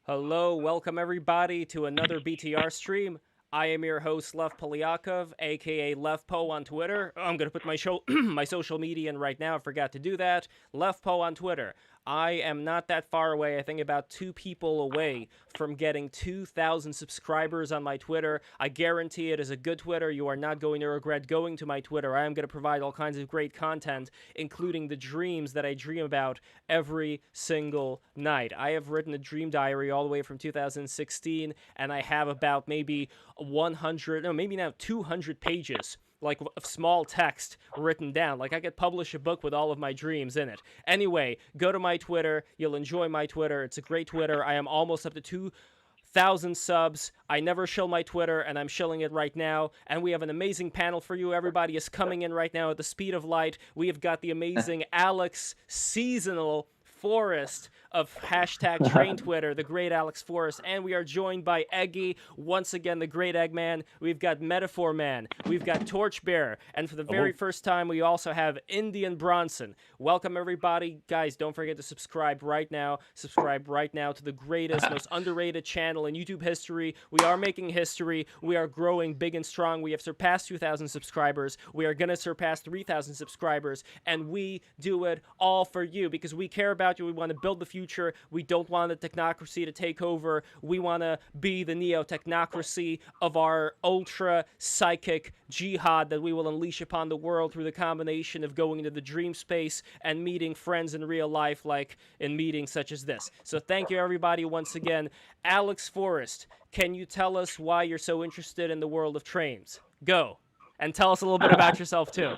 Hello, welcome everybody to another BTR stream. I am your host, Lev Polyakov, aka LevPo on Twitter. I'm gonna put my my social media in right now. I forgot to do that. LevPo on Twitter. I am not that far away. I think about 2 people away from getting 2,000 subscribers on my Twitter. I guarantee it is a good Twitter. You are not going to regret going to my Twitter. I am going to provide all kinds of great content, including the dreams that I dream about every single night. I have written a dream diary all the way from 2016, and I have about maybe 100, no, maybe now 200 pages like of small text written down. Like I could publish a book with all of my dreams in it. Anyway, go to my Twitter. You'll enjoy my Twitter. It's a great Twitter. I am almost up to 2,000 subs. I never shill my Twitter, and I'm shilling it right now. And we have an amazing panel for you. Everybody is coming in right now at the speed of light. We have got the amazing Alex Seasonal Forrest of hashtag Train Twitter, the great Alex Forrest, and we are joined by Eggy, once again the great Eggman. We've got Metaphor Man, we've got Torchbearer, and for the very first time we also have Indian Bronson. Welcome everybody, guys. Don't forget to subscribe right now. Subscribe right now to the greatest, most underrated channel in YouTube history. We are making history. We are growing big and strong. We have surpassed 2,000 subscribers. We are gonna surpass 3,000 subscribers, and we do it all for you because we care about you. We want to build the future. We don't want the technocracy to take over. We want to be the neo-technocracy of our ultra-psychic jihad that we will unleash upon the world through the combination of going into the dream space and meeting friends in real life, like in meetings such as this. So thank you, everybody, once again. Alex Forrest, can you tell us why you're so interested in the world of trains? Go. And tell us a little bit about yourself, too.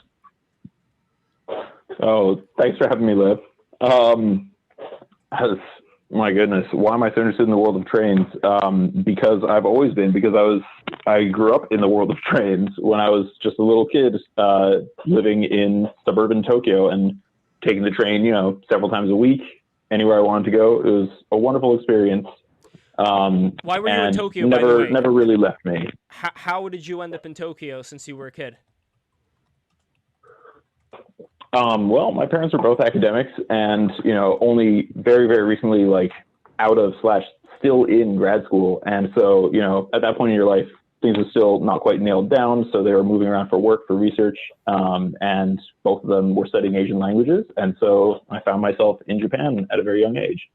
Oh, thanks for having me, Liv. My goodness, why am I so interested in the world of trains? Because I've always been, because I grew up in the world of trains when I was just a little kid, living in suburban Tokyo and taking the train, several times a week, anywhere I wanted to go. It was a wonderful experience. Why were you in Tokyo, never, by the way? Never really left me. How did you end up in Tokyo since you were a kid? Well, my parents were both academics and, only very, very recently, out of / still in grad school. And so, at that point in your life, things were still not quite nailed down. So they were moving around for work, for research. And both of them were studying Asian languages. And so I found myself in Japan at a very young age.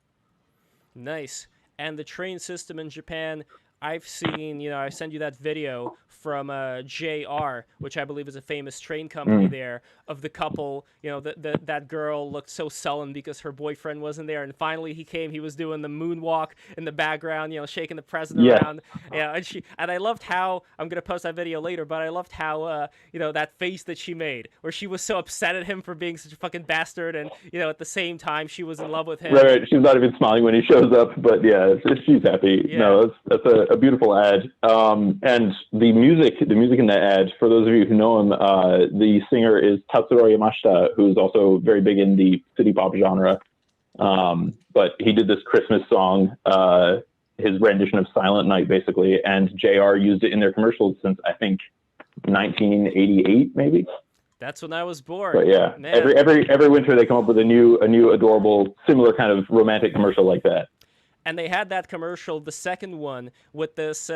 Nice. And the train system in Japan, I've seen, I sent you that video from JR, which I believe is a famous train company there, of the couple. That girl looked so sullen because her boyfriend wasn't there, and finally he came. He was doing the moonwalk in the background, shaking the president around. Yeah, and I loved how, I'm gonna post that video later, but I loved how that face that she made, where she was so upset at him for being such a fucking bastard, and at the same time she was in love with him. Right. She's not even smiling when he shows up, but yeah, she's happy. Yeah. No, that's a beautiful ad. And the music in that ad, for those of you who know him, the singer is Tatsuro Yamashita, who's also very big in the city pop genre. But he did this Christmas song, his rendition of Silent Night, basically, and JR used it in their commercials since, I think, 1988, maybe. That's when I was born. But yeah, man. every winter they come up with a new adorable, similar kind of romantic commercial like that. And they had that commercial, the second one, with this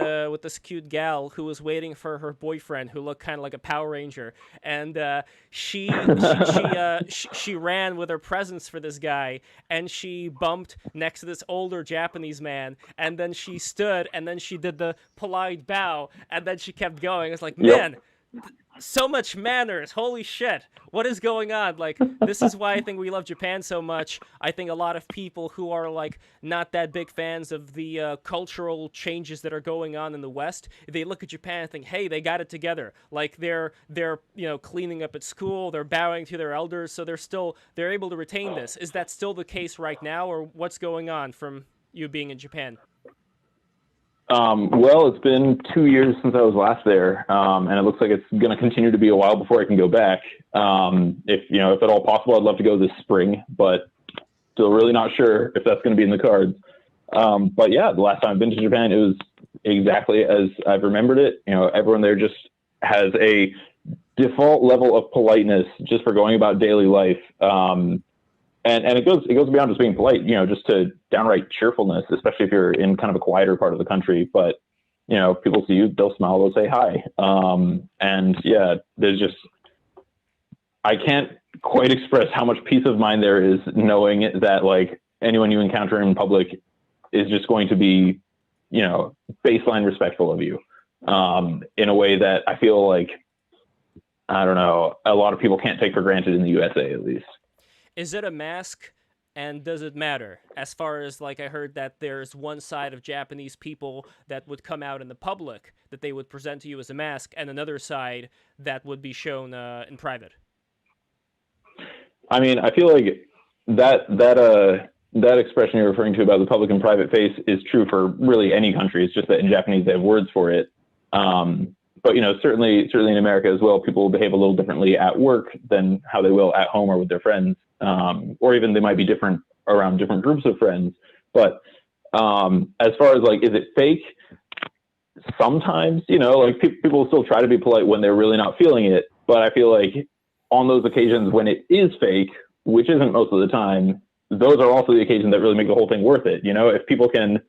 cute gal who was waiting for her boyfriend, who looked kind of like a Power Ranger, and she ran with her presents for this guy, and she bumped next to this older Japanese man, and then she stood, and then she did the polite bow, and then she kept going. It's like, man. So much manners. Holy shit. What is going on? Like, this is why I think we love Japan so much. I think a lot of people who are, not that big fans of the cultural changes that are going on in the West, they look at Japan and think, hey, they got it together. Like, they're cleaning up at school, they're bowing to their elders, so they're able to retain this. Is that still the case right now, or what's going on from you being in Japan? Well, it's been 2 years since I was last there, and it looks like it's going to continue to be a while before I can go back. If at all possible, I'd love to go this spring, but still really not sure if that's going to be in the cards. But yeah, the last time I've been to Japan, it was exactly as I've remembered it. Everyone there just has a default level of politeness just for going about daily life. and it goes beyond just being polite, you know, just to downright cheerfulness, especially if you're in kind of a quieter part of the country. But, you know, people see you, they'll smile, they'll say hi. And yeah, there's just, I can't quite express how much peace of mind there is knowing that like anyone you encounter in public is just going to be, you know, baseline respectful of you, in a way that I feel like, I don't know, a lot of people can't take for granted in the USA, at least. Is it a mask, and does it matter? As far as, like, I heard that there's one side of Japanese people that would come out in the public that they would present to you as a mask, and another side that would be shown in private. I mean, I feel like that expression you're referring to about the public and private face is true for really any country. It's just that in Japanese they have words for it. But, you know, certainly in America as well, people will behave a little differently at work than how they will at home or with their friends. Or even they might be different around different groups of friends. But as far as like, is it fake? Sometimes, you know, like people still try to be polite when they're really not feeling it. But I feel like on those occasions when it is fake, which isn't most of the time, those are also the occasions that really make the whole thing worth it. You know, if people can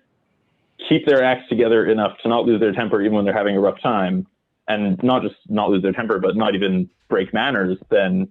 keep their acts together enough to not lose their temper even when they're having a rough time, and not just not lose their temper, but not even break manners, then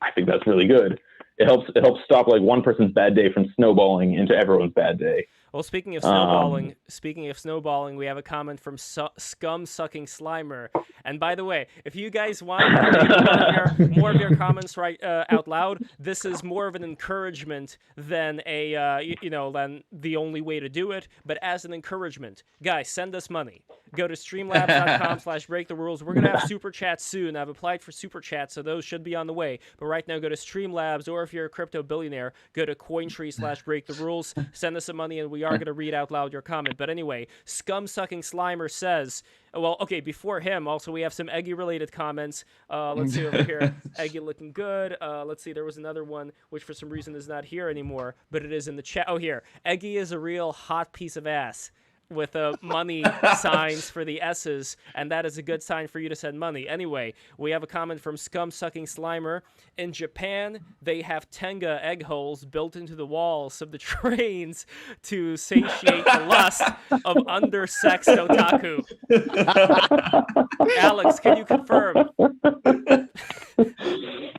I think that's really good. It helps stop like one person's bad day from snowballing into everyone's bad day. Well, speaking of snowballing, we have a comment from Scum-Sucking Slimer. And by the way, if you guys want to read more of your comments right out loud, this is more of an encouragement than than the only way to do it. But as an encouragement, guys, send us money. Go to streamlabs.com/breaktherules. We're gonna have super chats soon. I've applied for super chats, so those should be on the way. But right now, go to Streamlabs, or if you're a crypto billionaire, go to Cointree/breaktherules. Send us some money, and we are going to read out loud your comment. But anyway, Scum-Sucking Slimer says, well, okay, before him, also we have some Eggy-related comments. Let's see over here. Eggy looking good. Let's see, there was another one, which for some reason is not here anymore, but it is in the chat. Oh, here. Eggy is a real hot piece of ass, with money signs for the S's, and that is a good sign for you to send money. Anyway, we have a comment from Scum-Sucking Slimer. In Japan, they have Tenga egg holes built into the walls of the trains to satiate the lust of undersexed otaku. Alex, can you confirm?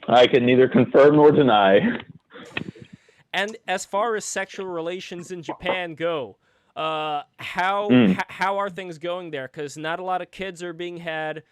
I can neither confirm nor deny. And as far as sexual relations in Japan go, how are things going there? Because not a lot of kids are being had.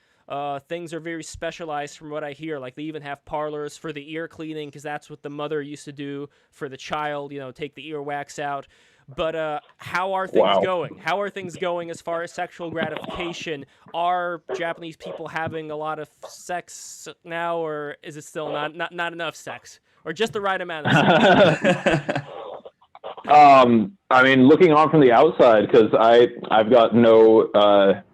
Things are very specialized from what I hear. Like, they even have parlors for the ear cleaning, because that's what the mother used to do for the child, you know, take the earwax out. But how are things going? How are things going as far as sexual gratification? Are Japanese people having a lot of sex now, or is it still not enough sex? Or just the right amount of sex? I mean, looking on from the outside, because I've got no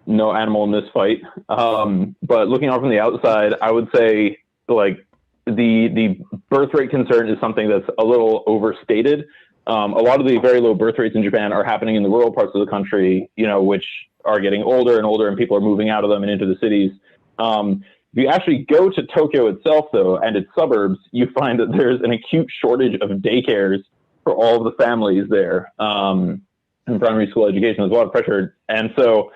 animal in this fight. But looking on from the outside, I would say like the birth rate concern is something that's a little overstated. A lot of the very low birth rates in Japan are happening in the rural parts of the country, you know, which are getting older and older, and people are moving out of them and into the cities. If you actually go to Tokyo itself, though, and its suburbs, you find that there's an acute shortage of daycares for all of the families there. In primary school education, there's a lot of pressure. And so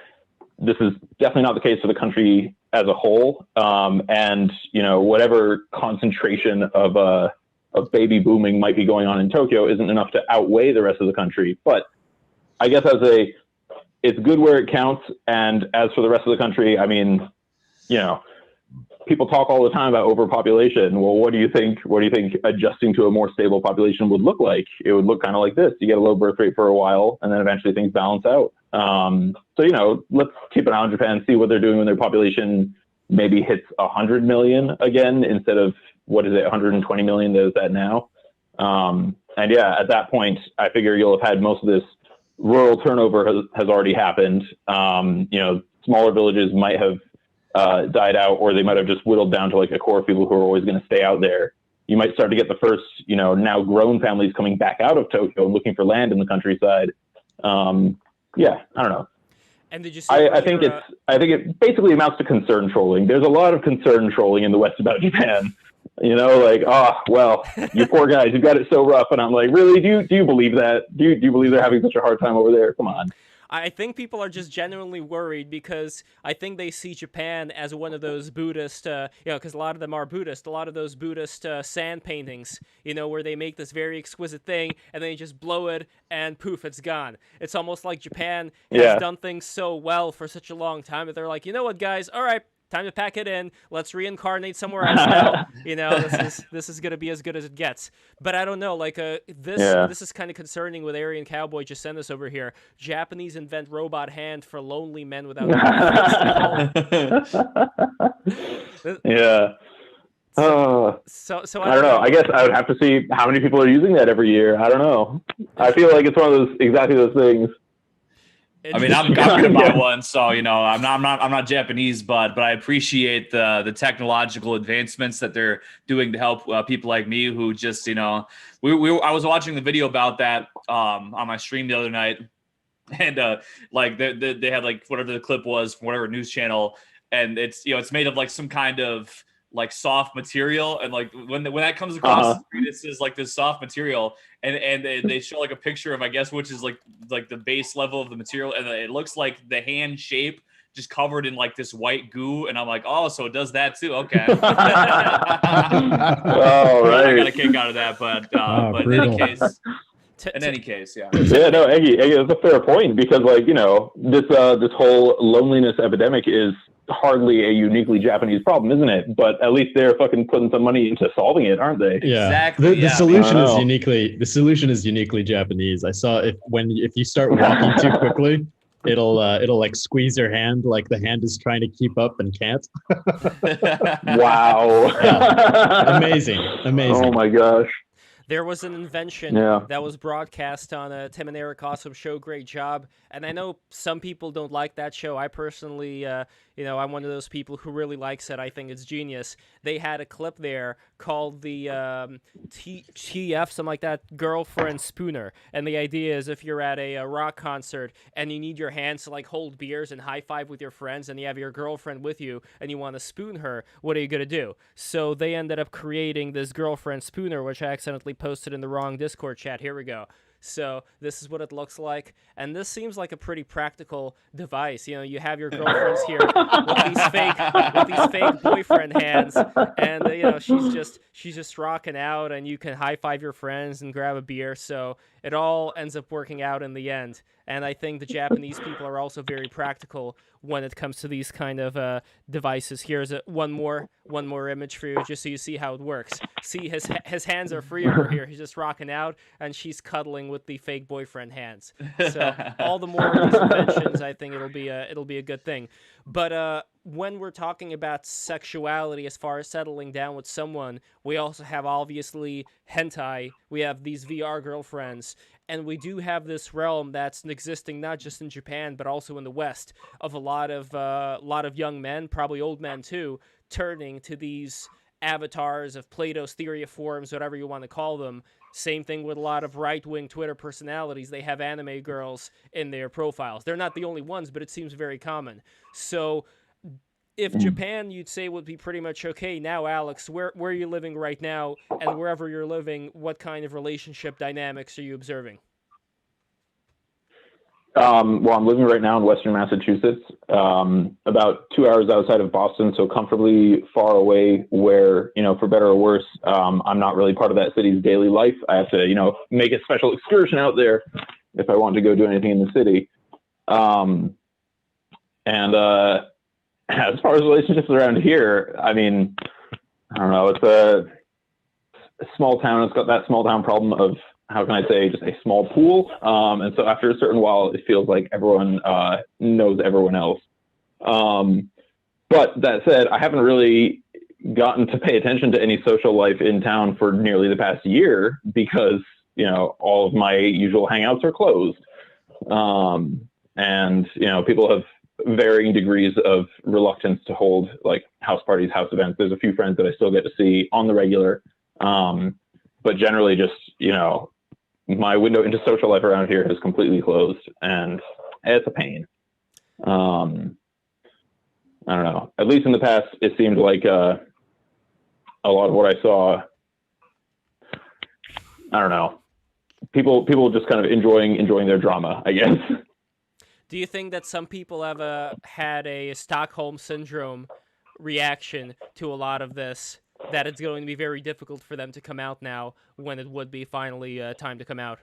this is definitely not the case for the country as a whole. And, you know, whatever concentration of baby booming might be going on in Tokyo isn't enough to outweigh the rest of the country. But I guess it's good where it counts. And as for the rest of the country, I mean, you know, people talk all the time about overpopulation. Well, what do you think adjusting to a more stable population would look like? It would look kind of like this. You get a low birth rate for a while, and then eventually things balance out. So, you know, let's keep an eye on Japan, see what they're doing when their population maybe hits 100 million again, instead of, 120 million that it's at now. And yeah, at that point, I figure you'll have had most of this rural turnover has already happened. You know, smaller villages might have died out, or they might have just whittled down to like a core of people who are always going to stay out there. You might start to get the first, you know, now grown families coming back out of Tokyo and looking for land in the countryside. Yeah, I don't know. And did you see I think it basically amounts to concern trolling. There's a lot of concern trolling in the West about Japan. You know, like, oh, well, you poor guys, you've got it so rough. And I'm like, really? Do you believe that? Do you believe they're having such a hard time over there? Come on. I think people are just genuinely worried because I think they see Japan as one of those Buddhist, because a lot of them are Buddhist, a lot of those Buddhist sand paintings, where they make this very exquisite thing and then you just blow it and poof, it's gone. It's almost like Japan has done things so well for such a long time that they're like, you know what, guys, all right, time to pack it in. Let's reincarnate somewhere else now. This is gonna be as good as it gets. But I don't know. Like this is kind of concerning. With Aryan Cowboy just sent us over here. Japanese invent robot hand for lonely men without. Yeah. So I don't know. I guess I would have to see how many people are using that every year. I don't know. I feel like it's one of those things. I mean, I'm gonna buy one, so I'm not Japanese, but I appreciate the technological advancements that they're doing to help people like me who just I was watching the video about that on my stream the other night, and like they had like whatever the clip was from whatever news channel, and it's it's made of like some kind of like soft material, and like when that comes across the screen, this is like this soft material, and they show like a picture of, I guess, which is like the base level of the material, and it looks like the hand shape just covered in like this white goo, and I'm like, oh, so it does that too, okay. Oh, right. I got a kick out of that, but in any case, yeah. Yeah, no, Eggy, that's a fair point, because like this whole loneliness epidemic is hardly a uniquely Japanese problem, isn't it? But at least they're fucking putting some money into solving it, aren't they? Yeah, exactly. The solution is uniquely Japanese. I saw if you start walking too quickly, it'll like squeeze your hand, like the hand is trying to keep up and can't. Wow. Yeah. Amazing. Oh my gosh. There was an invention that was broadcast on a Tim and Eric Awesome show. Great job. And I know some people don't like that show. I personally, I'm one of those people who really likes it. I think it's genius. They had a clip there called the TF, something like that, Girlfriend Spooner. And the idea is if you're at a rock concert and you need your hands to like hold beers and high five with your friends, and you have your girlfriend with you and you want to spoon her, what are you going to do? So they ended up creating this Girlfriend Spooner, which I accidentally posted in the wrong Discord chat. Here we go. So this is what it looks like, and this seems like a pretty practical device. You have your girlfriends here with these fake boyfriend hands, and she's just rocking out, and you can high five your friends and grab a beer. So it all ends up working out in the end. And I think the Japanese people are also very practical when it comes to these kind of devices. Here's one more image for you, just so you see how it works. See, his hands are free over here. He's just rocking out, and she's cuddling with the fake boyfriend hands. So all the more of these inventions, I think it'll be a good thing. But when we're talking about sexuality, as far as settling down with someone, we also have obviously hentai. We have these VR girlfriends. And we do have this realm that's existing not just in Japan, but also in the West, of a lot of young men, probably old men too, turning to these avatars of Plato's theory of forms, whatever you want to call them. Same thing with a lot of right-wing Twitter personalities. They have anime girls in their profiles. They're not the only ones, but it seems very common. So if Japan, you'd say, would be pretty much okay. Now, Alex, where are you living right now? And wherever you're living, what kind of relationship dynamics are you observing? Well, I'm living right now in Western Massachusetts, about 2 hours outside of Boston, so comfortably far away where, for better or worse, I'm not really part of that city's daily life. I have to, make a special excursion out there if I want to go do anything in the city. As far as relationships around here, I mean, I don't know. It's a small town. It's got that small town problem of, how can I say, just a small pool. And so after a certain while, it feels like everyone knows everyone else. But that said, I haven't really gotten to pay attention to any social life in town for nearly the past year because, all of my usual hangouts are closed. And, people have varying degrees of reluctance to hold like house parties, house events. There's a few friends that I still get to see on the regular. But generally just, my window into social life around here is completely closed and it's a pain. I don't know. At least in the past, it seemed like a a lot of what I saw, I don't know, people just kind of enjoying their drama, I guess. Do you think that some people have had a Stockholm syndrome reaction to a lot of this, that it's going to be very difficult for them to come out now when it would be finally time to come out?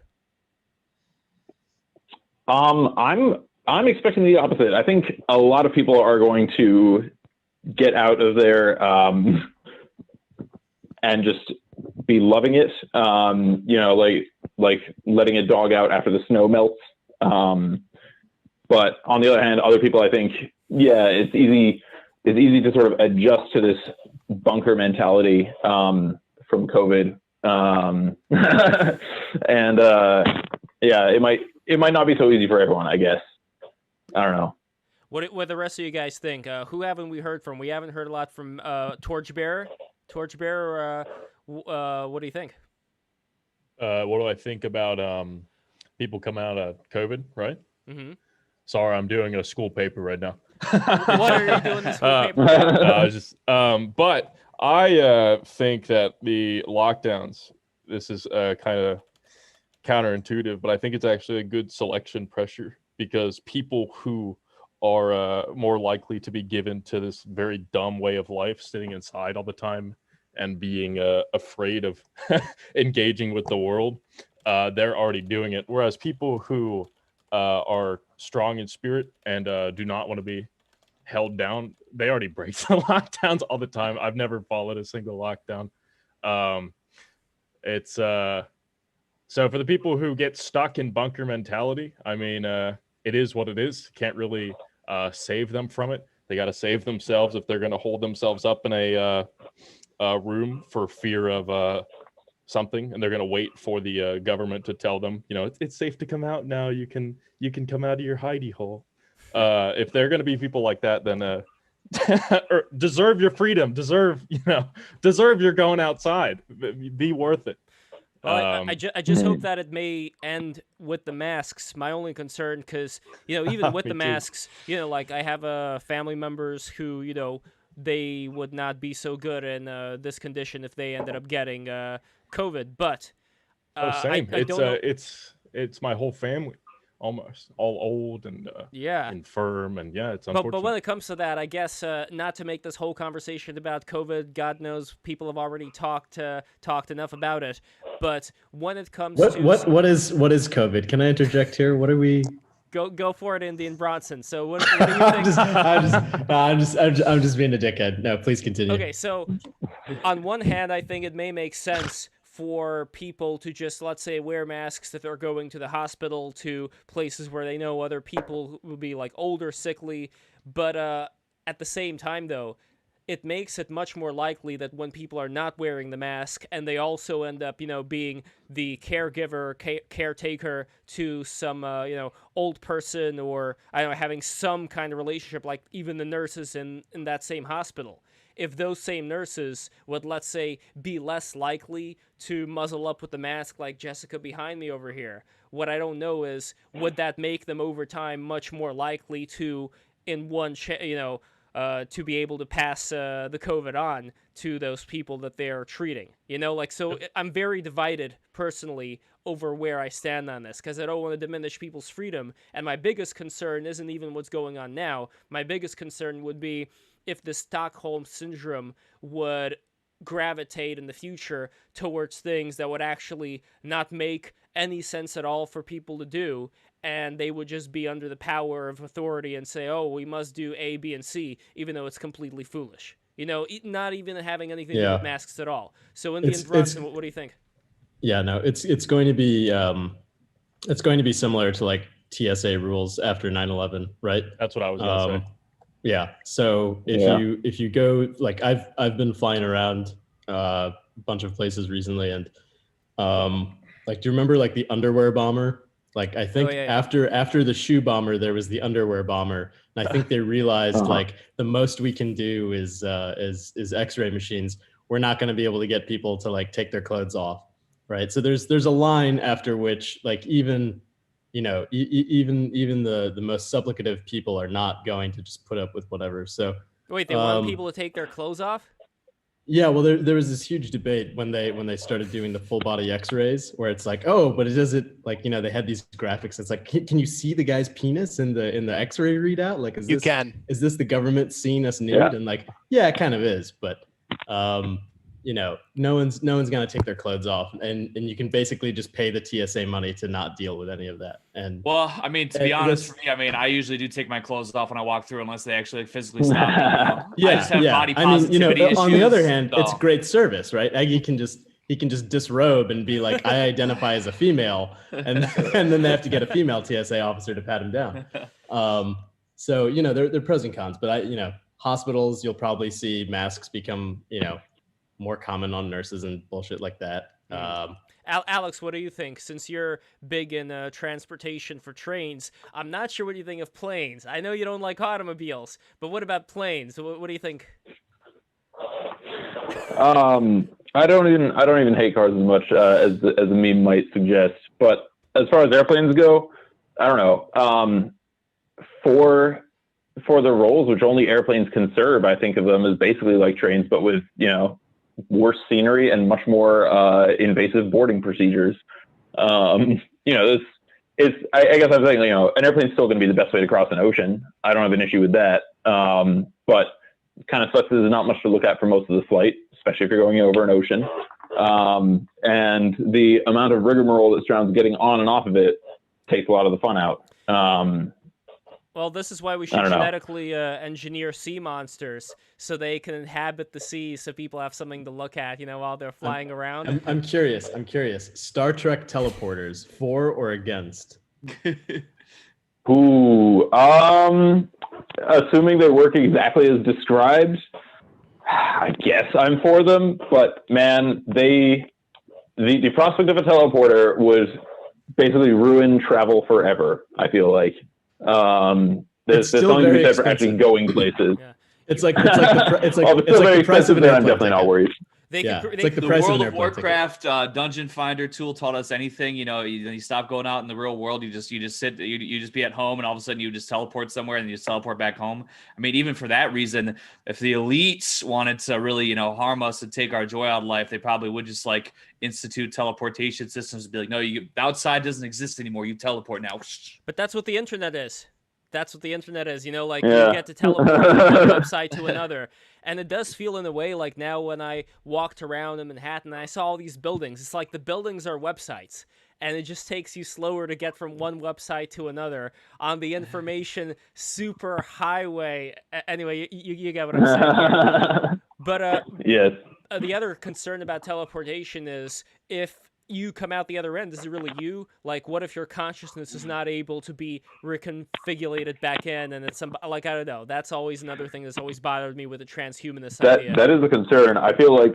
I'm expecting the opposite. I think a lot of people are going to get out of there and just be loving it. You know, like letting a dog out after the snow melts. But on the other hand, other people, I think, yeah, it's easy to sort of adjust to this bunker mentality from COVID. And yeah, it might not be so easy for everyone, I guess. I don't know. What the rest of you guys think? Who haven't we heard from? We haven't heard a lot from Torchbearer. Torchbearer, what do you think? What do I think about people coming out of COVID, right? Mm-hmm. Sorry, I'm doing a school paper right now. What are you doing this school paper? But I think that the lockdowns, this is kind of counterintuitive, but I think it's actually a good selection pressure, because people who are more likely to be given to this very dumb way of life, sitting inside all the time and being afraid of engaging with the world, they're already doing it. Whereas people who are strong in spirit and do not want to be held down, they already break the lockdowns all the time. I've never followed a single lockdown. It's so for the people who get stuck in bunker mentality, I mean, it is what it is. Can't really save them from it. They got to save themselves if they're going to hold themselves up in a room for fear of something, and they're going to wait for the government to tell them, you know, it's safe to come out now. You can come out of your hidey hole. If they're going to be people like that, then or deserve your freedom, deserve you're going outside. Be worth it. Well, I just hope that it may end with the masks. My only concern, because, you know, even with the masks, you know, like I have family members who, you know, they would not be so good in this condition if they ended up getting COVID. But same. I don't know. It's my whole family, almost all old and infirm, and yeah, it's unfortunate. But when it comes to that, I guess not to make this whole conversation about COVID. God knows people have already talked enough about it. But when it comes what is COVID? Can I interject here? What are we? Go for it, Indian Bronson. So what do you think? I'm just being a dickhead. No, please continue. Okay, so on one hand, I think it may make sense for people to just, let's say, wear masks if they're going to the hospital, to places where they know other people will be like older, sickly. But at the same time, though, it makes it much more likely that when people are not wearing the mask and they also end up, you know, being the caregiver, caretaker to some, you know, old person, or I don't know, having some kind of relationship, like even the nurses in that same hospital. If those same nurses would, let's say, be less likely to muzzle up with the mask like Jessica behind me over here, what I don't know is, would that make them over time much more likely to, in one, to be able to pass the COVID on to those people that they're treating, you know, like, so I'm very divided personally over where I stand on this, because I don't want to diminish people's freedom. And my biggest concern isn't even what's going on now. My biggest concern would be if the Stockholm syndrome would gravitate in the future towards things that would actually not make any sense at all for people to do, and they would just be under the power of authority and say, oh, we must do A, B, and C, even though it's completely foolish. You know, not even having anything to do with masks at all. So Indian Bronson, what do you think? Yeah, no, it's going to be similar to like TSA rules after 9/11, right? That's what I was gonna say. Yeah. So if you go, like, I've been flying around a bunch of places recently, and like, do you remember like the underwear bomber? Like, I think after the shoe bomber, there was the underwear bomber, and I think they realized like the most we can do is X-ray machines. We're not going to be able to get people to like take their clothes off, right? So there's a line after which, like, even, you know, even the most supplicative people are not going to just put up with whatever. So wait, they want people to take their clothes off? Yeah, well, there was this huge debate when they started doing the full body X-rays, where it's like, oh, but it doesn't, like, they had these graphics. It's like, can you see the guy's penis in the X-ray readout? Like, is this the government seeing us nude? Yeah. And like, yeah, it kind of is, but no one's gonna take their clothes off, and you can basically just pay the TSA money to not deal with any of that. And well, I mean, to be honest, for me, I mean, I usually do take my clothes off when I walk through, unless they actually physically stop me. Yeah, I just have body positivity issues. On the other hand, so. it's great service, right? He can just disrobe and be like, I identify as a female, and then they have to get a female TSA officer to pat him down. So there are pros and cons, but hospitals, you'll probably see masks become more common on nurses and bullshit like that. Alex, what do you think? Since you're big in transportation for trains, I'm not sure what you think of planes. I know you don't like automobiles, but what about planes? What do you think? I don't even hate cars as much as a meme might suggest. But as far as airplanes go, I don't know. For the roles which only airplanes can serve, I think of them as basically like trains, but with worse scenery and much more invasive boarding procedures. I guess I'm saying, an airplane's still going to be the best way to cross an ocean. I don't have an issue with that. But kind of sucks there's not much to look at for most of the flight, especially if you're going over an ocean. And the amount of rigmarole that surrounds getting on and off of it takes a lot of the fun out. Well, this is why we should genetically engineer sea monsters so they can inhabit the sea, so people have something to look at, while they're flying around. I'm curious. Star Trek teleporters, for or against? Ooh, assuming they work exactly as described, I guess I'm for them. But man, the prospect of a teleporter would basically ruin travel forever, I feel like. There's something to be said for actually going places. Yeah. It's like the price of an airplane. I'm definitely not worried. It's like the the price of World an of airplane Warcraft Dungeon Finder tool taught us anything. You stop going out in the real world. You just sit. You just be at home, and all of a sudden you just teleport somewhere, and you just teleport back home. I mean, even for that reason, if the elites wanted to really harm us and take our joy out of life, they probably would just like institute teleportation systems and be like, no, the outside doesn't exist anymore. You teleport now. But that's what the internet is. That's what the internet is, you Yeah. get to teleport from one website to another. And it does feel in a way like now when I walked around in Manhattan and I saw all these buildings, it's like the buildings are websites. And it just takes you slower to get from one website to another on the information super highway. Anyway, you get what I'm saying here. But yes. The other concern about teleportation is if you come out the other end, is it really you? Like, what if your consciousness is not able to be reconfigurated back in, and it's I don't know. That's always another thing that's always bothered me with the transhumanist idea. That is a concern. I feel like,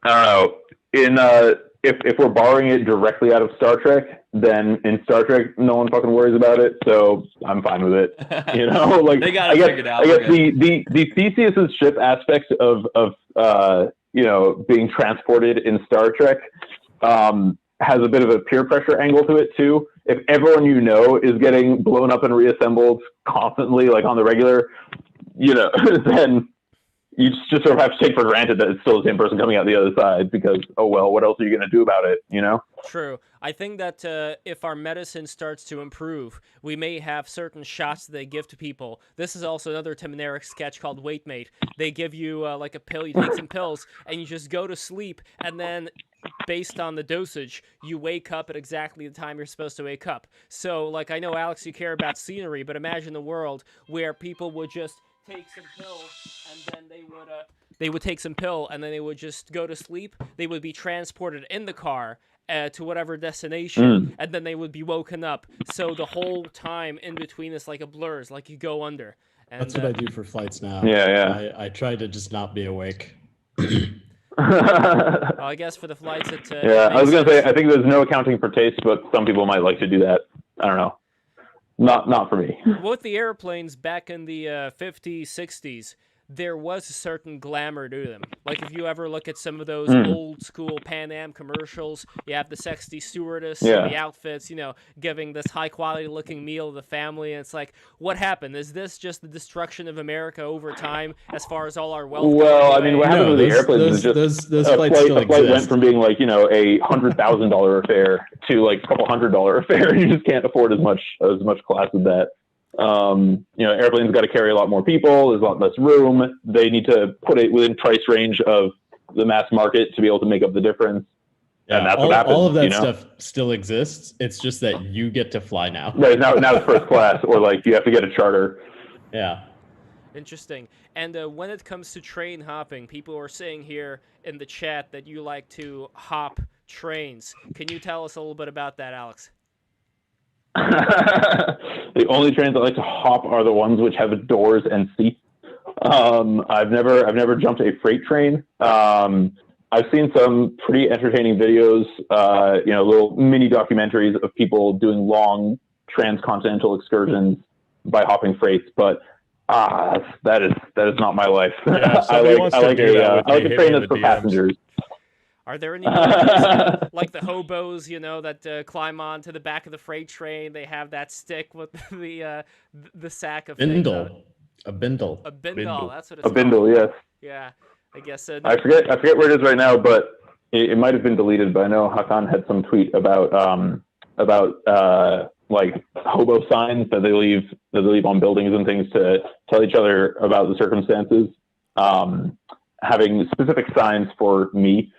I don't know, if we're borrowing it directly out of Star Trek, then in Star Trek no one fucking worries about it, so I'm fine with it. Like they got it figured out. I guess the Theseus's ship aspect of being transported in Star Trek has a bit of a peer pressure angle to it too. If everyone is getting blown up and reassembled constantly, like on the regular, then you just sort of have to take for granted that it's still the same person coming out the other side because, oh well, what else are you going to do about it, True. I think that if our medicine starts to improve, we may have certain shots that they give to people. This is also another Tim and Eric sketch called Wait Mate. They give you like a pill, you take some pills, and you just go to sleep, and then based on the dosage, you wake up at exactly the time you're supposed to wake up. So, like, I know, Alex, you care about scenery, but imagine a world where people would just take some pills, and then they would take some pill, and then they would just go to sleep. They would be transported in the car to whatever destination, and then they would be woken up. So the whole time in between is like a blur, it's like you go under. And, that's what I do for flights now. Yeah. I try to just not be awake. Well, I guess for the flights, I was gonna say I think there's no accounting for taste, but some people might like to do that. I don't know. Not for me. With the airplanes back in the 50s, 60s, there was a certain glamour to them. Like if you ever look at some of those old school Pan Am commercials, you have the sexy stewardess in the outfits, you know, giving this high quality looking meal to the family. And it's like, what happened? Is this just the destruction of America over time as far as all our wealth? Well, I mean, what happened with the airplanes is just those flights still a flight exist. went from being like, you know, a $100,000 affair to like a couple $100 affair. You just can't afford as much class as that. You know, airplanes got to carry a lot more people. There's a lot less room. They need to put it within price range of the mass market to be able to make up the difference. Yeah, and that's what happens. All of that, you know? stuff still exists. It's just that you get to fly now. Right, now it's first class, or like you have to get a charter. Yeah. Interesting. And when it comes to train hopping, people are saying here in the chat that you like to hop trains. Can you tell us a little bit about that, Alex? The only trains I like to hop are the ones which have doors and seats. I've never jumped a freight train. I've seen some pretty entertaining videos, you know, little mini documentaries of people doing long transcontinental excursions by hopping freights, but that is not my life. Yeah, I like a train that's for passengers. Are there any like the hobos, you know, that climb on to the back of the freight train? They have that stick with the sack of bindle. A bindle. That's what it's called. A bindle, yes. Yeah, I guess. I forget where it is right now, but it might have been deleted. But I know Hakan had some tweet about like hobo signs that they leave on buildings and things to tell each other about the circumstances. Having specific signs for me.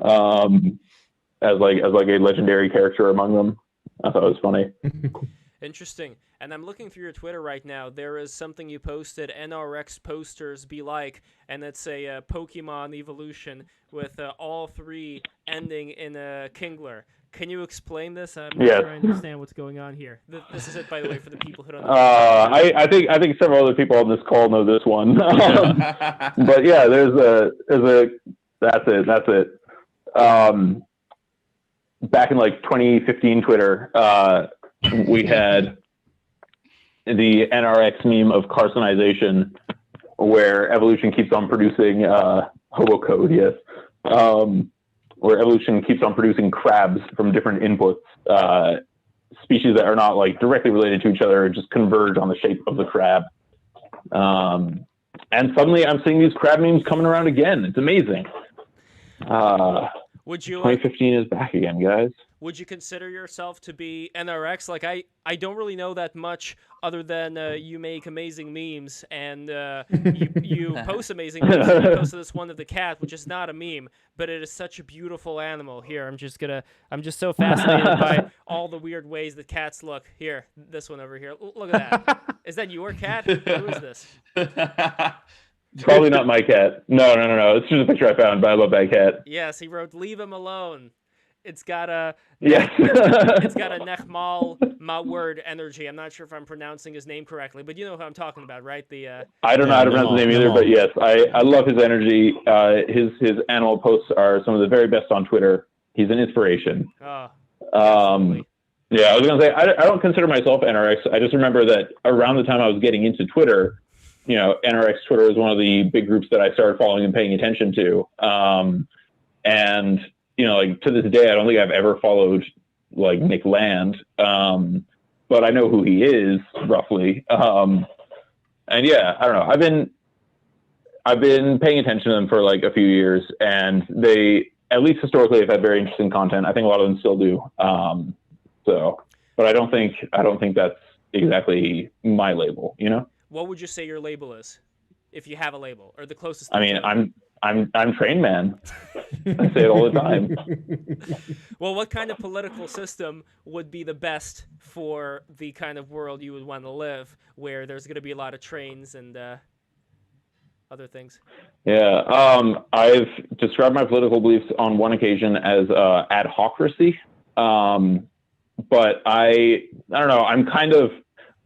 As like a legendary character among them. I thought it was funny. Interesting. And I'm looking through your Twitter right now. There is something you posted, NRX posters be like, and it's a Pokemon evolution with all three ending in a Kingler. Can you explain this? I'm not sure I understand what's going on here. This is it, by the way, for the people who don't know. I think several other people on this call know this one. But yeah, there's a that's it. Back in like 2015 Twitter, we had the NRX meme of carsonization, where evolution keeps on producing hobo code, yes, where evolution keeps on producing crabs from different inputs, species that are not like directly related to each other, just converge on the shape of the crab. And suddenly I'm seeing these crab memes coming around again. It's amazing. Would you 2015 is back again, guys. Would you consider yourself to be NRX? Like I don't really know that much other than you make amazing memes and you post amazing memes. And you posted this one of the cat, which is not a meme, but it is such a beautiful animal. Here, I'm just so fascinated by all the weird ways that cats look. Here, this one over here. Look at that. Is that your cat? Who is this? Probably not my cat. No. It's just a picture I found, but I love that cat. Yes, he wrote, "Leave him alone." It's got a it's got a Nechmal Maword energy. I'm not sure if I'm pronouncing his name correctly, but you know who I'm talking about, right? I don't know how to pronounce his name either, but yes, I love his energy. His animal posts are some of the very best on Twitter. He's an inspiration. Yeah, I was gonna say I don't consider myself NRX. I just remember that around the time I was getting into Twitter, you know, NRX Twitter is one of the big groups that I started following and paying attention to. And you know, like to this day, I don't think I've ever followed like Nick Land, but I know who he is roughly. And yeah, I don't know. I've been paying attention to them for like a few years, and they, at least historically, have had very interesting content. I think a lot of them still do. But I don't think that's exactly my label. You know. What would you say your label is, if you have a label, or the closest? I mean, I'm Train Man. I say it all the time. Well, what kind of political system would be the best for the kind of world you would want to live, where there's going to be a lot of trains and other things? Yeah, I've described my political beliefs on one occasion as adhocracy, but I don't know. I'm kind of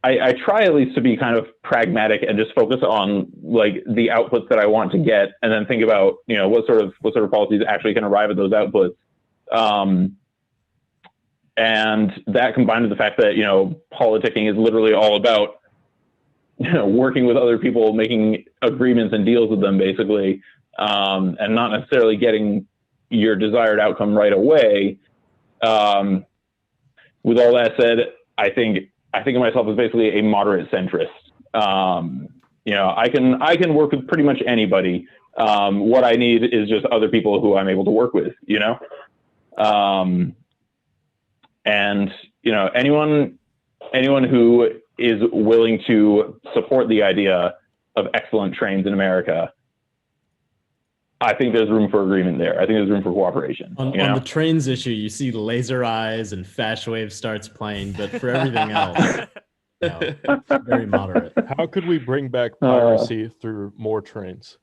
I try at least to be kind of pragmatic and just focus on like the outputs that I want to get, and then think about, you know, what sort of policies actually can arrive at those outputs. And that combined with the fact that, you know, politicking is literally all about working with other people, making agreements and deals with them, basically, and not necessarily getting your desired outcome right away. With all that said, I think of myself as basically a moderate centrist. I can work with pretty much anybody. What I need is just other people who I'm able to work with, and anyone who is willing to support the idea of excellent trains in America, I think there's room for agreement there. I think there's room for cooperation. On the trains issue, you see Laser Eyes and Fash Wave starts playing, but for everything else, very moderate. How could we bring back piracy through more trains?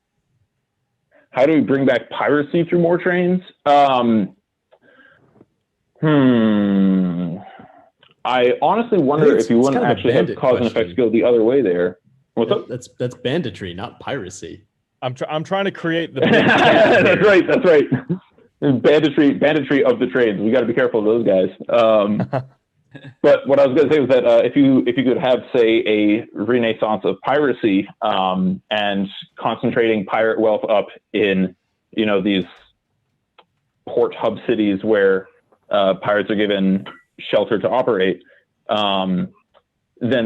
How do we bring back piracy through more trains? I honestly wonder if you wouldn't actually have cause and effects go the other way there. What's up? That's banditry, not piracy. I'm trying to create the. That's right. Banditry of the trains. We got to be careful of those guys. But what I was going to say was that if you could have, say, a renaissance of piracy and concentrating pirate wealth up in these port hub cities where pirates are given shelter to operate, then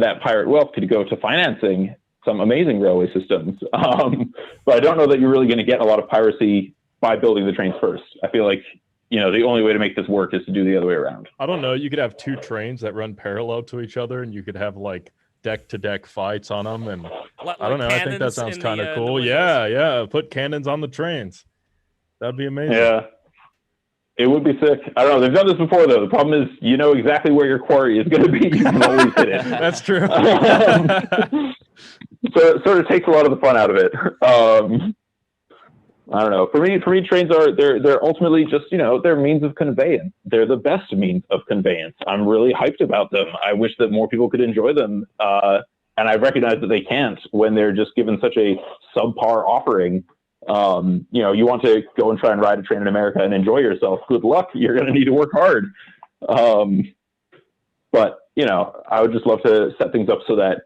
that pirate wealth could go to financing some amazing railway systems. But I don't know that you're really going to get a lot of piracy by building the trains first. I feel like, the only way to make this work is to do the other way around. I don't know. You could have two trains that run parallel to each other, and you could have like deck-to-deck fights on them. And I don't know. I think that sounds kind of cool. Yeah. Put cannons on the trains. That'd be amazing. Yeah. It would be sick. I don't know. They've done this before, though. The problem is, exactly where your quarry is going to be. You can always hit it. That's true. So it sort of takes a lot of the fun out of it. I don't know. For me, trains they're ultimately just they're means of conveyance. They're the best means of conveyance. I'm really hyped about them. I wish that more people could enjoy them, and I recognize that they can't when they're just given such a subpar offering. You want to go and try and ride a train in America and enjoy yourself. Good luck. You're going to need to work hard. But I would just love to set things up so that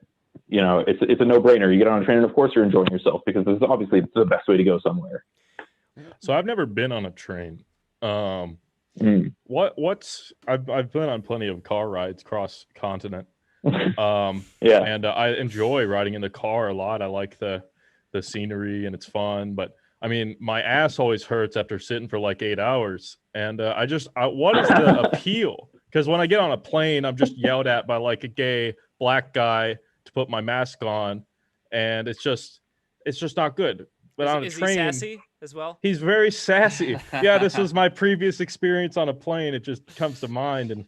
it's a no-brainer. You get on a train and of course you're enjoying yourself because this is obviously the best way to go somewhere. So I've never been on a train. I've been on plenty of car rides cross continent. And I enjoy riding in the car a lot. I like the scenery and it's fun, but I mean, my ass always hurts after sitting for like 8 hours. And what is the appeal? Because when I get on a plane, I'm just yelled at by like a gay black guy to put my mask on, and it's just not good. But on a train, is he sassy as well? He's very sassy. Yeah, this was my previous experience on a plane. It just comes to mind, and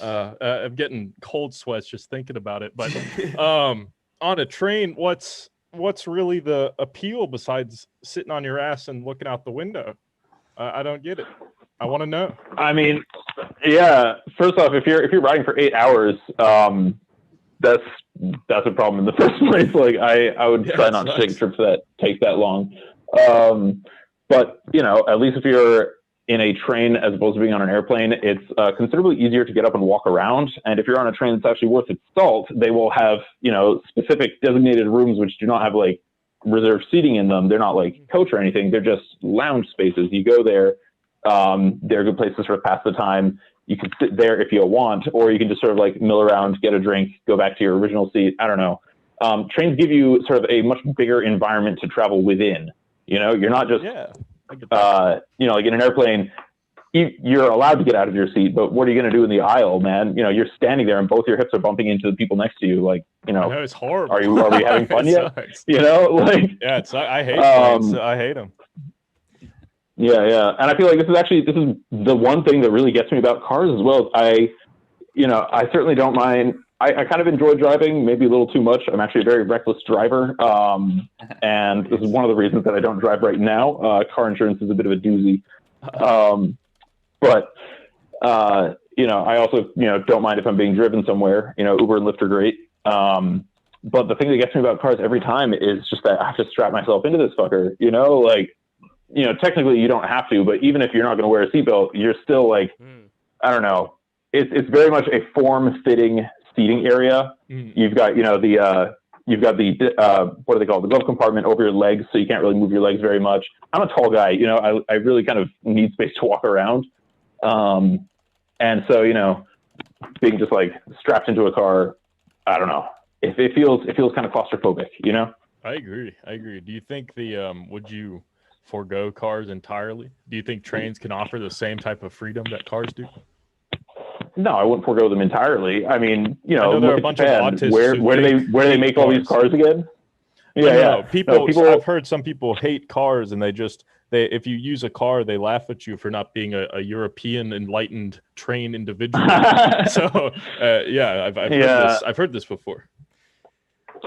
I'm getting cold sweats just thinking about it. But on a train, what's really the appeal besides sitting on your ass and looking out the window? I don't get it. I want to know. I mean, yeah. First off, if you're riding for 8 hours, that's a problem in the first place. Like I would try not to take trips that take that long. But at least if you're in a train as opposed to being on an airplane, it's considerably easier to get up and walk around. And if you're on a train that's actually worth its salt, they will have, specific designated rooms which do not have like reserved seating in them. They're not like coach or anything. They're just lounge spaces. You go there. They're a good place to sort of pass the time. You can sit there if you want, or you can just sort of like mill around, get a drink, go back to your original seat. I don't know. Trains give you sort of a much bigger environment to travel within. You're not just, like in an airplane, you're allowed to get out of your seat, but what are you going to do in the aisle, man? You're standing there and both your hips are bumping into the people next to you. Like, I know, it's horrible. Are we having fun yet? Yeah, I hate planes. I hate them. Yeah. And I feel like this is the one thing that really gets me about cars as well. I certainly don't mind. I kind of enjoy driving, maybe a little too much. I'm actually a very reckless driver. And this is one of the reasons that I don't drive right now. Car insurance is a bit of a doozy. But I also, don't mind if I'm being driven somewhere. Uber and Lyft are great. But the thing that gets me about cars every time is just that I have to strap myself into this fucker, technically you don't have to, but even if you're not going to wear a seatbelt, you're still like, I don't know. It's very much a form-fitting seating area. You've got, You've got the what do they call it? The glove compartment over your legs, so you can't really move your legs very much. I'm a tall guy, you know. I really kind of need space to walk around, and so you know, being just like strapped into a car, I don't know. It feels kind of claustrophobic, you know. I agree. Do you think would you forego cars entirely? Do you think trains can offer the same type of freedom that cars do? No, I wouldn't forego them entirely. I mean, you know, there are look a bunch at of Japan. autists Where do they make all these cars again? Yeah. People, I've heard some people hate cars, and if you use a car, they laugh at you for not being a European enlightened trained individual. So I've heard this before.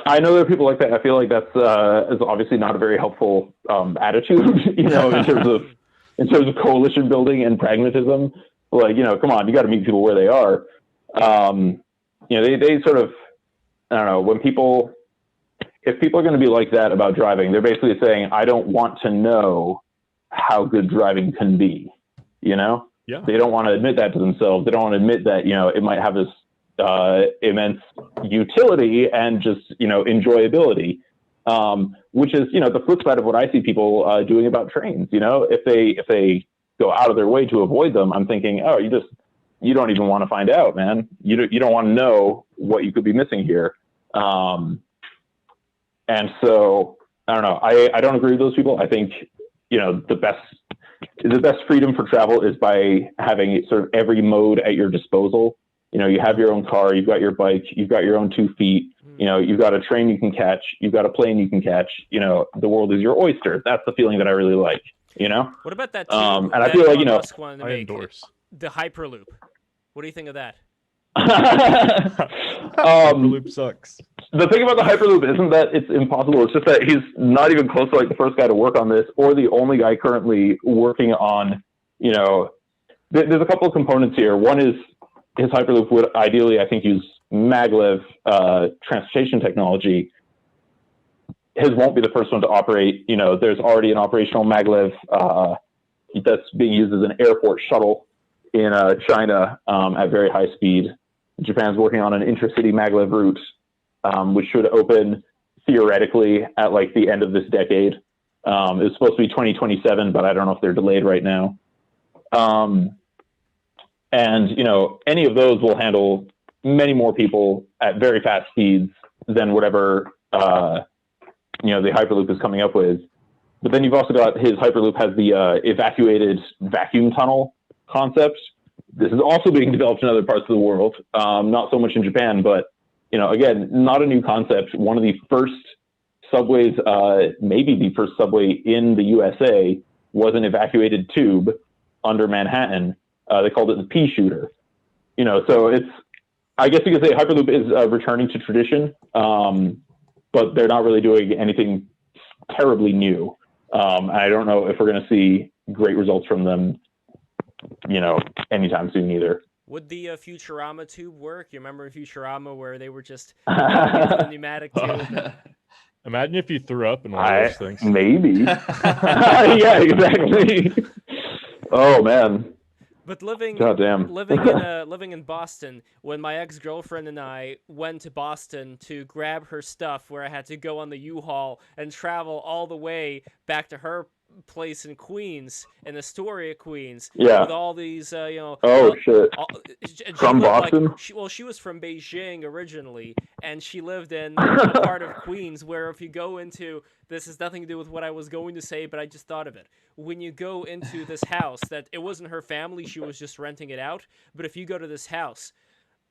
I know there are people like that. I feel like that's is obviously not a very helpful attitude, you know, in terms of coalition building and pragmatism. Like, you know, come on, you got to meet people where they are. You know, they sort of, I don't know, if people are going to be like that about driving, they're basically saying, I don't want to know how good driving can be, you know? Yeah. They don't want to admit that to themselves. They don't want to admit that, you know, it might have this immense utility and just, you know, enjoyability, which is, you know, the flip side of what I see people doing about trains. You know, if they go out of their way to avoid them, I'm thinking, oh, you don't even want to find out, man. You don't want to know what you could be missing here. And so I don't know. I don't agree with those people. I think, you know, the best freedom for travel is by having sort of every mode at your disposal. You know, you have your own car, you've got your bike, you've got your own 2 feet, you know, you've got a train you can catch, you've got a plane you can catch, you know, the world is your oyster. That's the feeling that I really like, you know? What about that? And I feel like, you know, I endorse the Hyperloop. What do you think of that? Hyperloop sucks. The thing about the Hyperloop isn't that it's impossible. It's just that he's not even close to like the first guy to work on this, or the only guy currently working on, you know, there's a couple of components here. One is his Hyperloop would ideally, I think, use maglev transportation technology. His won't be the first one to operate. You know, there's already an operational maglev that's being used as an airport shuttle in China at very high speed. Japan's working on an intercity maglev route, which should open theoretically at like the end of this decade. It's supposed to be 2027, but I don't know if they're delayed right now. And, you know, any of those will handle many more people at very fast speeds than whatever, you know, the Hyperloop is coming up with. But then you've also got his Hyperloop has the evacuated vacuum tunnel concept. This is also being developed in other parts of the world, not so much in Japan, but, you know, again, not a new concept. One of the first subways, maybe the first subway in the USA, was an evacuated tube under Manhattan. They called it the pea shooter. You know, so it's, I guess you could say Hyperloop is returning to tradition, but they're not really doing anything terribly new. I don't know if we're going to see great results from them, you know, anytime soon either. Would the Futurama tube work? You remember Futurama where they were just into the pneumatic tube? Imagine if you threw up in one of those things. Maybe. Yeah, exactly. Oh man. But living in Boston, when my ex-girlfriend and I went to Boston to grab her stuff, where I had to go on the U-Haul and travel all the way back to her place in Queens, in Astoria, Queens, with all these, you know. Oh shit! From Boston? Like, she was from Beijing originally, and she lived in a part of Queens where, if you go into, this has nothing to do with what I was going to say, but I just thought of it. When you go into this house, that it wasn't her family, she was just renting it out. But if you go to this house,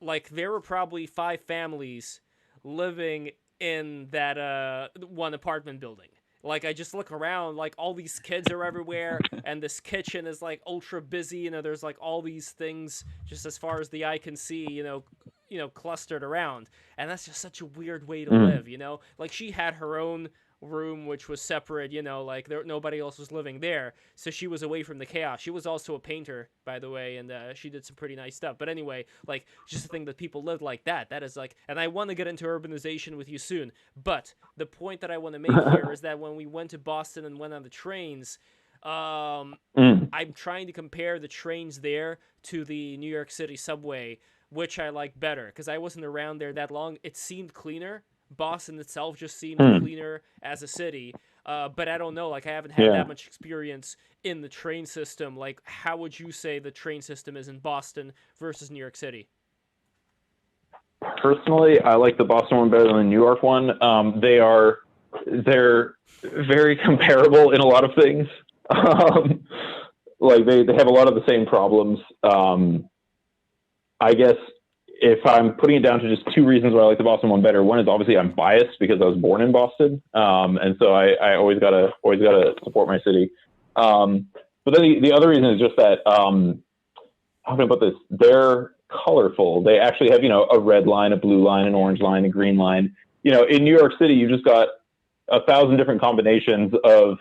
like, there were probably 5 families living in that one apartment building. Like, I just look around, like, all these kids are everywhere, and this kitchen is, like, ultra busy. You know, there's, like, all these things just as far as the eye can see, you know, clustered around. And that's just such a weird way to live, you know? Like, she had her own room, which was separate, you know, like, nobody else was living there, so she was away from the chaos. She was also a painter, by the way, and she did some pretty nice stuff. But anyway, like, just the thing that people lived like that is like, and I want to get into urbanization with you soon, but the point that I want to make here is that when we went to Boston and went on the trains, I'm trying to compare the trains there to the New York City subway, which I like better, because I wasn't around there that long. It seemed cleaner. Boston itself just seemed Hmm. cleaner as a city. But I don't know, like I haven't had that much experience in the train system. Like, how would you say the train system is in Boston versus New York City? Personally, I like the Boston one better than the New York one. They're very comparable in a lot of things. Like they have a lot of the same problems. I guess if I'm putting it down to just two reasons why I like the Boston one better, one is obviously I'm biased because I was born in Boston, and so I always gotta support my city. But then the other reason is just that how can I put this? They're colorful. They actually have, a red line, a blue line, an orange line, a green line. In New York City, you just got 1,000 different combinations of,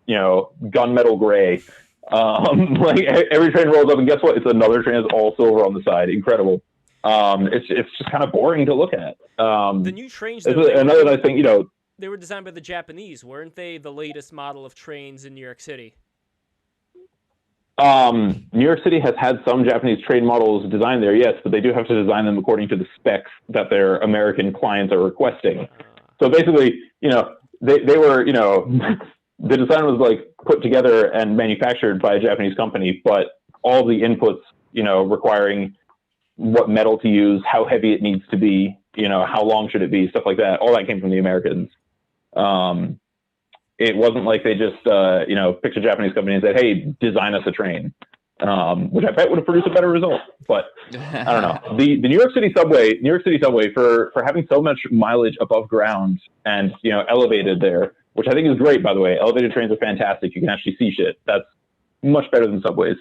gunmetal gray. Like every train rolls up, and guess what? It's another train that's all silver on the side. Incredible. It's just kind of boring to look at. The new trains, though, another nice thing, they were designed by the Japanese, weren't they? The latest model of trains in New York City. New York City has had some Japanese train models designed there, yes, but they do have to design them according to the specs that their American clients are requesting. So basically, they were, the design was like put together and manufactured by a Japanese company, but all the inputs, requiring what metal to use, how heavy it needs to be, how long should it be, stuff like that. All that came from the Americans. It wasn't like they just, picked a Japanese company and said, hey, design us a train, which I bet would have produced a better result. But I don't know. The New York City subway for having so much mileage above ground and, elevated there, which I think is great, by the way. Elevated trains are fantastic. You can actually see shit. That's much better than subways.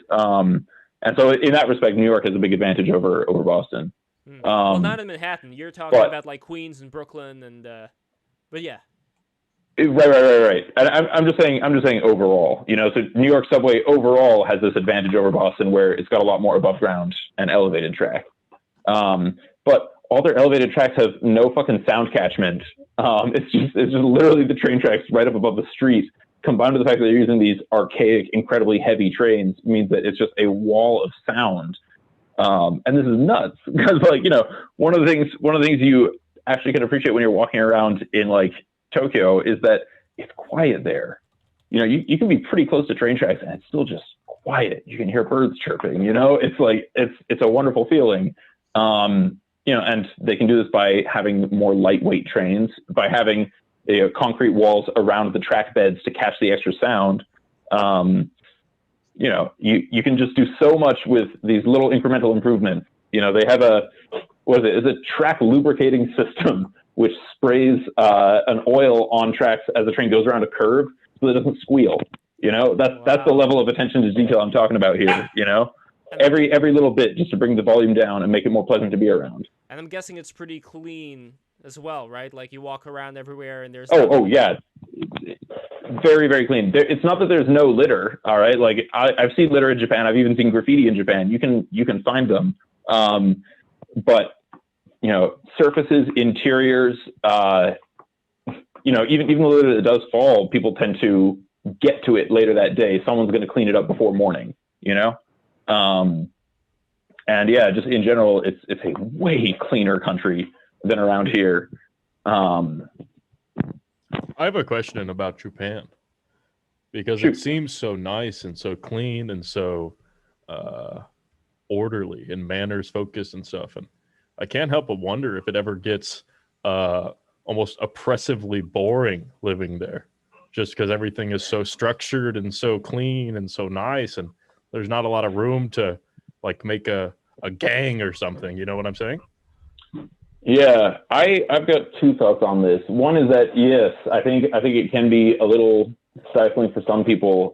And so in that respect, New York has a big advantage over Boston. Well, not in Manhattan. You're talking about like Queens and Brooklyn and, but yeah. Right. And I'm just saying overall, so New York subway overall has this advantage over Boston where it's got a lot more above ground and elevated track. But all their elevated tracks have no fucking sound catchment. It's just literally the train tracks right up above the street, combined with the fact that they're using these archaic, incredibly heavy trains, means that it's just a wall of sound. And this is nuts because, like, one of the things you actually can appreciate when you're walking around in like Tokyo is that it's quiet there. You can be pretty close to train tracks and it's still just quiet. You can hear birds chirping. It's like it's a wonderful feeling. And they can do this by having more lightweight trains, by having concrete walls around the track beds to catch the extra sound. You can just do so much with these little incremental improvements. They have is a track lubricating system which sprays an oil on tracks as the train goes around a curve so that it doesn't squeal. That's the level of attention to detail I'm talking about here. Every little bit just to bring the volume down and make it more pleasant to be around. And I'm guessing it's pretty clean as well, right? Like you walk around everywhere and there's yeah, very, very clean. It's not that there's no litter. All right, like I've seen litter in Japan. I've even seen graffiti in Japan. You can find them, but surfaces, interiors, even the litter that does fall, people tend to get to it later that day. Someone's going to clean it up before morning. And yeah, just in general, it's a way cleaner country than around here. I have a question about Japan because Shoot. It seems so nice and so clean and so orderly and manners focused and stuff. And I can't help but wonder if it ever gets almost oppressively boring living there, just because everything is so structured and so clean and so nice, and there's not a lot of room to like make a gang or something. You know what I'm saying? Yeah, I've got two thoughts on this. One is that yes, I think it can be a little stifling for some people,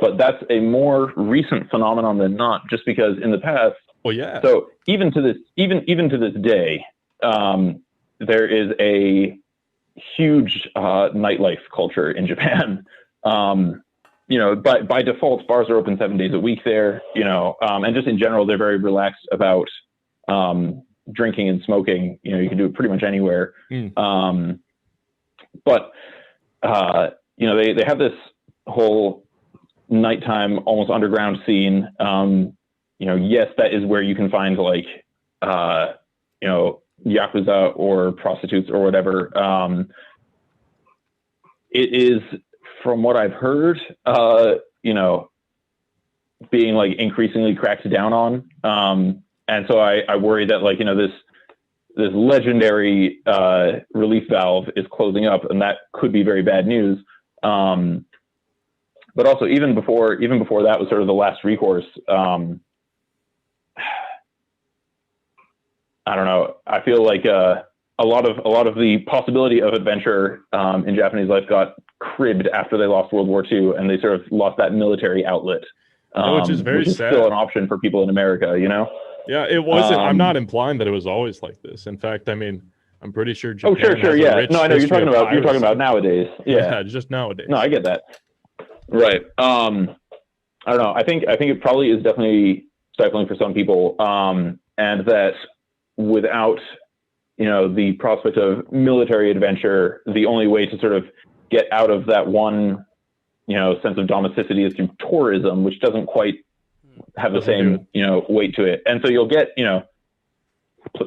but that's a more recent phenomenon than not. Just because in the past, well, yeah. So even to this day, there is a huge nightlife culture in Japan. By default, bars are open 7 days a week there. And just in general, they're very relaxed about drinking and smoking. You can do it pretty much anywhere. But they have this whole nighttime, almost underground scene. Yes, that is where you can find like yakuza or prostitutes or whatever. It is, from what I've heard, you know, being like increasingly cracked down on. And so I worry that, like, you know, this legendary relief valve is closing up, and that could be very bad news. But also, even before that was sort of the last recourse. I don't know. I feel like a lot of the possibility of adventure in Japanese life got cribbed after they lost World War II, and they sort of lost that military outlet, which is very sad. Still an option for people in America, you know. Yeah, it wasn't. I'm not implying that it was always like this. In fact, I mean, I'm pretty sure Japan sure, yeah. No, I know you're talking about nowadays. Yeah, just nowadays. No, I get that. Right. I don't know. I think it probably is definitely stifling for some people, and that without, you know, the prospect of military adventure, the only way to sort of get out of that one, you know, sense of domesticity is through tourism, which doesn't quite have the same, you know, weight to it. And so you'll get, you know,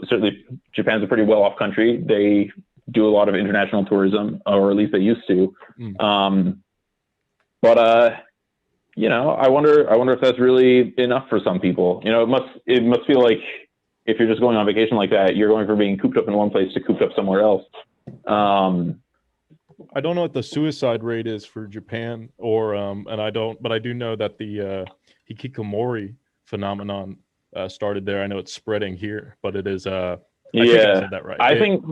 certainly Japan's a pretty well-off country. They do a lot of international tourism, or at least they used to. But you know, I wonder if that's really enough for some people. You know, it must feel like, if you're just going on vacation like that, you're going from being cooped up in one place to cooped up somewhere else. I don't know what the suicide rate is for Japan, or and I do know that the hikikomori phenomenon started there. I know it's spreading here, but it is. I think I said that right. I think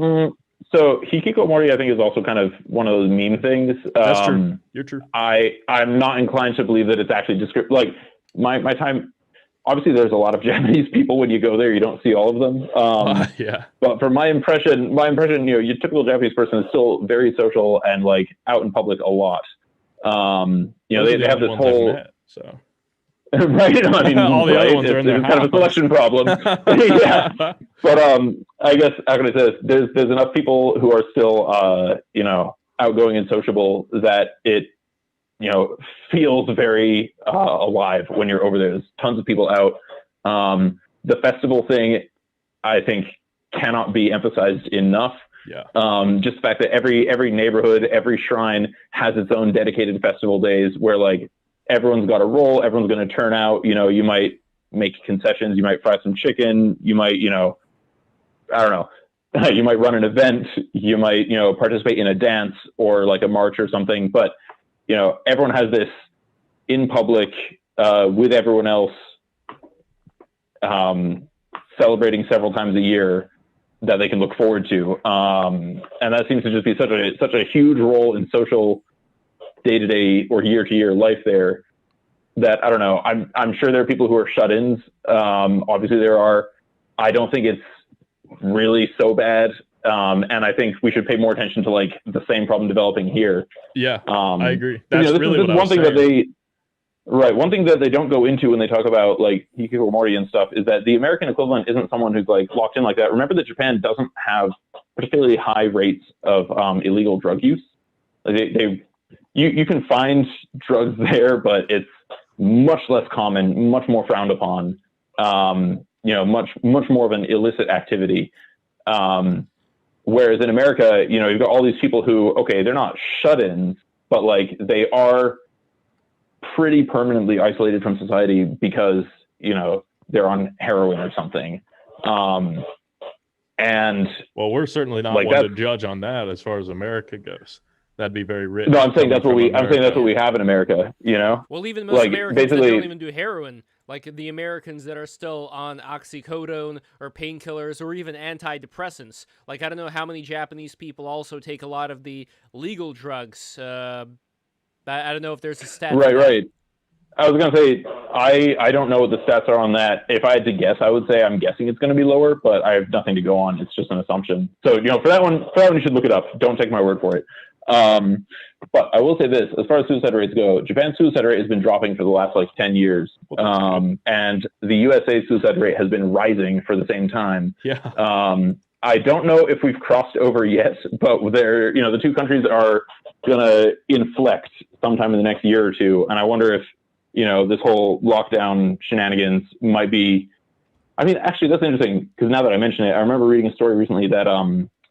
so. Hikikomori, I think, is also kind of one of those meme things. That's true. You're true. I'm not inclined to believe that it's actually descriptive. Like my time. Obviously, there's a lot of Japanese people. When you go there, you don't see all of them. Yeah. But from my impression, you know, your typical Japanese person is still very social and like out in public a lot. You know, they have this whole. So. Right. I mean, all the other ones are in there. It's kind of a selection problem. Yeah. But I guess how can I say this? There's enough people who are still you know, outgoing and sociable that it, you know, feels very alive when you're over there. There's tons of people out. The festival thing, I think, cannot be emphasized enough. Yeah. Just the fact that every neighborhood, every shrine has its own dedicated festival days where, like, everyone's got a role, everyone's going to turn out. You know, you might make concessions, you might fry some chicken, you might, you know, I don't know, you might run an event, you might, you know, participate in a dance or like a march or something, but you know, everyone has this in public with everyone else, celebrating several times a year that they can look forward to, and that seems to just be such a huge role in social day-to-day or year-to-year life there. That I don't know. I'm sure there are people who are shut-ins. Obviously, there are. I don't think it's really so bad. And I think we should pay more attention to like the same problem developing here. Yeah, I agree. That's you know, really what one thing saying. One thing that they don't go into when they talk about like hikikomori and stuff is that the American equivalent isn't someone who's like locked in like that. Remember that Japan doesn't have particularly high rates of illegal drug use. You can find drugs there, but it's much less common, much more frowned upon. You know, much more of an illicit activity. Whereas in America, you know, you've got all these people who, okay, they're not shut-ins, but like they are pretty permanently isolated from society because, you know, they're on heroin or something. And well, we're certainly not like one to judge on that as far as America goes. That'd be very rich. No, I'm saying that's what we have in America, you know? Well, even most like, Americans that don't even do heroin, like the Americans that are still on oxycodone or painkillers or even antidepressants. Like, I don't know how many Japanese people also take a lot of the legal drugs. I don't know if there's a stat. Right. I was going to say, I don't know what the stats are on that. If I had to guess, I would say I'm guessing it's going to be lower, but I have nothing to go on. It's just an assumption. So, you know, for that one, you should look it up. Don't take my word for it. But I will say this, as far as suicide rates go, Japan's suicide rate has been dropping for the last like 10 years. And the USA suicide rate has been rising for the same time. Yeah. I don't know if we've crossed over yet, but they're, you know, the two countries are going to inflect sometime in the next year or two. And I wonder if, you know, this whole lockdown shenanigans might be I mean, actually, that's interesting because now that I mention it, I remember reading a story recently that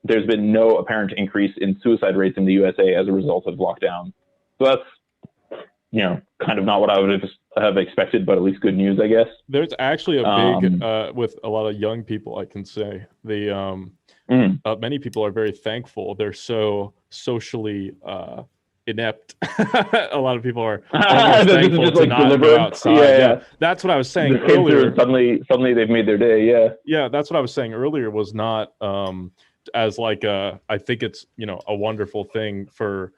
there's been no apparent increase in suicide rates in the USA as a result of lockdown. So that's, kind of not what I would have expected, but at least good news, I guess. There's actually a big, with a lot of young people, I can say, many people are very thankful. They're so socially inept. A lot of people are almost thankful to not go outside. Yeah. That's what I was saying earlier. Suddenly they've made their day. Yeah, that's what I was saying earlier, was not as like I think it's a wonderful thing for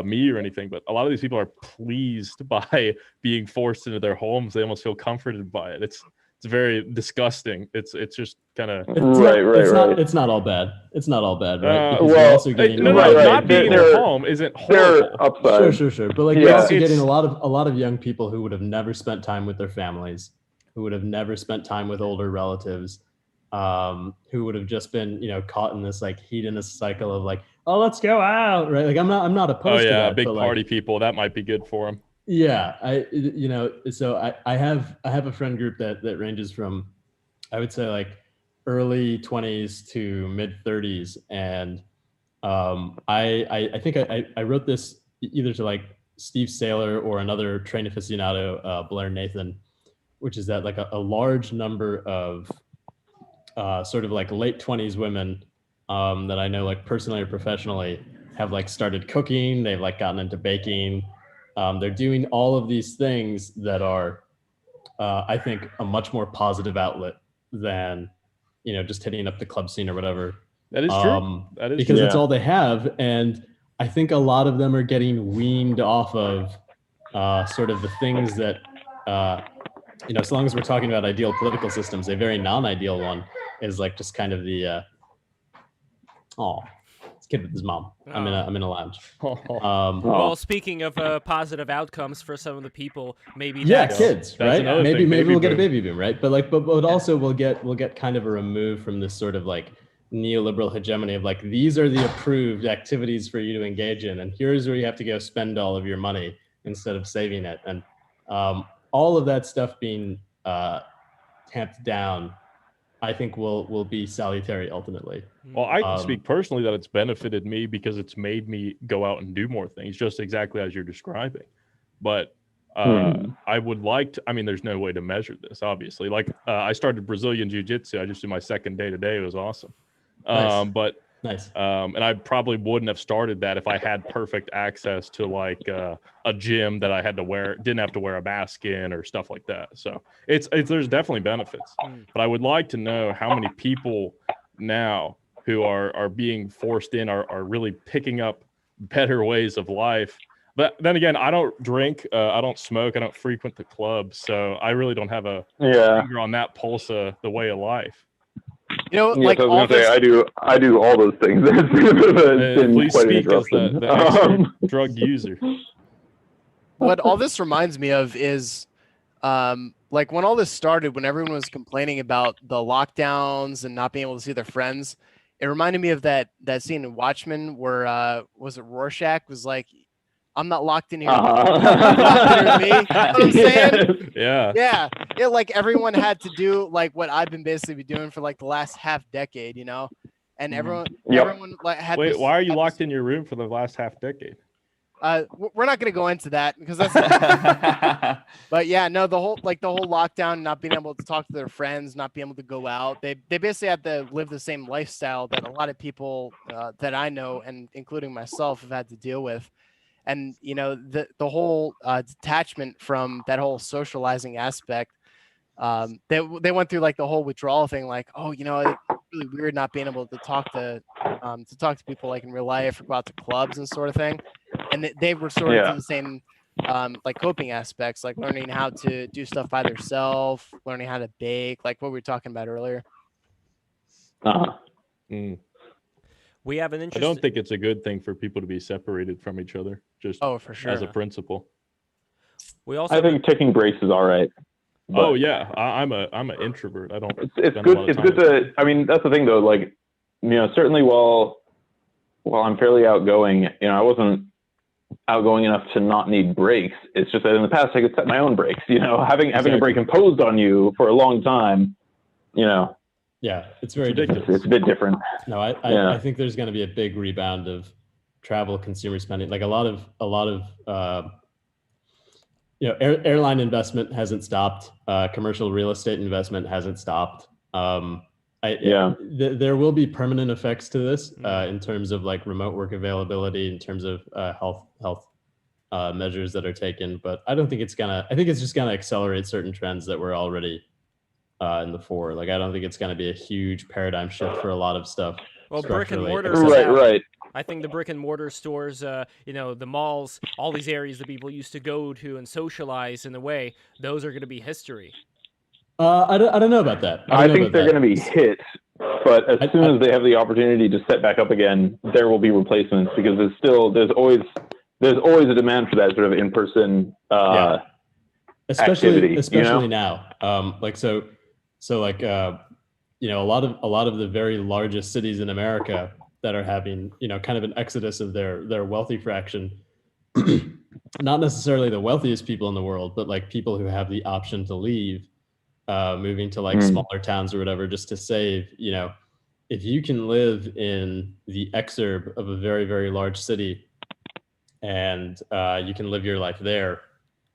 me or anything, but a lot of these people are pleased by being forced into their homes. They almost feel comforted by it. It's very disgusting. It's just kind of It's not all bad. It's not all bad, right? Not being in their home isn't horrible. Sure. But like, you're also getting a lot of young people who would have never spent time with their families, who would have never spent time with older relatives, who would have just been caught in this like hedonist cycle of like, oh, let's go out, right? Like I'm not opposed to that. Big party people, that might be good for them. Yeah, so I have a friend group that ranges from, I would say, like early 20s to mid 30s, and I think I wrote this either to like Steve Saylor or another train aficionado, Blair Nathan, which is that like a large number of sort of like late 20s women that I know like personally or professionally have like started cooking. They've like gotten into baking. They're doing all of these things that are, I think, a much more positive outlet than, just hitting up the club scene or whatever. That is true. That is because it's all they have. And I think a lot of them are getting weaned off of sort of the things that, as long as we're talking about ideal political systems, a very non-ideal one is like just kind of the, this kid with his mom. I'm in a lounge. Well, speaking of positive outcomes for some of the people, maybe kids, right? Maybe we'll get a baby boom, right? But also we'll get kind of a remove from this sort of like neoliberal hegemony of like, these are the approved activities for you to engage in, and here's where you have to go spend all of your money instead of saving it. And all of that stuff being tamped down, I think will be salutary ultimately. Well, I can speak personally that it's benefited me because it's made me go out and do more things, just exactly as you're describing. But I would like to, there's no way to measure this, obviously. Like I started Brazilian Jiu-Jitsu. I just did my second day today. It was awesome. Nice. And I probably wouldn't have started that if I had perfect access to like a gym that I didn't have to wear a mask in or stuff like that. So there's definitely benefits, but I would like to know how many people now who are being forced in are really picking up better ways of life. But then again, I don't drink, I don't smoke, I don't frequent the club, so I really don't have a finger on that pulse of the way of life. Like I do all those things. Please speak as the expert drug user. What all this reminds me of is like when all this started, when everyone was complaining about the lockdowns and not being able to see their friends, it reminded me of that scene in Watchmen where was it Rorschach was like, I'm not locked in here. Me. You know what I'm saying? Yeah. Like everyone had to do like what I've been basically doing for like the last half decade, and everyone like had. Wait, why are you locked in your room for the last half decade? We're not going to go into that because that's. But yeah, no, the whole lockdown, not being able to talk to their friends, not being able to go out. They basically had to live the same lifestyle that a lot of people that I know, and including myself, have had to deal with. And, the whole detachment from that whole socializing aspect, they went through like the whole withdrawal thing, like, oh, it's really weird not being able to talk to people like in real life or go out to clubs and sort of thing. And they were sort of to the same like coping aspects, like learning how to do stuff by themselves, learning how to bake, like what we were talking about earlier. We have an interesting. I don't think it's a good thing for people to be separated from each other. Just for sure. As a principle. I think taking breaks is all right. Oh yeah, I'm an introvert. I don't. It's good. It's good to. That's the thing though. Like, certainly while I'm fairly outgoing, I wasn't outgoing enough to not need breaks. It's just that in the past I could set my own breaks. Having a break imposed on you for a long time you know, Yeah, it's very different. it's a bit different. No, I think there's going to be a big rebound of travel consumer spending. Like a lot of airline investment hasn't stopped. Commercial real estate investment hasn't stopped. There will be permanent effects to this in terms of like remote work availability, in terms of health measures that are taken. But I don't think it's gonna. I think it's just gonna accelerate certain trends that were already in the fore. Like I don't think it's gonna be a huge paradigm shift for a lot of stuff. Well, brick and mortar, right. I think the brick and mortar stores, the malls, all these areas that people used to go to and socialize in a way, those are going to be history. I don't know about that. I think they're going to be hit, but as soon as they have the opportunity to set back up again, there will be replacements because there's always a demand for that sort of in-person especially activity, now. A lot of the very largest cities in America that are having, kind of an exodus of their wealthy fraction, not necessarily the wealthiest people in the world, but like people who have the option to leave, moving to like smaller towns or whatever, just to save, if you can live in the exurb of a very, very large city and you can live your life there,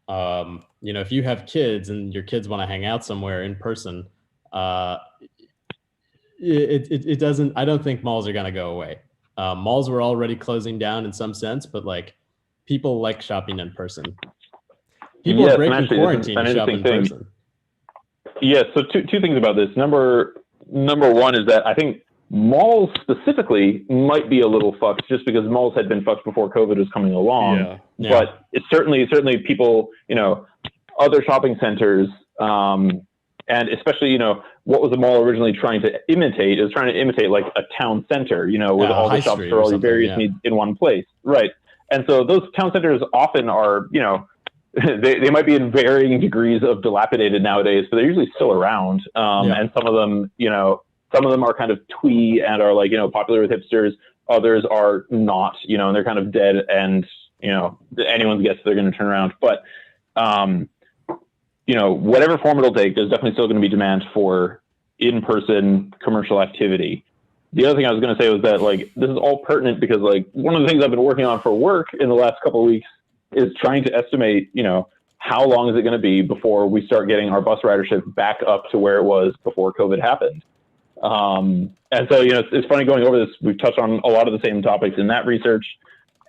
if you have kids and your kids want to hang out somewhere in person, it doesn't. I don't think malls are going to go away. Malls were already closing down in some sense, but like people like shopping in person. People are breaking quarantine to shop in person. Yeah. So two things about this. Number one is that I think malls specifically might be a little fucked just because malls had been fucked before COVID was coming along. Yeah. But it's certainly people, other shopping centers, and especially, what was the mall originally trying to imitate? It was trying to imitate like a town center, with all the shops for all your various needs in one place. Right. And so those town centers often are, they might be in varying degrees of dilapidated nowadays, but they're usually still around. And some of them, are kind of twee and are like, popular with hipsters. Others are not, and they're kind of dead and, anyone's guess they're going to turn around. But, whatever form it'll take, there's definitely still going to be demand for in-person commercial activity. The other thing I was going to say was that, like, this is all pertinent because, like, one of the things I've been working on for work in the last couple of weeks is trying to estimate, how long is it going to be before we start getting our bus ridership back up to where it was before COVID happened. And so, it's funny going over this. We've touched on a lot of the same topics in that research,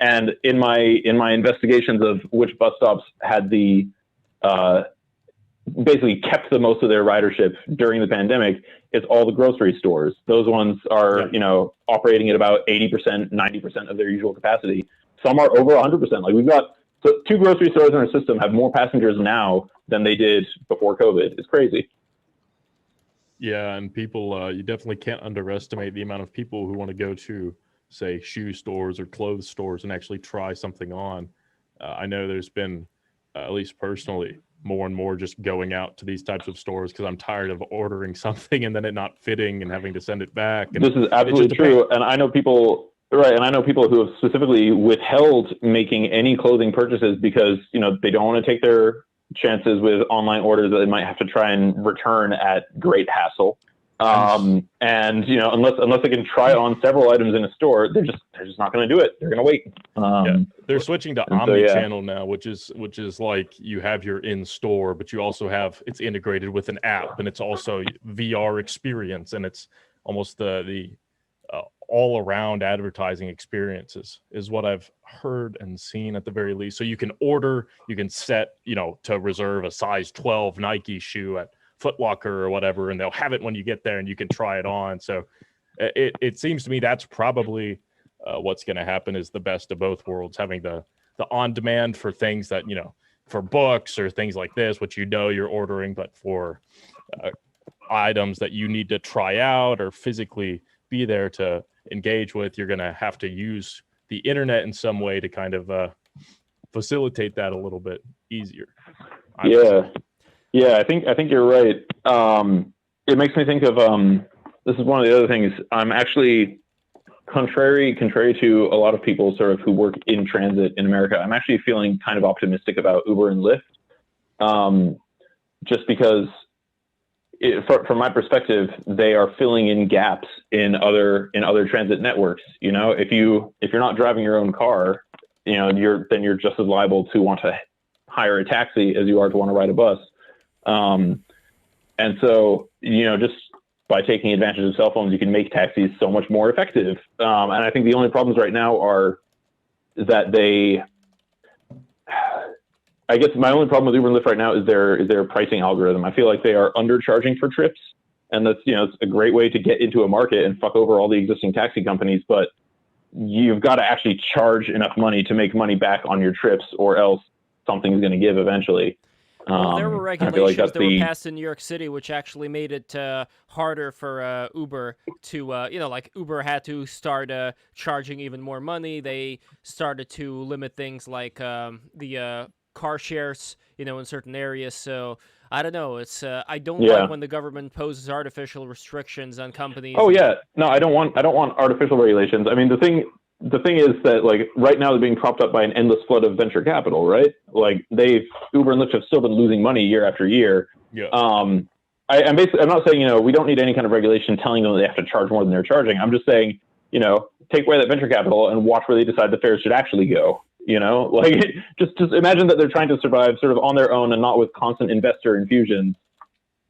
and in my investigations of which bus stops had the basically kept the most of their ridership during the pandemic, it's all the grocery stores. Those ones are, operating at about 80%, 90% of their usual capacity. Some are over 100%. Like we've got two grocery stores in our system have more passengers now than they did before COVID. It's crazy. Yeah, and people, you definitely can't underestimate the amount of people who want to go to, say, shoe stores or clothes stores and actually try something on. I know there's been, at least personally, more and more just going out to these types of stores because I'm tired of ordering something and then it not fitting and having to send it back. And this is absolutely true. And I know people, right, and I know people who have specifically withheld making any clothing purchases because, they don't want to take their chances with online orders that they might have to try and return at great hassle. And unless they can try on several items in a store, they're just not going to do it. They're going to wait. They're switching to omni-channel now, which is like you have your in-store, but you also have it's integrated with an app, and it's also VR experience, and it's almost the all-around advertising experiences is what I've heard and seen at the very least. So you can order, you can set, to reserve a size 12 Nike shoe at Foot Locker or whatever, and they'll have it when you get there and you can try it on. So it seems to me that's probably what's going to happen is the best of both worlds, having the on demand for things that, for books or things like this, which you're ordering, but for items that you need to try out or physically be there to engage with, you're going to have to use the internet in some way to kind of facilitate that a little bit easier. Yeah, I think you're right. It makes me think of this is one of the other things. I'm actually contrary to a lot of people sort of who work in transit in America. I'm actually feeling kind of optimistic about Uber and Lyft, just because from my perspective, they are filling in gaps in other transit networks. You know, if you're not driving your own car, you know, you're just as liable to want to hire a taxi as you are to want to ride a bus. And so, you know, just by taking advantage of cell phones, you can make taxis so much more effective. And I think the only problems right now are that I guess my only problem with Uber and Lyft right now is their pricing algorithm. I feel like they are undercharging for trips, and that's, you know, it's a great way to get into a market and fuck over all the existing taxi companies. But you've got to actually charge enough money to make money back on your trips, or else something's going to give eventually. Well, there were regulations that were passed in New York City, which actually made it harder for Uber to, you know, like Uber had to start charging even more money. They started to limit things like the car shares, you know, in certain areas. So I don't know. It's I don't like when the government poses artificial restrictions on companies. Oh yeah, no, I don't want artificial regulations. I mean, the thing is that, like, right now they're being propped up by an endless flood of venture capital, right? Like, Uber and Lyft have still been losing money year after year. Yeah. I'm not saying, you know, we don't need any kind of regulation telling them they have to charge more than they're charging. I'm just saying, you know, take away that venture capital and watch where they decide the fares should actually go. You know, like, just imagine that they're trying to survive sort of on their own and not with constant investor infusions.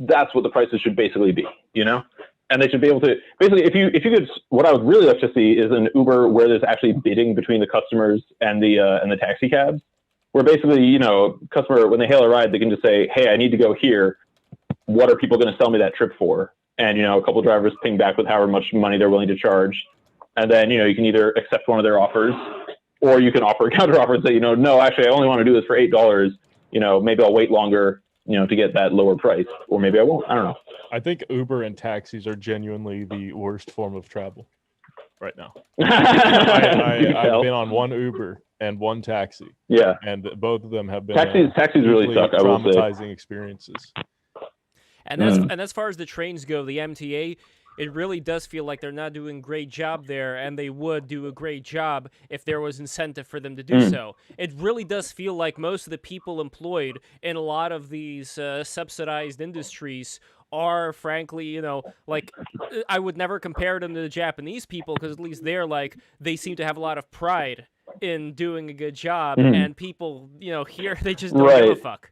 That's what the prices should basically be, you know? And they should be able to basically, if you could, what I would really like to see is an Uber where there's actually bidding between the customers and the taxi cabs, where basically, you know, customer, when they hail a ride, they can just say, hey, I need to go here. What are people going to sell me that trip for? And, you know, a couple drivers ping back with however much money they're willing to charge. And then, you know, you can either accept one of their offers, or you can offer a counter offer and say, you know, no, actually, I only want to do this for $8. You know, maybe I'll wait longer, you know, to get that lower price, or maybe I won't. I don't know. I think Uber and taxis are genuinely the worst form of travel right now. I've been on one Uber and one taxi. Yeah. And both of them have been taxis really suck. I will say. Traumatizing experiences. And as far as the trains go, the MTA, it really does feel like they're not doing a great job there, and they would do a great job if there was incentive for them to do so. It really does feel like most of the people employed in a lot of these subsidized industries are, frankly, you know, like, I would never compare them to the Japanese people, because at least they seem to have a lot of pride in doing a good job, and people, you know, here, they just don't give a fuck.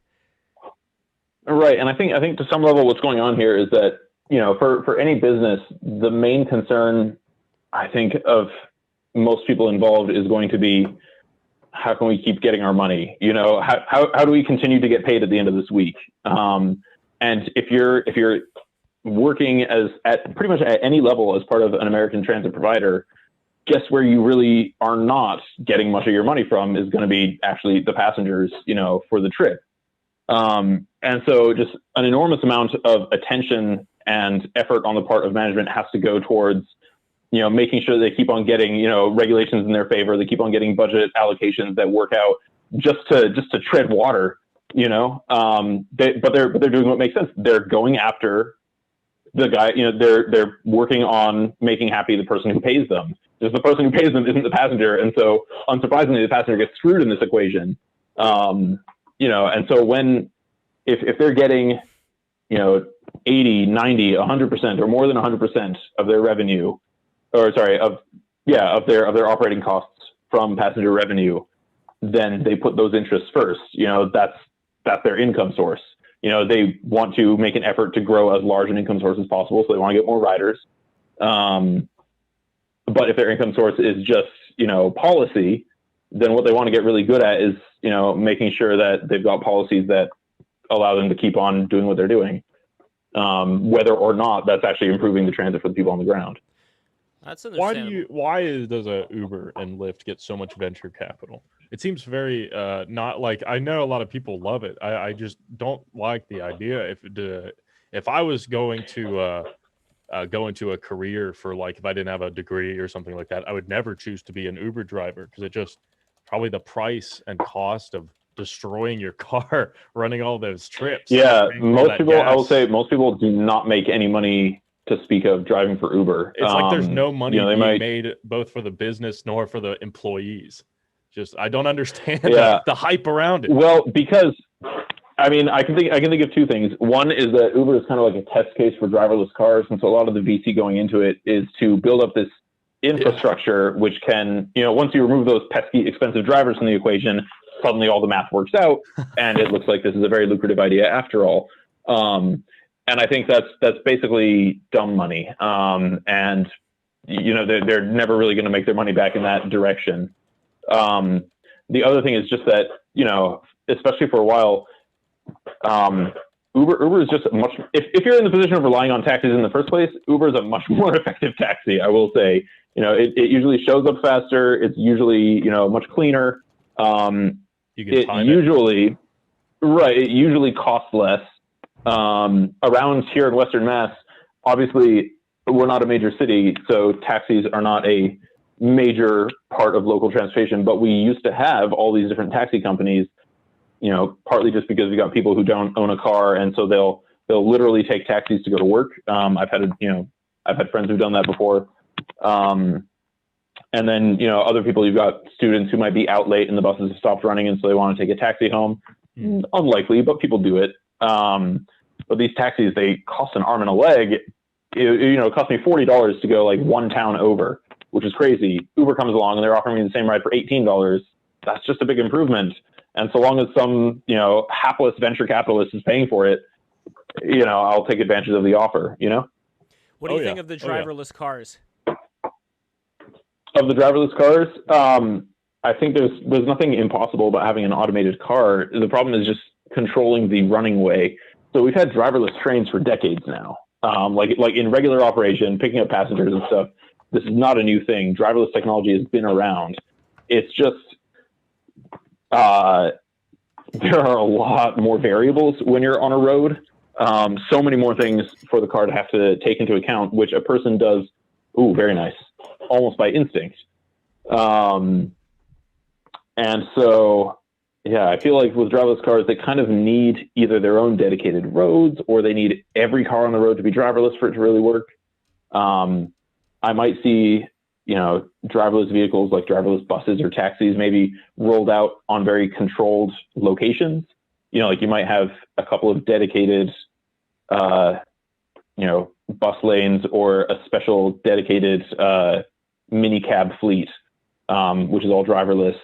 Right, and I think to some level what's going on here is that, you know, for any business, the main concern, I think, of most people involved is going to be, how can we keep getting our money? You know, how do we continue to get paid at the end of this week? And if you're working at pretty much at any level as part of an American transit provider, guess where you really are not getting much of your money from is going to be actually the passengers, you know, for the trip. And so just an enormous amount of attention and effort on the part of management has to go towards, you know, making sure they keep on getting, you know, regulations in their favor. They keep on getting budget allocations that work out just to tread water, you know. But they're doing what makes sense. They're going after the guy, you know, they're working on making happy the person who pays them. Just the person who pays them isn't the passenger, and so unsurprisingly, the passenger gets screwed in this equation. You know, and so if they're getting, you know, 80, 90, 100%, or more than 100% of their revenue, of their operating costs from passenger revenue, then they put those interests first. You know, that's their income source. You know, they want to make an effort to grow as large an income source as possible, so they want to get more riders. But if their income source is just, you know, policy, then what they want to get really good at is, you know, making sure that they've got policies that allow them to keep on doing what they're doing, whether or not that's actually improving the transit for the people on the ground. That's understandable. Why does a Uber and Lyft get so much venture capital? It seems very not like, I know a lot of people love it. I just don't like the idea. If I was going to go into a career for, like, if I didn't have a degree or something like that, I would never choose to be an Uber driver, because it just probably the price and cost of destroying your car running all those trips. Yeah, most people, I will say, most people do not make any money to speak of driving for Uber. It's like there's no money being made both for the business nor for the employees. Just, I don't understand the hype around it. Well, because I mean, I can think of two things. One is that Uber is kind of like a test case for driverless cars, and so a lot of the VC going into it is to build up this infrastructure, which can, once you remove those pesky, expensive drivers from the equation, suddenly all the math works out, and it looks like this is a very lucrative idea after all. And I think that's basically dumb money, and they're never really going to make their money back in that direction. The other thing is just that, especially for a while, Uber is just much. If you're in the position of relying on taxis in the first place, Uber is a much more effective taxi. I will say, it usually shows up faster. It's usually much cleaner. You can time usually, right? It usually costs less. Around here in Western Mass, obviously, we're not a major city, so taxis are not a major part of local transportation. But we used to have all these different taxi companies. Partly just because we got people who don't own a car, and so they'll literally take taxis to go to work. I've had friends who've done that before. And then, other people, you've got students who might be out late and the buses have stopped running, and so they want to take a taxi home. Unlikely, but people do it. But these taxis, they cost an arm and a leg. It cost me $40 to go like one town over, which is crazy. Uber comes along and they're offering me the same ride for $18. That's just a big improvement. And so long as some, hapless venture capitalist is paying for it, I'll take advantage of the offer, What do you think of the driverless cars? Of the driverless cars, I think there's nothing impossible about having an automated car. The problem is just controlling the running way. So we've had driverless trains for decades now, like in regular operation, picking up passengers and stuff. This is not a new thing. Driverless technology has been around. It's just there are a lot more variables when you're on a road. So many more things for the car to have to take into account, which a person does. Ooh, very nice. Almost by instinct. And so, yeah, I feel like with driverless cars, they kind of need either their own dedicated roads or they need every car on the road to be driverless for it to really work. I might see, driverless vehicles like driverless buses or taxis maybe rolled out on very controlled locations. Like you might have a couple of dedicated, bus lanes or a special dedicated mini cab fleet, which is all driverless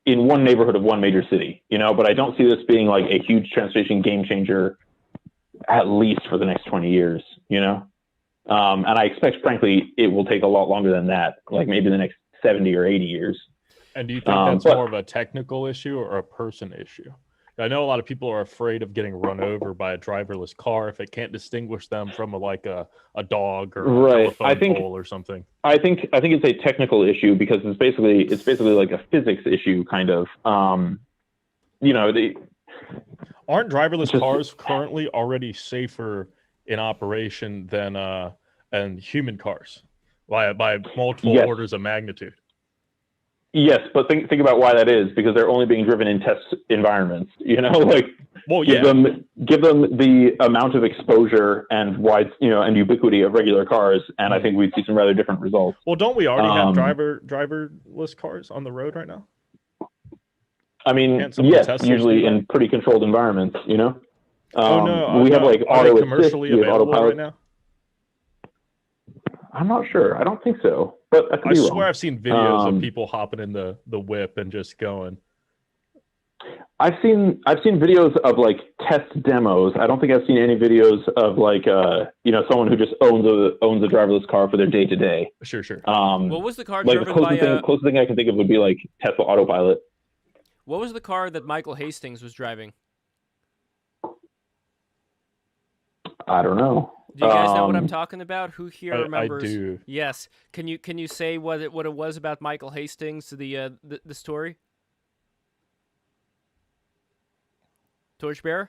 in one neighborhood of one major city, but I don't see this being like a huge transportation game changer, at least for the next 20 years, and I expect, frankly, it will take a lot longer than that, like maybe the next 70 or 80 years. And do you think that's more of a technical issue or a person issue? I know a lot of people are afraid of getting run over by a driverless car if it can't distinguish them from a dog or a telephone pole or something. I think it's a technical issue because it's basically like a physics issue, kind of. Aren't driverless cars currently already safer in operation than human cars by multiple orders of magnitude? Yes, but think about why that is, because they're only being driven in test environments. Give them the amount of exposure and and ubiquity of regular cars, and I think we'd see some rather different results. Well, don't we already have driverless cars on the road right now? I mean, yes, usually in pretty controlled environments. We have like auto commercially available right now. I'm not sure. I don't think so. But I swear I've seen videos of people hopping in the whip and just going. I've seen videos of like test demos. I don't think I've seen any videos of like someone who just owns a driverless car for their day to day. Sure. What was the car driven by? Closest thing I can think of would be like Tesla Autopilot. What was the car that Michael Hastings was driving? I don't know. Do you guys know what I'm talking about? Who here remembers? I do. Yes. Can you say what it was about Michael Hastings, the story? Torchbearer?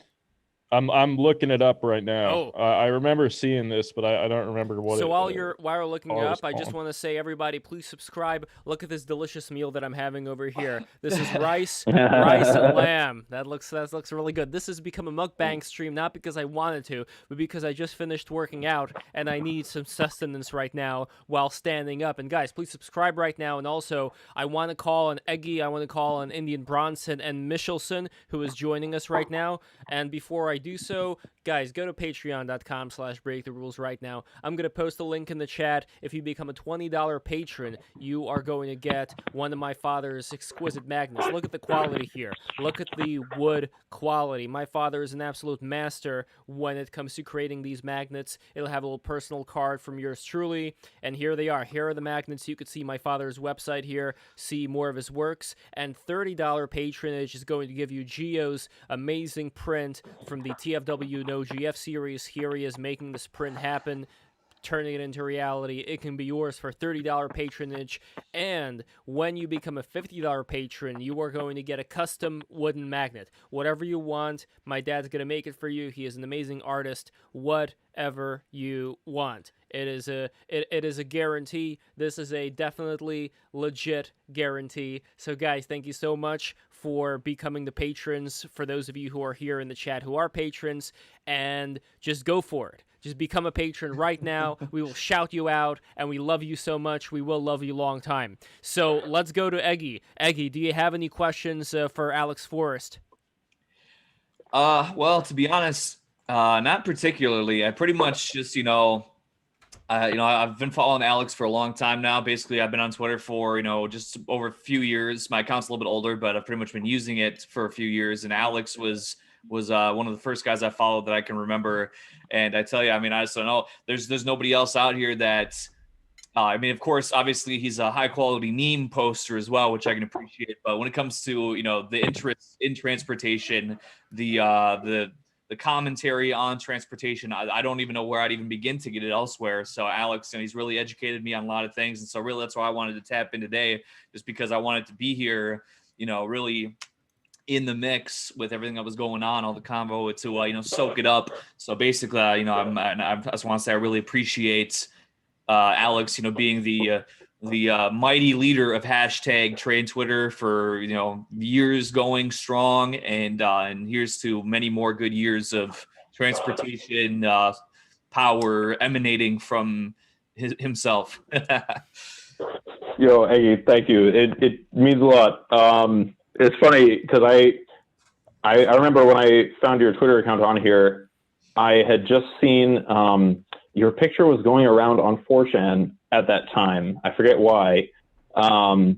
I'm looking it up right now. Oh. I remember seeing this, but I don't remember what. So it, while you're looking it it was up, I just called. want to say, everybody, please subscribe. Look at this delicious meal that I'm having over here. This is rice and lamb. That looks really good. This has become a mukbang stream, not because I wanted to, but because I just finished working out and I need some sustenance right now while standing up. And guys, please subscribe right now. And also, I want to call on Eggy, I want to call on Indian Bronson and Michelson, who is joining us right now. And before I do so, guys, go to patreon.com/breaktherules right now. I'm going to post a link in the chat. If you become a $20 patron, you are going to get one of my father's exquisite magnets. Look at the quality here. Look at the wood quality. My father is an absolute master when it comes to creating these magnets. It'll have a little personal card from yours truly. And here they are. Here are the magnets. You could see my father's website here, see more of his works. And $30 patronage is going to give you Gio's amazing print from the TFW No GF series. Here he is making this print happen, turning it into reality. It can be yours for $30 patronage. And when you become a $50 patron, you are going to get a custom wooden magnet. Whatever you want, my dad's going to make it for you. He is an amazing artist. Whatever you want. It is a guarantee. This is a definitely legit guarantee. So guys, thank you so much for becoming the patrons. For those of you who are here in the chat who are patrons, and just go for it. Just become a patron right now. We will shout you out, and we love you so much. We will love you long time. So let's go to Eggy. Eggy, do you have any questions for Alex Forrest? Well, to be honest, not particularly. I pretty much just, I've been following Alex for a long time now. Basically, I've been on Twitter for, just over a few years. My account's a little bit older, but I've pretty much been using it for a few years. And Alex was one of the first guys I followed that I can remember. And I tell you, I just don't know. There's nobody else out here that, of course, obviously he's a high quality meme poster as well, which I can appreciate. But when it comes to, the interest in transportation, the commentary on transportation, I don't even know where I'd even begin to get it elsewhere. So Alex, he's really educated me on a lot of things. And so really that's why I wanted to tap in today, just because I wanted to be here, really in the mix with everything that was going on, all the convo to, soak it up. So basically, I just want to say I really appreciate Alex, being the mighty leader of hashtag Train Twitter for, years going strong, and here's to many more good years of transportation power emanating from himself. Yo, Eggy, thank you. It means a lot. It's funny because I remember when I found your Twitter account on here, I had just seen your picture was going around on 4chan at that time. I forget why. But,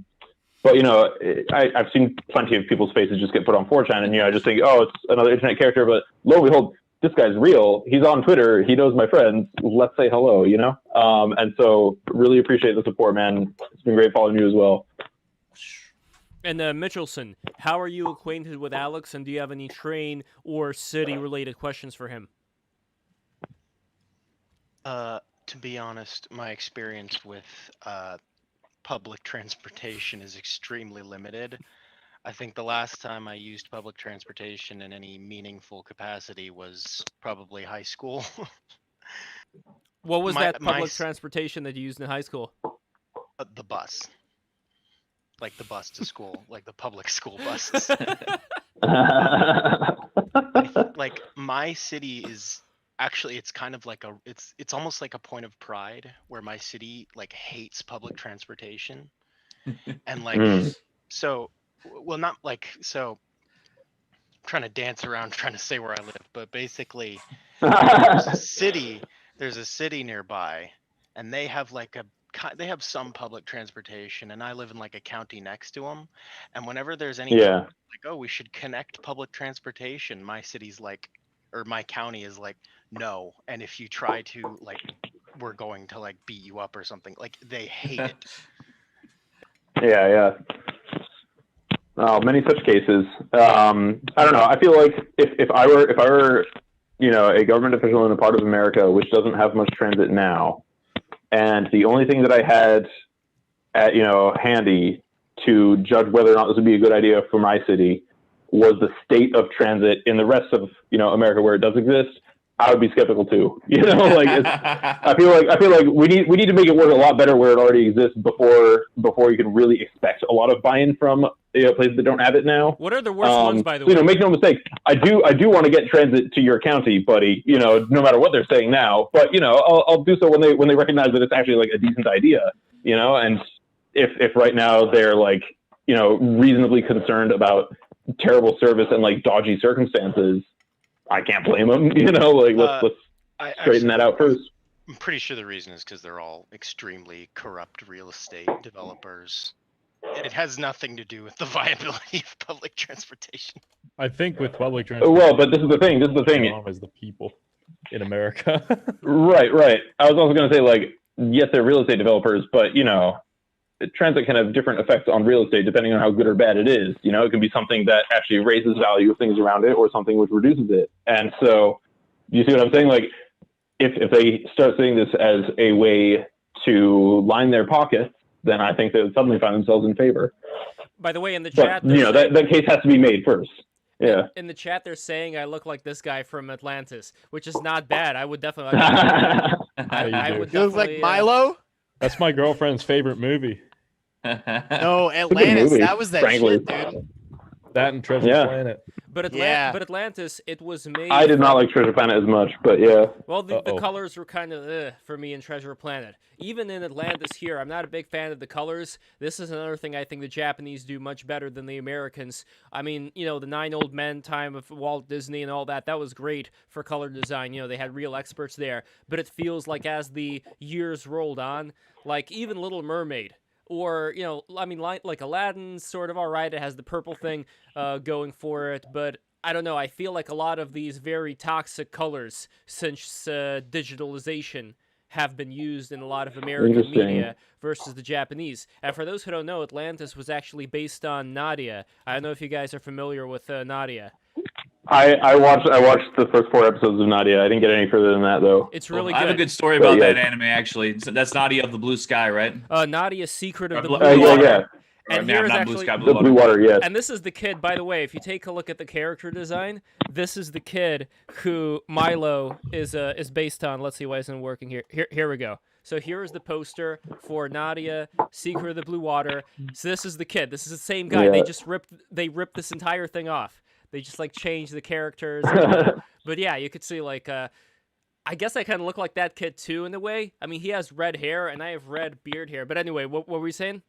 I've seen plenty of people's faces just get put on 4chan, and, I just think, oh, it's another internet character. But lo and behold, this guy's real. He's on Twitter. He knows my friends. Let's say hello, And so really appreciate the support, man. It's been great following you as well. And Michelson, how are you acquainted with Alex, and do you have any train or city-related questions for him? To be honest, my experience with public transportation is extremely limited. I think the last time I used public transportation in any meaningful capacity was probably high school. What was that public transportation that you used in high school? The bus. Like the bus to school, like the public school buses. Like my city is actually, it's kind of like it's almost like a point of pride where my city hates public transportation. And so, well, not so I'm trying to dance around trying to say where I live, but basically there's a city nearby, and they have they have some public transportation, and I live in a county next to them. And whenever there's any oh, we should connect public transportation, my city's or my county is no. And if you try to we're going to beat you up or something. They hate it. Yeah. Oh, many such cases. I don't know. I feel like if I were a government official in a part of America which doesn't have much transit now, and the only thing that I had handy to judge whether or not this would be a good idea for my city was the state of transit in the rest of America where it does exist, I would be skeptical too. Like I feel like we need to make it work a lot better where it already exists before you can really expect a lot of buy-in from places that don't have it now. What are the worst ones, by the way? Make no mistake, I do want to get transit to your county, buddy. No matter what they're saying now, but I'll do so when they recognize that it's actually like a decent idea. And if right now they're like reasonably concerned about terrible service and like dodgy circumstances, I can't blame them. Let's straighten that out first. I'm pretty sure the reason is because they're all extremely corrupt real estate developers. It has nothing to do with the viability of public transportation. I think with public transportation. Well, but this is the thing. Is the people in America. Right. I was also going to say, like, yes, they're real estate developers, but transit can have different effects on real estate depending on how good or bad it is. It can be something that actually raises value of things around it, or something which reduces it. And so, you see what I'm saying? Like, if they start seeing this as a way to line their pockets, then I think they would suddenly find themselves in favor. By the way, in the chat, that case has to be made first. Yeah. In the chat, they're saying I look like this guy from Atlantis, which is not bad. I would definitely. I would. You look like Milo. That's my girlfriend's favorite movie. No, Atlantis. movie, that was that frankly. shit, dude. That and Treasure Planet. But Atlantis, it was made. I did not like Treasure Planet as much, but yeah. Well, the colors were kind of for me in Treasure Planet. Even in Atlantis here, I'm not a big fan of the colors. This is another thing I think the Japanese do much better than the Americans. I mean, the 9 Old Men time of Walt Disney and all that was great for color design. They had real experts there. But it feels like as the years rolled on, like even Little Mermaid, or, like Aladdin's sort of all right. It has the purple thing going for it. But I don't know. I feel like a lot of these very toxic colors since digitalization have been used in a lot of American media versus the Japanese. And for those who don't know, Atlantis was actually based on Nadia. I don't know if you guys are familiar with Nadia. I watched the first 4 episodes of Nadia. I didn't get any further than that, though. It's really good. I have a good story about that anime, actually. So that's Nadia of the Blue Sky, right? Nadia's Secret of the Blue Water. Yeah. And here's not actually Blue Sky, the Blue Water, yes. And this is the kid, by the way, if you take a look at the character design, this is the kid who Milo is based on. Let's see why it's not working here. Here we go. So here is the poster for Nadia, Secret of the Blue Water. So this is the kid. This is the same guy. Yeah. They ripped this entire thing off. They just like changed the characters. But yeah, you could see like I guess I kind of look like that kid too in a way. I mean, he has red hair and I have red beard hair. But anyway, what were we saying?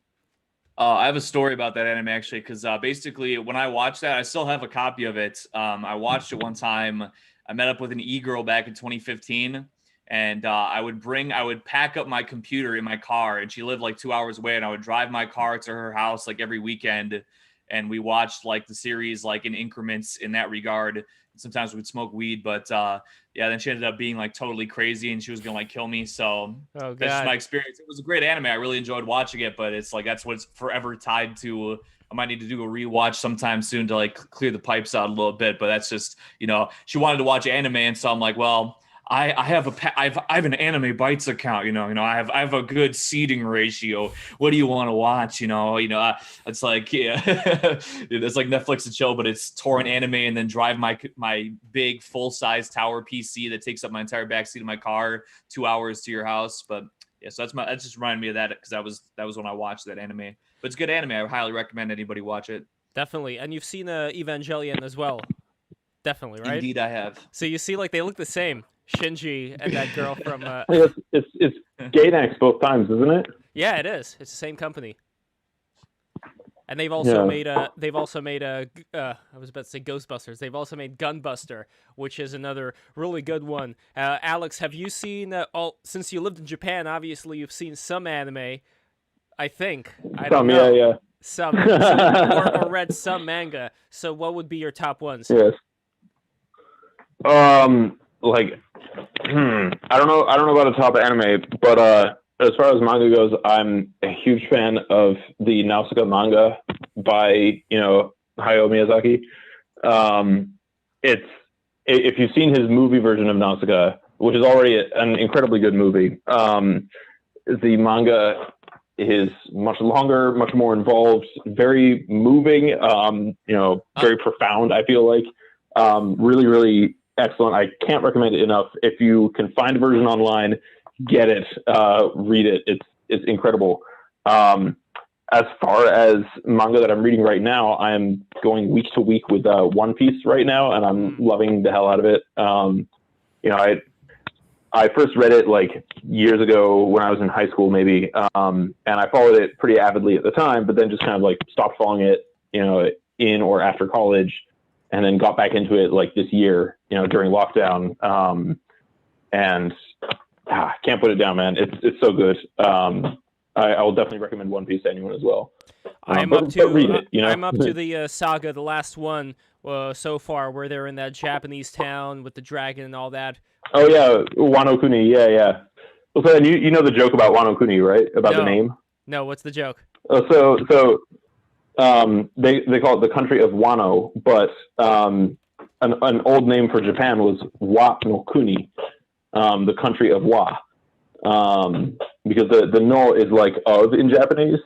I have a story about that anime actually, because basically when I watched that, I still have a copy of it. I watched it one time. I met up with an e-girl back in 2015, and I would pack up my computer in my car, and she lived like 2 hours away, and I would drive my car to her house like every weekend, and we watched like the series like in increments in that regard. Sometimes we'd smoke weed, but then she ended up being like totally crazy, and she was gonna like kill me. So that's just my experience. It was a great anime. I really enjoyed watching it, but it's like that's what's forever tied to. I might need to do a rewatch sometime soon to like clear the pipes out a little bit. But that's just she wanted to watch anime, and so I'm like, well, I have an Anime Bites account, I have a good seating ratio. What do you want to watch? It's like, it's like Netflix and chill, but it's torrent anime and then drive my big full size tower PC that takes up my entire backseat of my car, 2 hours to your house. But yeah, so that just reminded me of that because that was when I watched that anime. But it's good anime. I highly recommend anybody watch it. Definitely. And you've seen Evangelion as well. Definitely, right? Indeed, I have. So you see, like, they look the same. Shinji and that girl from it's Gainax both times, isn't it? Yeah, it is. It's the same company. And they've also made I was about to say Ghostbusters. They've also made Gunbuster, which is another really good one. Alex, have you seen since you lived in Japan, obviously you've seen some anime, I think. I don't know. Yeah. Some or read some manga. So what would be your top ones? Yes. I don't know about the top of anime, but as far as manga goes, I'm a huge fan of the Nausicaa manga by Hayao Miyazaki. If you've seen his movie version of Nausicaa, which is already an incredibly good movie, the manga is much longer, much more involved, very moving, very profound, I feel like. Really, really excellent. I can't recommend it enough. If you can find a version online, get it, read it. It's incredible. As far as manga that I'm reading right now, I'm going week to week with One Piece right now, and I'm loving the hell out of it. I first read it like years ago when I was in high school, maybe, and I followed it pretty avidly at the time, but then just kind of like stopped following it, in or after college, and then got back into it like this year, during lockdown, and can't put it down, man. It's so good. I will definitely recommend One Piece to anyone as well. I'm up to the saga, the last one so far, where they're in that Japanese town with the dragon and all that. Oh yeah, Wano Kuni. Yeah. Well, so you know the joke about Wano Kuni, right? About the name. No, what's the joke? They call it the country of Wano, but an old name for Japan was Wa no Kuni, the country of Wa. Because the no is like of in Japanese.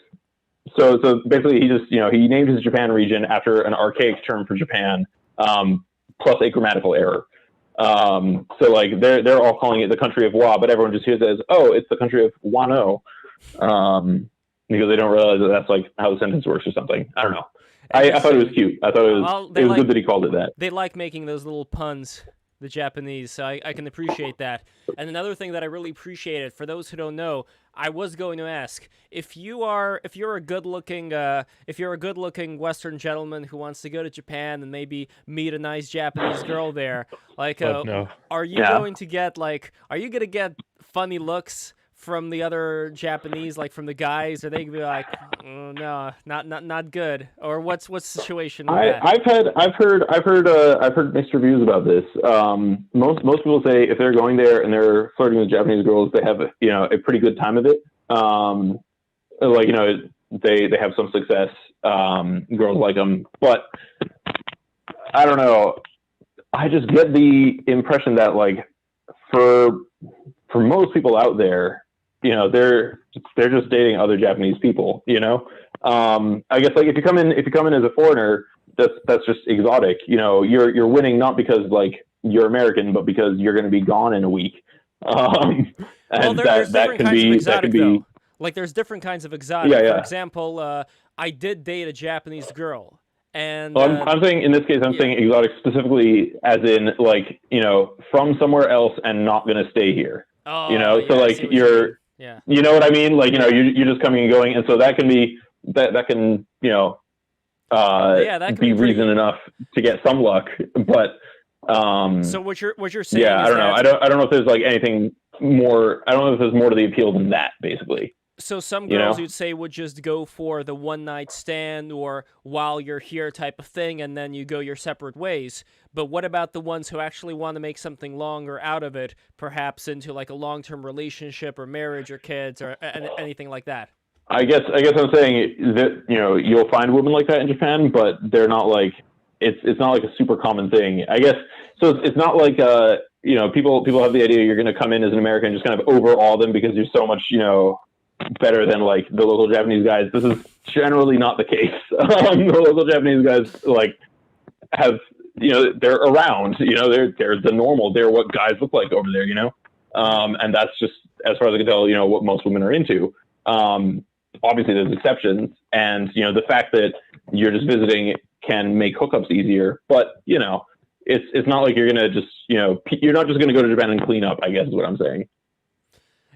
So basically he just, he named his Japan region after an archaic term for Japan, plus a grammatical error. So like they're all calling it the country of Wa, but everyone just hears it as, oh, it's the country of Wano. Because they don't realize that that's like how the sentence works or something. I don't know. I thought it was cute. I thought it was good that he called it that. They like making those little puns, the Japanese, so I can appreciate that. And another thing that I really appreciated, for those who don't know, I was going to ask, if you're a good-looking Western gentleman who wants to go to Japan and maybe meet a nice Japanese girl there, like, no. are you going to get funny looks from the other Japanese, like from the guys? Are they gonna be like, oh, no, not good? Or what's the situation with that? I've heard mixed reviews about this. Most people say if they're going there and they're flirting with Japanese girls, they have a pretty good time of it. They have some success. Girls like them, but I don't know. I just get the impression that like for most people out there, they're just dating other Japanese people, I guess like if you come in as a foreigner, that's just exotic. You're winning not because like you're American, but because you're going to be gone in a week. And that can be like there's different kinds of exotic. For example, I did date a Japanese girl. And I'm saying in this case, I'm saying exotic specifically as in like, from somewhere else and not going to stay here. Oh, so like you're, you know what I mean? Like, you're just coming and going. And so that can be, that can, be reason enough to get some luck. But, so what you're saying, I don't know. I don't know if there's like anything more, I don't know if there's more to the appeal than that, basically. So some girls you'd say would just go for the one night stand or while you're here type of thing, and then you go your separate ways. But what about the ones who actually want to make something longer out of it, perhaps into like a long-term relationship or marriage or kids or anything like that? I guess I'm saying that, you'll find women like that in Japan, but they're not like, it's not like a super common thing, I guess. So it's not like, people have the idea you're going to come in as an American and just kind of overawe them because you're so much, better than like the local Japanese guys. This is generally not the case. The local Japanese guys like have, they're around, they're the normal, they're what guys look like over there, and that's just, as far as I can tell, what most women are into. Obviously there's exceptions, and, the fact that you're just visiting can make hookups easier, but, it's not like you're going to just, you're not just going to go to Japan and clean up, I guess is what I'm saying.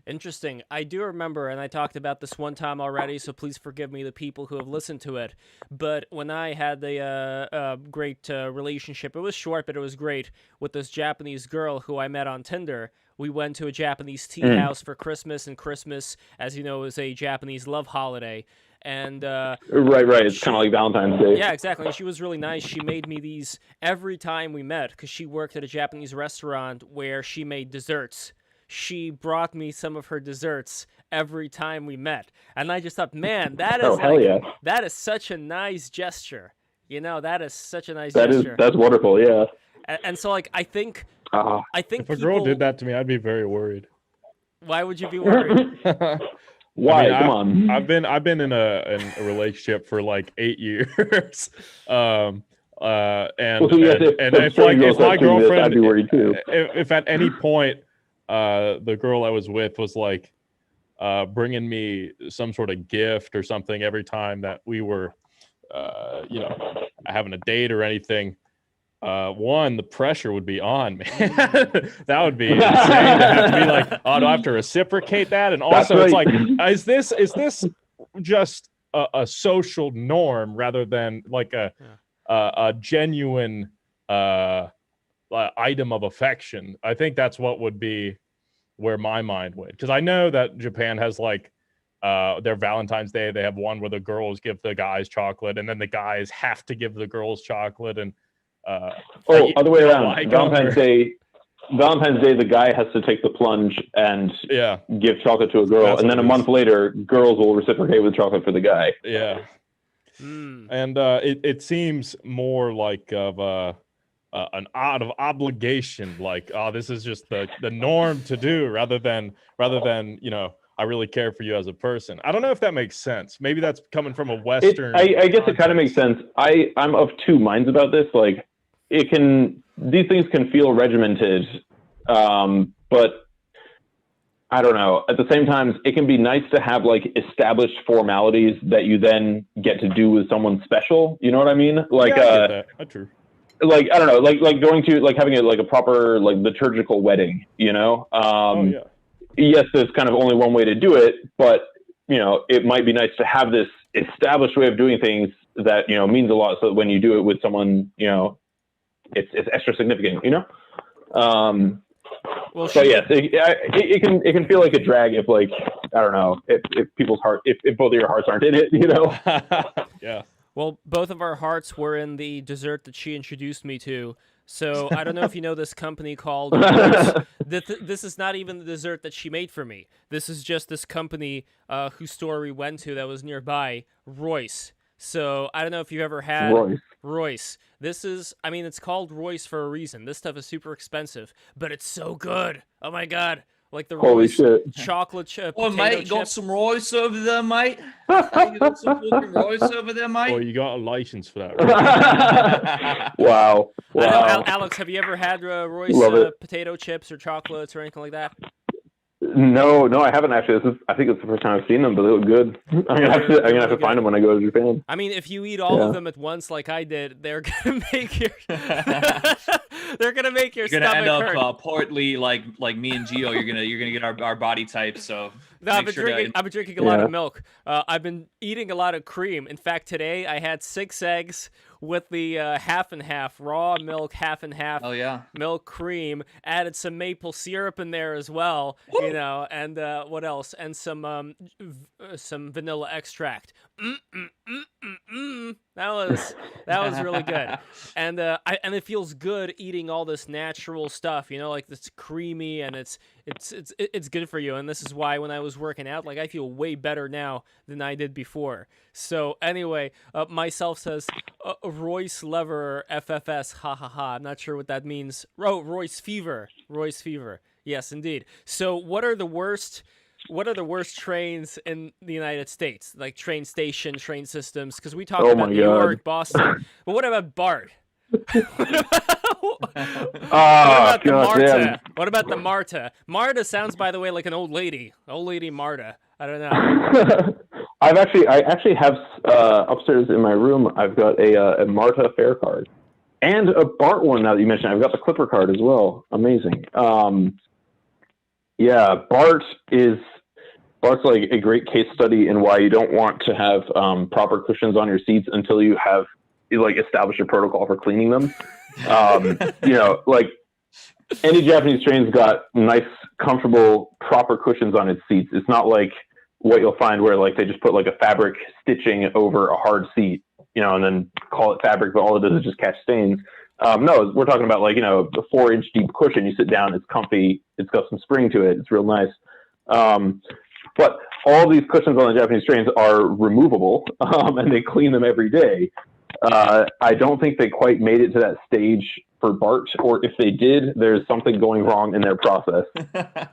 Interesting. I do remember, and I talked about this one time already, so please forgive me, the people who have listened to it. But when I had the great relationship, it was short, but it was great, with this Japanese girl who I met on Tinder. We went to a Japanese tea house for Christmas, and Christmas, as you know, is a Japanese love holiday. And right. It's kind of like Valentine's Day. Yeah, exactly. She was really nice. She made me these every time we met, because she worked at a Japanese restaurant where she made desserts. She brought me some of her desserts every time we met. And I just thought, man, that is that is such a nice gesture. That is such a nice gesture. That's wonderful, yeah. And so, like, I think if a girl did that to me, I'd be very worried. Why would you be worried? Why? I Come mean, on. I've been in a relationship for like 8 years. And Well, so yes, and if strange girls if my start doing this, girlfriend, I'd be worried too. if at any point the girl I was with was like bringing me some sort of gift or something every time that we were you know, having a date or anything, one, the pressure would be on, man. That would be insane to have to be like, oh, do I have to reciprocate that? And also, it's like, is this just a social norm rather than like a genuine item of affection? I think that's what would be where my mind went, because I know that Japan has like their Valentine's Day. They have one where the girls give the guys chocolate, and then the guys have to give the girls chocolate, and other way around. Like Valentine's Day, the guy has to take the plunge and give chocolate to a girl, and then a month later, girls will reciprocate with chocolate for the guy. Yeah, and it seems more like of an out of obligation, like, oh, this is just the norm to do, rather than you know, I really care for you as a person. I don't know if that makes sense. Maybe that's coming from a Western. I guess it kind of makes sense. I'm of two minds about this. Like, these things can feel regimented, but I don't know. At the same time, it can be nice to have like established formalities that you then get to do with someone special. You know what I mean? Like, I get that. That's true. Like, I don't know, like going to like having a proper like liturgical wedding. You know? Yes, there's kind of only one way to do it, but you know, it might be nice to have this established way of doing things that, you know, means a lot. So that when you do it with someone, you know, it's extra significant, you know? So yes, it can feel like a drag if, like, I don't know, if people's heart, if both of your hearts aren't in it, you know? Yeah. Well, both of our hearts were in the dessert that she introduced me to. So I don't know if you know this company called Royce. This is not even the dessert that she made for me. This is just this company whose store we went to that was nearby, Royce. So I don't know if you've ever had Royce. This is, I mean, it's called Royce for a reason. This stuff is super expensive, but it's so good. Oh my God. Like the Royce chocolate chip. Oh, mate, you got some Royce over there, mate? You got some fucking Royce over there, mate? Oh, you got a license for that, right? Wow. I know, Alex, have you ever had Royce potato chips or chocolates or anything like that? No, I haven't actually. I think it's the first time I've seen them, but they look good. I'm gonna have to find them when I go to Japan. I mean, if you eat all of them at once, like I did, they're gonna make your they're gonna make your stomach hurt. You're gonna end up portly, like me and Gio. You're gonna get our body types. So no, I've been drinking a lot of milk. I've been eating a lot of cream. In fact, today I had 6 eggs with the half and half raw milk, half and half. Oh yeah, milk cream. Added some maple syrup in there as well. You know, and what else? And some vanilla extract. That was really good. And and it feels good eating all this natural stuff. You know, like it's creamy and it's good for you. And this is why when I was working out, like I feel way better now than I did before. So anyway, myself says Royce lever FFS, ha ha ha. I'm not sure what that means. Royce fever. Yes, indeed. So what are the worst trains in the United States? Like train station, train systems? Because we talked about New York, Boston. But what about BART? What about the Marta? What about the Marta? Marta sounds, by the way, like an old lady. Old lady Marta. I don't know. I actually have upstairs in my room. I've got a Marta fare card and a BART one. Now that you mentioned, I've got the Clipper card as well. Amazing. Yeah, Bart's like a great case study in why you don't want to have proper cushions on your seats until you like establish a protocol for cleaning them. You know, like any Japanese train's got nice, comfortable, proper cushions on its seats. It's not like what you'll find where like they just put like a fabric stitching over a hard seat, you know, and then call it fabric, but all it does is just catch stains. No, we're talking about like, you know, a 4-inch deep cushion. You sit down, it's comfy, it's got some spring to it, it's real nice. But all these cushions on the Japanese trains are removable, and they clean them every day. I don't think they quite made it to that stage for BART, or if they did, there's something going wrong in their process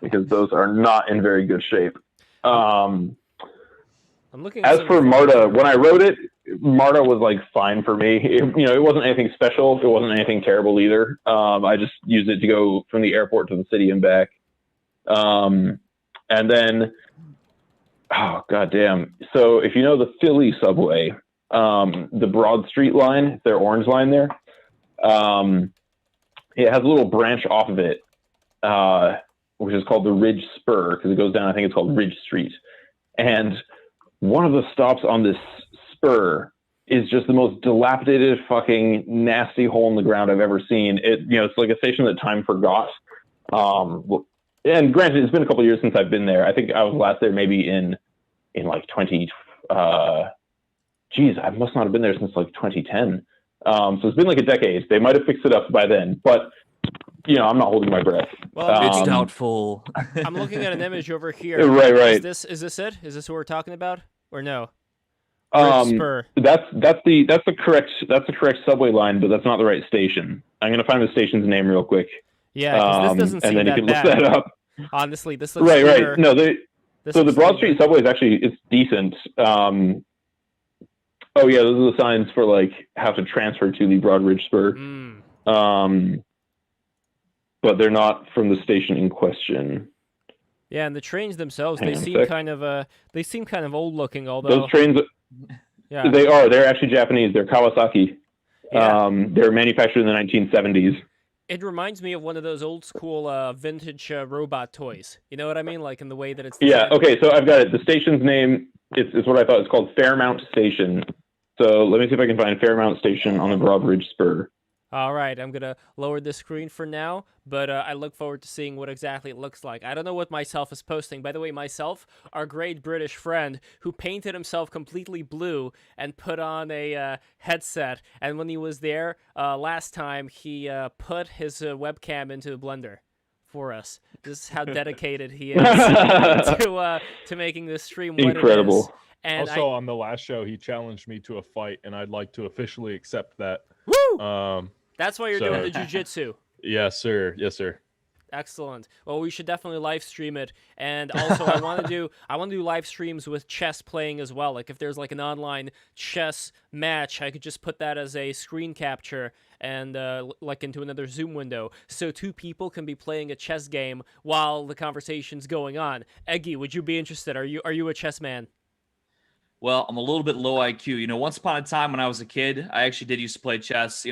because those are not in very good shape. I'm looking at As some for of the MARTA, photos. when I wrote it, MARTA was like fine for me. It wasn't anything special. It wasn't anything terrible either. I just used it to go from the airport to the city and back. And then, oh goddamn! So if you know the Philly subway, the Broad Street line, their orange line there, it has a little branch off of it, which is called the Ridge Spur because it goes down. I think it's called Ridge Street, and one of the stops on this spur is just the most dilapidated, fucking nasty hole in the ground I've ever seen. It's like a station that time forgot. And granted, it's been a couple of years since I've been there. I think I was last there maybe in like 20. I must not have been there since like 2010. So it's been like a decade. They might have fixed it up by then, but I'm not holding my breath. Well, It's doubtful. I'm looking at an image over here. Right. Is this it? Is this what we're talking about, or no? Ridge Spur. That's the correct subway line, but that's not the right station. I'm gonna find the station's name real quick. Yeah, because this doesn't seem and then that you can bad. look that up. Honestly, this looks Right. cleaner. No, so the Broad cleaner. Street subway is actually it's decent. Oh yeah, those are the signs for like how to transfer to the Broad Ridge Spur. But they're not from the station in question. Yeah, and the trains themselves, Hang they on a seem sec. kind of old looking. Although Those trains, yeah, they're actually Japanese. They're Kawasaki. yeah. They're manufactured in the 1970s. It reminds me of one of those old school vintage robot toys. You know what I mean? Like in the way that it's Yeah. designed. Okay. So I've got it. The station's name is what I thought. It's called Fairmount Station. So let me see if I can find Fairmount Station on the Broad Ridge Spur. All right, I'm going to lower the screen for now, but I look forward to seeing what exactly it looks like. I don't know what Myself is posting. By the way, Myself, our great British friend, who painted himself completely blue and put on a headset, and when he was there last time, he put his webcam into the blender for us. This is how dedicated he is to making this stream what Incredible. it is. And Also, on the last show, he challenged me to a fight, and I'd like to officially accept that. Woo! That's why you're so- doing the jujitsu. Yes, sir. Yes, sir. Excellent. Well, we should definitely live stream it, and also I want to do live streams with chess playing as well. Like if there's like an online chess match, I could just put that as a screen capture and like into another Zoom window, so two people can be playing a chess game while the conversation's going on. Eggy, would you be interested? Are you a chess man? Well, I'm a little bit low IQ. Once upon a time when I was a kid, I actually did used to play chess.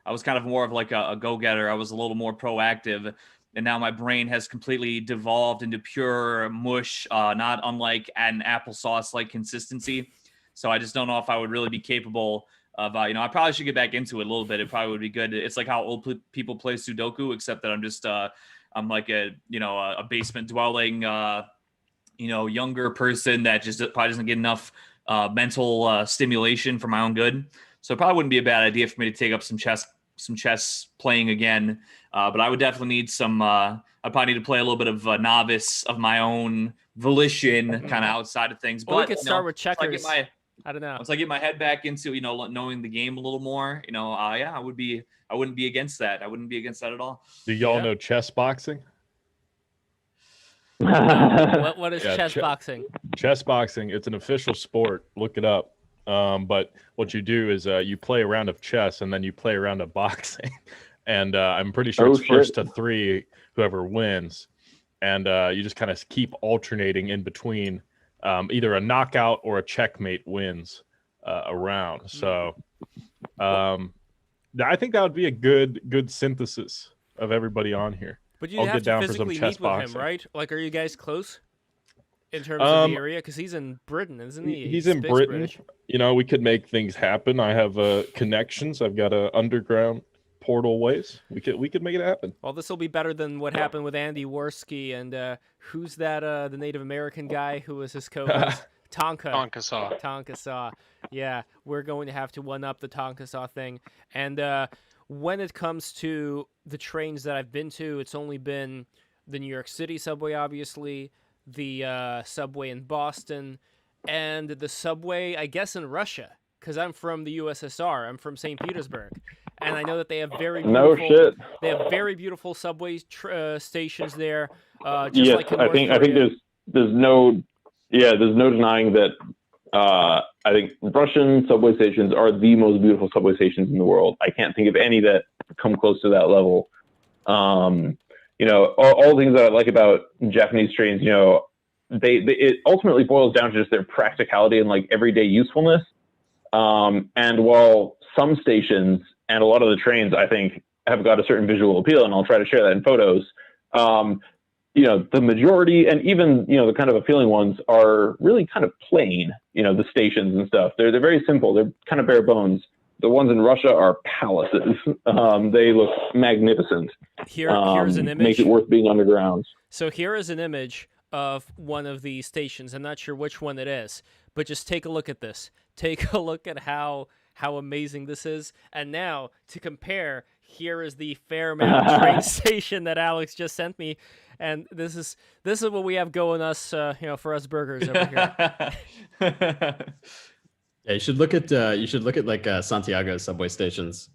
I was kind of more of like a go-getter. I was a little more proactive. And now my brain has completely devolved into pure mush, not unlike an applesauce-like consistency. So I just don't know if I would really be capable of, I probably should get back into it a little bit. It probably would be good. It's like how old people play Sudoku, except that I'm just, I'm like a basement dwelling, younger person that just probably doesn't get enough mental stimulation for my own good. So it probably wouldn't be a bad idea for me to take up some chess playing again. But I would definitely need I'd probably need to play a little bit of novice of my own volition, kind of outside of things. Well, we but could start with checkers. I don't know. Once I get my head back into, knowing the game a little more, I wouldn't be against that. I wouldn't be against that at all. Do y'all know chess boxing? What is Yeah, chess boxing? Chess boxing, it's an official sport. Look it up. But what you do is you play a round of chess and then you play a round of boxing. And I'm pretty sure it's first to three, whoever wins. And you just kind of keep alternating in between. Either a knockout or a checkmate wins a round. So I think that would be a good synthesis of everybody on here. But you I'll have get down to for some physically chess meet with boxing. him, right? Like, are you guys close in terms of the area? Because he's in Britain, isn't he? He's He in speaks Britain. British. We could make things happen. I have connections. I've got a underground portal ways. We could make it happen. Well, this will be better than what happened with Andy Worski and who's that? The Native American guy who was his co-host, Tonka Saw. Yeah, we're going to have to one up the Tonka Saw thing. And when it comes to the trains that I've been to, it's only been the New York City subway, obviously, the subway in Boston, and the subway, I guess, in Russia, because I'm from the USSR. I'm from St. Petersburg, and I know that they have very beautiful, They have very beautiful subway stations there. Just yes, like in I North think Korea. there's no yeah, there's no denying that. I think Russian subway stations are the most beautiful subway stations in the world. I can't think of any that come close to that level. You know, all the things that I like about Japanese trains, you know, it ultimately boils down to just their practicality and like everyday usefulness. And while some stations and a lot of the trains, I think, have got a certain visual appeal, and I'll try to share that in photos. You know, the majority and even, you know, the kind of appealing ones are really kind of plain, you know, the stations and stuff. They're very simple. They're kind of bare bones. The ones in Russia are palaces. They look magnificent. Here's an image. Makes it worth being underground. So here is an image of one of the stations. I'm not sure which one it is, but just take a look at this. Take a look at how amazing this is. And now, to compare, here is the Fairmount train station that Alex just sent me. And this is what we have going us, you know, for us burgers over here. Yeah, you should look at like Santiago's subway stations.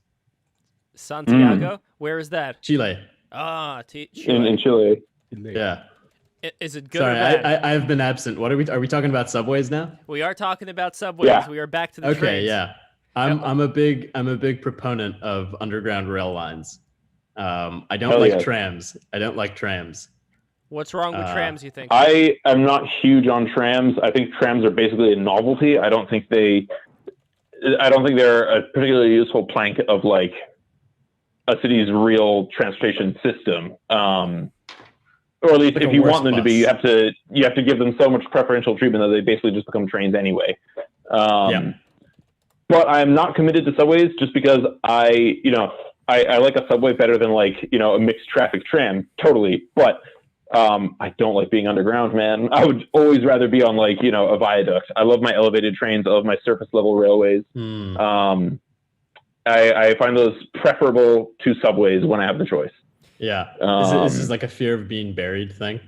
Santiago, where is that? Chile. Ah, Chile. In Chile. Yeah. Is it good Sorry, or bad? I have been absent. What are we talking about subways now? We are talking about subways. Yeah. We are back to the Okay, trains. yeah. I'm a big proponent of underground rail lines. I don't like trams. I don't like trams. What's wrong with trams, you think? I am not huge on trams. I think trams are basically a novelty. I don't think they're a particularly useful plank of like a city's real transportation system. Or at least like if you want them bus. to be, you have to give them so much preferential treatment that they basically just become trains anyway. Yeah. But I'm not committed to subways just because I like a subway better than like, you know, a mixed traffic tram, totally. But I don't like being underground, man. I would always rather be on like, you know, a viaduct. I love my elevated trains. I love my surface level railways. I find those preferable to subways when I have the choice. Yeah. Is this like a fear of being buried thing?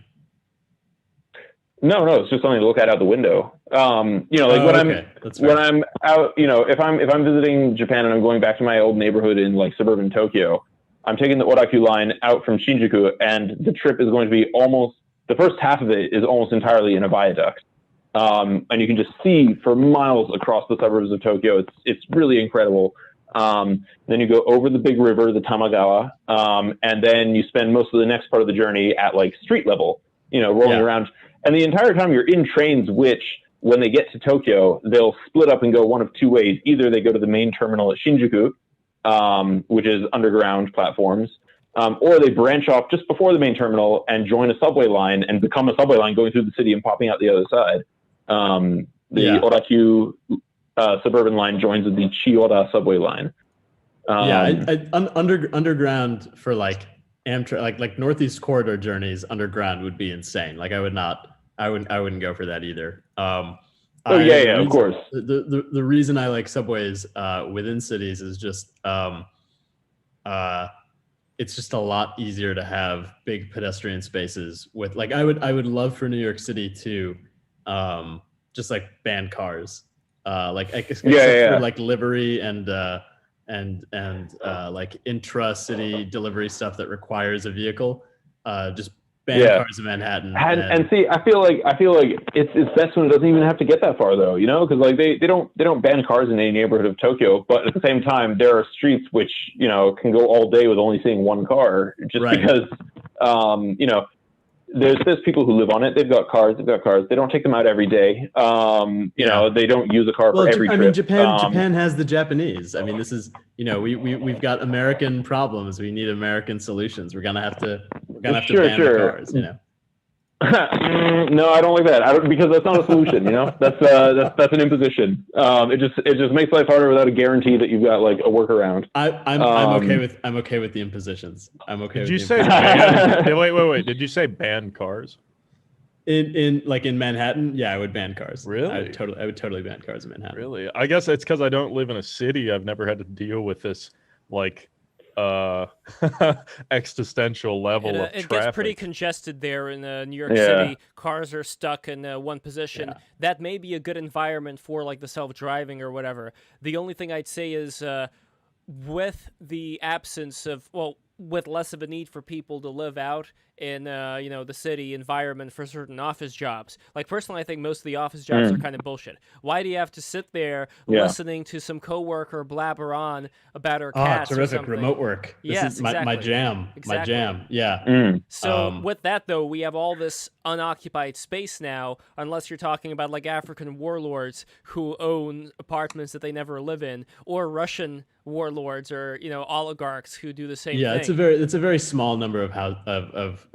No, it's just something to look at out the window. You know, like when I'm out, you know, if I'm visiting Japan and I'm going back to my old neighborhood in like suburban Tokyo, I'm taking the Oraku line out from Shinjuku, and the trip is going to be the first half of it is almost entirely in a viaduct. And you can just see for miles across the suburbs of Tokyo. It's really incredible. Then you go over the big river, the Tamagawa, and then you spend most of the next part of the journey at like street level, you know, rolling around. And the entire time you're in trains, which when they get to Tokyo, they'll split up and go one of two ways. Either they go to the main terminal at Shinjuku, which is underground platforms, or they branch off just before the main terminal and join a subway line and become a subway line going through the city and popping out the other side. The Oraku suburban line joins with the Chiyoda subway line. Underground for like Amtrak, like Northeast Corridor journeys, underground would be insane. Like I wouldn't go for that either. Of course. The reason I like subways within cities is just it's just a lot easier to have big pedestrian spaces with like I would love for New York City to just like ban cars. For like livery and like intra-city delivery stuff that requires a vehicle. Just ban cars in Manhattan. And see, I feel like it's best when it doesn't even have to get that far, though. You know, because like they don't ban cars in any neighborhood of Tokyo, but at the same time, there are streets which, you know, can go all day with only seeing one car, just because you know. There's people who live on it. They've got cars. They don't take them out every day. You know, they don't use a car for every trip. I mean, Japan has the Japanese. I mean, this is, you know, we've got American problems. We need American solutions. We're gonna have to ban the cars. You know. No, I don't like that. Because that's not a solution. You know, that's an imposition. It just makes life harder without a guarantee that you've got like a workaround. I'm okay with the impositions. I'm okay. Did you say ban? Wait? Did you say ban cars? In Manhattan? Yeah, I would ban cars. Really? I would totally ban cars in Manhattan. Really? I guess it's because I don't live in a city. I've never had to deal with this like existential level of traffic. It gets pretty congested there in New York City. Cars are stuck in one position. That may be a good environment for like the self-driving or whatever. The only thing I'd say is with the absence of, well, with less of a need for people to live out in the city environment for certain office jobs. Like personally, I think most of the office jobs are kind of bullshit. Why do you have to sit there listening to some coworker blabber on about her cats? Terrific or something? remote work. This is my jam. Exactly. My jam. Yeah. So with that though, we have all this unoccupied space now, unless you're talking about like African warlords who own apartments that they never live in, or Russian warlords or oligarchs who do the same thing. Yeah, it's a very small number of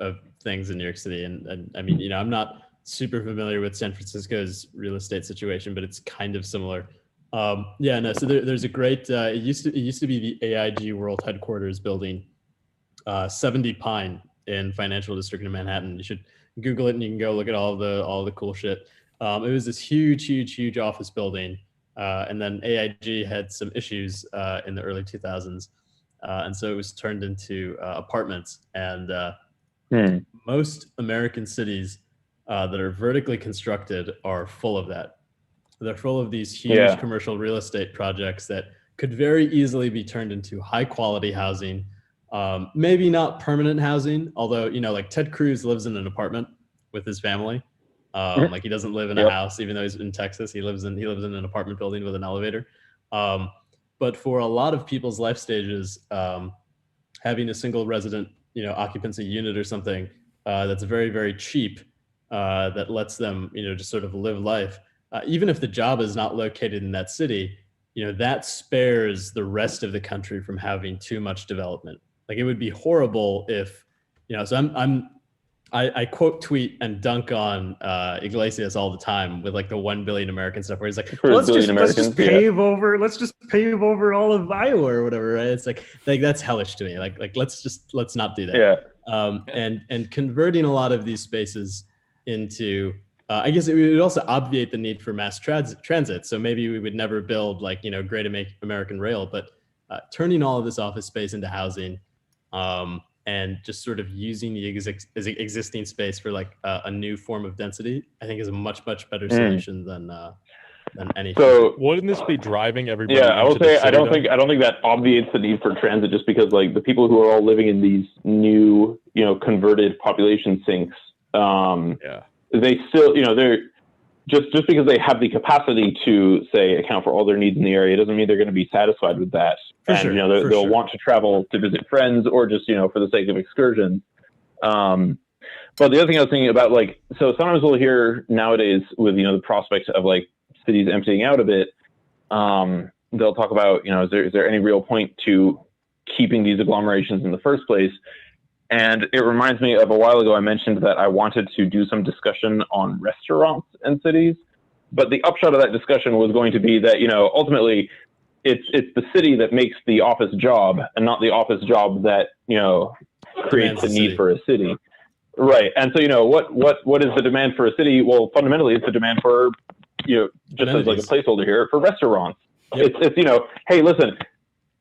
things in New York City, and I mean, I'm not super familiar with San Francisco's real estate situation, but it's kind of similar. So there's a great it used to be the AIG World Headquarters building, 70 Pine in Financial District in Manhattan. You should Google it and you can go look at all the cool shit. It was this huge office building, and then AIG had some issues in the early 2000s, and so it was turned into apartments. And most American cities that are vertically constructed are full of that. They're full of these huge commercial real estate projects that could very easily be turned into high quality housing. Maybe not permanent housing, although, like Ted Cruz lives in an apartment with his family. Like he doesn't live in a house, even though he's in Texas. He lives in an apartment building with an elevator. But for a lot of people's life stages, having a single resident, occupancy unit or something that's very, very cheap, that lets them, just sort of live life, even if the job is not located in that city, that spares the rest of the country from having too much development. Like it would be horrible if, so I quote tweet and dunk on Iglesias all the time with like the 1 billion American stuff where he's like, let's just pave over all of Iowa or whatever, right? It's like that's hellish to me. Like let's not do that. Yeah. And converting a lot of these spaces into I guess it would also obviate the need for mass transit. So maybe we would never build like, Great American Rail, but turning all of this office space into housing, and just sort of using the existing space for like a new form of density, I think is a much better solution than anything. So wouldn't this be driving everybody? Yeah, I will say I don't think that obviates the need for transit, just because like the people who are all living in these new, converted population sinks, they still, they're just because they have the capacity to say account for all their needs in the area doesn't mean they're going to be satisfied with that. They'll want to travel to visit friends or just, for the sake of excursions. But the other thing I was thinking about, like, so sometimes we'll hear nowadays with, the prospect of like cities emptying out a bit, they'll talk about, is there any real point to keeping these agglomerations in the first place? And it reminds me of a while ago, I mentioned that I wanted to do some discussion on restaurants and cities, but the upshot of that discussion was going to be that, ultimately it's the city that makes the office job and not the office job that, creates the need for a city. Right. And so, what is the demand for a city? Well, fundamentally it's the demand for, just as like a placeholder here, for restaurants. Yep. It's hey, listen,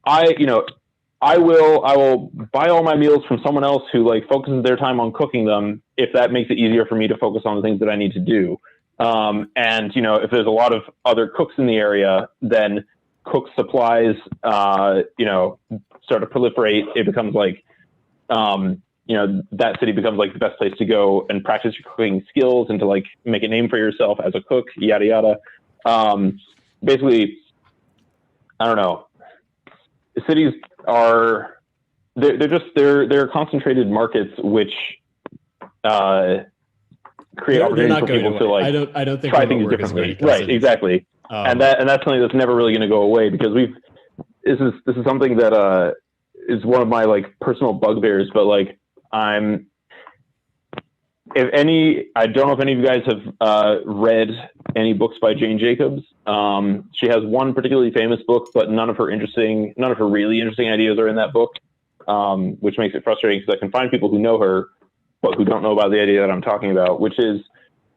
I will buy all my meals from someone else who like focuses their time on cooking them, if that makes it easier for me to focus on the things that I need to do. And if there's a lot of other cooks in the area, then cook supplies, start to proliferate. It becomes like, that city becomes like the best place to go and practice your cooking skills and to like make a name for yourself as a cook, yada, yada. Basically, I don't know. Cities are they're concentrated markets which create opportunities for people to like I don't think try things differently. Right, exactly. And that's something that's never really going to go away, because this is something that is one of my like personal bugbears. But like I don't know if any of you guys have read any books by Jane Jacobs. She has one particularly famous book, but none of her really interesting ideas are in that book, which makes it frustrating, because I can find people who know her, but who don't know about the idea that I'm talking about, which is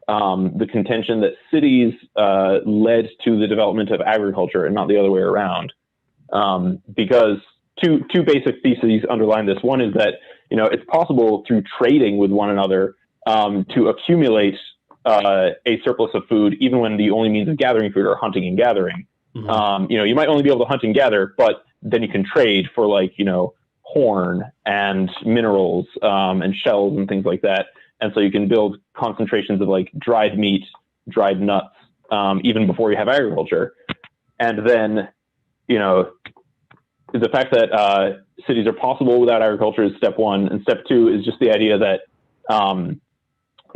the contention that cities led to the development of agriculture and not the other way around. Because two basic theses underline this. One is that, it's possible through trading with one another to accumulate a surplus of food, even when the only means of gathering food are hunting and gathering. Mm-hmm. You might only be able to hunt and gather, but then you can trade for like, horn and minerals and shells and things like that. And so you can build concentrations of like dried meat, dried nuts, even before you have agriculture. And then, you know, the fact that cities are possible without agriculture is step one. And step two is just the idea that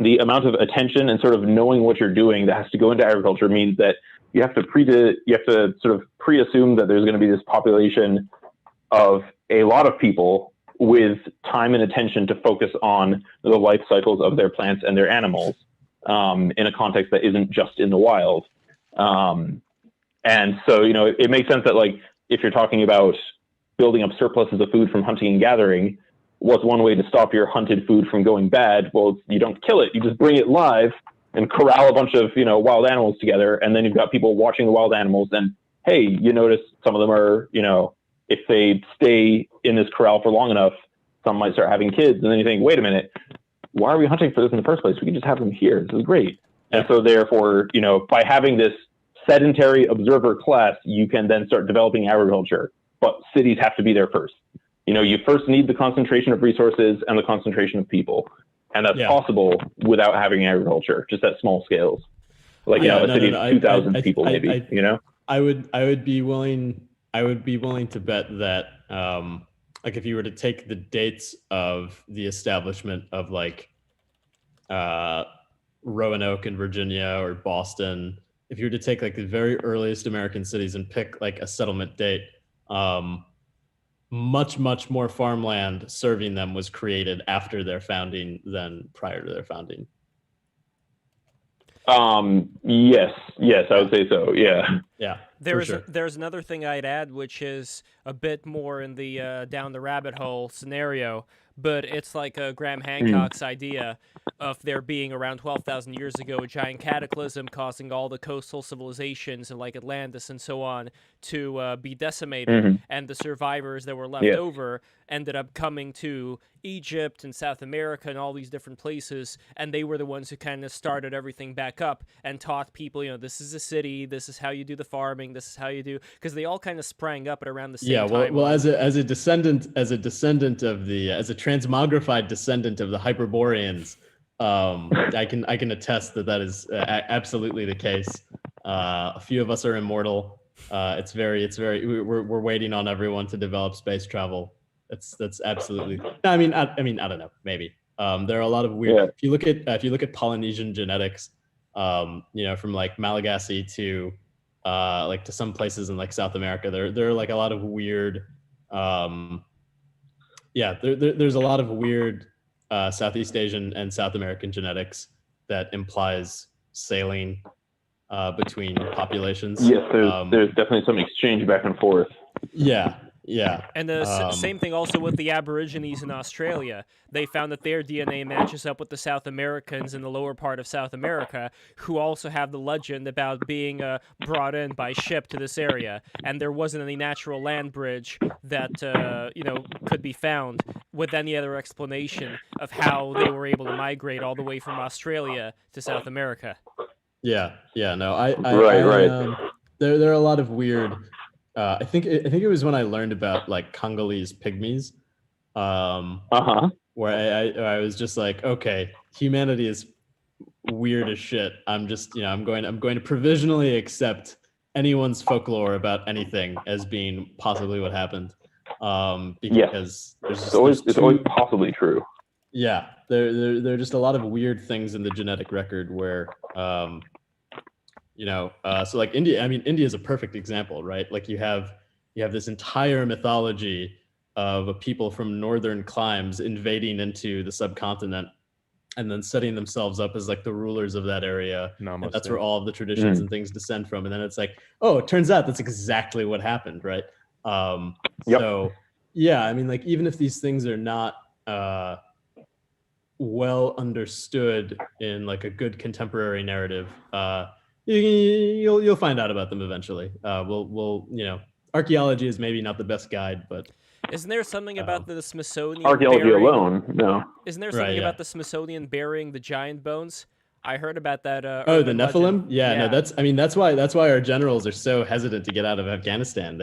the amount of attention and sort of knowing what you're doing that has to go into agriculture means that you have to sort of pre-assume that there's going to be this population of a lot of people with time and attention to focus on the life cycles of their plants and their animals in a context that isn't just in the wild. And so, you know, it makes sense that like if you're talking about building up surpluses of food from hunting and gathering, what's one way to stop your hunted food from going bad? Well, you don't kill it. You just bring it live and corral a bunch of, you know, wild animals together. And then you've got people watching the wild animals. And hey, you notice some of them are, you know, if they stay in this corral for long enough, some might start having kids. And then you think, wait a minute, why are we hunting for this in the first place? We can just have them here. This is great. And so therefore, you know, by having this sedentary observer class, you can then start developing agriculture. But cities have to be there first. You know, you first need the concentration of resources and the concentration of people. And that's possible without having agriculture, just at small scales. Like, you know, a city of 2,000 people, maybe, you know? I would be willing to bet that, like if you were to take the dates of the establishment of like Roanoke in Virginia or Boston, if you were to take like the very earliest American cities and pick like a settlement date, much more farmland serving them was created after their founding than prior to their founding. Yes, I would say so. Yeah. There's another thing I'd add, which is a bit more in the down the rabbit hole scenario, but it's like Graham Hancock's idea of there being around 12,000 years ago a giant cataclysm causing all the coastal civilizations like Atlantis and so on to be decimated, and the survivors that were left over ended up coming to Egypt and South America and all these different places, and they were the ones who kind of started everything back up and taught people, you know, this is a city, this is how you do the farming, this is how you do, because they all kind of sprang up at around the same time. Well, as a transmogrified descendant of the Hyperboreans, I can attest that is absolutely the case. A few of us are immortal. We're waiting on everyone to develop space travel. That's absolutely. I mean, I don't know. Maybe there are a lot of weird. If you look at Polynesian genetics, you know, from like Malagasy to like to some places in like South America, there are like a lot of weird. There's a lot of weird Southeast Asian and South American genetics that implies sailing between populations. Yes, there's definitely some exchange back and forth. Yeah. And the same thing also with the Aborigines in Australia. They found that their DNA matches up with the South Americans in the lower part of South America, who also have the legend about being brought in by ship to this area. And there wasn't any natural land bridge that could be found with any other explanation of how they were able to migrate all the way from Australia to South America. Right. There are a lot of weird. I think it was when I learned about like Congolese pygmies, where I was just like, okay, humanity is weird as shit. I'm going to provisionally accept anyone's folklore about anything as being possibly what happened. Because it's always possibly true. Yeah, there are just a lot of weird things in the genetic record where. So like India is a perfect example, right? Like you have this entire mythology of a people from northern climes invading into the subcontinent and then setting themselves up as like the rulers of that area. And that's where all of the traditions and things descend from. And then it's like, oh, it turns out that's exactly what happened, right? So yeah, I mean, like even if these things are not well understood in like a good contemporary narrative, you'll find out about them eventually. Archaeology is maybe not the best guide, but isn't there something about the Smithsonian archaeology alone? No. Isn't there something about the Smithsonian burying the giant bones? I heard about that. The Nephilim? No, that's why our generals are so hesitant to get out of Afghanistan.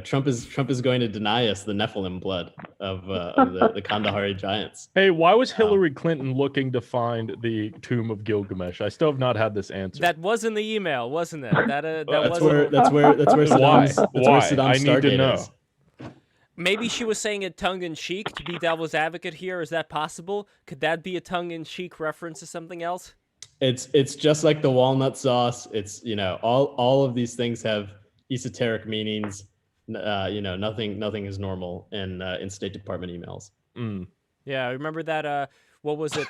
Trump is going to deny us the Nephilim blood of the Kandahari giants. Hey, why was Hillary Clinton looking to find the tomb of Gilgamesh? I still have not had this answer. That was in the email, wasn't it? That's where Saddam's, I need to know. Is. Maybe she was saying it tongue-in-cheek to be devil's advocate here. Is that possible? Could that be a tongue-in-cheek reference to something else? It's just like the walnut sauce. It's all of these things have esoteric meanings. Nothing is normal in State Department emails. Yeah, I remember that. What was it?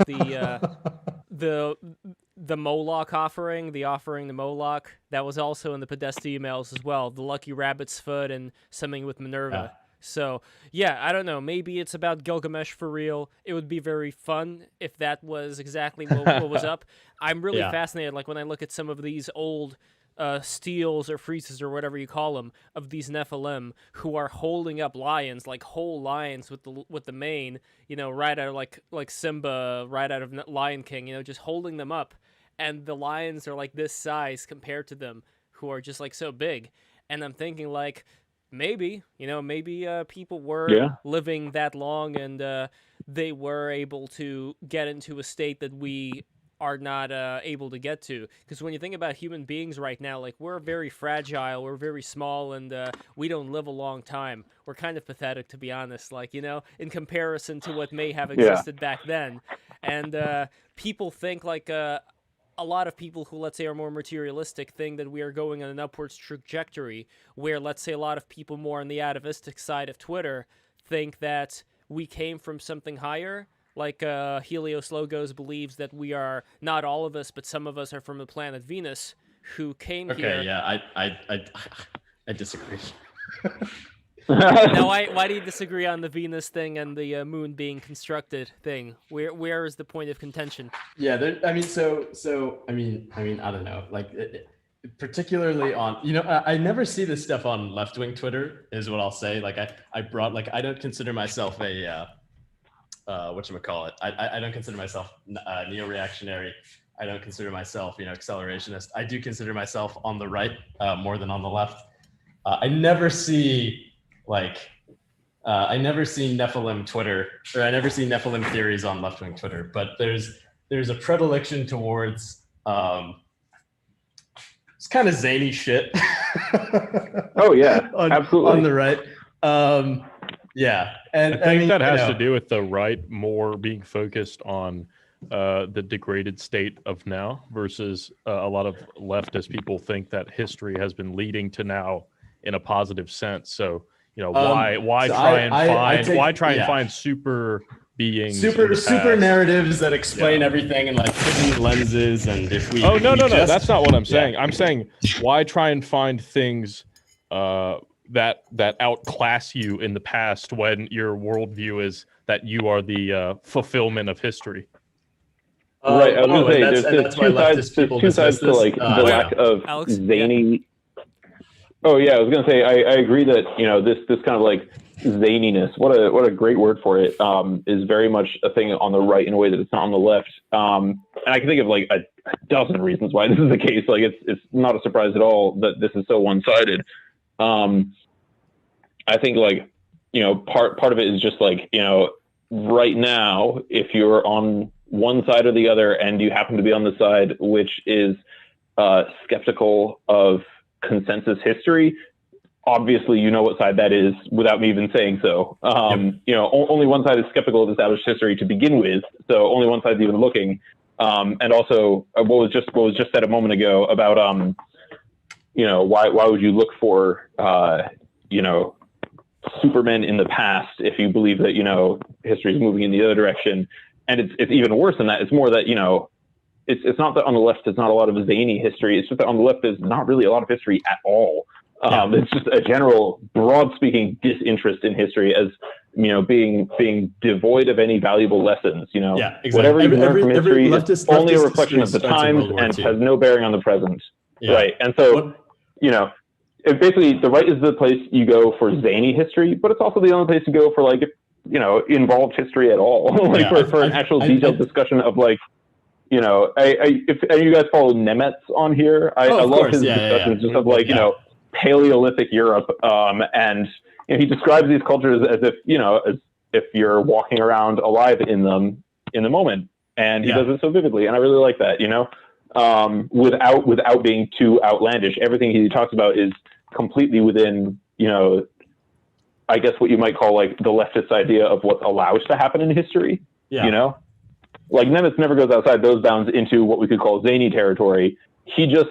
The Moloch offering, the offering to Moloch. That was also in the Podesta emails as well. The lucky rabbit's foot and something with Minerva. So, yeah, I don't know. Maybe it's about Gilgamesh for real. It would be very fun if that was exactly what was up. I'm really fascinated. Like, when I look at some of these old steels or friezes or whatever you call them of these Nephilim who are holding up lions, like whole lions with the mane, right out of like Simba, right out of Lion King, just holding them up. And the lions are like this size compared to them who are just like so big. And I'm thinking like, maybe people were living that long and they were able to get into a state that we are not able to get to. Because when you think about human beings right now, like we're very fragile, we're very small, and we don't live a long time. We're kind of pathetic, to be honest, like, in comparison to what may have existed back then. And people think like a lot of people who, let's say, are more materialistic think that we are going on an upwards trajectory, where, let's say, a lot of people more on the atavistic side of Twitter think that we came from something higher. Like Helios Logos believes that we are, not all of us, but some of us are from the planet Venus who came here. Okay, yeah, I disagree. Now, why do you disagree on the Venus thing and the moon being constructed thing? Where is the point of contention? Yeah, I don't know. Like, particularly on, I never see this stuff on left-wing Twitter, is what I'll say. Like, I don't consider myself a whatchamacallit. I don't consider myself neo-reactionary. I don't consider myself, accelerationist. I do consider myself on the right more than on the left. I never see Nephilim Twitter, or I never see Nephilim theories on left-wing Twitter, but there's a predilection towards it's kind of zany shit. Oh yeah, absolutely. On the right. Yeah. And I think that has to do with the right more being focused on the degraded state of now versus a lot of leftist people think that history has been leading to now in a positive sense. So, why try and find super beings, super narratives that explain everything in like hidden lenses? And if we no, that's not what I'm saying. I'm saying why try and find things that outclass you in the past when your worldview is that you are the fulfillment of history. Right, I was going to say, there's two sides to like the lack of zany. Oh yeah, I was going to say, I agree that this kind of like zaniness, what a great word for it, is very much a thing on the right in a way that it's not on the left. And I can think of like a dozen reasons why this is the case. Like it's not a surprise at all that this is so one-sided. I think like part of it is just like right now, if you're on one side or the other and you happen to be on the side which is skeptical of consensus history, obviously you know what side that is without me even saying so. Only one side is skeptical of established history to begin with, so only one side's even looking. And also what was just said a moment ago about why would you look for Supermen in the past if you believe that history is moving in the other direction? And it's even worse than that. It's more that it's not that on the left there's not a lot of zany history. It's just that on the left there's not really a lot of history at all. It's just a general, broad speaking disinterest in history as being devoid of any valuable lessons. Exactly. Whatever you learn from history is only a reflection of the times and has no bearing on the present. Yeah. Right. And so basically, the right is the place you go for zany history, but it's also the only place you go for involved history at all, for an actual detailed discussion of if you guys follow Nemetz on here, I love his discussions just of Paleolithic Europe, and he describes these cultures as if as if you're walking around alive in them in the moment, and he does it so vividly, and I really like that. Without being too outlandish, everything he talks about is completely within I guess what you might call like the leftist idea of what's allowed to happen in history. Like Nemitz never goes outside those bounds into what we could call zany territory. He just,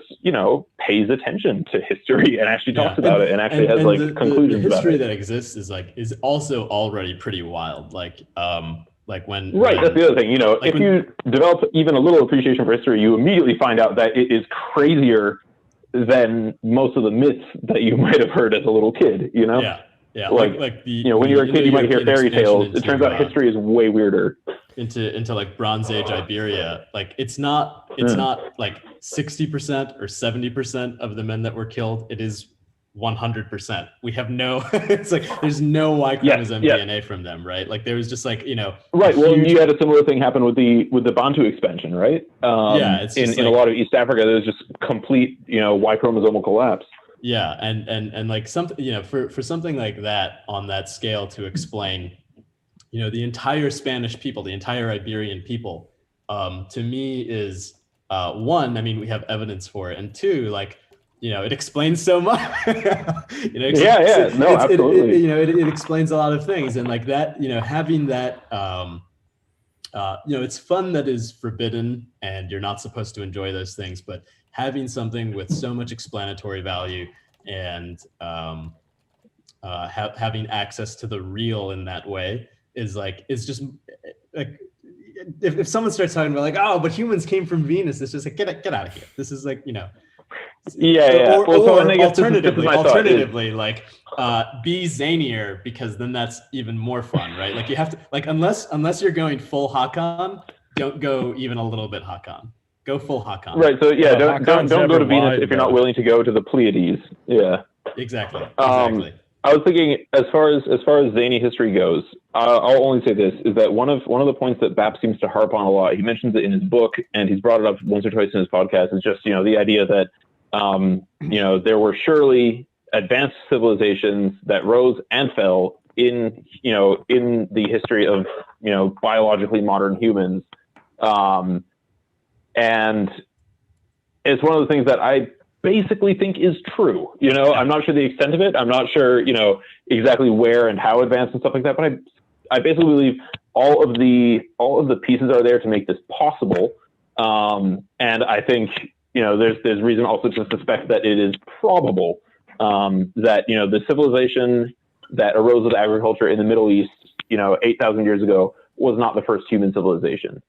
pays attention to history and actually talks about it and actually has conclusions the history about it. that exists is also already pretty wild. Like when that's the other thing. If you develop even a little appreciation for history, you immediately find out that it is crazier than most of the myths that you might have heard as a little kid. Yeah, when you're a kid, you might hear fairy tales. It turns out history is way weirder. Into like Bronze Age Iberia, like it's not like 60% or 70% of the men that were killed. It is 100%. We have no. It's like there's no Y chromosome DNA from them, right? Like there was just like Right. Well, you had a similar thing happen with the Bantu expansion, right? It's in a lot of East Africa, there's just complete Y chromosomal collapse. Yeah, and like something for something like that on that scale to explain, the entire Spanish people, the entire Iberian people, to me is one. I mean, we have evidence for it, and two, like it explains so much. Absolutely. It explains a lot of things, and like that, having that, it's fun that is forbidden, and you're not supposed to enjoy those things, but having something with so much explanatory value and having access to the real in that way is just like if someone starts talking about like, oh, but humans came from Venus, it's just like get out of here. This is like Or alternatively, like be zanier, because then that's even more fun, right? Like you have to unless you're going full Hakan, don't go even a little bit Hakan. Go full Hakan. Right. So don't go to Venus if you're not willing to go to the Pleiades. Yeah. Exactly. I was thinking, as far as zany history goes, I'll only say this: is that one of the points that Bap seems to harp on a lot. He mentions it in his book, and he's brought it up once or twice in his podcast. Is just the idea that there were surely advanced civilizations that rose and fell in the history of biologically modern humans. And it's one of the things that I basically think is true. I'm not sure the extent of it. I'm not sure, exactly where and how advanced and stuff like that. But I basically believe all of the pieces are there to make this possible. And I think, there's reason also to suspect that it is probable that, the civilization that arose with agriculture in the Middle East, 8,000 years ago was not the first human civilization.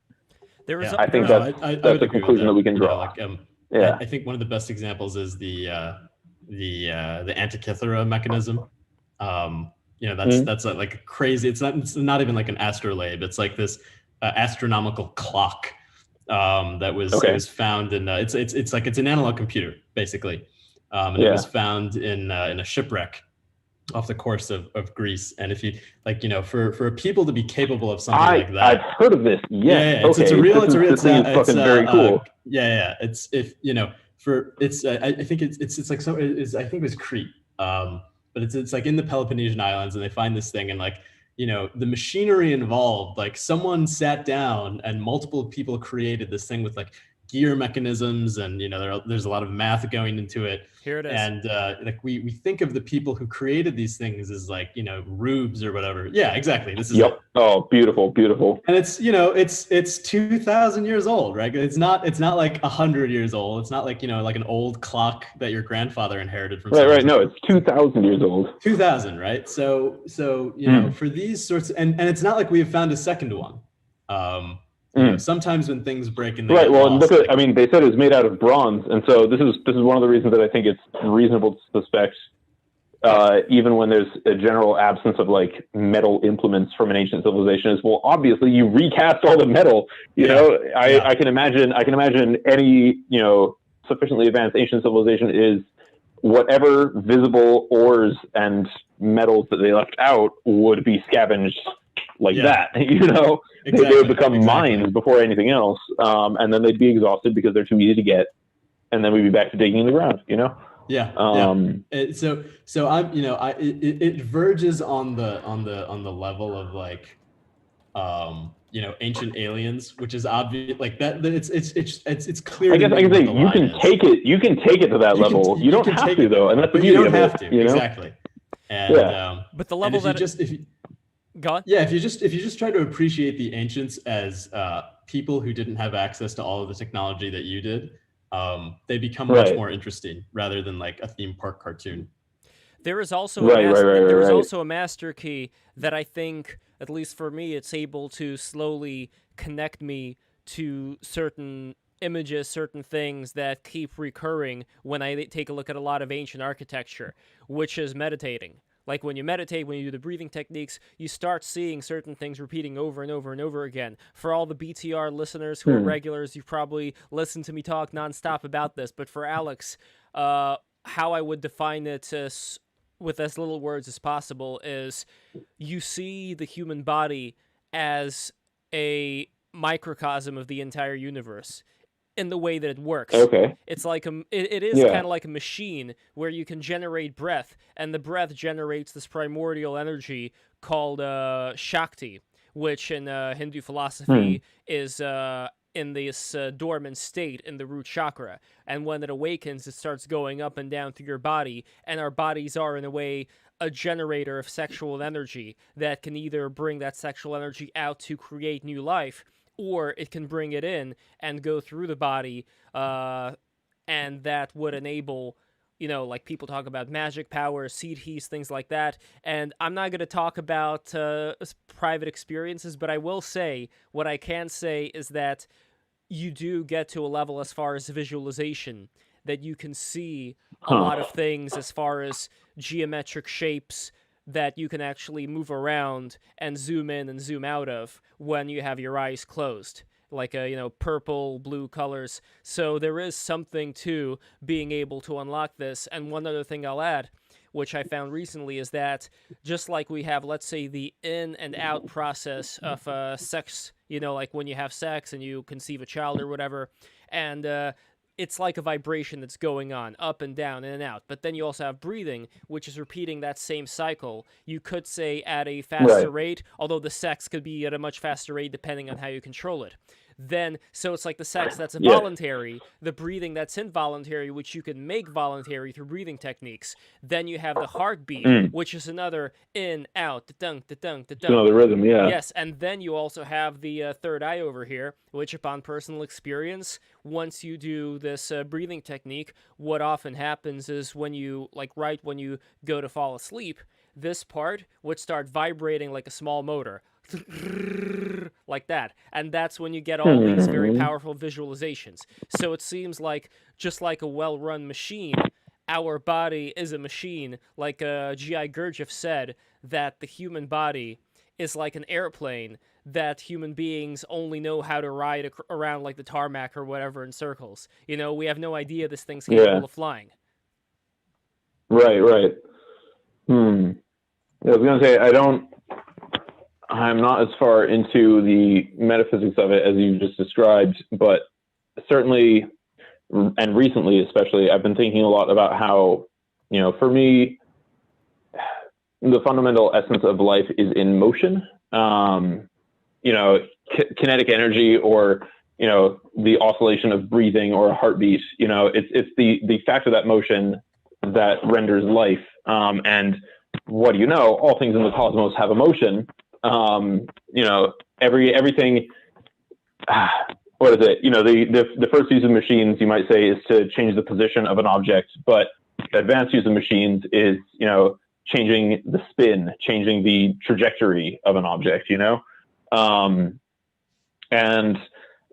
I think that's the conclusion that we can draw. I think one of the best examples is the Antikythera mechanism. That's like crazy. It's not even like an astrolabe. It's like this astronomical clock that was found in it's an analog computer basically, and it was found in a shipwreck off the coast of Greece. And if you for people to be capable of something like that, I've heard of this. It's very cool. I think it was Crete, but it's like in the Peloponnesian Islands, and they find this thing, and the machinery involved, like someone sat down and multiple people created this thing with like gear mechanisms, and there's a lot of math going into it. Here it is. And we think of the people who created these things as rubes or whatever. Yeah, exactly. This is it. Oh, beautiful. And it's 2,000 years old, right? It's not like 100 years old. It's not like like an old clock that your grandfather inherited from. Right. No, it's 2,000 years old. 2,000, right? So for these sorts and it's not like we have found a second one. Sometimes when things break and right, well, look at, they said it was made out of bronze, and so this is one of the reasons that I think it's reasonable to suspect, even when there's a general absence of like metal implements from an ancient civilization, is obviously you recast all the metal. I can imagine any sufficiently advanced ancient civilization is whatever visible ores and metals that they left out would be scavenged like that. Exactly, they would become mines before anything else, and then they'd be exhausted because they're too easy to get, and then we'd be back to digging in the ground. Yeah. So I'm, it verges on the level of like, ancient aliens, which is obvious, like that. It's clear. I guess I can say you can take it. You can take it to that level. You don't have to though, and that's the beauty of it. You don't have to. Exactly. And but the level that go on. Yeah, if you just try to appreciate the ancients as people who didn't have access to all of the technology that you did, they become much more interesting rather than like a theme park cartoon. There is also also a master key that I think, at least for me, it's able to slowly connect me to certain images, certain things that keep recurring when I take a look at a lot of ancient architecture, which is meditating. Like when you meditate, when you do the breathing techniques, you start seeing certain things repeating over and over and over again. For all the BTR listeners who are regulars, you've probably listened to me talk nonstop about this. But for Alex, how I would define it with as little words as possible is you see the human body as a microcosm of the entire universe in the way that it works. Okay. It's like it is kind of like a machine where you can generate breath, and the breath generates this primordial energy called Shakti, which in Hindu philosophy is in this dormant state in the root chakra. And when it awakens, it starts going up and down through your body, and our bodies are, in a way, a generator of sexual energy that can either bring that sexual energy out to create new life, or it can bring it in and go through the body, and that would enable, like people talk about magic powers, seed heats, things like that. And I'm not going to talk about private experiences, but I will say, what I can say is that you do get to a level as far as visualization that you can see a lot of things as far as geometric shapes that you can actually move around and zoom in and zoom out of when you have your eyes closed, like purple, blue colors. So there is something to being able to unlock this. And one other thing I'll add, which I found recently, is that just like we have, let's say, the in and out process of sex, like when you have sex and you conceive a child or whatever, and it's like a vibration that's going on up and down, in and out. But then you also have breathing, which is repeating that same cycle. You could say at a faster rate, although the sex could be at a much faster rate depending on how you control it. So it's like the sex that's voluntary, the breathing that's involuntary, which you can make voluntary through breathing techniques. Then you have the heartbeat, which is another in, out, da-dunk, da-dunk, da-dunk. Another rhythm, Yes, and then you also have the third eye over here, which upon personal experience, once you do this breathing technique, what often happens is when you, right when you go to fall asleep, this part would start vibrating like a small motor. Like that, and that's when you get all these very powerful visualizations. So it seems like, just like a well-run machine, our body is a machine. Like G.I. Gurdjieff said, that the human body is like an airplane that human beings only know how to ride around like the tarmac or whatever in circles. We have no idea this thing's capable of flying. Right. I was gonna say, I'm not as far into the metaphysics of it as you just described, but certainly, and recently especially, I've been thinking a lot about how, for me, the fundamental essence of life is in motion. Kinetic energy, or, the oscillation of breathing or a heartbeat, it's the fact of that motion that renders life. And what do you know? All things in the cosmos have emotion. Everything, what is it? The first use of machines, you might say, is to change the position of an object, but advanced use of machines is, changing the spin, changing the trajectory of an object, and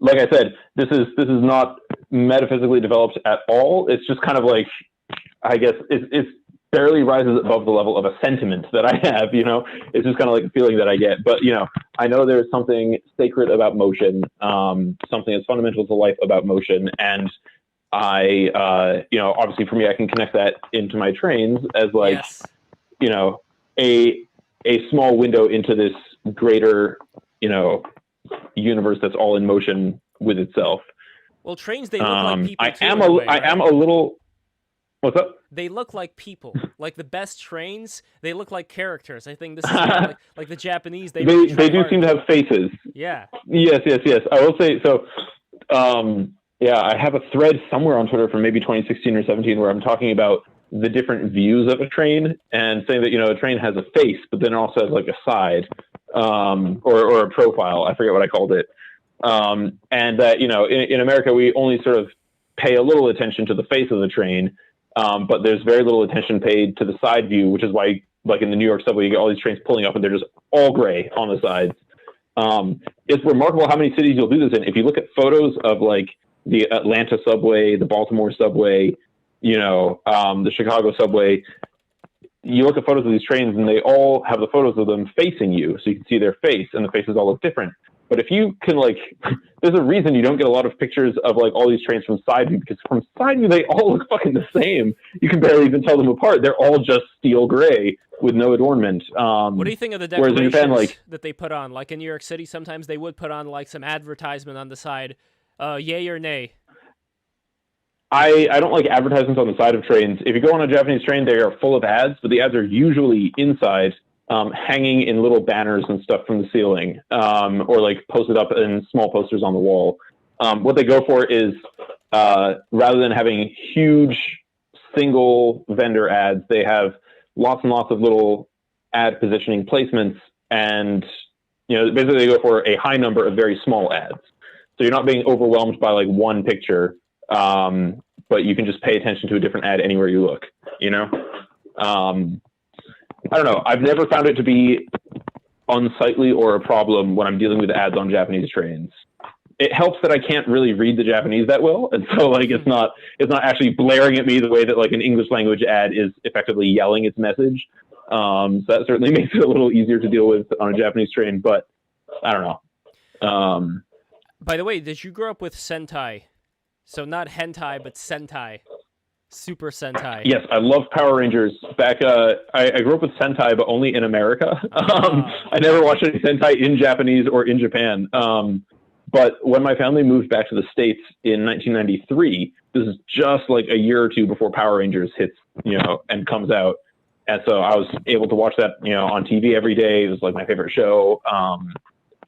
like I said, this is not metaphysically developed at all. It's just kind of like, I guess it's barely rises above the level of a sentiment that I have, it's just kind of like a feeling that I get. But, I know there's something sacred about motion, something that's fundamental to life about motion. And I, obviously for me, I can connect that into my trains as like, a small window into this greater, universe that's all in motion with itself. Well, trains, they look like people I am a little, What's up? They look like people. Like the best trains, they look like characters. I think this is why, like the Japanese, they really They do hard. seem to have faces. Yeah. Yes. I will say so. Yeah, I have a thread somewhere on Twitter from maybe 2016 or 17 where I'm talking about the different views of a train and saying that, a train has a face, but then it also has like a side, or a profile. I forget what I called it. And that, in America, we only sort of pay a little attention to the face of the train. But there's very little attention paid to the side view, which is why, like in the New York subway, you get all these trains pulling up and they're just all gray on the sides. It's remarkable how many cities you'll do this in. If you look at photos of like the Atlanta subway, the Baltimore subway, the Chicago subway, you look at photos of these trains and they all have the photos of them facing you. So you can see their face and the faces all look different. But if you can there's a reason you don't get a lot of pictures of like all these trains from side view, because from side view, they all look fucking the same. You can barely even tell them apart. They're all just steel gray with no adornment. What do you think of the decorations in Japan, that they put on? Like in New York City, sometimes they would put on like some advertisement on the side, yay or nay? I don't like advertisements on the side of trains. If you go on a Japanese train, they are full of ads, but the ads are usually inside, hanging in little banners and stuff from the ceiling, or like posted up in small posters on the wall. What they go for is, rather than having huge single vendor ads, they have lots and lots of little ad positioning placements, and basically they go for a high number of very small ads. So you're not being overwhelmed by like one picture, but you can just pay attention to a different ad anywhere you look. I don't know. I've never found it to be unsightly or a problem when I'm dealing with ads on Japanese trains. It helps that I can't really read the Japanese that well, and so like it's not actually blaring at me the way that like an English language ad is effectively yelling its message. So that certainly makes it a little easier to deal with on a Japanese train. But I don't know. By the way, did you grow up with Sentai? So not hentai, but Sentai. Super Sentai. Yes, I love Power Rangers. Back, I grew up with Sentai, but only in America. I never watched any Sentai in Japanese or in Japan. But when my family moved back to the States in 1993, this is just like a year or two before Power Rangers hits, and comes out. And so I was able to watch that, on TV every day. It was like my favorite show.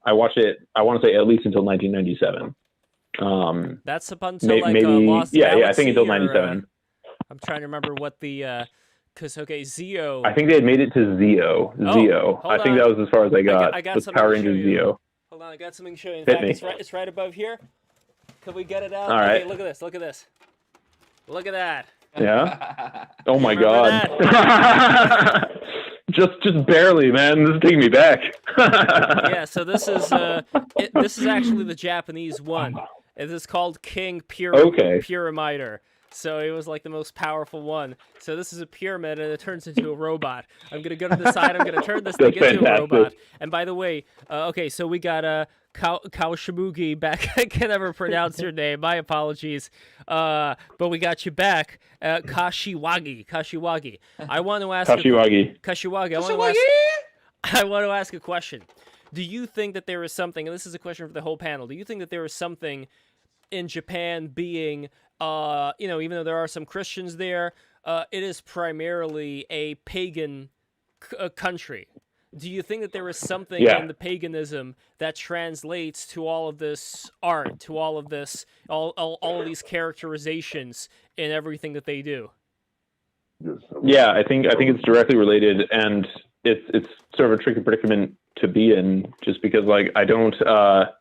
I watched it, I want to say at least until 1997. That's up until maybe, Lost Galaxy, I think until 97. I'm trying to remember what the, because, Zeo. I think they had made it to Zeo. Zeo. I think that was as far as I got. I got was something Power to show Rangers you. Zeo. Hold on, I got something to show you. In Hit fact, it's right above here. Could we get it out? All right. Okay, look at this. Look at this. Look at that. Yeah. Oh my Remember God. just barely, man. This is taking me back. Yeah. So this is this is actually the Japanese one. It is called King Pyramider. So it was like the most powerful one. So this is a pyramid, and it turns into a robot. I'm gonna go to the side. I'm gonna turn this thing into a robot. And by the way, okay, so we got Kawashimugi back. I can never pronounce your name. My apologies. But we got you back. Kashiwagi. I want to ask Kashiwagi. I want to ask a question. Do you think that there is something, and this is a question for the whole panel, do you think that there is something in Japan being, even though there are some Christians there, it is primarily a pagan country? Do you think that there is something in the paganism that translates to all of this art, to all of this, all of these characterizations in everything that they do? Yeah, I think it's directly related, and it's sort of a tricky predicament to be in, just because like I don't, on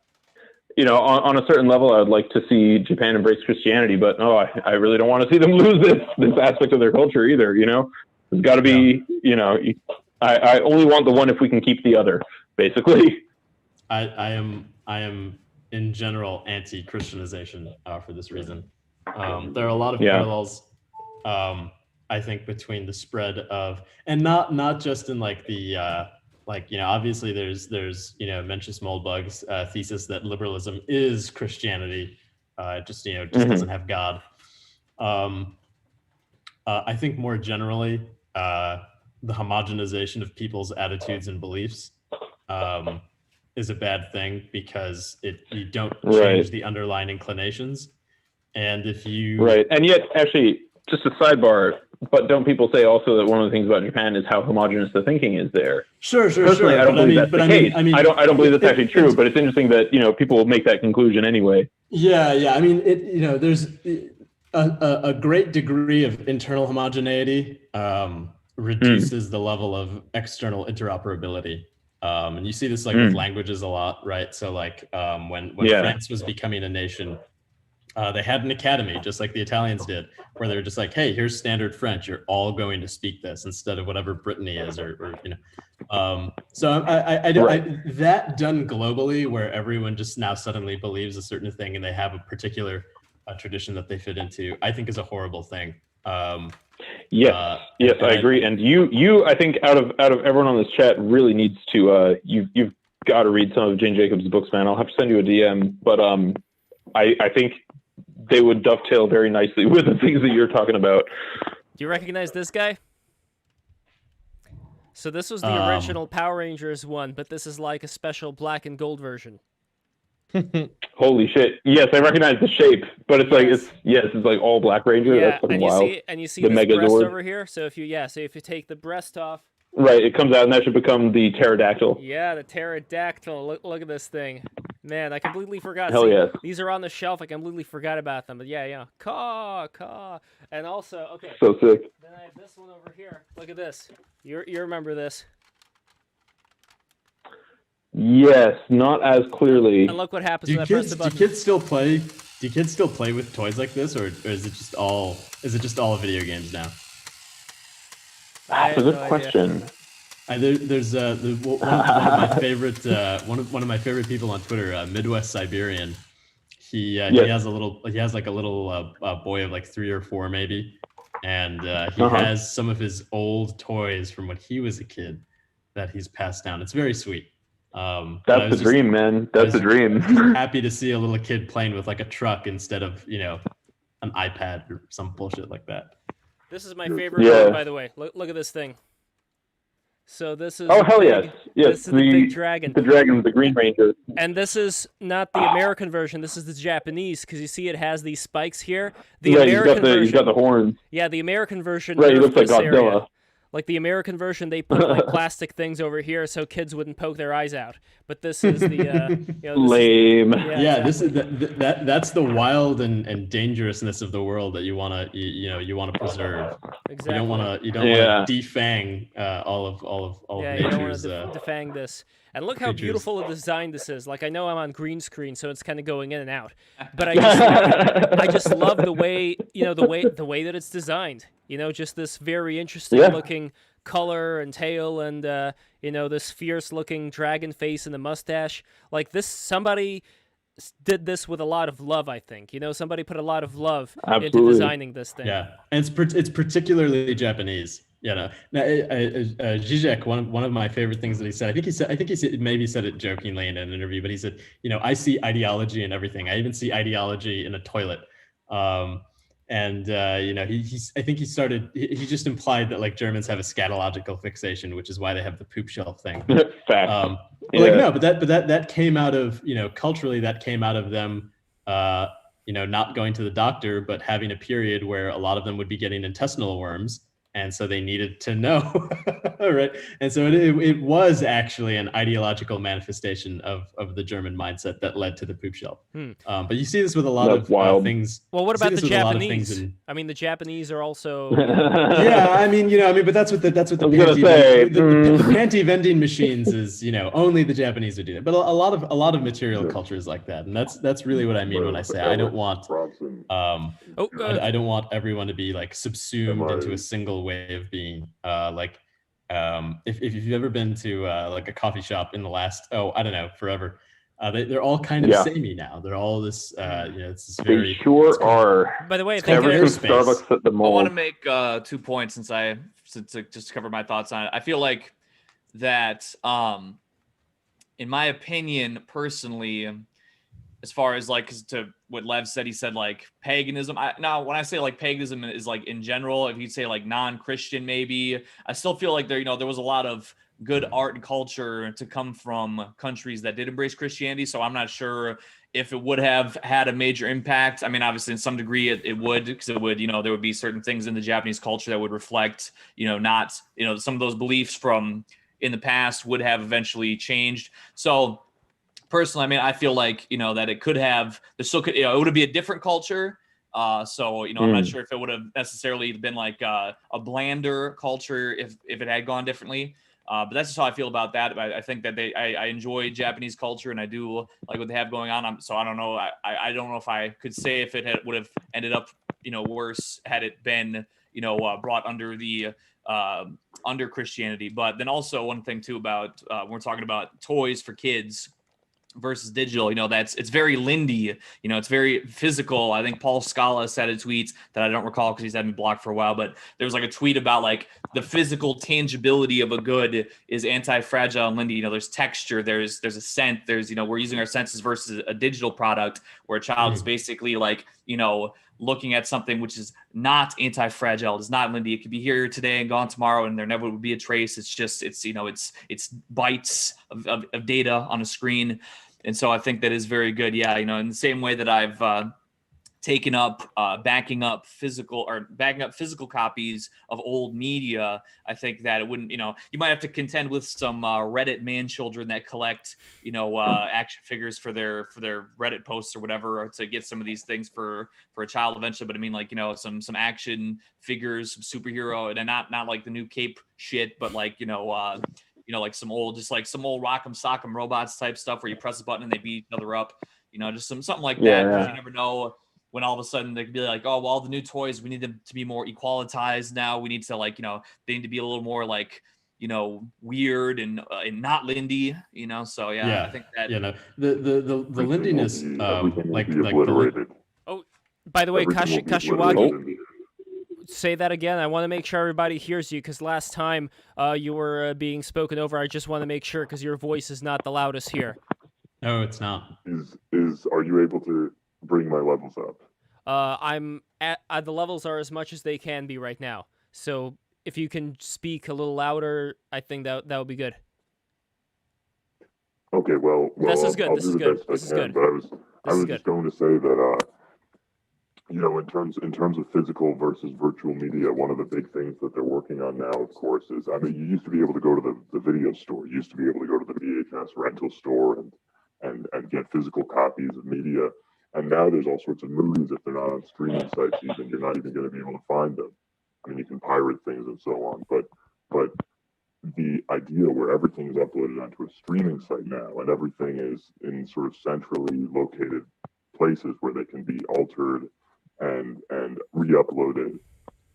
a certain level, I would like to see Japan embrace Christianity, but I really don't want to see them lose this aspect of their culture either. There's got to be, I only want the one if we can keep the other, basically. I am in general anti-Christianization for this reason. There are a lot of parallels, I think, between the spread of, and not just in like the obviously there's Mencius Moldbug's thesis that liberalism is Christianity, just doesn't have God. I think more generally, the homogenization of people's attitudes and beliefs is a bad thing, because you don't change the underlying inclinations. And if you and yet actually just a sidebar, but don't people say also that one of the things about Japan is how homogenous the thinking is there? Sure. Personally, I don't believe that's the case. I don't believe that's actually true, but it's interesting that, people will make that conclusion anyway. Yeah. I mean, there's a great degree of internal homogeneity reduces the level of external interoperability. And you see this like with languages a lot, right? So like when France was becoming a nation, they had an academy, just like the Italians did, where they were just like, hey, here's standard French. You're all going to speak this instead of whatever Brittany is or. So I that done globally, where everyone just now suddenly believes a certain thing and they have a particular tradition that they fit into, I think is a horrible thing. Yes, I agree. And you, I think out of everyone on this chat really needs to, you've got to read some of Jane Jacobs' books, man. I'll have to send you a DM, but I think they would dovetail very nicely with the things that you're talking about. Do you recognize this guy? So this was the original Power Rangers one, but this is like a special black and gold version. Holy shit! Yes, I recognize the shape, but it's like it's like all Black Ranger. Yeah, that's fucking wild. You see the this breast Megazord over here. So if you take the breast off, right, it comes out, and that should become the pterodactyl. Yeah, the pterodactyl. Look at this thing, man! I completely forgot. Hell yes. These are on the shelf. I completely forgot about them. But yeah, caw, and also okay. So sick. Then I have this one over here. Look at this. You remember this? Yes, not as clearly. And look what happens when I press the button. Do kids still play? Do kids still play with toys like this, or is it just all video games now? That's a good question. There's one of my favorite one of my favorite people on Twitter, Midwest Siberian. He has like a little boy of like 3 or 4 maybe, and he has some of his old toys from when he was a kid that he's passed down. It's very sweet. That's the dream, man. That's the dream. Happy to see a little kid playing with like a truck instead of an iPad or some bullshit like that. This is my favorite one, by the way. Look at this thing. So this is yes. This is the big dragon. The dragon, the Green Ranger. And this is not the American version. This is the Japanese, because you see it has these spikes here. The American version, he's got the horns. Yeah, the American version. Right, he looks like Godzilla. Area. Like the American version, they put like plastic things over here so kids wouldn't poke their eyes out. But this is the lame. This is that's the wild and dangerousness of the world that you wanna preserve. Exactly. You don't wanna defang all of nature's. You don't want to defang this. And look how beautiful a design this is. Like, I know I'm on green screen, so it's kind of going in and out. But I just love the way the way that it's designed. Just this very interesting looking color and tail, and this fierce looking dragon face and the mustache. Like this, somebody did this with a lot of love. I think somebody put a lot of love into designing this thing. Yeah, and it's particularly Japanese. Now, Zizek, one of my favorite things that he said, I think he said maybe said it jokingly in an interview, but he said, I see ideology in everything. I even see ideology in a toilet. I think he just implied that like Germans have a scatological fixation, which is why they have the poop shelf thing. Fact. But that came out of, culturally that came out of them, not going to the doctor, but having a period where a lot of them would be getting intestinal worms. And so they needed to know, right? And so it was actually an ideological manifestation of the German mindset that led to the poop shelf. But you see this with a lot of things. Well, what about the Japanese? I mean, the Japanese are also. But that's what the panty vending machines is. Only the Japanese would do that. But a lot of material culture is like that, and that's really what I mean when I say I don't want. I don't want everyone to be like subsumed into a single way of being. If you've ever been to like a coffee shop in the last forever, they're all kind of samey now. They're all this it's this very. They sure are. By the way, ever since Starbucks at the mall. I want to make 2 points since just to cover my thoughts on it. I feel like that in my opinion personally, as far as like to what Lev said, he said like paganism. Now when I say like paganism is like in general, if you'd say like non-Christian maybe, I still feel like there was a lot of good art and culture to come from countries that did embrace Christianity. So I'm not sure if it would have had a major impact. I mean, obviously in some degree it would, because it would, there would be certain things in the Japanese culture that would reflect, not, some of those beliefs from in the past would have eventually changed. So personally, I mean, I feel like, that it could have, there still could, it would be a different culture. So, I'm not sure if it would have necessarily been like a blander culture if it had gone differently. But that's just how I feel about that. I think that I enjoy Japanese culture, and I do like what they have going on. So I don't know. I don't know if I could say if it would have ended up, worse had it been, brought under the under Christianity. But then also one thing too about when we're talking about toys for kids versus digital, it's very Lindy, it's very physical. I think Paul Scala said a tweet that I don't recall because he's had me blocked for a while, but there was like a tweet about like the physical tangibility of a good is anti-fragile and Lindy. There's texture, there's a scent, there's, we're using our senses versus a digital product where a child is basically like, looking at something which is not anti-fragile, it's not Lindy. It could be here today and gone tomorrow, and there never would be a trace. It's just, it's bytes of data on a screen. And so I think that is very good. Yeah. In the same way that I've taken up backing up physical copies of old media, I think that it wouldn't, you might have to contend with some Reddit man children that collect, action figures for their Reddit posts or whatever, or to get some of these things for a child eventually. But I mean, like, some action figures, some superhero, and not like the new cape shit, but like, like some old Rock'em Sock'em Robots type stuff where you press a button and they beat each other up, just something like that. Yeah. You never know when all of a sudden they could be like, oh, well, all the new toys, we need them to be more equalitized now. We need to like, they need to be a little more like, weird and not Lindy, So yeah, I think that the Lindiness, like obliterated. Oh, by the way, Kashiwagi, say that again. I want to make sure everybody hears you, because last time you were being spoken over. I just want to make sure, because your voice is not the loudest here. No, it's not. Are you able to bring my levels up? I'm at the levels are as much as they can be right now. So if you can speak a little louder, I think that would be good. Okay, well, this is good. I'll This do is the good. best This I is can, good. But I was just going to say that in terms of physical versus virtual media, one of the big things that they're working on now, of course, is, I mean, you used to be able to go to the video store. You used to be able to go to the VHS rental store and get physical copies of media. And now there's all sorts of movies, if they're not on streaming sites even, you're not even going to be able to find them. I mean, you can pirate things and so on, but the idea where everything is uploaded onto a streaming site now, and everything is in sort of centrally located places where they can be altered and re-uploaded,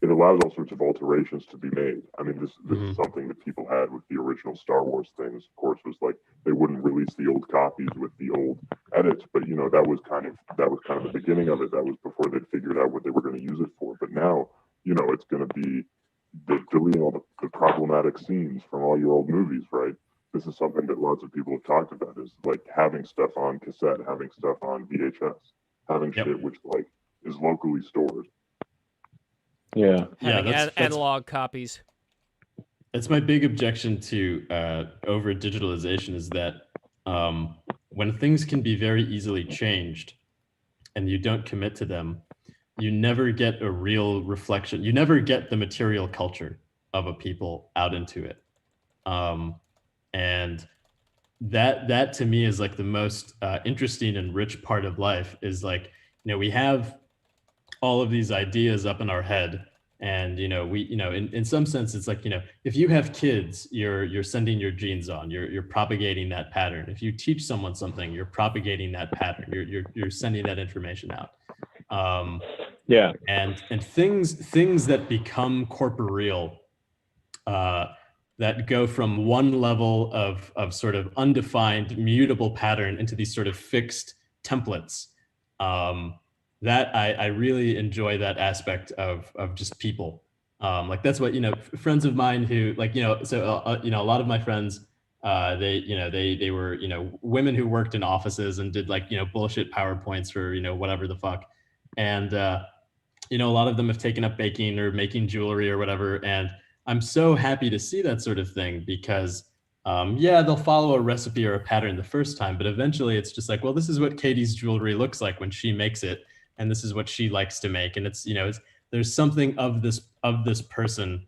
it allows all sorts of alterations to be made. I mean, this is something that people had with the original Star Wars things, of course, was like they wouldn't release the old copies with the old edits, but that was kind of the beginning of it. That was before they'd figured out what they were going to use it for. But now, it's going to be deleting all the problematic scenes from all your old movies, right? This is something that lots of people have talked about, is like having stuff on cassette, having stuff on VHS, having shit which like is locally stored. Having analog copies. That's my big objection to over digitalization, is that when things can be very easily changed and you don't commit to them, you never get a real reflection. You never get the material culture of a people out into it. And that to me is like the most interesting and rich part of life, is like, we have all of these ideas up in our head, and in some sense it's like, if you have kids, you're sending your genes on, you're propagating that pattern. If you teach someone something, you're propagating that pattern, you're sending that information out. And things that become corporeal, that go from one level of sort of undefined mutable pattern into these sort of fixed templates, that I really enjoy that aspect of just people. Like that's what, friends of mine who like, so, a lot of my friends, they were, women who worked in offices and did like, bullshit PowerPoints for, whatever the fuck. And, a lot of them have taken up baking or making jewelry or whatever. And I'm so happy to see that sort of thing, because yeah, they'll follow a recipe or a pattern the first time, but eventually it's just like, well, this is what Katie's jewelry looks like when she makes it, and this is what she likes to make, and it's there's something of this person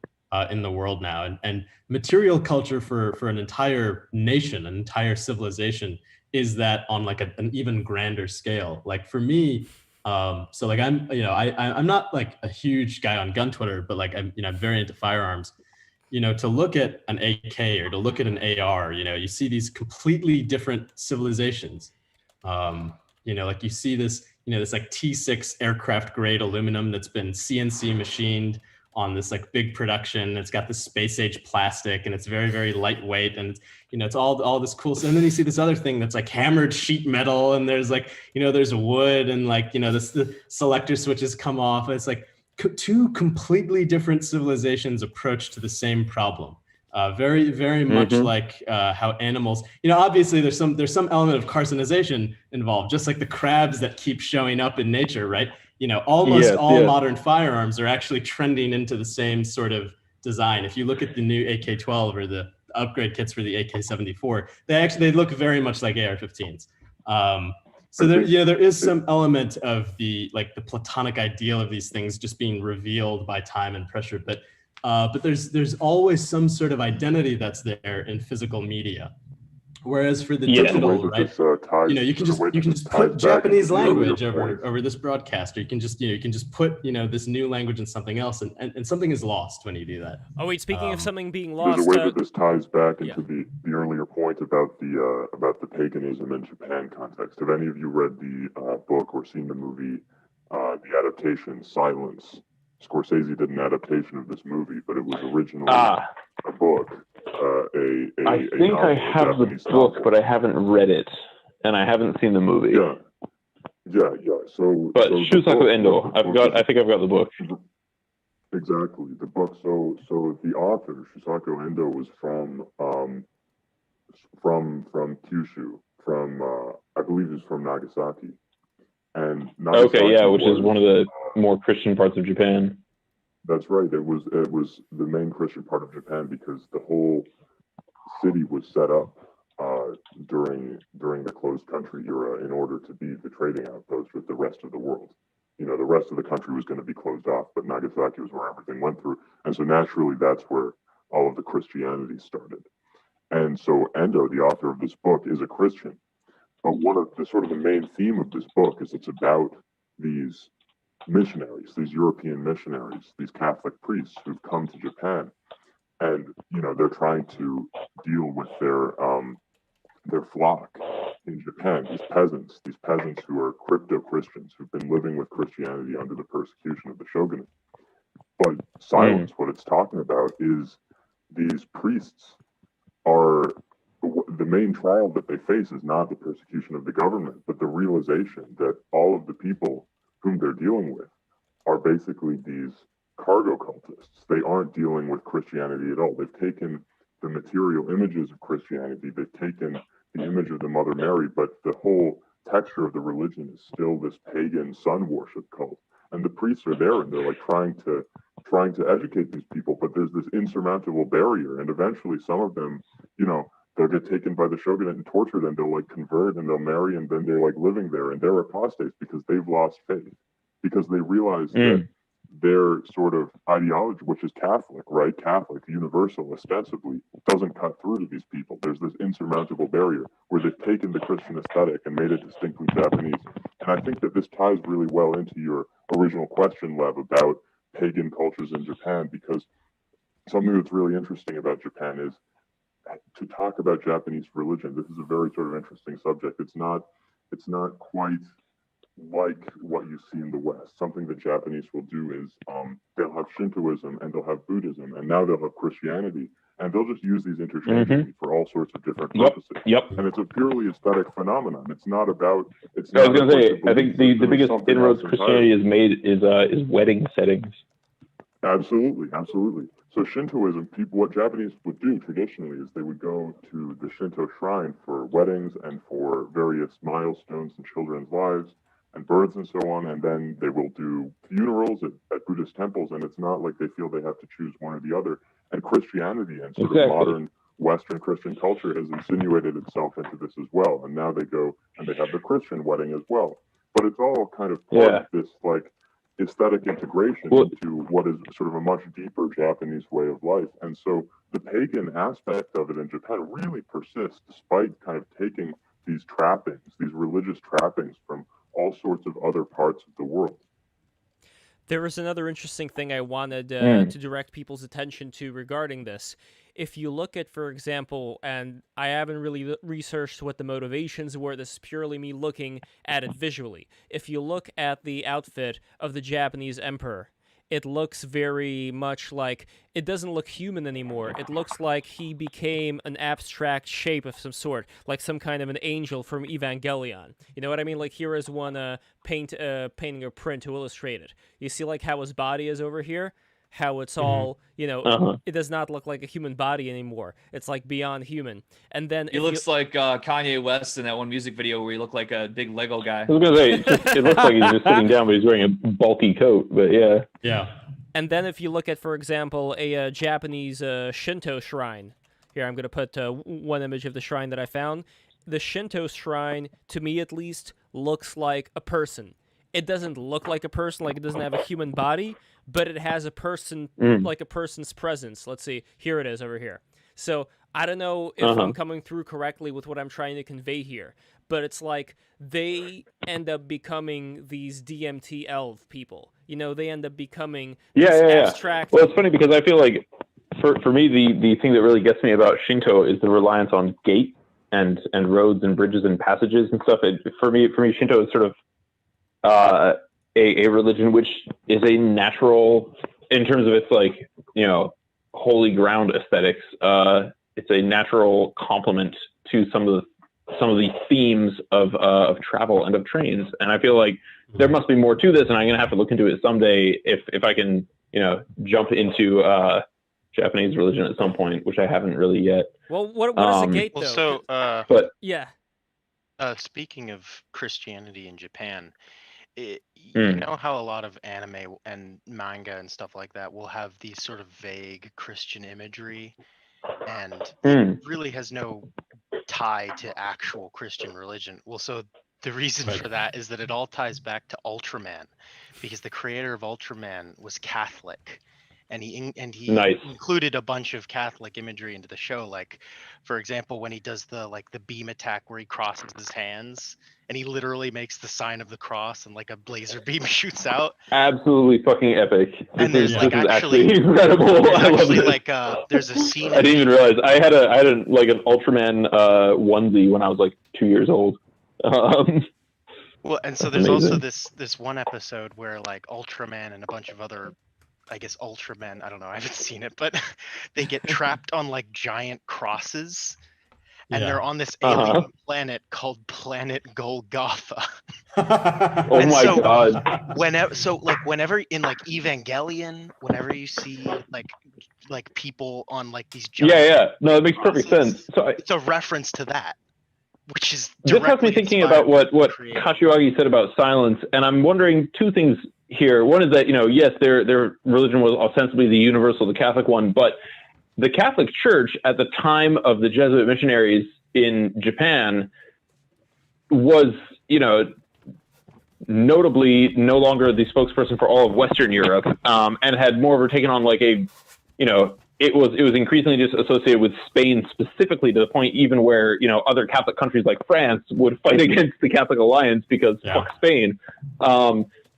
in the world now, and material culture for an entire nation, an entire civilization, is that on like an even grander scale. Like for me, so like I'm not like a huge guy on gun Twitter, but like I'm very into firearms. To look at an AK or to look at an AR, you see these completely different civilizations. Like you see this, this like T6 aircraft grade aluminum that's been CNC machined on this like big production. It's got this space age plastic and it's very, very lightweight. And it's all this cool stuff. And then you see this other thing that's like hammered sheet metal, and there's like, there's wood, and like, the selector switches come off. And it's like, two completely different civilizations approach to the same problem. Very, very much like how animals, obviously there's some element of carcinization involved, just like the crabs that keep showing up in nature, right? Almost all modern firearms are actually trending into the same sort of design. If you look at the new AK-12 or the upgrade kits for the AK-74, they look very much like AR-15s. So there is some element of the platonic ideal of these things just being revealed by time and pressure, but there's always some sort of identity that's there in physical media. Whereas for the digital, right? You can just put Japanese language over this broadcast, or you can just put this new language in something else, and something is lost when you do that. Oh wait, speaking of something being lost, there's a way that this ties back into the earlier point about the paganism in Japan context. Have any of you read the book or seen the movie, the adaptation Silence? Scorsese did an adaptation of this movie, but it was originally a book. I think I have the book, but I haven't read it, and I haven't seen the movie. Yeah. So, Shusaku Endo, I think I've got the book. Exactly, the book. So the author Shusaku Endo was from Kyushu, I believe he's from Nagasaki. And Nagasaki which is one of the more Christian parts of Japan. That's right. It was the main Christian part of Japan because the whole city was set up during the closed country era in order to be the trading outpost with the rest of the world. The rest of the country was going to be closed off, but Nagasaki was where everything went through, and so naturally that's where all of the Christianity started. And so Endo, the author of this book, is a Christian. But one of the main theme of this book is it's about these missionaries, these European missionaries, these Catholic priests who've come to Japan, and they're trying to deal with their flock in Japan. These peasants who are crypto-Christians who've been living with Christianity under the persecution of the shogunate. But Silence, what it's talking about is these priests are. The main trial that they face is not the persecution of the government, but the realization that all of the people whom they're dealing with are basically these cargo cultists. They aren't dealing with Christianity at all. They've taken the material images of Christianity, they've taken the image of the Mother Mary, but the whole texture of the religion is still this pagan sun worship cult. And the priests are there, and they're like trying to educate these people, but there's this insurmountable barrier, and eventually some of them, they'll get taken by the shogunate and tortured, and they'll convert, and they'll marry, and then they're living there, and they're apostates because they've lost faith, because they realize that their sort of ideology, which is Catholic, right? Catholic, universal, ostensibly, doesn't cut through to these people. There's this insurmountable barrier where they've taken the Christian aesthetic and made it distinctly Japanese. And I think that this ties really well into your original question, Lev, about pagan cultures in Japan, because something that's really interesting about Japan is to talk about Japanese religion. This is a very sort of interesting subject. It's not quite like what you see in the West. Something that Japanese will do is they'll have Shintoism and they'll have Buddhism, and now they'll have Christianity, and they'll just use these interchangeably for all sorts of different purposes. And it's a purely aesthetic phenomenon. It's not about. I was going to say, I think the biggest inroads Christianity has made is wedding settings. Absolutely. So Shintoism, what Japanese would do traditionally is they would go to the Shinto shrine for weddings and for various milestones in children's lives and births and so on, and then they will do funerals at Buddhist temples, and it's not like they feel they have to choose one or the other. And Christianity and sort of Western Christian culture has insinuated itself into this as well. And now they go and they have the Christian wedding as well. But it's all kind of part of this like aesthetic integration into what is sort of a much deeper Japanese way of life. And so the pagan aspect of it in Japan really persists despite kind of taking these trappings, these religious trappings from all sorts of other parts of the world. There was another interesting thing I wanted to direct people's attention to regarding this. If you look at, for example, and I haven't really researched what the motivations were, this is purely me looking at it visually. If you look at the outfit of the Japanese emperor, it looks very much like, it doesn't look human anymore. It looks like he became an abstract shape of some sort, like some kind of an angel from Evangelion. You know what I mean? Like here is one painting a print to illustrate it. You see like how his body is over here? How it's all, you know, it does not look like a human body anymore. It's like beyond human. And then it looks like Kanye West in that one music video where he looked like a big Lego guy. I was gonna say it looks like he's just sitting down, but he's wearing a bulky coat. But yeah. Yeah. And then if you look at, for example, a Japanese Shinto shrine. Here, I'm gonna put one image of the shrine that I found. The Shinto shrine, to me at least, looks like a person. It doesn't look like a person, like it doesn't have a human body, but it has a person, like a person's presence. Let's see. Here it is over here. So I don't know if I'm coming through correctly with what I'm trying to convey here, but it's like they end up becoming these DMT elf people. You know, they end up becoming abstract. Well, it's funny because I feel like for me, the thing that really gets me about Shinto is the reliance on gate and roads and bridges and passages and stuff. For me, Shinto is sort of a religion which is a natural, in terms of its like, you know, holy ground aesthetics. It's a natural complement to some of the themes of travel and of trains. And I feel like there must be more to this, and I'm gonna have to look into it someday if I can, you know, jump into Japanese religion at some point, which I haven't really yet. Well, what is the gate though? Well, so but yeah. Speaking of Christianity in Japan, you know how a lot of anime and manga and stuff like that will have these sort of vague Christian imagery, and it really has no tie to actual Christian religion. Well, so the reason for that is that it all ties back to Ultraman, because the creator of Ultraman was Catholic. And he included a bunch of Catholic imagery into the show. Like, for example, when he does the beam attack where he crosses his hands and he literally makes the sign of the cross and like a laser beam shoots out. Absolutely fucking epic. And there's actually incredible. I love it. There's a scene. I didn't even realize I had like an Ultraman onesie when I was like 2 years old. Well, and so there's also this one episode where like Ultraman and a bunch of other, I guess Ultramen, I don't know, I haven't seen it, but they get trapped on like giant crosses, and they're on this alien planet called Planet Golgotha. Oh my god! Whenever in like Evangelion, whenever you see like people on like these giant no, it makes perfect sense. So it's a reference to that, which is this has me thinking about what Kashiwagi said about silence, and I'm wondering two things here. One is that, you know, yes, their religion was ostensibly the universal, the Catholic one, but the Catholic Church at the time of the Jesuit missionaries in Japan was, you know, notably no longer the spokesperson for all of Western Europe, and had moreover taken on like a, you know, it was increasingly just associated with Spain specifically, to the point even where, you know, other Catholic countries like France would fight against the Catholic Alliance because fuck Spain.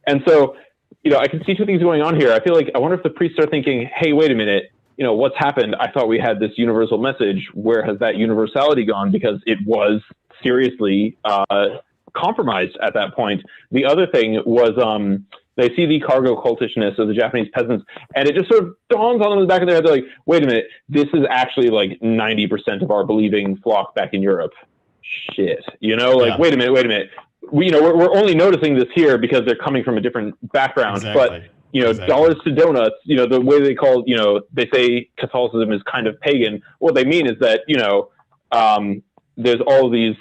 And so, you know, I can see two things going on here. I feel like, I wonder if the priests are thinking, hey, wait a minute, you know, what's happened? I thought we had this universal message. Where has that universality gone? Because it was seriously compromised at that point. The other thing was they see the cargo cultishness of the Japanese peasants, and it just sort of dawns on them in the back of their head. They're like, wait a minute, this is actually like 90% of our believing flock back in Europe. Shit, you know, like, wait a minute. We're only noticing this here because they're coming from a different background, but you know, dollars to donuts, you know, the way they call, you know, they say Catholicism is kind of pagan. What they mean is that, you know, there's all of these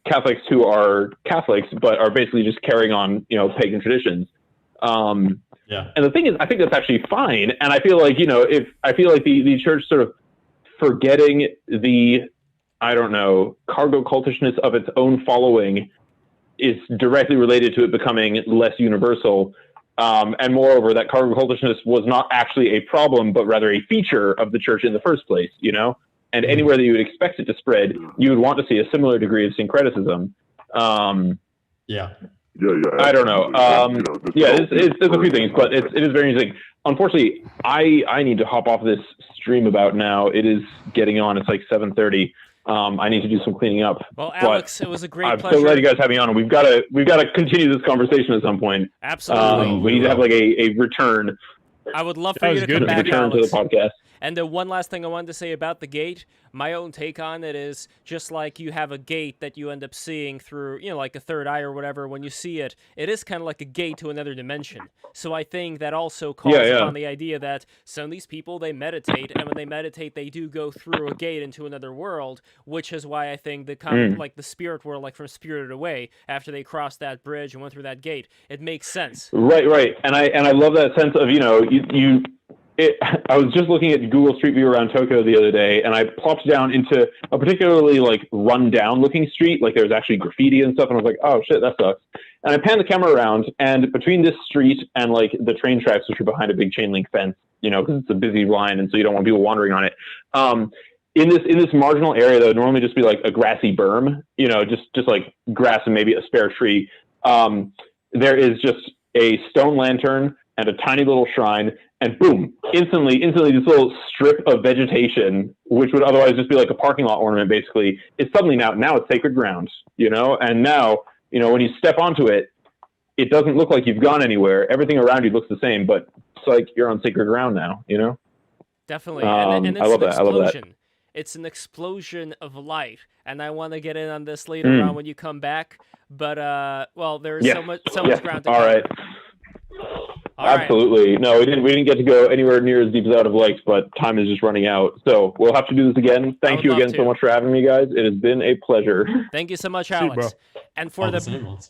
Catholics who are Catholics, but are basically just carrying on, you know, pagan traditions. And the thing is, I think that's actually fine. And I feel like, you know, the church sort of forgetting the, I don't know, cargo cultishness of its own following is directly related to it becoming less universal. And moreover, that cargo cultishness was not actually a problem, but rather a feature of the church in the first place, you know? And anywhere that you would expect it to spread, you would want to see a similar degree of syncretism. Yeah. I don't know. There's a few things, but it is very interesting. Unfortunately, I need to hop off this stream about now. It is getting on. It's like 7:30. I need to do some cleaning up. Well, Alex, it was a great pleasure. I'm so glad you guys have me on. We've got to continue this conversation at some point. Absolutely. We need to have like a return. I would love for you to come back, return Alex. to the podcast. And the one last thing I wanted to say about the gate, my own take on it is just like you have a gate that you end up seeing through, you know, like a third eye or whatever. When you see it, it is kind of like a gate to another dimension. So I think that also calls upon the idea that some of these people, they meditate, and when they meditate, they do go through a gate into another world, which is why I think the like the spirit world, like from Spirited Away, after they crossed that bridge and went through that gate, it makes sense. Right. And I love that sense of, you know, I was just looking at Google Street View around Tokyo the other day, and I plopped down into a particularly like run-down looking street. Like there was actually graffiti and stuff, and I was like, "Oh shit, that sucks." And I panned the camera around, and between this street and like the train tracks, which are behind a big chain link fence, you know, because it's a busy line, and so you don't want people wandering on it. In this marginal area, that would normally just be like a grassy berm, you know, just like grass and maybe a spare tree. There is just a stone lantern and a tiny little shrine. And boom, instantly, this little strip of vegetation, which would otherwise just be like a parking lot ornament, basically, is suddenly now it's sacred ground, you know? And now, you know, when you step onto it, it doesn't look like you've gone anywhere. Everything around you looks the same, but it's like you're on sacred ground now, you know? Definitely. And it's I love an that. I love that. explosion. It's an explosion of light. And I want to get in on this later on when you come back. But, well, there's so much ground to cover. All right. Absolutely. No, we didn't get to go anywhere near as deep as I would have liked, but time is just running out. So we'll have to do this again. Thank you again so much for having me, guys. It has been a pleasure. Thank you so much, Alex. And for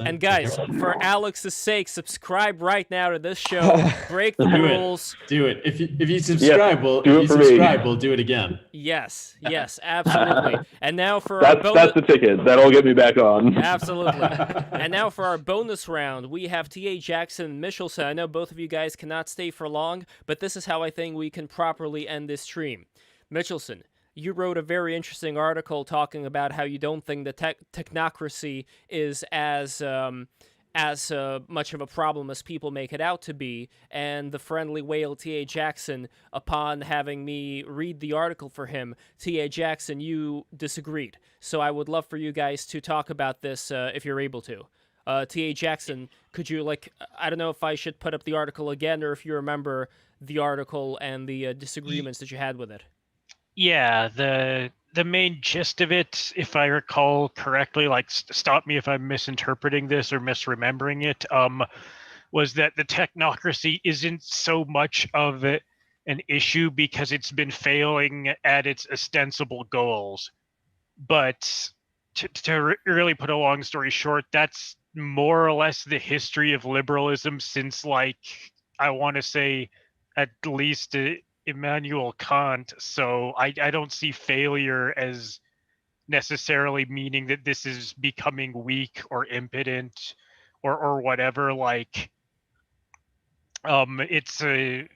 and guys, for Alex's sake, subscribe right now to this show. Break the rules. Do it. If you subscribe, we'll do it again. Yes, absolutely. And now for that's the ticket. That'll get me back on. Absolutely. And now for our bonus round, we have T.A. Jackson and Michelson. I know both of you guys cannot stay for long, but this is how I think we can properly end this stream. Michelson, you wrote a very interesting article talking about how you don't think the technocracy is as much of a problem as people make it out to be, and the friendly whale T.A. Jackson, upon having me read the article for him, T.A. Jackson, you disagreed. So I would love for you guys to talk about this if you're able to. T.A. Jackson, could you, I don't know if I should put up the article again or if you remember the article and the disagreements that you had with it. Yeah, the main gist of it, if I recall correctly, stop me if I'm misinterpreting this or misremembering it, was that the technocracy isn't so much of an issue because it's been failing at its ostensible goals. But to really put a long story short, that's more or less the history of liberalism since, I want to say, at least Immanuel Kant. So I don't see failure as necessarily meaning that this is becoming weak or impotent or whatever. It's the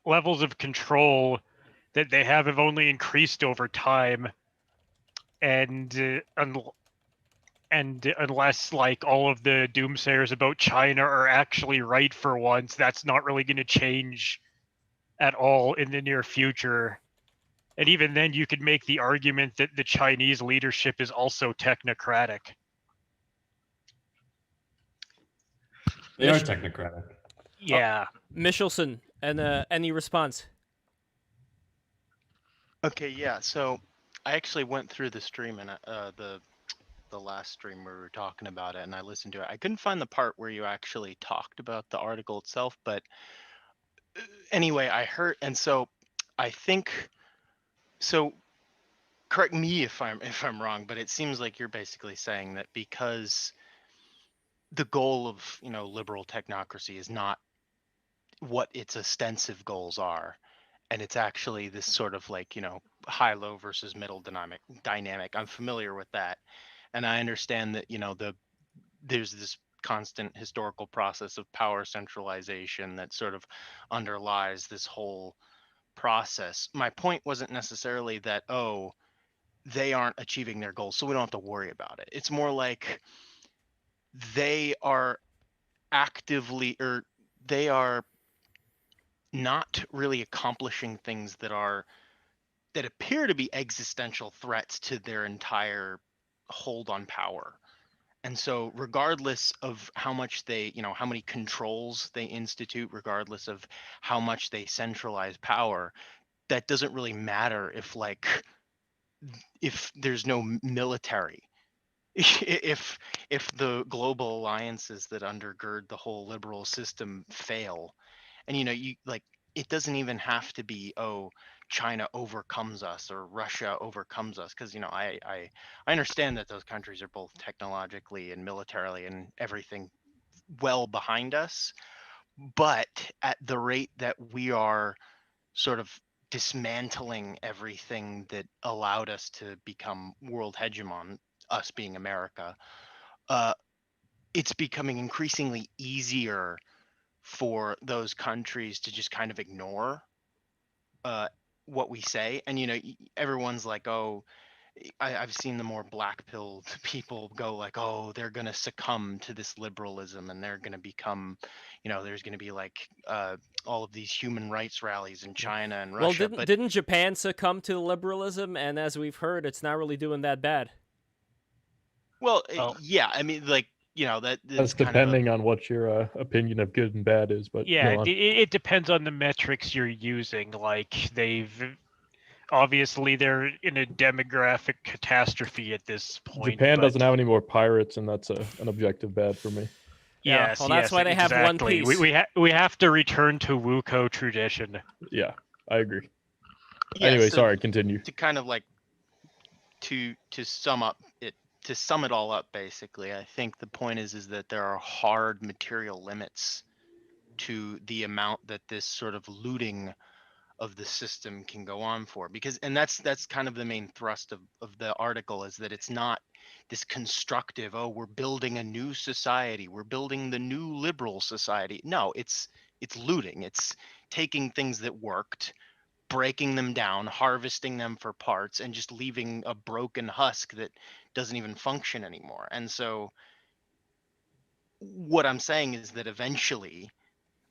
levels of control that they have only increased over time, and unless all of the doomsayers about China are actually right for once, that's not really going to change at all in the near future. And even then, you could make the argument that the Chinese leadership is also technocratic. They are technocratic. Yeah. Michelson, and any response? Okay, yeah. So I actually went through the stream and the last stream where we were talking about it, and I listened to it. I couldn't find the part where you actually talked about the article itself, but anyway, I heard, and so I think, so correct me if I'm wrong, but it seems like you're basically saying that because the goal of, liberal technocracy is not what its ostensive goals are, and it's actually this sort of high-low versus middle dynamic. I'm familiar with that, and I understand that there's this constant historical process of power centralization that sort of underlies this whole process. My point wasn't necessarily that, oh, they aren't achieving their goals, so we don't have to worry about it. It's more like they are actively, or they are not really accomplishing things that appear to be existential threats to their entire hold on power. And so regardless of how much they, how many controls they institute, regardless of how much they centralize power, that doesn't really matter if there's no military. if the global alliances that undergird the whole liberal system fail, and it doesn't even have to be, oh, China overcomes us or Russia overcomes us, because I understand that those countries are both technologically and militarily and everything well behind us, but at the rate that we are sort of dismantling everything that allowed us to become world hegemon, us being America, it's becoming increasingly easier for those countries to just kind of ignore what we say. And everyone's like, oh, I've seen the more black-pilled people go like, oh, they're going to succumb to this liberalism, and they're going to become, there's going to be like all of these human rights rallies in China and Russia. Well, didn't Japan succumb to liberalism? And as we've heard, it's not really doing that bad. Well, yeah, I mean, that's depending on what your opinion of good and bad is. But yeah, it depends on the metrics you're using. Like obviously they're in a demographic catastrophe at this point. Japan doesn't have any more pirates, and that's an objective bad for me. Yeah, Yes, well, that's why they have One Piece. We have to return to Wuko tradition. Yeah, I agree. Yeah, anyway, so sorry, continue. To kind of to sum it all up, basically, I think the point is that there are hard material limits to the amount that this sort of looting of the system can go on for, and that's kind of the main thrust of the article, is that it's not this constructive, oh, we're building a new society, we're building the new liberal society. No, it's looting. It's taking things that worked, breaking them down, harvesting them for parts, and just leaving a broken husk that doesn't even function anymore. And so what I'm saying is that eventually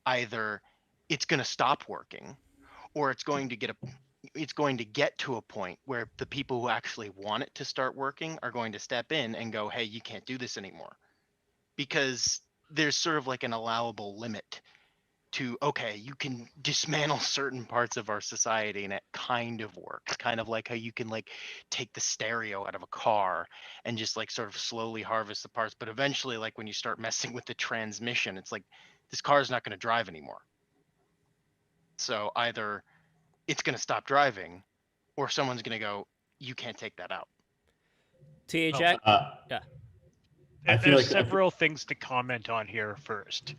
either it's going to stop working, or it's going to get to a point where the people who actually want it to start working are going to step in and go, hey, you can't do this anymore. Because there's sort of like an allowable limit to, okay, you can dismantle certain parts of our society and it kind of works. Kind of like how you can take the stereo out of a car and just sort of slowly harvest the parts. But eventually, when you start messing with the transmission, it's like, this car is not going to drive anymore. So either it's going to stop driving, or someone's going to go, you can't take that out. THX? Yeah. There's several things to comment on here first.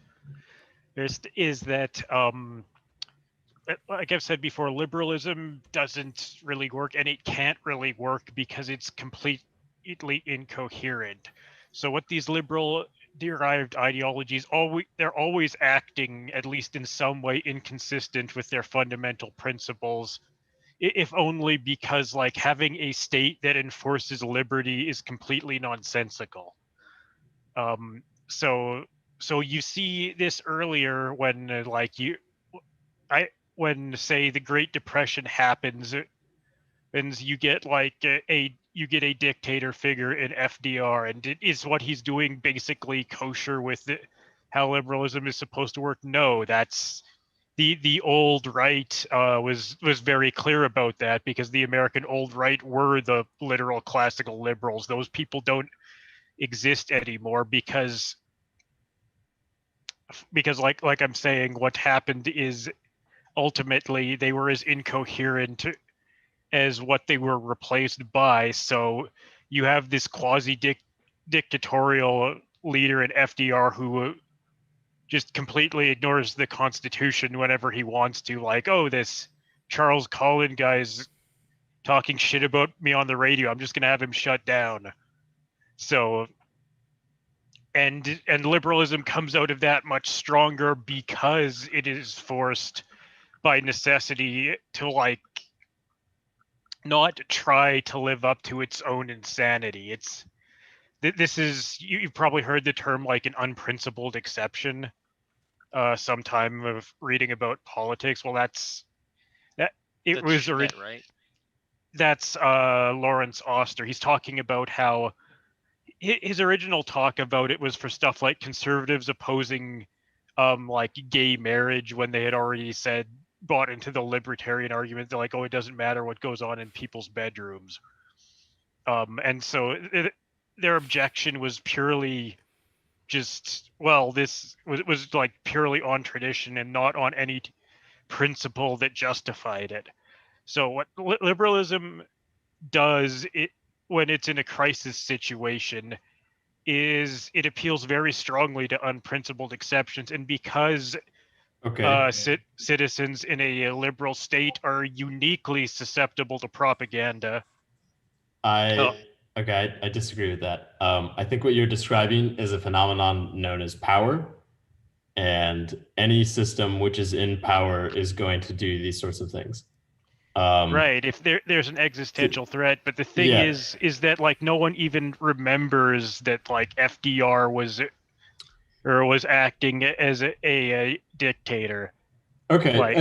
First is that, like I've said before, liberalism doesn't really work, and it can't really work because it's completely incoherent. So what these liberal-derived ideologies, they're always acting, at least in some way, inconsistent with their fundamental principles, if only because having a state that enforces liberty is completely nonsensical. So you see this earlier when when say the Great Depression happens, and you get a dictator figure in FDR, and is what he's doing basically kosher with how liberalism is supposed to work? No, that's the old right was very clear about that, because the American old right were the literal classical liberals. Those people don't exist anymore because like I'm saying, what happened is ultimately they were as incoherent as what they were replaced by. So you have this quasi-dictatorial leader in FDR who just completely ignores the Constitution whenever he wants to. Oh, this Charles Collin guy's talking shit about me on the radio, I'm just gonna have him shut down. So, and liberalism comes out of that much stronger because it is forced by necessity to like not try to live up to its own insanity. This is, you've probably heard the term like an unprincipled exception sometime of reading about politics. Well, that's right. That's Lawrence Oster. He's talking about how his original talk about it was for stuff like conservatives opposing like gay marriage, when they had already bought into the libertarian argument. They're like, oh, it doesn't matter what goes on in people's bedrooms. And so their objection was purely just, well, this was like purely on tradition and not on any principle that justified it. So what liberalism does when it's in a crisis situation is it appeals very strongly to unprincipled exceptions. And because citizens in a liberal state are uniquely susceptible to propaganda. I disagree with that. I think what you're describing is a phenomenon known as power, and any system which is in power is going to do these sorts of things. Right. If there's an existential threat, but the thing is that like no one even remembers that like FDR was acting as a dictator. Okay. Like,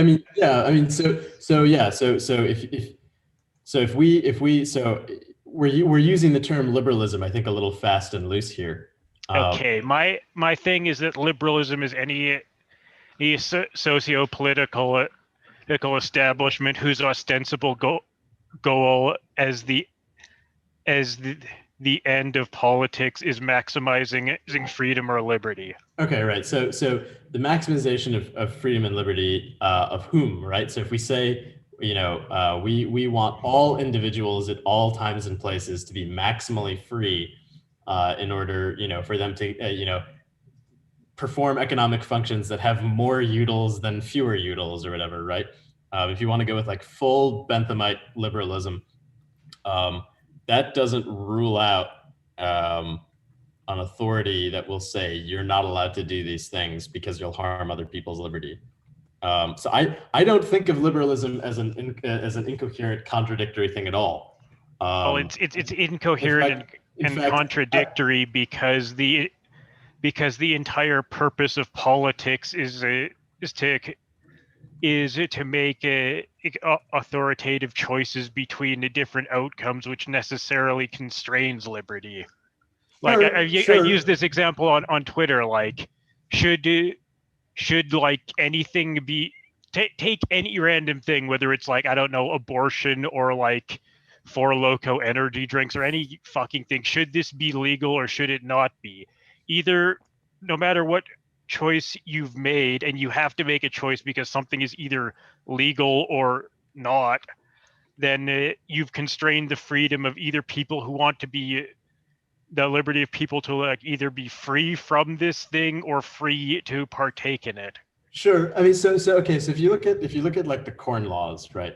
we're using the term liberalism, I think, a little fast and loose here. Okay. My thing is that liberalism is any socio-political establishment whose ostensible goal as the end of politics is maximizing freedom or liberty. Okay, right. So the maximization of freedom and liberty of whom, right? So if we say, we want all individuals at all times and places to be maximally free in order, for them to, perform economic functions that have more utils than fewer utils or whatever, right? If you want to go with like full Benthamite liberalism, that doesn't rule out an authority that will say you're not allowed to do these things because you'll harm other people's liberty. So I don't think of liberalism as an incoherent, contradictory thing at all. Well, it's incoherent and contradictory because the entire purpose of politics is to make authoritative choices between the different outcomes, which necessarily constrains liberty. Like I use this example on Twitter. Like, should like anything be take any random thing, whether it's like, I don't know, abortion or like Four Loko energy drinks or any fucking thing. Should this be legal or should it not be? Either, no matter what choice you've made, and you have to make a choice because something is either legal or not, then you've constrained the freedom of either people who want to be, the liberty of people to like either be free from this thing or free to partake in it. Sure. I mean, so if you look at like the Corn Laws, right?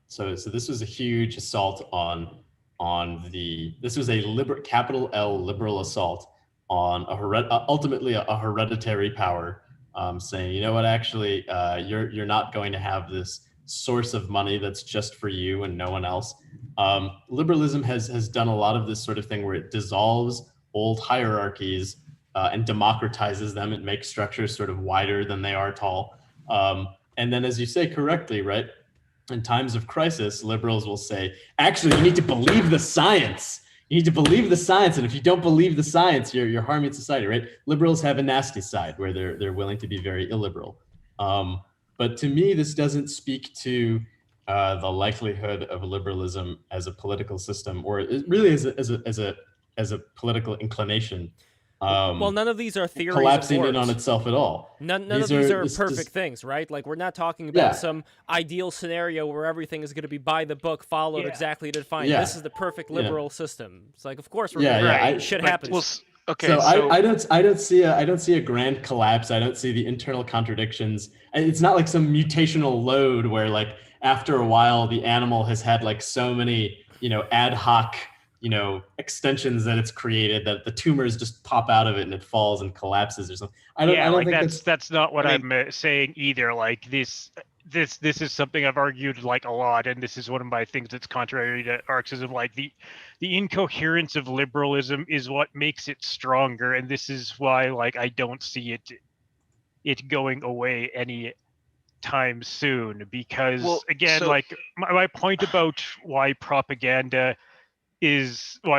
So this was a huge assault this was a capital L liberal assault on ultimately a hereditary power, saying, you know what, actually, you're not going to have this source of money that's just for you and no one else. Liberalism has done a lot of this sort of thing where it dissolves old hierarchies and democratizes them. It makes structures sort of wider than they are tall. And then, as you say correctly, right, in times of crisis, liberals will say, actually, you need to believe the science. You need to believe the science, and if you don't believe the science, you're harming society, right? Liberals have a nasty side where they're willing to be very illiberal. But to me, this doesn't speak to the likelihood of liberalism as a political system, or really as a political inclination. Well, none of these are theories collapsing of in on itself at all. None of these are perfect things, right? Like, we're not talking about some ideal scenario where everything is going to be by the book, followed exactly to define. This is the perfect liberal system. It's like, of course, we're shit happens. Well, okay, so I don't see a grand collapse. I don't see the internal contradictions. It's not like some mutational load where, like, after a while, the animal has had like so many, ad hoc, extensions that it's created that the tumors just pop out of it and it falls and collapses or something. I don't think that's not what I mean, I'm saying either. Like this is something I've argued like a lot, and this is one of my things that's contrary to Marxism. Like the incoherence of liberalism is what makes it stronger, and this is why like I don't see it going away any time soon, because my point about why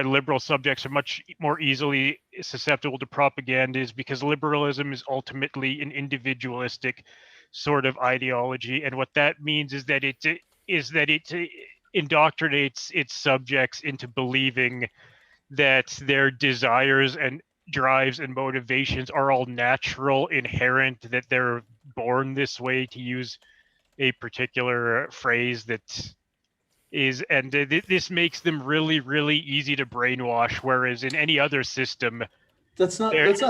liberal subjects are much more easily susceptible to propaganda is because liberalism is ultimately an individualistic sort of ideology, and what that means is that it indoctrinates its subjects into believing that their desires and drives and motivations are all natural, inherent, that they're born this way, to use a particular phrase that is, and this makes them really, really easy to brainwash, whereas in any other system, wait.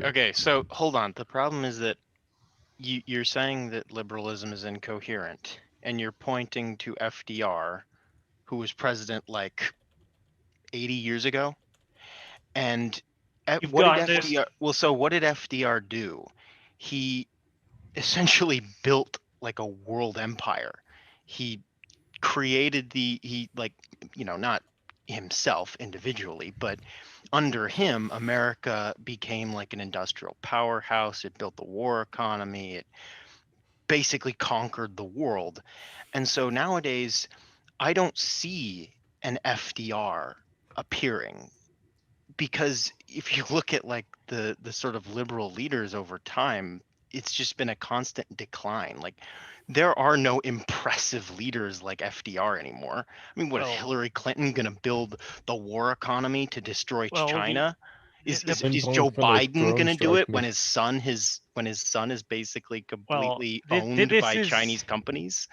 Okay, so hold on. The problem is that you're saying that liberalism is incoherent, and you're pointing to FDR, who was president like 80 years ago. And what did FDR do? He essentially built like a world empire. He created not himself individually, but under him, America became like an industrial powerhouse. It built the war economy. It basically conquered the world. And so nowadays, I don't see an FDR appearing, because if you look at like the sort of liberal leaders over time, it's just been a constant decline. Like, there are no impressive leaders like FDR anymore. I mean, is Hillary Clinton going to build the war economy to destroy China? Is Joe Biden going to do it when his son is basically completely owned by Chinese companies?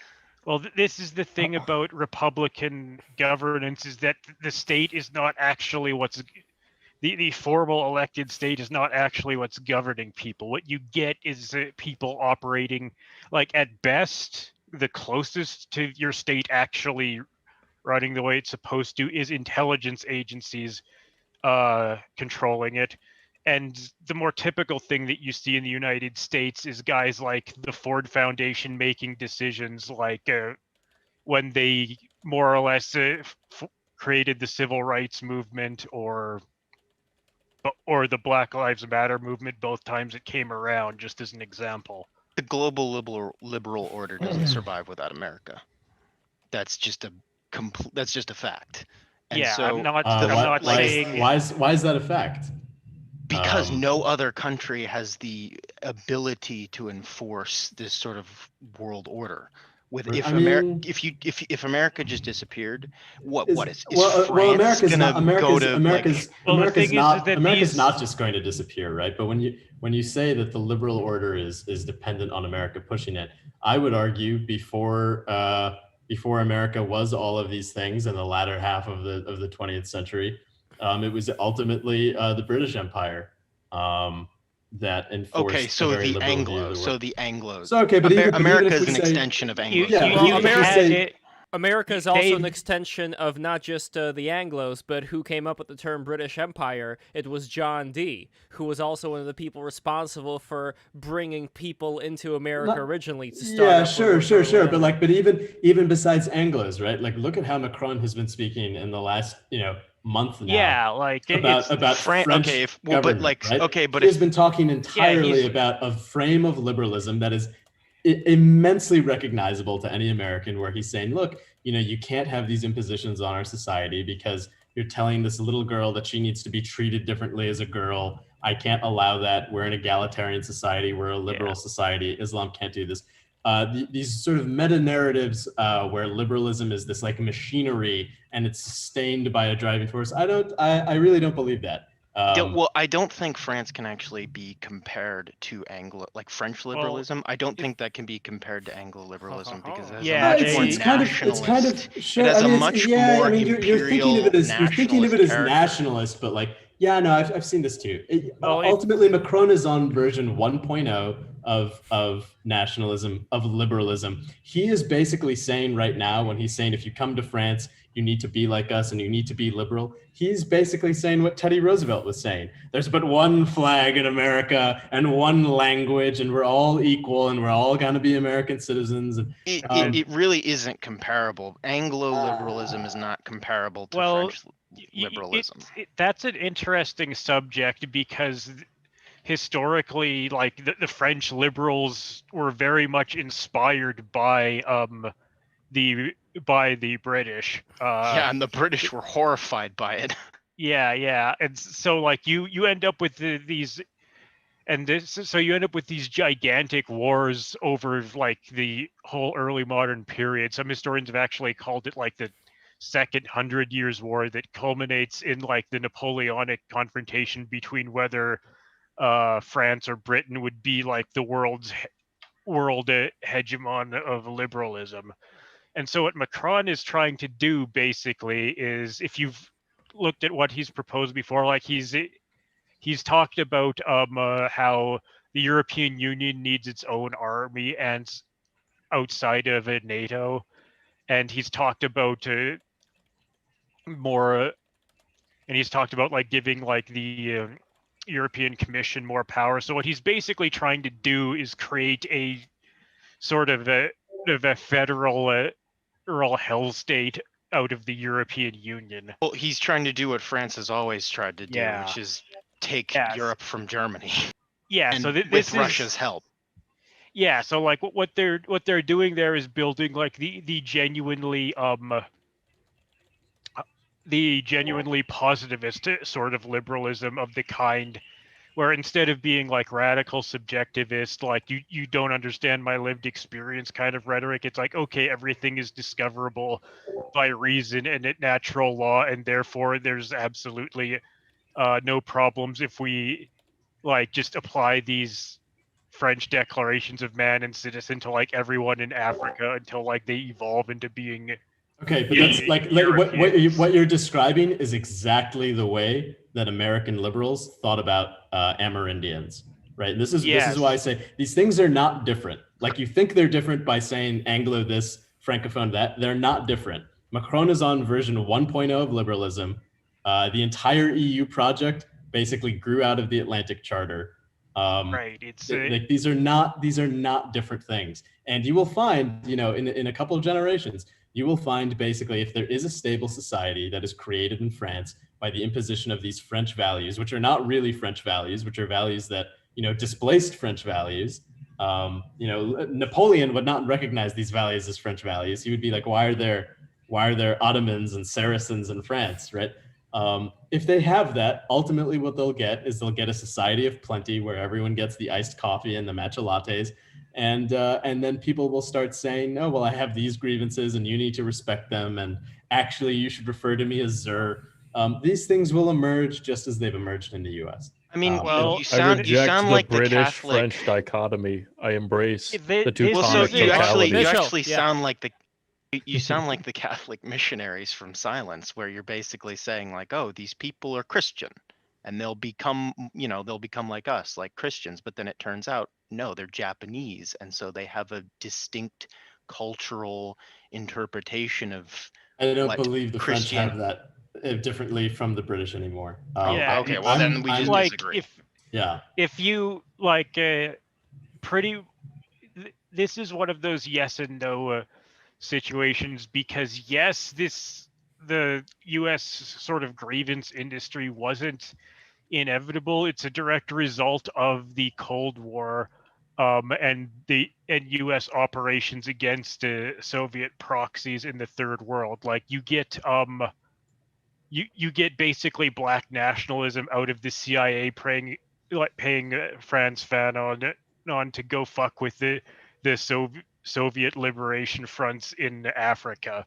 Well, this is the thing about Republican governance, is that the state is not actually the formal elected state is not actually what's governing people. What you get is people operating, like, at best, the closest to your state actually running the way it's supposed to is intelligence agencies controlling it. And the more typical thing that you see in the United States is guys like the Ford Foundation making decisions, like when they more or less created the civil rights movement, or the Black Lives Matter movement, both times it came around, just as an example. The global liberal order doesn't survive without America. That's just a fact. And yeah, so I'm not saying. Why is that a fact? Because no other country has the ability to enforce this sort of world order. If America just disappeared, America's not just going to disappear, right? But when you say that the liberal order is dependent on America pushing it, I would argue before America was all of these things in the latter half of the 20th century, it was ultimately the British Empire that enforced. Okay, so the Anglos. So okay, but America is an extension of Anglos. America is also an extension of not just the Anglos, but who came up with the term British Empire. It was John Dee, who was also one of the people responsible for bringing people into America originally to start. Yeah, sure. But even besides Anglos, right? Like, look at how Macron has been speaking in the last month now. Yeah, like about French government, right? He's been talking entirely about a frame of liberalism that is immensely recognizable to any American, where he's saying, look, you can't have these impositions on our society because you're telling this little girl that she needs to be treated differently as a girl. I can't allow that. We're an egalitarian society. We're a liberal society. Islam can't do this. These sort of meta narratives where liberalism is this like machinery and it's sustained by a driving force. I really don't believe that. I don't think France can actually be compared to French liberalism. I don't think that can be compared to Anglo liberalism because it has a much more imperial you're thinking of it as nationalist, but I've seen this too. Ultimately, Macron is on version 1.0. of nationalism, of liberalism. He is basically saying right now, when he's saying, if you come to France, you need to be like us and you need to be liberal, he's basically saying what Teddy Roosevelt was saying. There's but one flag in America and one language, and we're all equal, and we're all going to be American citizens. And it really isn't comparable. Anglo-liberalism is not comparable to French liberalism. That's an interesting subject because historically, like the French liberals were very much inspired by the British. Yeah, and the British were horrified by it. Yeah, and so like you end up with these, and so you end up with these gigantic wars over like the whole early modern period. Some historians have actually called it like the Second 100 Years' War that culminates in like the Napoleonic confrontation between whether France or Britain would be like the world hegemon of liberalism. And so what Macron is trying to do basically is, if you've looked at what he's proposed before, like he's talked about how the European Union needs its own army and outside of NATO, and he's talked about more, and he's talked about like giving like the European Commission more power. So what he's basically trying to do is create a sort of a federal hell state out of the European Union. Well, he's trying to do what France has always tried to do, which is take Europe from Germany. Yeah, and so with Russia's help. Yeah, so like what they're doing there is building like the genuinely positivist sort of liberalism of the kind where instead of being like radical subjectivist, like you don't understand my lived experience kind of rhetoric, it's like, okay, everything is discoverable by reason and natural law, and therefore there's absolutely no problems if we like just apply these French declarations of man and citizen to like everyone in Africa until like they evolve into being. Okay, but that's like what you're describing is exactly the way that American liberals thought about Amerindians, right? This is why I say these things are not different. Like you think they're different by saying Anglo this, Francophone that. They're not different. Macron is on version 1.0 of liberalism. The entire EU project basically grew out of the Atlantic Charter. Right. It's like these are not different things, and you will find, in a couple of generations, you will find basically if there is a stable society that is created in France by the imposition of these French values, which are not really French values, which are values that, displaced French values. Napoleon would not recognize these values as French values. He would be like, why are there Ottomans and Saracens in France, right? If they have that, ultimately what they'll get a society of plenty where everyone gets the iced coffee and the matcha lattes. And then people will start saying, no, well, I have these grievances and you need to respect them. And actually, you should refer to me as Sir. These things will emerge just as they've emerged in the U.S. I mean, you sound like the British-French dichotomy. I embrace the two you actually sound like the Catholic missionaries from Silence, where you're basically saying like, oh, these people are Christian and they'll become like us, like Christians. But then it turns out, no, they're Japanese. And so they have a distinct cultural interpretation of. I don't believe the French have that differently from the British anymore. Okay, well then we just like disagree. If you like this is one of those yes and no situations, because yes, the US sort of grievance industry wasn't inevitable. It's a direct result of the Cold War and US operations against Soviet proxies in the third world. Like you get you get basically black nationalism out of the CIA paying Frantz Fanon on to go fuck with the Soviet liberation fronts in Africa.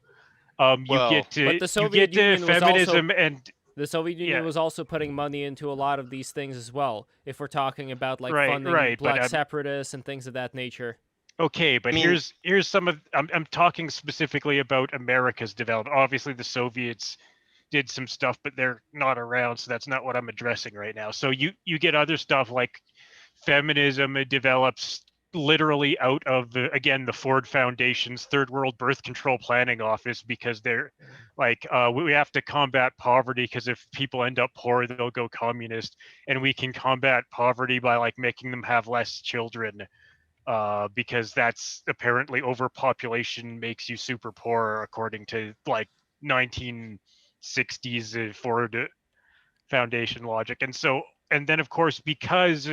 But the Soviet Union feminism was also, and the Soviet Union was also putting money into a lot of these things as well. If we're talking about like funding black separatists and things of that nature. Okay, but here's some of I'm talking specifically about America's development. Obviously, the Soviets did some stuff, but they're not around, so that's not what I'm addressing right now. So you get other stuff like feminism develops literally out of the Ford Foundation's Third World Birth Control Planning Office, because they're like, we have to combat poverty, because if people end up poor, they'll go communist, and we can combat poverty by like making them have less children, because that's apparently overpopulation makes you super poor, according to like 1960s Ford Foundation logic. And then of course, because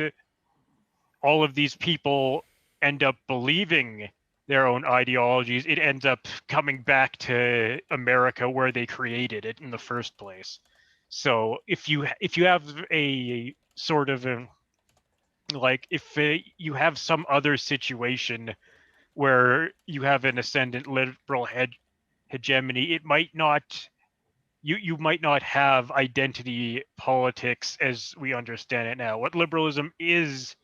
all of these people end up believing their own ideologies, it ends up coming back to America, where they created it in the first place. So if you have a sort of like, if you have some other situation where you have an ascendant liberal hegemony, it might not, you might not have identity politics as we understand it now. What liberalism is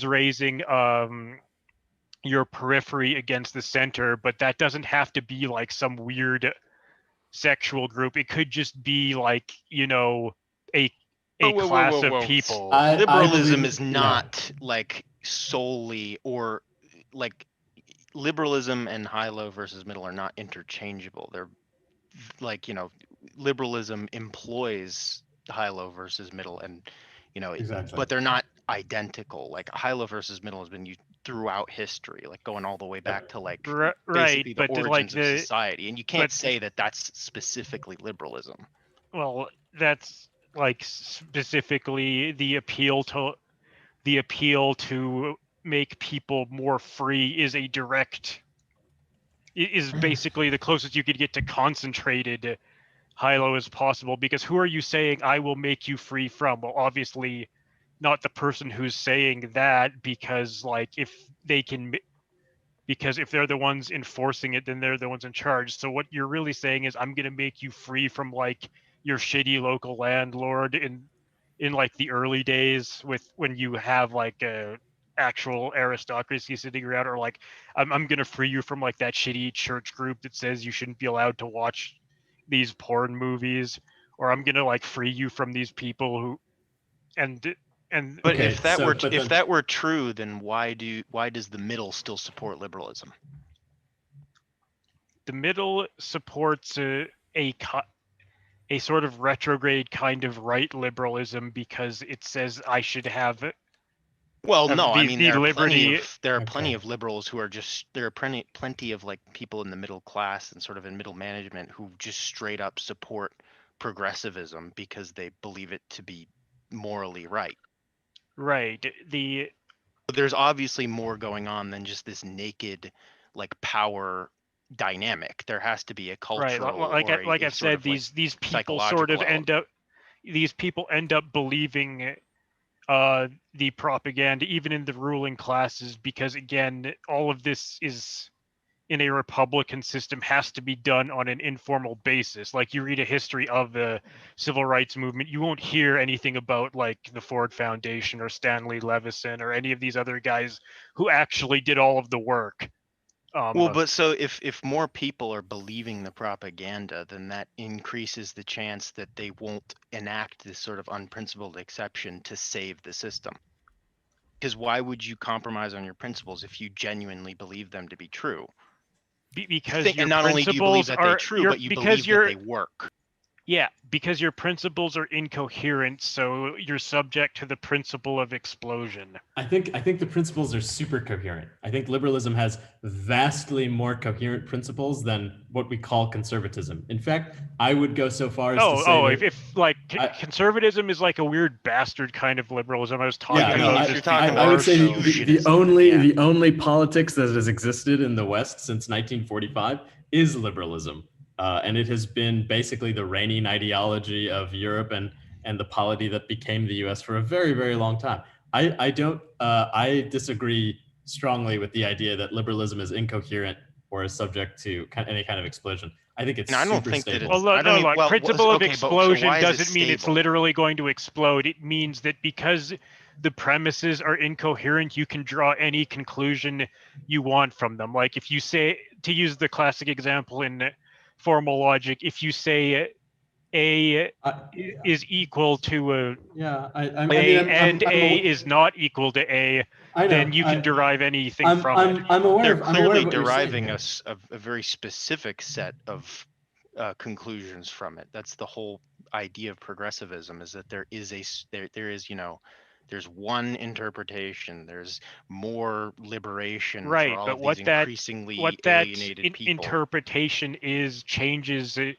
raising your periphery against the center, but that doesn't have to be like some weird sexual group. It could just be like, a class of people. Liberalism is not like solely, or like liberalism and high-low versus middle are not interchangeable. They're like, liberalism employs high-low versus middle, and Exactly. but they're not identical. Like high-low versus middle has been used throughout history, like going all the way back to like basically the origins of society, and you can't say that that's specifically liberalism. Well, that's like specifically the appeal to make people more free is basically the closest you could get to concentrated high-low as possible, because who are you saying I will make you free from? Well, obviously not the person who's saying that, because like if they're the ones enforcing it, then they're the ones in charge. So what you're really saying is, I'm going to make you free from like your shitty local landlord in like the early days, when you have like a actual aristocracy sitting around, or like I'm going to free you from like that shitty church group that says you shouldn't be allowed to watch these porn movies, or I'm going to like free you from these people who But okay, if that were true, then why does the middle still support liberalism? The middle supports a sort of retrograde kind of right liberalism, because it says I should have. Well, no, I mean there are plenty of liberals who are just, there are plenty of like people in the middle class and sort of in middle management who just straight up support progressivism because they believe it to be morally right. Right. There's obviously more going on than just this naked like power dynamic. There has to be a cultural, right. Like I've said, these people sort of end up believing the propaganda, even in the ruling classes, because again, all of this is in a Republican system has to be done on an informal basis. Like you read a history of the civil rights movement, you won't hear anything about like the Ford Foundation or Stanley Levison or any of these other guys who actually did all of the work. But so if more people are believing the propaganda, then that increases the chance that they won't enact this sort of unprincipled exception to save the system. Because why would you compromise on your principles if you genuinely believe them to be true? Because and not only do you believe that they're true, but you believe that they work. Yeah, because your principles are incoherent, so you're subject to the principle of explosion. I think the principles are super coherent. I think liberalism has vastly more coherent principles than what we call conservatism. In fact, I would go so far as to say conservatism is like a weird bastard kind of liberalism. I was talking about. I would say the only politics that has existed in the West since 1945 is liberalism. And it has been basically the reigning ideology of Europe and the polity that became the U.S. for a very, very long time. I disagree strongly with the idea that liberalism is incoherent or is subject to any kind of explosion. I think it's super stable. Principle of explosion doesn't mean it's literally going to explode. It means that because the premises are incoherent, you can draw any conclusion you want from them. Like if you say, to use the classic example in formal logic, if you say A is equal to a A is not equal to A, then you can derive anything from it. I'm aware. They're I'm clearly aware of what you're deriving saying. a very specific set of conclusions from it. That's the whole idea of progressivism, is that there is there's one interpretation. There's more liberation for all but of what these that increasingly what that alienated people. interpretation changes it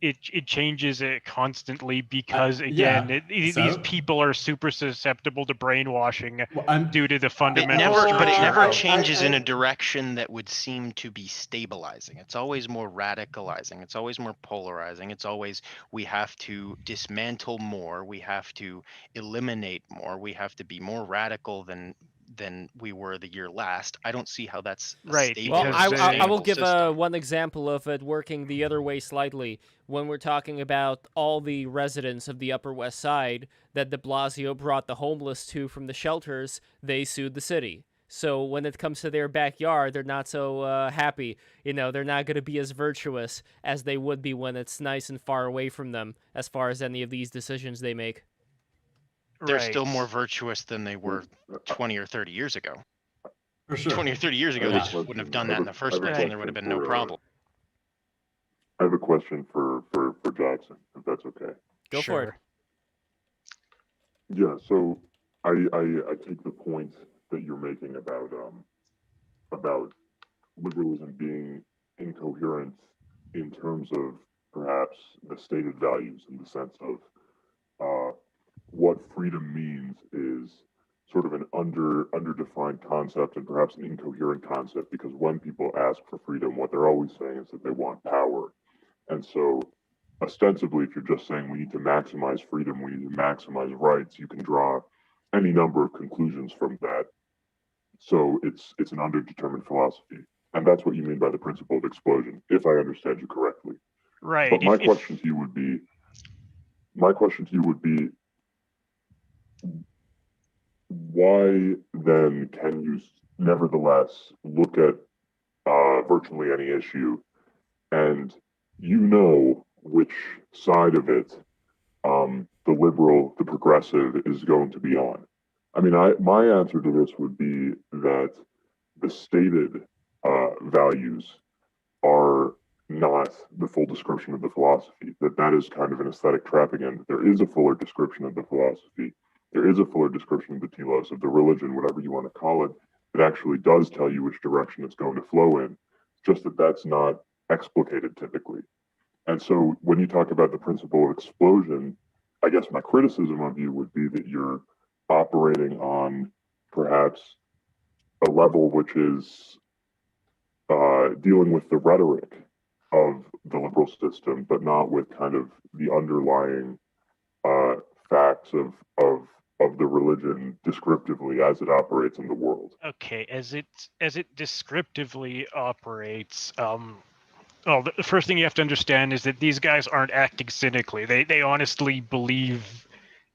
it changes it constantly, because again, these people are super susceptible to brainwashing due to the fundamental But it never structure. changes in a direction that would seem to be stabilizing. It's always more radicalizing. It's always more polarizing. It's always, we have to dismantle more. We have to eliminate more. We have to be more radical than we were the year last. I don't see how that's right. Well, I will give one example of it working the other way slightly. When we're talking about all the residents of the Upper West Side that de Blasio brought the homeless to from the shelters, they sued the city. So when it comes to their backyard, they're not so happy. They're not going to be as virtuous as they would be when it's nice and far away from them, as far as any of these decisions they make. They're still more virtuous than they were 20 or 30 years ago. For sure. 20 or 30 years ago, they just wouldn't have done that in the first place, and there would have been no problem. I have a question for Jackson, if that's okay. Go for it. Yeah, so I take the point that you're making about liberalism being incoherent in terms of perhaps the stated values, in the sense of what freedom means is sort of an underdefined concept, and perhaps an incoherent concept, because when people ask for freedom, what they're always saying is that they want power. And so ostensibly, if you're just saying we need to maximize freedom, we need to maximize rights, you can draw any number of conclusions from that. So it's an underdetermined philosophy. And that's what you mean by the principle of explosion, if I understand you correctly. Right. But my question to you would be, why then can you nevertheless look at virtually any issue and which side of it the liberal, the progressive is going to be on? I mean, my answer to this would be that the stated values are not the full description of the philosophy, that is kind of an aesthetic trap again. There is a fuller description of the philosophy. There is a fuller description of the telos, of the religion, whatever you want to call it, that actually does tell you which direction it's going to flow in, just that that's not explicated typically. And so when you talk about the principle of explosion, I guess my criticism of you would be that you're operating on perhaps a level which is dealing with the rhetoric of the liberal system, but not with kind of the underlying facts of the religion descriptively as it operates in the world. Okay, as it descriptively operates, the first thing you have to understand is that these guys aren't acting cynically. They honestly believe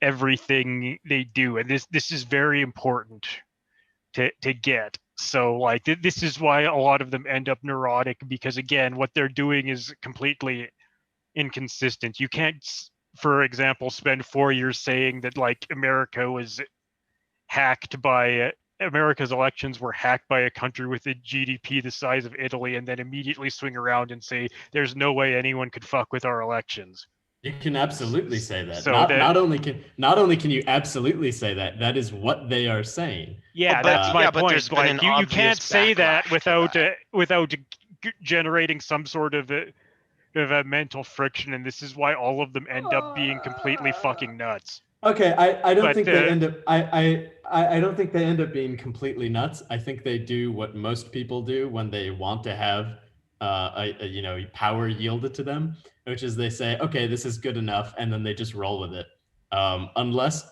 everything they do, and this is very important to get. So like this is why a lot of them end up neurotic, because again, what they're doing is completely inconsistent. You can't, for example, spend 4 years saying that like America's elections were hacked by a country with a GDP the size of Italy, and then immediately swing around and say there's no way anyone could fuck with our elections. You can absolutely say that. So not only can you absolutely say that, that is what they are saying. Yeah, that's my point. Like you can't say that without generating some sort of a mental friction, and this is why all of them end up being completely fucking nuts. Okay, I don't think they end up. I don't think they end up being completely nuts. I think they do what most people do when they want to have power yielded to them, which is they say, okay, this is good enough, and then they just roll with it. Unless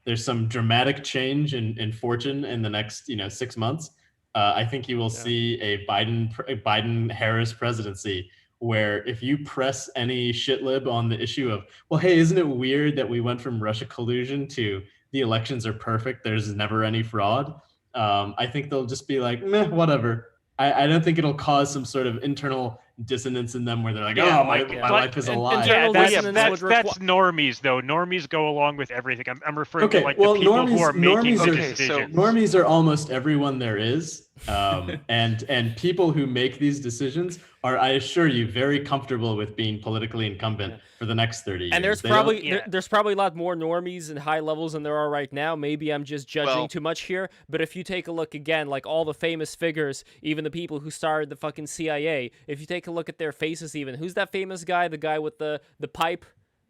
there's some dramatic change in fortune in the next 6 months, I think you will see a Biden-Harris presidency, where if you press any shitlib on the issue of, well, hey, isn't it weird that we went from Russia collusion to the elections are perfect, there's never any fraud, I think they'll just be like, meh, whatever. I don't think it'll cause some sort of internal dissonance in them where they're like, Yeah, oh, my life is a lie. internal dissonance that's, would that's normies though. Normies go along with everything. I'm referring Okay, to like well, the people who are making normies the are- decisions. Normies are almost everyone there is, and people who make these decisions are, I assure you, very comfortable with being politically incumbent for the next 30 years. And there's They probably don't- Yeah. there's probably a lot more normies and high levels than there are right now. Maybe I'm just judging Well- too much here. But if you take a look again, like all the famous figures, even the people who started the fucking CIA, if you take a look at their faces, even who's that famous guy? The guy with the pipe.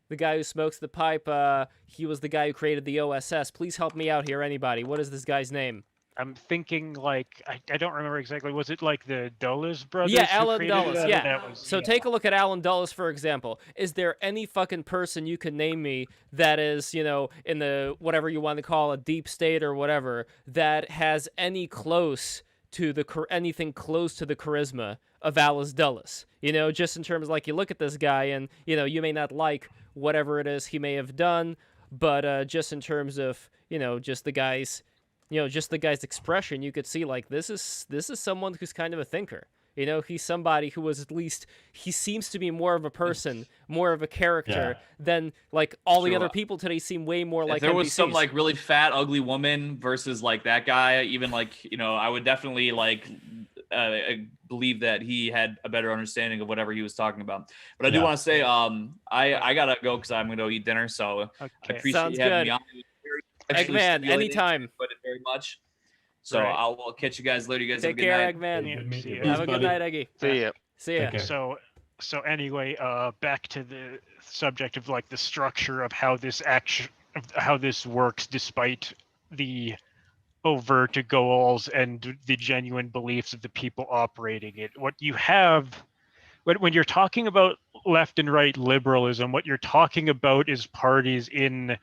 The guy who smokes the pipe, he was the guy who created the OSS. Please help me out here, anybody. What is this guy's name? I'm thinking like I don't remember exactly. Was it like the Dulles brothers? Yeah, who Alan created Dulles, that? yeah. That was- So yeah. take a look at Alan Dulles, for example. Is there any fucking person you can name me that is, in the, whatever you want to call a deep state or whatever, that has anything close to the charisma of Alice Dulles? Just in terms of, like, you look at this guy and, you may not like whatever it is he may have done, but just in terms of, just the guy's expression, you could see, like, this is someone who's kind of a thinker. He's somebody who was, at least, he seems to be more of a person, more of a character than, like, all the other people today seem way more like if there was some NPCs. like really fat, ugly woman versus like that guy, even like, I would definitely like believe that he had a better understanding of whatever he was talking about. But I do want to say, I gotta go because I'm gonna go eat dinner. So I appreciate Sounds you having good. me on. Eggman, anytime. Enjoyed it very much. So Right. I'll catch you guys later. You guys Take have a good care, night. Eggman. Yeah, Peace, see ya. Have a good buddy. night, Eggy. See ya. See ya. Take care. So anyway, back to the subject of like the structure of how this works, despite the overt goals and the genuine beliefs of the people operating it. What you have when you're talking about left and right liberalism, what you're talking about is parties in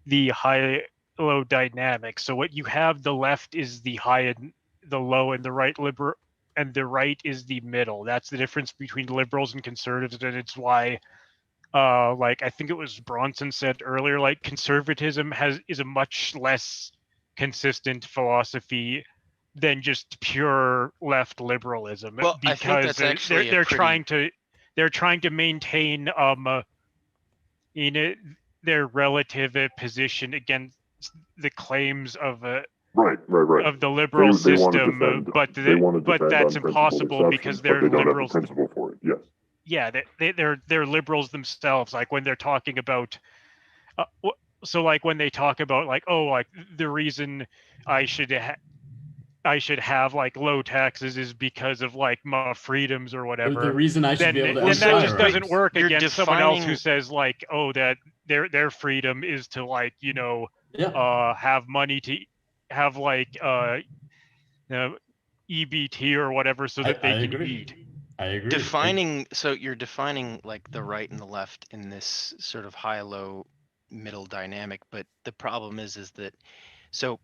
the high-low dynamic. So what you have, the left is the high and the low, and the right and the right is the middle. That's the difference between liberals and conservatives, and it's why, like I think it was Bronson said earlier, like conservatism is a much less consistent philosophy than just pure left liberalism. Well, I think because that's actually they're a pretty- trying to maintain their relative position against the claims of Right. of the liberal They wanna system, defend- but they wanna defend that's unprincipled impossible because exceptions, they're but they don't have the liberals. principle for it. Yes. Yeah, they're liberals themselves. Like when they're talking about, so like when they talk about like, oh, like the reason I should have like low taxes is because of like my freedoms or whatever. The reason I should be able to then that exercise just doesn't rights. work You're against someone else who defining- says like, oh, that their freedom is to like, have money to have like EBT or whatever so that they I can agree. eat. I agree. So you're defining like the right and the left in this sort of high-low middle dynamic, but the problem is that, so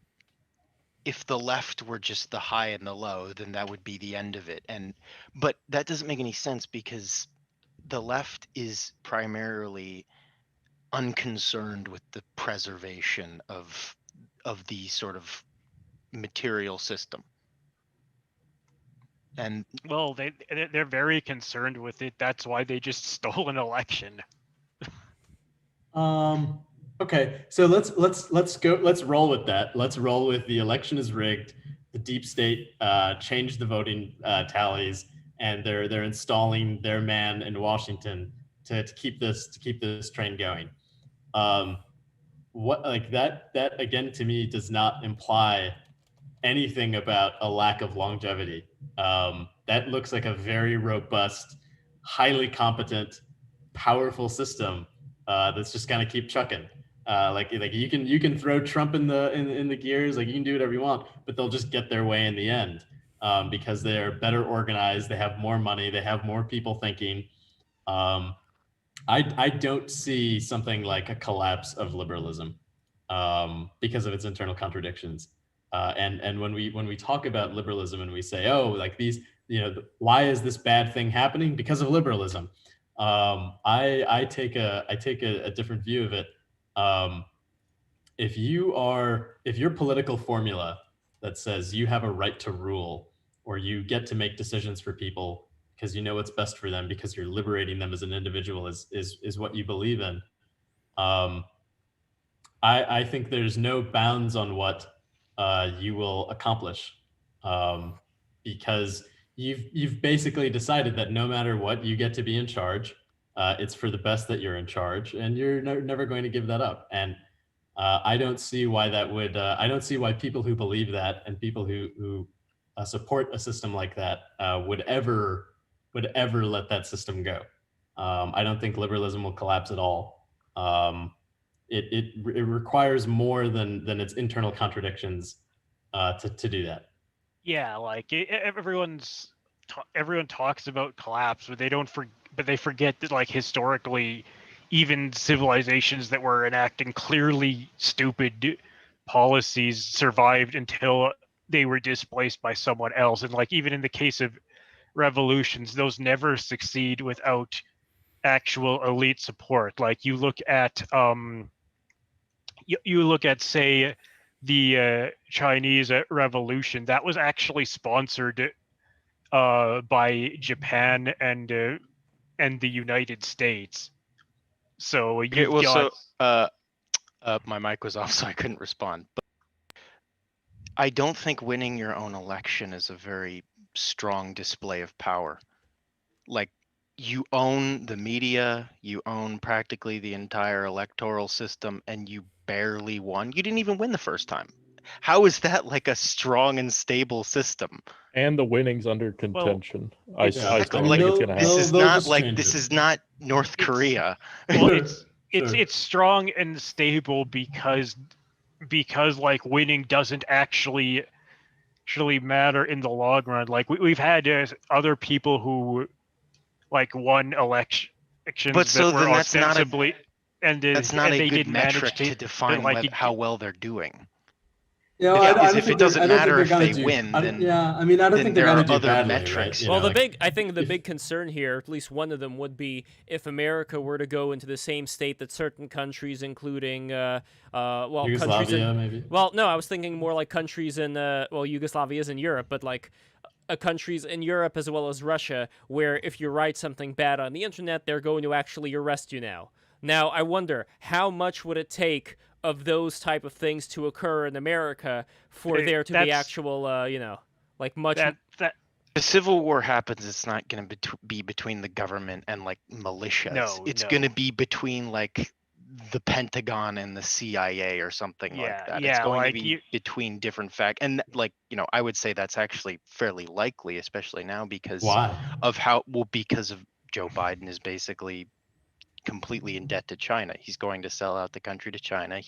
if the left were just the high and the low, then that would be the end of it. But that doesn't make any sense because the left is primarily unconcerned with the preservation of the sort of material system. And Well, they're very concerned with it. That's why they just stole an election. Okay, so let's roll with that. Let's roll with the election is rigged. The deep state changed the voting tallies, and they're installing their man in Washington to keep this train going. What like that again to me does not imply anything about a lack of longevity. That looks like a very robust, highly competent, powerful system that's just gonna keep chucking. Like you can throw Trump in the gears, like you can do whatever you want, but they'll just get their way in the end because they're better organized, they have more money, they have more people thinking. I don't see something like a collapse of liberalism because of its internal contradictions. And when we talk about liberalism and we say, oh, like these, why is this bad thing happening? Because of liberalism. I take a different view of it. If your political formula that says you have a right to rule or you get to make decisions for people because you know what's best for them, because you're liberating them as an individual is what you believe in. I think there's no bounds on what you will accomplish, because you've basically decided that no matter what, you get to be in charge. It's for the best that you're in charge, and you're never going to give that up. And I don't see why that would. I don't see why people who believe that and people who support a system like that would ever let that system go. I don't think liberalism will collapse at all. It requires more than its internal contradictions to do that. Yeah, like everyone talks about collapse, but they forget that, like, historically, even civilizations that were enacting clearly stupid policies survived until they were displaced by someone else. And, like, even in the case of revolutions, those never succeed without actual elite support. Like, you look at say the Chinese Revolution, that was actually sponsored by Japan and the United States. So Okay, well, my mic was off, so I couldn't respond. But I don't think winning your own election is a very strong display of power. Like, you own the media, you own practically the entire electoral system, and you barely won. You didn't even win the first time. How is that like a strong and stable system? And the winning's under contention. Well, I Exactly. don't Like, think it's gonna this happen. is They'll not just like change this it. is not North Korea. Well, Sure. it's strong and stable because like winning doesn't actually matter in the long run. Like we've had other people who like won elections But so that were then that's not a ostensibly that's not and a they good didn't manage metric to define like how well they're doing. Yeah, Yeah, Because if it doesn't matter if they win, then I mean, I don't then think they're there gonna are do other badly, metrics. right? You Well, know, I think the big concern here, at least one of them, would be if America were to go into the same state that certain countries, including, countries Yugoslavia, in, maybe. well, no, I was thinking more like countries in, Yugoslavia is in Europe, but like countries in Europe as well as Russia, where if you write something bad on the internet, they're going to actually arrest you now. Now, I wonder, how much would it take of those type of things to occur in America for there to be actual, like much... The Civil War happens, it's not going to be between the government and like militias. It's going to be between like the Pentagon and the CIA or something like that. It's going to be between different and like, I would say that's actually fairly likely, especially now because of because of Joe Biden is basically completely in debt to China. He's going to sell out the country to China.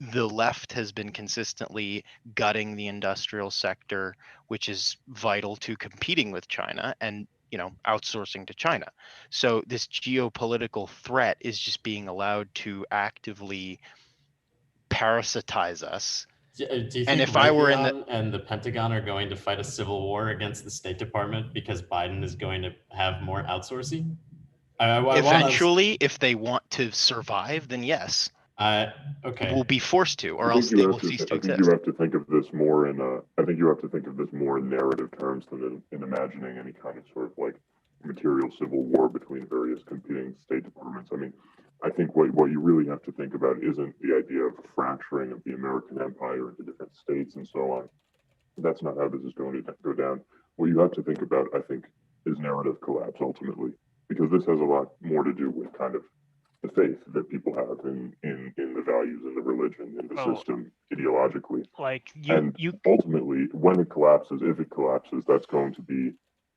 The left has been consistently gutting the industrial sector, which is vital to competing with China and, outsourcing to China. So this geopolitical threat is just being allowed to actively parasitize us. Do you think and if I were in the Pentagon are going to fight a civil war against the State Department because Biden is going to have more outsourcing? Eventually, if they want to survive, then yes. Okay. Will be forced to, or else they will cease to exist. I think you have to think of this more in narrative terms than in imagining any kind of sort of like material civil war between various competing State Departments. I mean, I think what you really have to think about isn't the idea of fracturing of the American empire into different states and so on. That's not how this is going to go down. What you have to think about, I think, is narrative collapse ultimately, because this has a lot more to do with kind of the faith that people have in the values and the religion and the system ideologically. Ultimately, when it collapses, if it collapses, that's going to be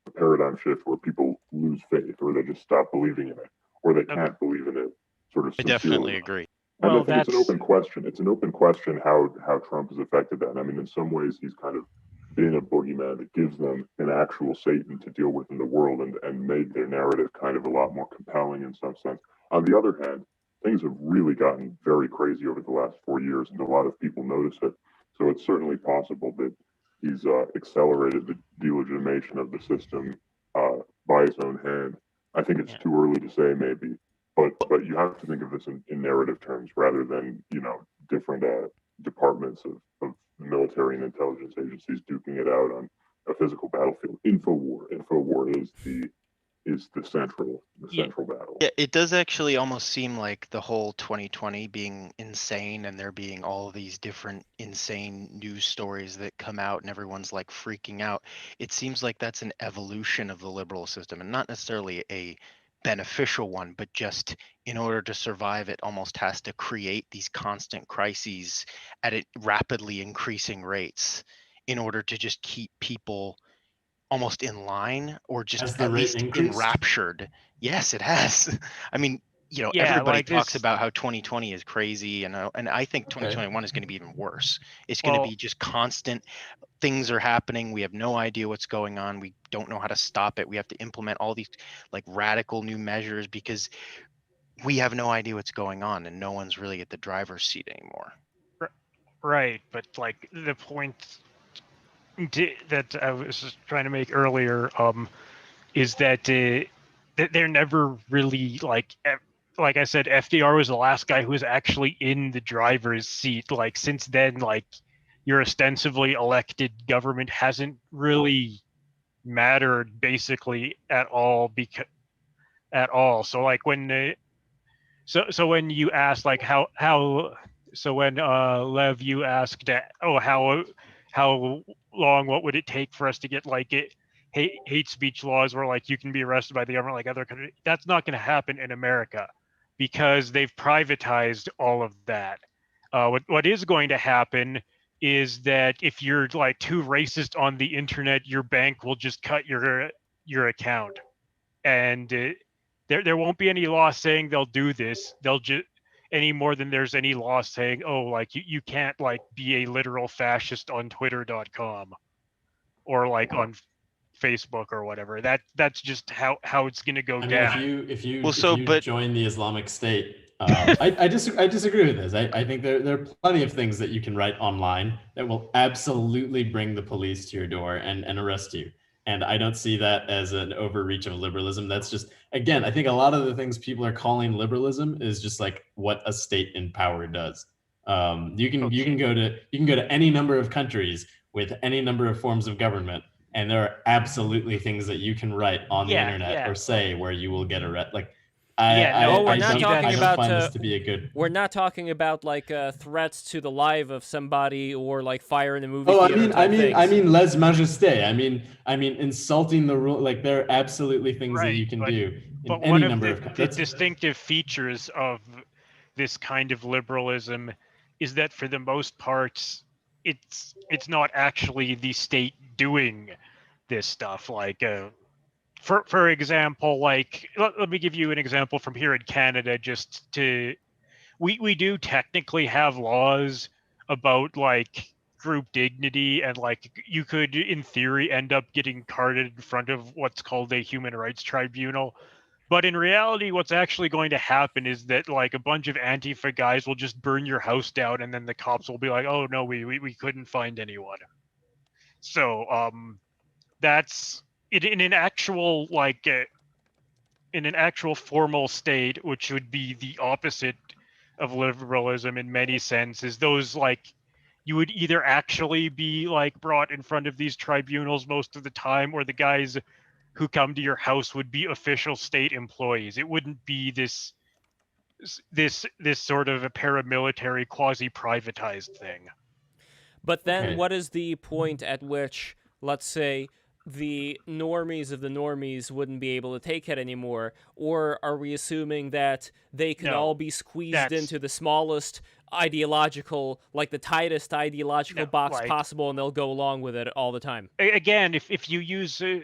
a paradigm shift where people lose faith, or they just stop believing in it, or they can't believe in it. Sort of. I definitely agree. And I think it's an open question. It's an open question how Trump has affected that. I mean, in some ways, he's kind of been a boogeyman that gives them an actual Satan to deal with in the world and made their narrative kind of a lot more compelling in some sense. On the other hand, things have really gotten very crazy over the last 4 years, and a lot of people notice it. So it's certainly possible that he's accelerated the delegitimation of the system by his own hand. I think it's too early to say, maybe, but you have to think of this in narrative terms rather than different departments of military and intelligence agencies duking it out on a physical battlefield. Infowar is the central battle. Yeah, it does actually almost seem like the whole 2020 being insane and there being all these different insane news stories that come out and everyone's like freaking out. It seems like that's an evolution of the liberal system and not necessarily a beneficial one, but just in order to survive, it almost has to create these constant crises at rapidly increasing rates in order to just keep people almost in line or just at least enraptured. Yes, it has. I mean, everybody talks about how 2020 is crazy, and I think 2021 is going to be even worse. It's going to be just constant. Things are happening. We have no idea what's going on. We don't know how to stop it. We have to implement all these like radical new measures because we have no idea what's going on, and no one's really at the driver's seat anymore. Right, but like the point that I was trying to make earlier is that they're never really like I said, FDR was the last guy who was actually in the driver's seat. Like since then, like your ostensibly elected government hasn't really mattered basically at all So like when so when you asked like when Lev, you asked how long, what would it take for us to get like hate speech laws where like you can be arrested by the government like other countries? That's not going to happen in America because they've privatized all of that. What is going to happen is that if you're like too racist on the internet, your bank will just cut your account, and there won't be any law saying they'll do this. They'll just any more than there's any law saying, oh, like you can't like be a literal fascist on twitter.com or like on Facebook or whatever. That's just how it's going to go down. If you join the Islamic State, I disagree with this. I think there are plenty of things that you can write online that will absolutely bring the police to your door and arrest you. And I don't see that as an overreach of liberalism. That's just, again, I think a lot of the things people are calling liberalism is just like what a state in power does. You can go to any number of countries with any number of forms of government, and there are absolutely things that you can write on the internet or say where you will get arrested. Like, we're not talking about this to be a good. We're not talking about like threats to the life of somebody or like fire in the movie. Oh, I mean, lèse majesté. I mean, insulting the rule. Like there are absolutely things that you can do in any number of countries. The distinctive features of this kind of liberalism is that for the most part, it's not actually the state doing this stuff. Like. For example, like let me give you an example from here in Canada. We do technically have laws about like group dignity, and like you could in theory end up getting carted in front of what's called a human rights tribunal. But in reality, what's actually going to happen is that like a bunch of Antifa guys will just burn your house down, and then the cops will be like, "Oh no, we couldn't find anyone." So that's. In an actual formal state, which would be the opposite of liberalism in many senses, those like you would either actually be like brought in front of these tribunals most of the time, or the guys who come to your house would be official state employees. It wouldn't be this sort of a paramilitary quasi-privatized thing. But then what is the point at which, let's say, the normies of the normies wouldn't be able to take it anymore? Or are we assuming that they can all be squeezed into the smallest ideological, like the tightest ideological box possible, and they'll go along with it all the time? Again, if you use, to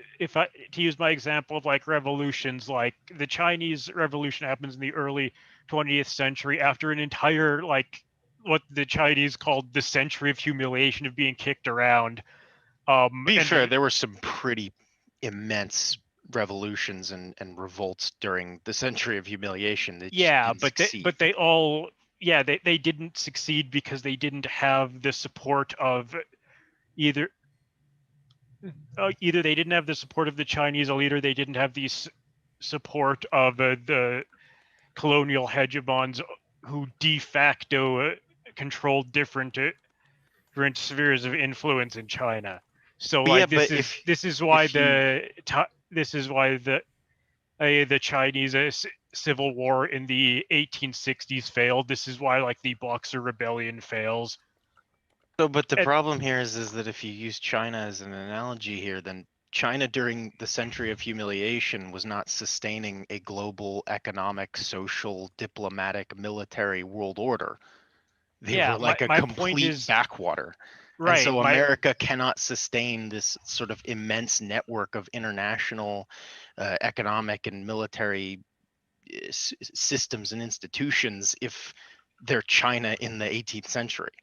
use my example of like revolutions, like the Chinese revolution happens in the early 20th century after an entire, like what the Chinese called the century of humiliation of being kicked around. Be fair, there were some pretty immense revolutions and revolts during the century of humiliation. They didn't succeed because they didn't have the support of either they didn't have the support of the Chinese, or either they didn't have the support of the colonial hegemons who de facto controlled different spheres of influence in China. So But like yeah, this but is this is why if you- the Chinese civil war in the 1860s failed. This is why like the Boxer Rebellion fails. but the And- problem here is that if you use China as an analogy here, then China during the century of humiliation was not sustaining a global economic, social, diplomatic, military world order. They Yeah, were like a my point complete is backwater. And right. so America cannot sustain this sort of immense network of international economic and military systems and institutions if they're China in the 18th century.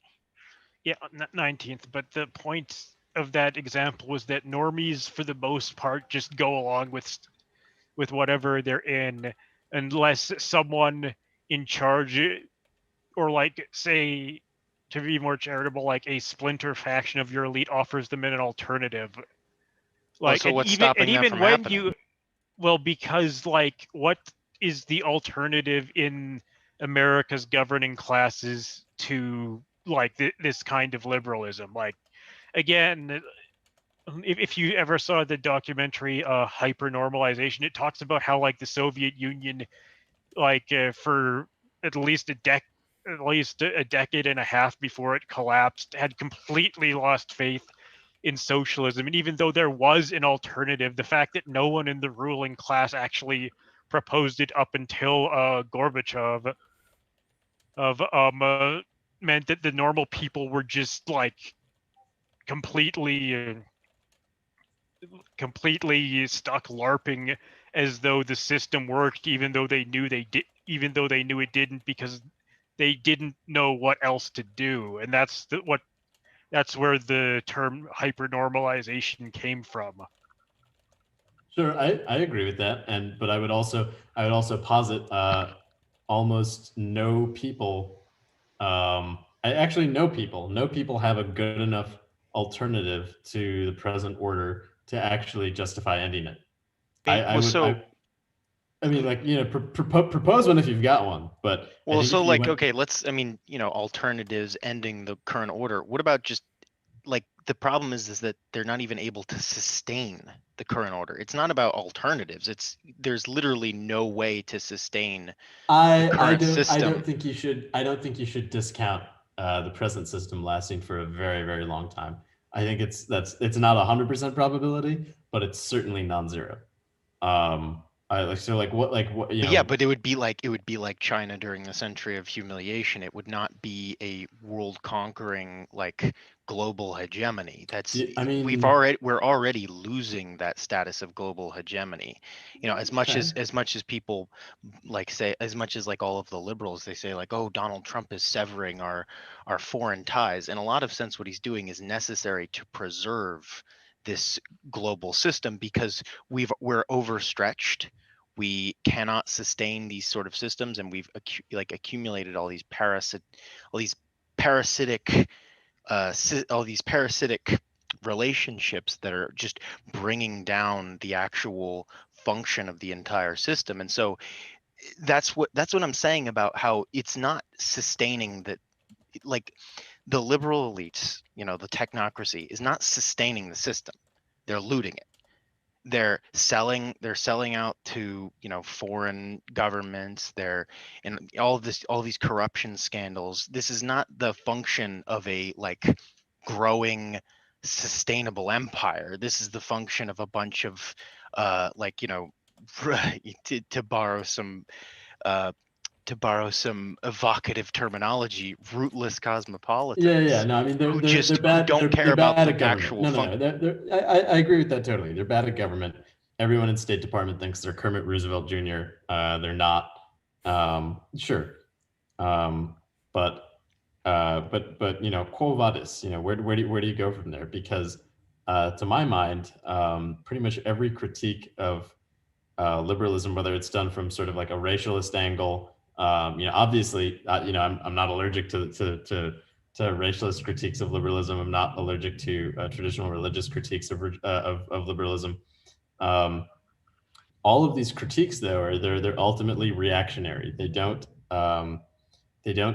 Yeah, 19th. But the point of that example was that normies, for the most part, just go along with whatever they're in, unless someone in charge, or like say, to be more charitable, like a splinter faction of your elite offers them an alternative. Like, so and what's even stopping that from when happening? well, because like, what is the alternative in America's governing classes to like this kind of liberalism? Like, again, if you ever saw the documentary Hypernormalization, it talks about how like the Soviet Union, like for at least a decade and a half before it collapsed, had completely lost faith in socialism. And even though there was an alternative, the fact that no one in the ruling class actually proposed it up until Gorbachev meant that the normal people were just like completely stuck LARPing as though the system worked, even though they knew it didn't, because they didn't know what else to do. And that's where the term hypernormalization came from. Sure, I agree with that, but I would also posit almost no people. No people have a good enough alternative to the present order to actually justify ending it. I mean, like, propose one if you've got one, but alternatives ending the current order. What about just like the problem is that they're not even able to sustain the current order. It's not about alternatives. There's literally no way to sustain the current system. I don't think you should discount the present system lasting for a very, very long time. I think it's not 100% probability, but it's certainly non-zero. Yeah, but it would be like China during the century of humiliation. It would not be a world conquering like global hegemony. We're already losing that status of global hegemony. As much as people like say, as much as like all of the liberals, they say like, oh, Donald Trump is severing our foreign ties. In a lot of sense, what he's doing is necessary to preserve this global system because we're overstretched. We cannot sustain these sort of systems, and we've accumulated all these parasitic relationships that are just bringing down the actual function of the entire system. And so that's what I'm saying about how it's not sustaining that, like the liberal elites, the technocracy is not sustaining the system. They're looting it. They're selling out to foreign governments. They're and all these corruption scandals. This is not the function of a like growing sustainable empire. This is the function of a bunch of to borrow some evocative terminology, rootless cosmopolitans. Yeah. No, I mean, they're bad. Don't care about the actual. I agree with that totally. They're bad at government. Everyone in State Department thinks they're Kermit Roosevelt Jr. They're not. Sure. But quo vadis? Where do you go from there? Because to my mind, pretty much every critique of liberalism, whether it's done from sort of like a racialist angle. Obviously, I'm not allergic to racialist critiques of liberalism. I'm not allergic to traditional religious critiques of liberalism. All of these critiques, though, they're ultimately reactionary. They don't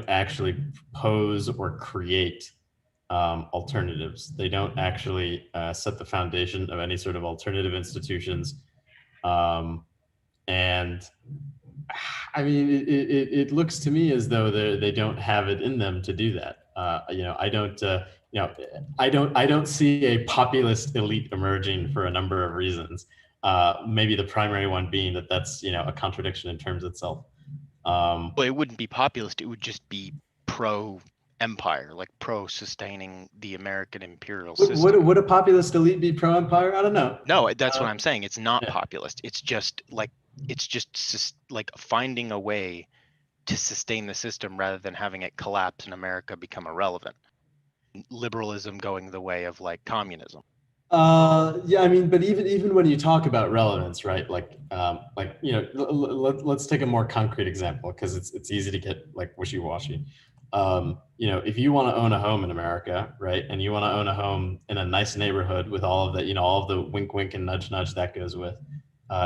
actually pose or create alternatives. They don't actually set the foundation of any sort of alternative institutions. And I mean, it looks to me as though they don't have it in them to do that. I don't see a populist elite emerging for a number of reasons. Maybe the primary one being that that's a contradiction in terms itself. Well, it wouldn't be populist. It would just be pro-empire, like pro-sustaining the American imperial system. Would a populist elite be pro-empire? I don't know. No, that's what I'm saying. It's not yeah. populist. It's just like finding a way to sustain the system rather than having it collapse and America become irrelevant. Liberalism going the way of like communism. Yeah, I mean, but even when you talk about relevance, right? Let's take a more concrete example because it's easy to get like wishy-washy. If you want to own a home in America, right, and you want to own a home in a nice neighborhood with all of the, all of the wink, wink, and nudge, nudge that goes with,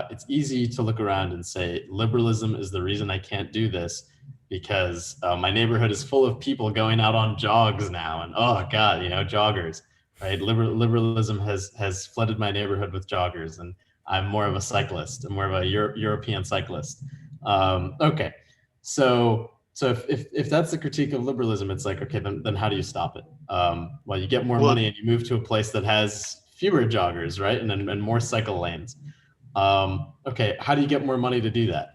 it's easy to look around and say liberalism is the reason I can't do this because my neighborhood is full of people going out on jogs now, and oh God, joggers. Right, liberalism has flooded my neighborhood with joggers, and I'm more of a cyclist. I'm more of a European cyclist. Okay, so if that's the critique of liberalism, it's like, okay, then how do you stop it? Well, you get more money and you move to a place that has fewer joggers, right, and more cycle lanes. Okay, how do you get more money to do that?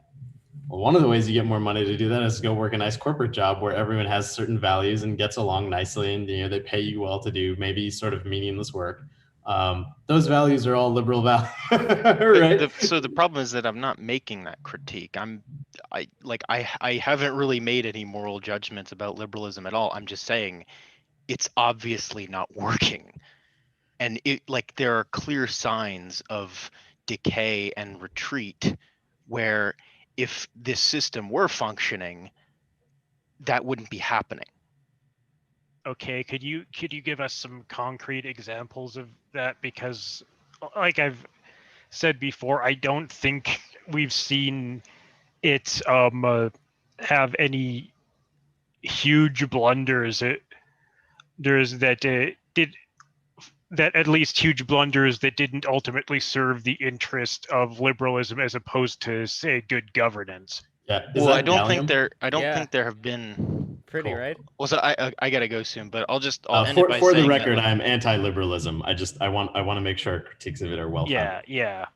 Well, one of the ways you get more money to do that is to go work a nice corporate job where everyone has certain values and gets along nicely, and they pay you well to do maybe sort of meaningless work. Those values are all liberal values, right? So the problem is that I'm not making that critique. I haven't really made any moral judgments about liberalism at all. I'm just saying it's obviously not working, and there are clear signs of decay and retreat where if this system were functioning, that wouldn't be happening. Okay, could you give us some concrete examples of that? Because like I've said before, I don't think we've seen it have any huge blunders. At least huge blunders that didn't ultimately serve the interest of liberalism as opposed to, say, good governance. Yeah. Well, I don't think there have been pretty cool. Right. Well, so I gotta go soon, but I'll end for, it by for saying the record, that, I'm anti-liberalism. I want to make sure our critiques of it are well founded. Yeah.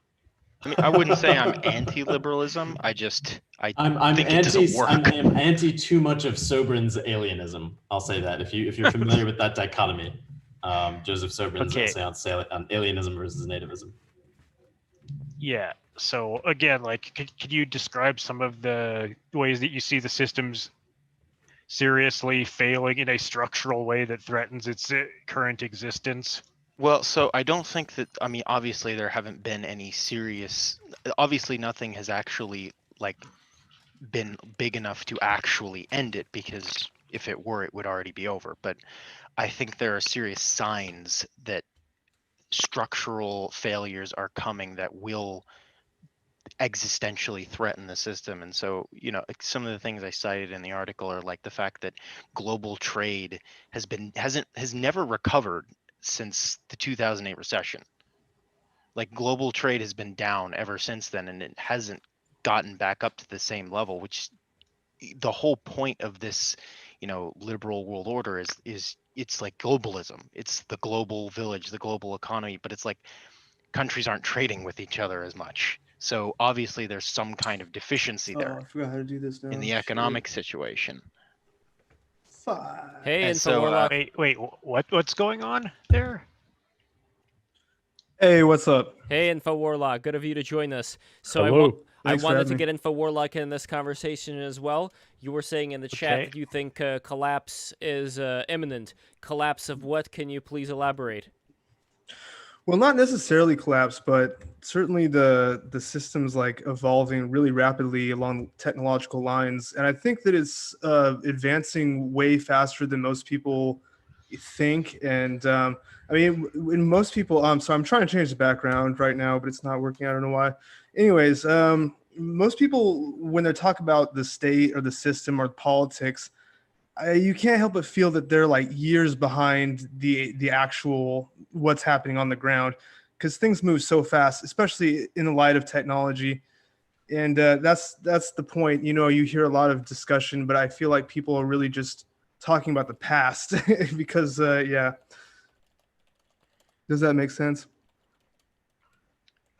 I mean, I wouldn't say I'm anti-liberalism. I'm think it doesn't work. I'm anti too much of Sobrin's alienism. I'll say that if you're familiar with that dichotomy. Joseph Sobrin's essay on alienism versus nativism. Yeah. So again, could you describe some of the ways that you see the systems seriously failing in a structural way that threatens its current existence? Well, so I don't think that. I mean, obviously there haven't been any serious. Obviously, nothing has actually been big enough to actually end it, because if it were, it would already be over. But I think there are serious signs that structural failures are coming that will existentially threaten the system. And so, some of the things I cited in the article are like the fact that global trade has never recovered since the 2008 recession. Like, global trade has been down ever since then, and it hasn't gotten back up to the same level, which the whole point of this liberal world order is it's like globalism. It's the global village, the global economy, but it's like countries aren't trading with each other as much. So obviously there's some kind of deficiency there. I forgot how to do this now. In the economic situation. Hey, and so wait, what's going on there? Hey, what's up? Hey, Info Warlock, good of you to join us. So hello. I wanted to get Info Warlock in this conversation as well. You were saying in the chat that you think collapse is imminent. Collapse of what? Can you please elaborate? Well, not necessarily collapse, but certainly the system's evolving really rapidly along technological lines. And I think that it's advancing way faster than most people think. And I mean, when most people, so I'm trying to change the background right now, but it's not working. I don't know why. Anyways, most people, when they talk about the state or the system or politics, you can't help but feel that they're like years behind the actual what's happening on the ground, because things move so fast, especially in the light of technology. And that's the point. You hear a lot of discussion, but I feel like people are really just talking about the past because yeah. Does that make sense?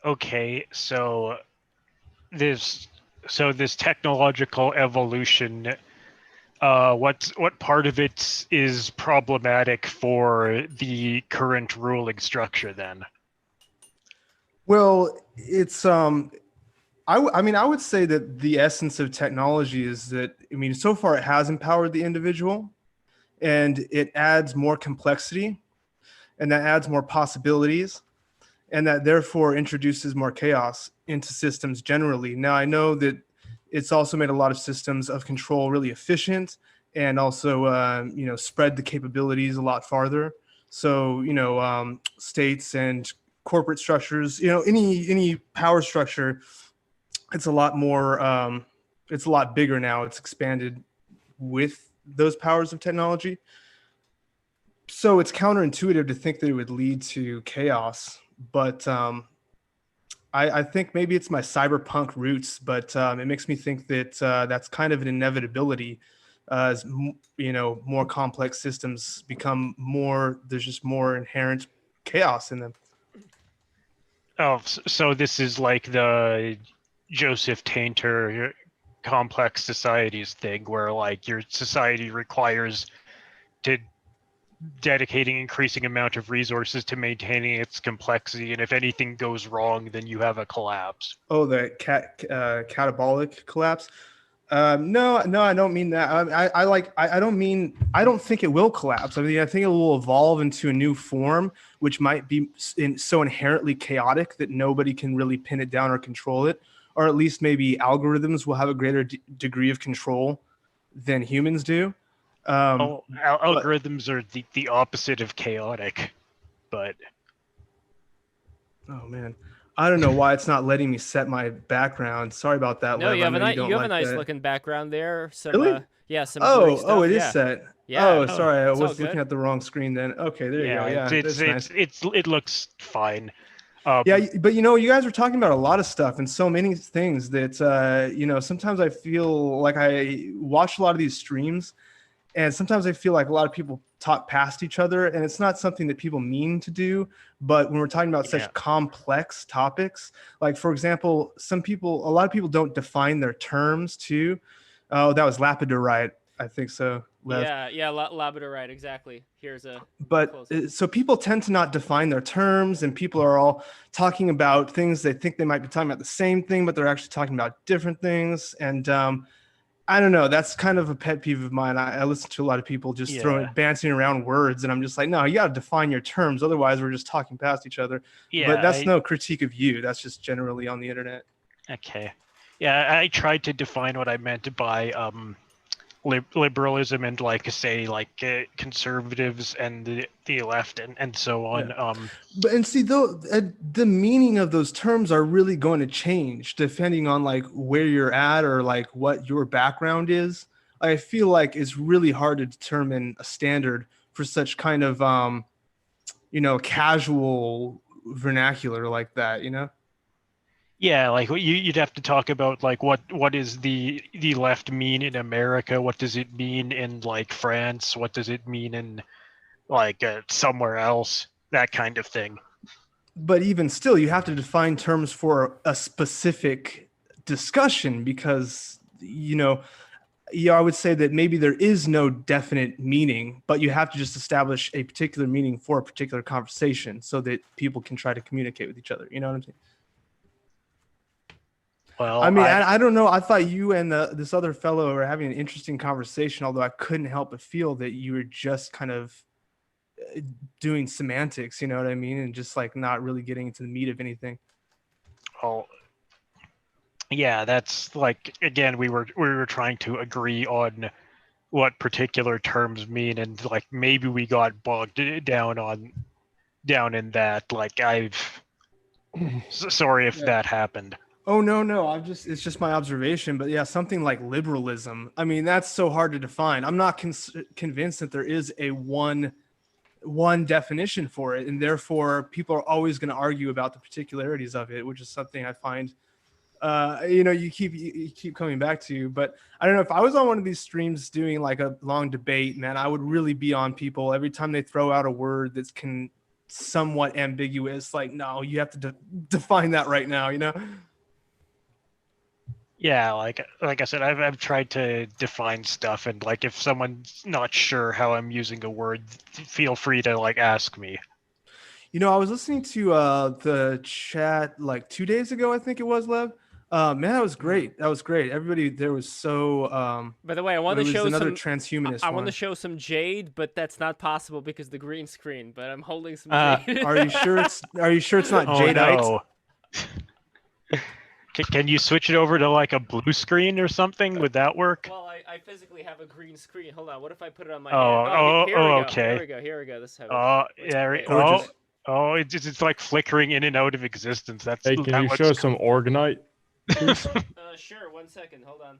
Okay, so this technological evolution, what part of it is problematic for the current ruling structure then? Well, it's I mean, I would say that the essence of technology is that, I mean, so far it has empowered the individual, and it adds more complexity, and that adds more possibilities, and that therefore introduces more chaos into systems generally. Now, I know that it's also made a lot of systems of control really efficient, and also spread the capabilities a lot farther. So states and corporate structures, any power structure, it's a lot more it's a lot bigger now. It's expanded with those powers of technology. So it's counterintuitive to think that it would lead to chaos, but I think maybe it's my cyberpunk roots, but it makes me think that that's kind of an inevitability as more complex systems become more. There's just more inherent chaos in them. Oh, so this is like the Joseph Tainter complex societies thing, where like your society requires to dedicating increasing amount of resources to maintaining its complexity, and if anything goes wrong, then you have a collapse. Oh, the catabolic collapse. No, I don't mean that. I don't think it will collapse. I mean, I think it will evolve into a new form, which might be so inherently chaotic that nobody can really pin it down or control it, or at least maybe algorithms will have a greater degree of control than humans do. Algorithms are the opposite of chaotic, but oh man, I don't know why it's not letting me set my background. Sorry about that. No, Lev. you have a nice that. looking background there. Some, really? Yeah, some GUI stuff. It is yeah. set. Yeah. Oh, sorry, I it's all was looking good. at the wrong screen then. Okay, there you go. Yeah, it looks fine. Yeah, but you guys were talking about a lot of stuff and so many things that sometimes I feel like I watch a lot of these streams, and sometimes I feel like a lot of people talk past each other, and it's not something that people mean to do. But when we're talking about such complex topics, like for example, a lot of people don't define their terms too. Oh, that was lapidolite. I think so. Lev. Yeah, labradorite, exactly. Here's a. But so people tend to not define their terms, and people are all talking about things they think they might be talking about the same thing, but they're actually talking about different things. And I don't know. That's kind of a pet peeve of mine. I listen to a lot of people just bouncing around words, and I'm just like, no, you got to define your terms. Otherwise, we're just talking past each other. Yeah, but that's no critique of you. That's just generally on the internet. Okay. Yeah, I tried to define what I meant by liberalism and conservatives and the left and so on. Yeah. But and see, though, the meaning of those terms are really going to change depending on like where you're at or like what your background is. I feel like it's really hard to determine a standard for such kind of casual vernacular like that. Yeah, like you'd have to talk about like what is the left mean in America? What does it mean in like France? What does it mean in like somewhere else? That kind of thing. But even still, you have to define terms for a specific discussion because I would say that maybe there is no definite meaning, but you have to just establish a particular meaning for a particular conversation so that people can try to communicate with each other. You know what I'm saying? Well, I mean, I don't know. I thought you and this other fellow were having an interesting conversation, although I couldn't help but feel that you were just kind of doing semantics, you know what I mean? And just like not really getting into the meat of anything. Oh, yeah, that's like, again, we were trying to agree on what particular terms mean, and like maybe we got bogged down in that. Like sorry if that happened. Oh no, it's just my observation, but yeah, something like liberalism. I mean, that's so hard to define. I'm not convinced that there is a one definition for it, and therefore people are always going to argue about the particularities of it, which is something I find you keep coming back to. But I don't know, if I was on one of these streams doing like a long debate, man, I would really be on people every time they throw out a word that's somewhat ambiguous. Like, no, you have to define that right now, you know? Yeah, like I said, I've tried to define stuff, and like if someone's not sure how I'm using a word, feel free to like ask me. You know, I was listening to the chat like 2 days ago, I think it was, Lev. Man, that was great. That was great. Everybody there was so. By the way, I want to show another some transhumanist. I want to show some jade, but that's not possible because the green screen. But I'm holding some jade. Are you sure it's not jadeite? Oh, no. Can you switch it over to like a blue screen or something? Would that work? Well, I physically have a green screen. Hold on. What if I put it on my hand? Here we go. Okay. Here we go. This is how it's like flickering in and out of existence. Hey, can you show some Orgonite? Sure. 1 second. Hold on.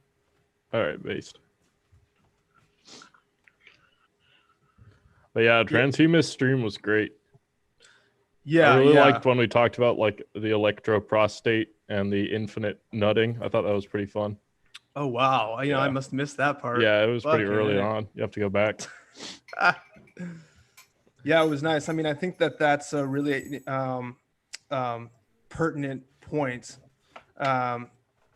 All right, based. But yeah, Transhumanist stream was great. Yeah, I really liked when we talked about like the electroprostate and the infinite nutting. I thought that was pretty fun. Oh wow! I must have missed that part. Yeah, it was pretty early on. You have to go back. Yeah, it was nice. I mean, I think that's a really pertinent point. What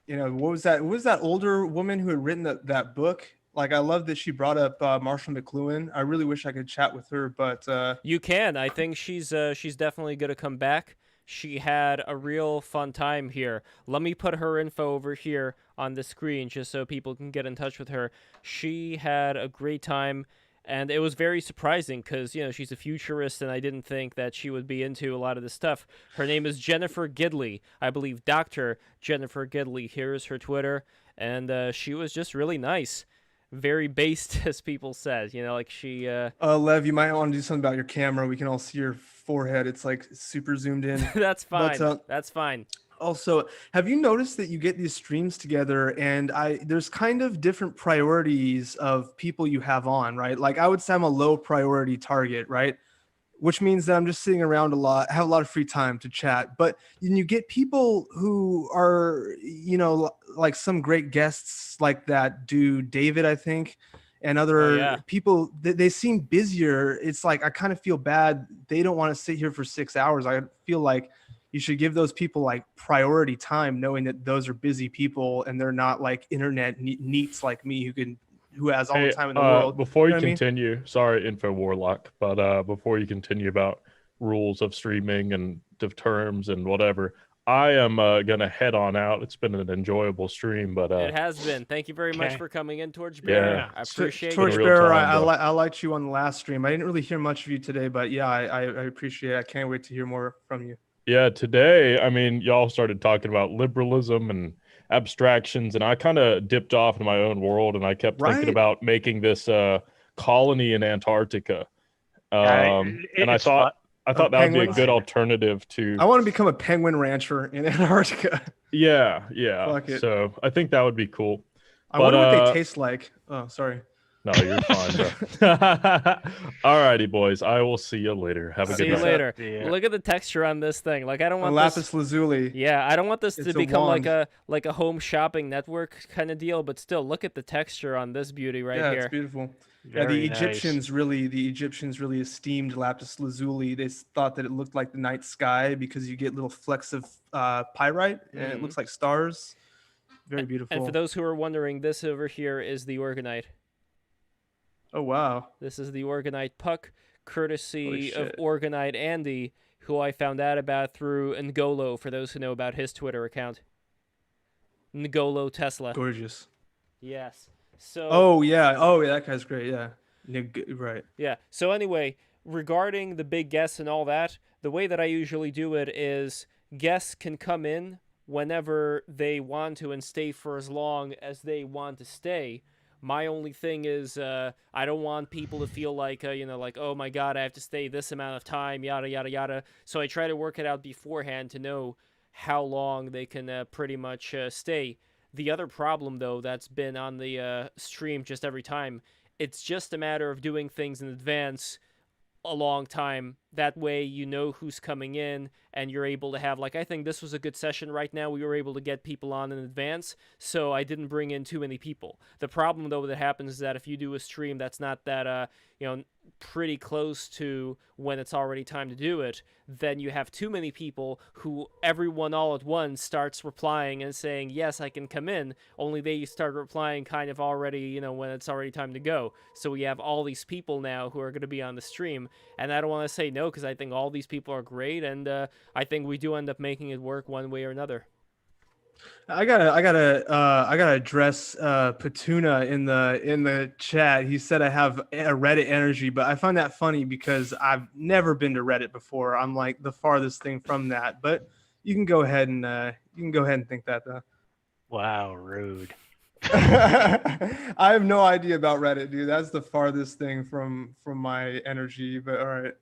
was that? What was that older woman who had written that book? Like, I love that she brought up Marshall McLuhan. I really wish I could chat with her, but you can. I think she's definitely gonna come back. She had a real fun time here. Let me put her info over here on the screen just so people can get in touch with her. She had a great time, and it was very surprising because, she's a futurist, and I didn't think that she would be into a lot of this stuff. Her name is Jennifer Gidley. I believe Dr. Jennifer Gidley. Here's her Twitter, and she was just really nice. Very based, as people said, like she Lev, you might want to do something about your camera. We can all see your forehead. It's like super zoomed in. That's fine. That's fine. Also, have you noticed that you get these streams together and there's kind of different priorities of people you have on, right? Like, I would say I'm a low priority target, right? Which means that I'm just sitting around a lot, have a lot of free time to chat. But you get people who are, like some great guests like that dude, David, I think, and other people, they seem busier. It's like, I kind of feel bad. They don't want to sit here for 6 hours. I feel like you should give those people like priority time, knowing that those are busy people and they're not like internet neats like me who has all the time in the world. Before you continue, sorry, Info Warlock, but before you continue about rules of streaming and the terms and whatever, I am gonna head on out. It's been an enjoyable stream, but it has been. Thank you very much for coming in, Torchbearer. Yeah, I appreciate it. Torchbearer, I liked you on the last stream. I didn't really hear much of you today, but yeah, I appreciate it. I can't wait to hear more from you. Yeah, today, I mean, y'all started talking about liberalism and abstractions, and I kind of dipped off in my own world, and I kept thinking about making this colony in Antarctica. And I thought that would be a good alternative to. I want to become a penguin rancher in Antarctica. Yeah. Fuck it. So I think that would be cool. I wonder what they taste like. Oh, sorry. No, you're fine, bro. Alrighty, boys. I will see you later. Have a good night. See you later. Yeah. Look at the texture on this thing. Like, I don't want lapis lazuli. Yeah, I don't want this to become like a home shopping network kind of deal. But still, look at the texture on this beauty right here. Yeah, it's beautiful. The Egyptians really esteemed lapis lazuli. They thought that it looked like the night sky because you get little flecks of pyrite and it looks like stars. Very beautiful. And for those who are wondering, this over here is the Orgonite. Oh, wow. This is the Orgonite puck, courtesy of Orgonite Andy, who I found out about through Ngolo, for those who know about his Twitter account. Ngolo Tesla. Gorgeous. Yes. So. Oh, yeah, that guy's great, yeah. Right. Yeah. So anyway, regarding the big guests and all that, the way that I usually do it is guests can come in whenever they want to and stay for as long as they want to stay. My only thing is I don't want people to feel like, like, oh, my God, I have to stay this amount of time, yada, yada, yada. So I try to work it out beforehand to know how long they can pretty much stay. The other problem, though, that's been on the stream just every time, it's just a matter of doing things in advance a long time. That way you know who's coming in, and you're able to have, like, I think this was a good session right now. We were able to get people on in advance, so I didn't bring in too many people. The problem, though, that happens is that if you do a stream that's not that, pretty close to when it's already time to do it, then you have too many people who everyone all at once starts replying and saying, yes, I can come in, only they start replying kind of already, when it's already time to go. So we have all these people now who are going to be on the stream, and I don't want to say no, because I think all these people are great, and I think we do end up making it work one way or another. I gotta address Petuna in the chat. He said I have a Reddit energy, but I find that funny because I've never been to Reddit before. I'm like the farthest thing from that. But you can go ahead and think that though. Wow, rude. I have no idea about Reddit, dude. That's the farthest thing from my energy. But all right.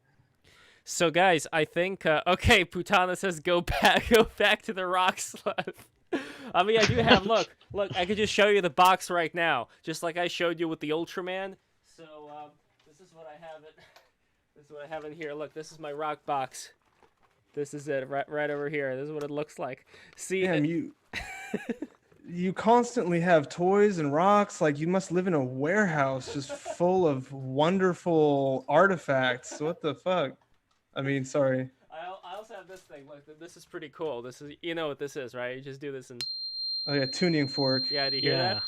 So guys, I think okay. Putana says go back to the rock slab. I mean, I do have look. I could just show you the box right now, just like I showed you with the Ultraman. So this is what I have it. This is what I have in here. Look, this is my rock box. This is it right over here. This is what it looks like. See, damn, you constantly have toys and rocks. Like you must live in a warehouse just full of wonderful artifacts. What the fuck? I mean, sorry. I also have this thing. Look, this is pretty cool. This is, you know what this is, right? You just do this and. Oh yeah, tuning fork. Yeah, do you hear that?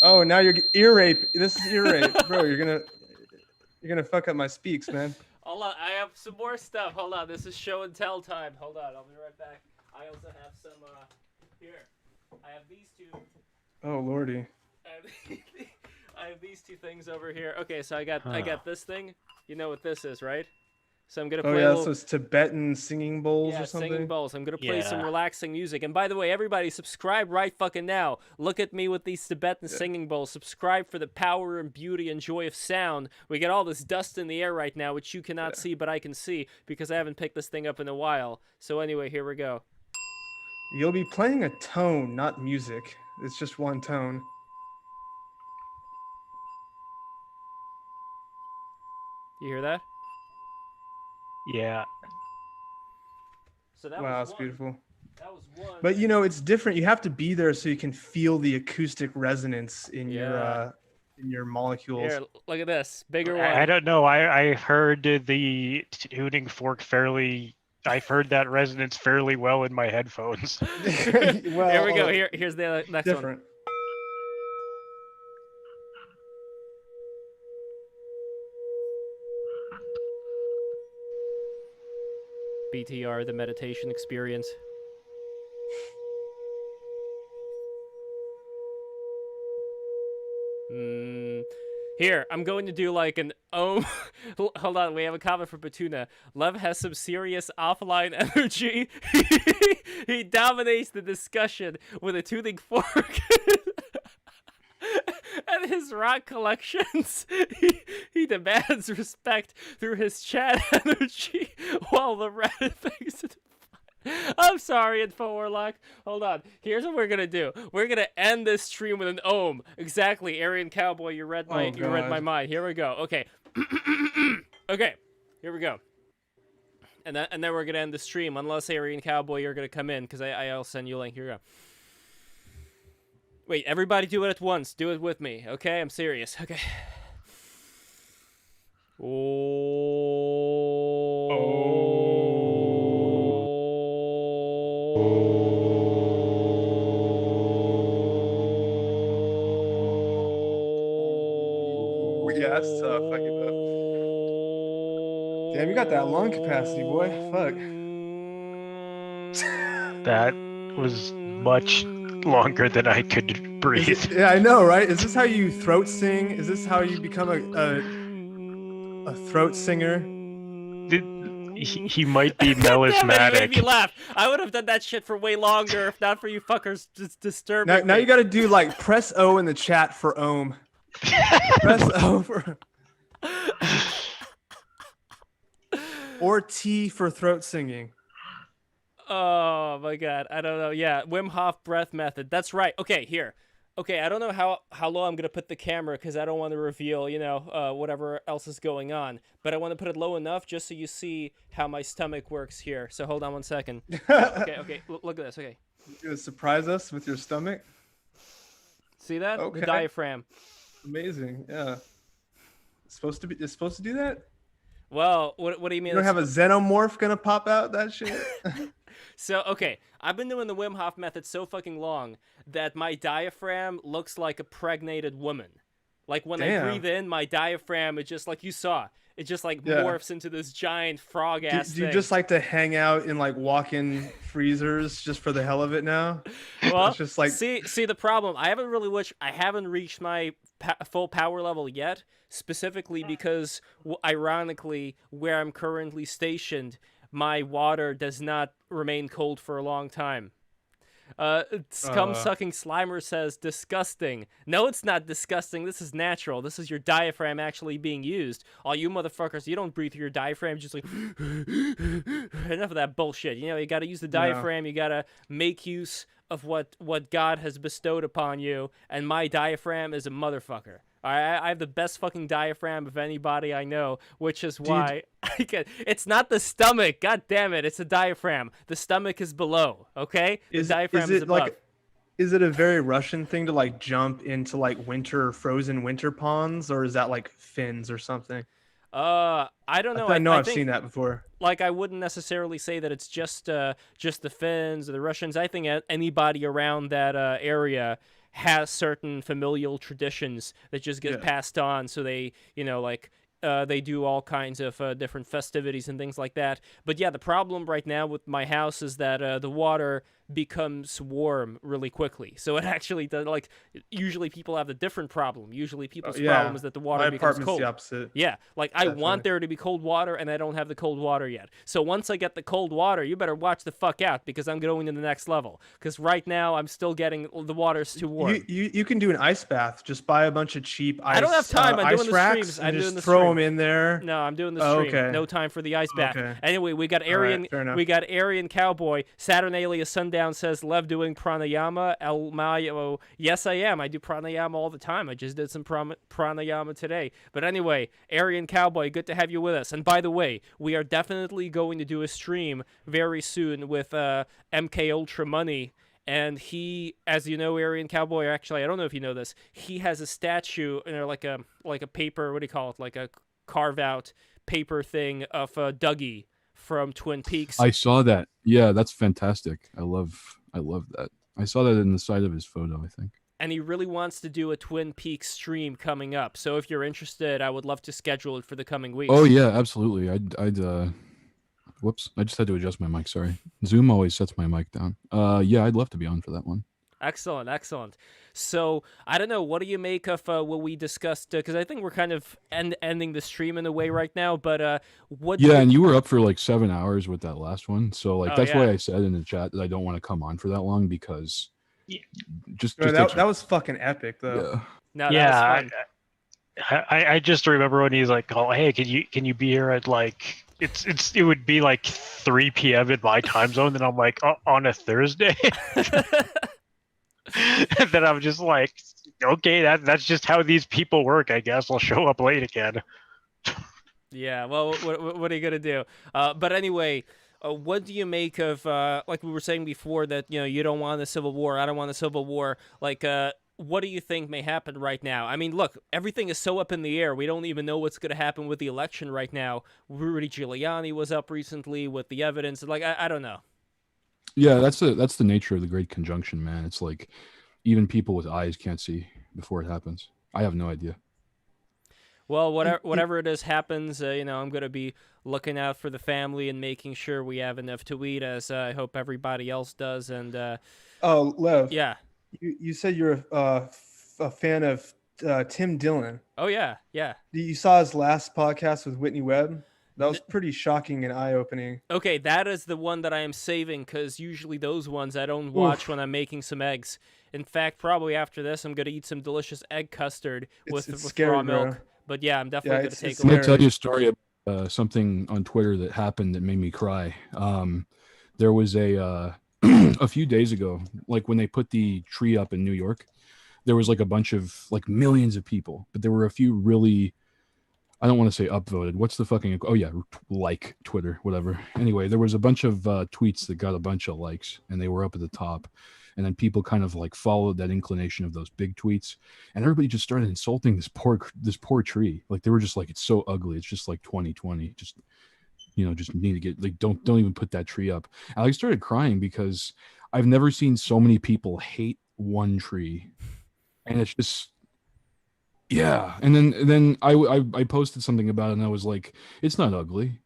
Oh, now you're ear rape. This is ear rape, bro. You're gonna fuck up my speaks, man. Hold on, I have some more stuff. Hold on, this is show and tell time. Hold on, I'll be right back. I also have some. Here, I have these two. Oh lordy. I have these two things over here. Okay, so I got this thing. You know what this is, right? So I'm gonna play. Oh yeah, so it's Tibetan singing bowls or something. Singing bowls. I'm gonna play some relaxing music. And by the way, everybody, subscribe right fucking now. Look at me with these Tibetan singing bowls. Subscribe for the power and beauty and joy of sound. We get all this dust in the air right now, which you cannot see, but I can see because I haven't picked this thing up in a while. So anyway, here we go. You'll be playing a tone, not music. It's just one tone. You hear that? Yeah. So that wow, was that's beautiful. That was one. But it's different. You have to be there so you can feel the acoustic resonance in your molecules. Here, look at this bigger one. I don't know. I heard the tuning fork fairly. I've heard that resonance fairly well in my headphones. Well, here we go. Here's the next different. one. BTR, the meditation experience. Here, I'm going to do like an Hold on, we have a comment from Petuna. Lev has some serious offline energy. He dominates the discussion with a tuning fork. And his rock collections, he demands respect through his chat energy, while the Reddit thinks it's fine. I'm sorry, Info Warlock. Hold on. Here's what we're gonna do. We're gonna end this stream with an ohm. Exactly, Aryan Cowboy. You read my mind. Here we go. Okay. Okay. Here we go. And then we're gonna end the stream, unless Aryan Cowboy, you're gonna come in, because I'll send you a link. Here we go. Wait, everybody do it at once. Do it with me, okay? I'm serious. Okay. Yeah, that's tough. I give up. Damn, you got that lung capacity, boy. Fuck. That was much longer than I could breathe. Yeah, I know, right? Is this how you throat sing? Is this how you become a throat singer? He might be melismatic. It made me laugh. I would have done that shit for way longer if not for you fuckers just disturbing me. Now you got to do like press O in the chat for ohm. Press O for or T for throat singing. Oh my god, I don't know. Yeah, Wim Hof breath method. That's right. Okay, here. Okay, I don't know how low I'm gonna put the camera because I don't want to reveal, whatever else is going on. But I want to put it low enough just so you see how my stomach works here. So hold on 1 second. Okay. Look at this. Okay. You gonna surprise us with your stomach? See that? Okay. The diaphragm. Amazing. Yeah. It's supposed to do that? Well, what do you mean? You don't have a xenomorph gonna pop out that shit? So, okay, I've been doing the Wim Hof method so fucking long that my diaphragm looks like a pregnated woman. Like, when I breathe in, my diaphragm, it just, like you saw, it just, like, morphs into this giant frog-ass Do you thing. just like to hang out in, like, walk-in freezers just for the hell of it now? Well, it's just like... see the problem. I haven't reached my full power level yet, specifically because, ironically, where I'm currently stationed, my water does not remain cold for a long time. Scum-sucking Slimer says, disgusting. No, it's not disgusting. This is natural. This is your diaphragm actually being used. All you motherfuckers, you don't breathe through your diaphragm. Just like, enough of that bullshit. You got to use the diaphragm. You got to make use of what God has bestowed upon you. And my diaphragm is a motherfucker. I have the best fucking diaphragm of anybody I know, which is why it's not the stomach. God damn it, it's the diaphragm. The stomach is below. Okay, the diaphragm is above. Is it a very Russian thing to like jump into like frozen winter ponds, or is that like fins or something? I don't know. I've seen that before. Like, I wouldn't necessarily say that it's just the Finns or the Russians. I think anybody around that area has certain familial traditions that just get passed on. So they, they do all kinds of different festivities and things like that. But yeah, the problem right now with my house is that the water becomes warm really quickly. So it actually does, like, usually people have a different problem. Usually people's problem is that the water becomes cold. The opposite. Yeah, like I want there to be cold water and I don't have the cold water yet. So once I get the cold water, you better watch the fuck out because I'm going to the next level. Because right now I'm still getting, the water's too warm. You can do an ice bath. Just buy a bunch of cheap ice. I don't have time. I'm doing the streams. I'm doing the throw them in there. No, I'm doing the stream. Okay. No time for the ice bath. Okay. Anyway, we got Aryan. We got Aryan Cowboy. Saturnalia Sundown says Lev doing pranayama. El Mayo. Yes, I am. I do pranayama all the time. I just did some pranayama today. But anyway, Aryan Cowboy, good to have you with us. And by the way, we are definitely going to do a stream very soon with MK Ultra Money. And he, as you know, Aryan Cowboy, or actually, I don't know if you know this, he has a statue, like a paper, what do you call it, like a carve-out paper thing of Dougie from Twin Peaks. I saw that. Yeah, that's fantastic. I love that. I saw that in the side of his photo, I think. And he really wants to do a Twin Peaks stream coming up. So if you're interested, I would love to schedule it for the coming weeks. Oh yeah, absolutely. I'd whoops, I just had to adjust my mic, sorry. Zoom always sets my mic down. Yeah, I'd love to be on for that one. Excellent. So, I don't know, what do you make of what we discussed? Because I think we're kind of ending the stream in a way right now, but what... Yeah, and you were up for like 7 hours with that last one, so like that's why I said in the chat that I don't want to come on for that long, because... that was fucking epic, though. Yeah. No, that was fun. I just remember when he's like, "Oh, hey, can you be here at like..." It would be like 3 p.m. in my time zone, and I'm like, on a Thursday? And then I'm just like, okay, that's just how these people work, I guess. I'll show up late again. Yeah, well, what are you gonna do? But anyway, what do you make of, like we were saying before, that you don't want a civil war, I don't want a civil war, like what do you think may happen right now? I mean, look, everything is so up in the air. We don't even know what's going to happen with the election right now. Rudy Giuliani was up recently with the evidence. Like, I don't know. Yeah, that's the nature of the Great Conjunction, man. It's like even people with eyes can't see before it happens. I have no idea. Well, whatever it is happens, I'm going to be looking out for the family and making sure we have enough to eat, as I hope everybody else does. And oh, Lev. Yeah. You said you're a fan of Tim Dillon. Oh, yeah. You saw his last podcast with Whitney Webb? That was pretty shocking and eye-opening. Okay, that is the one that I am saving, because usually those ones I don't watch when I'm making some eggs. In fact, probably after this, I'm going to eat some delicious egg custard with scary, raw milk. bro. But yeah, I'm definitely going to take a I'm look. going to tell you a story about something on Twitter that happened that made me cry. there was a a few days ago, like when they put the tree up in New York, there was like a bunch of like millions of people, but there were a few really, I don't want to say upvoted. What's the fucking, oh yeah, like Twitter, whatever. Anyway, there was a bunch of tweets that got a bunch of likes and they were up at the top. And then people kind of like followed that inclination of those big tweets, and everybody just started insulting this poor tree. Like they were just like, it's so ugly. It's just like 2020. Just, you know, just need to get like, don't even put that tree up. And I started crying because I've never seen so many people hate one tree, and it's just, yeah. And then I posted something about it, and I was like, it's not ugly,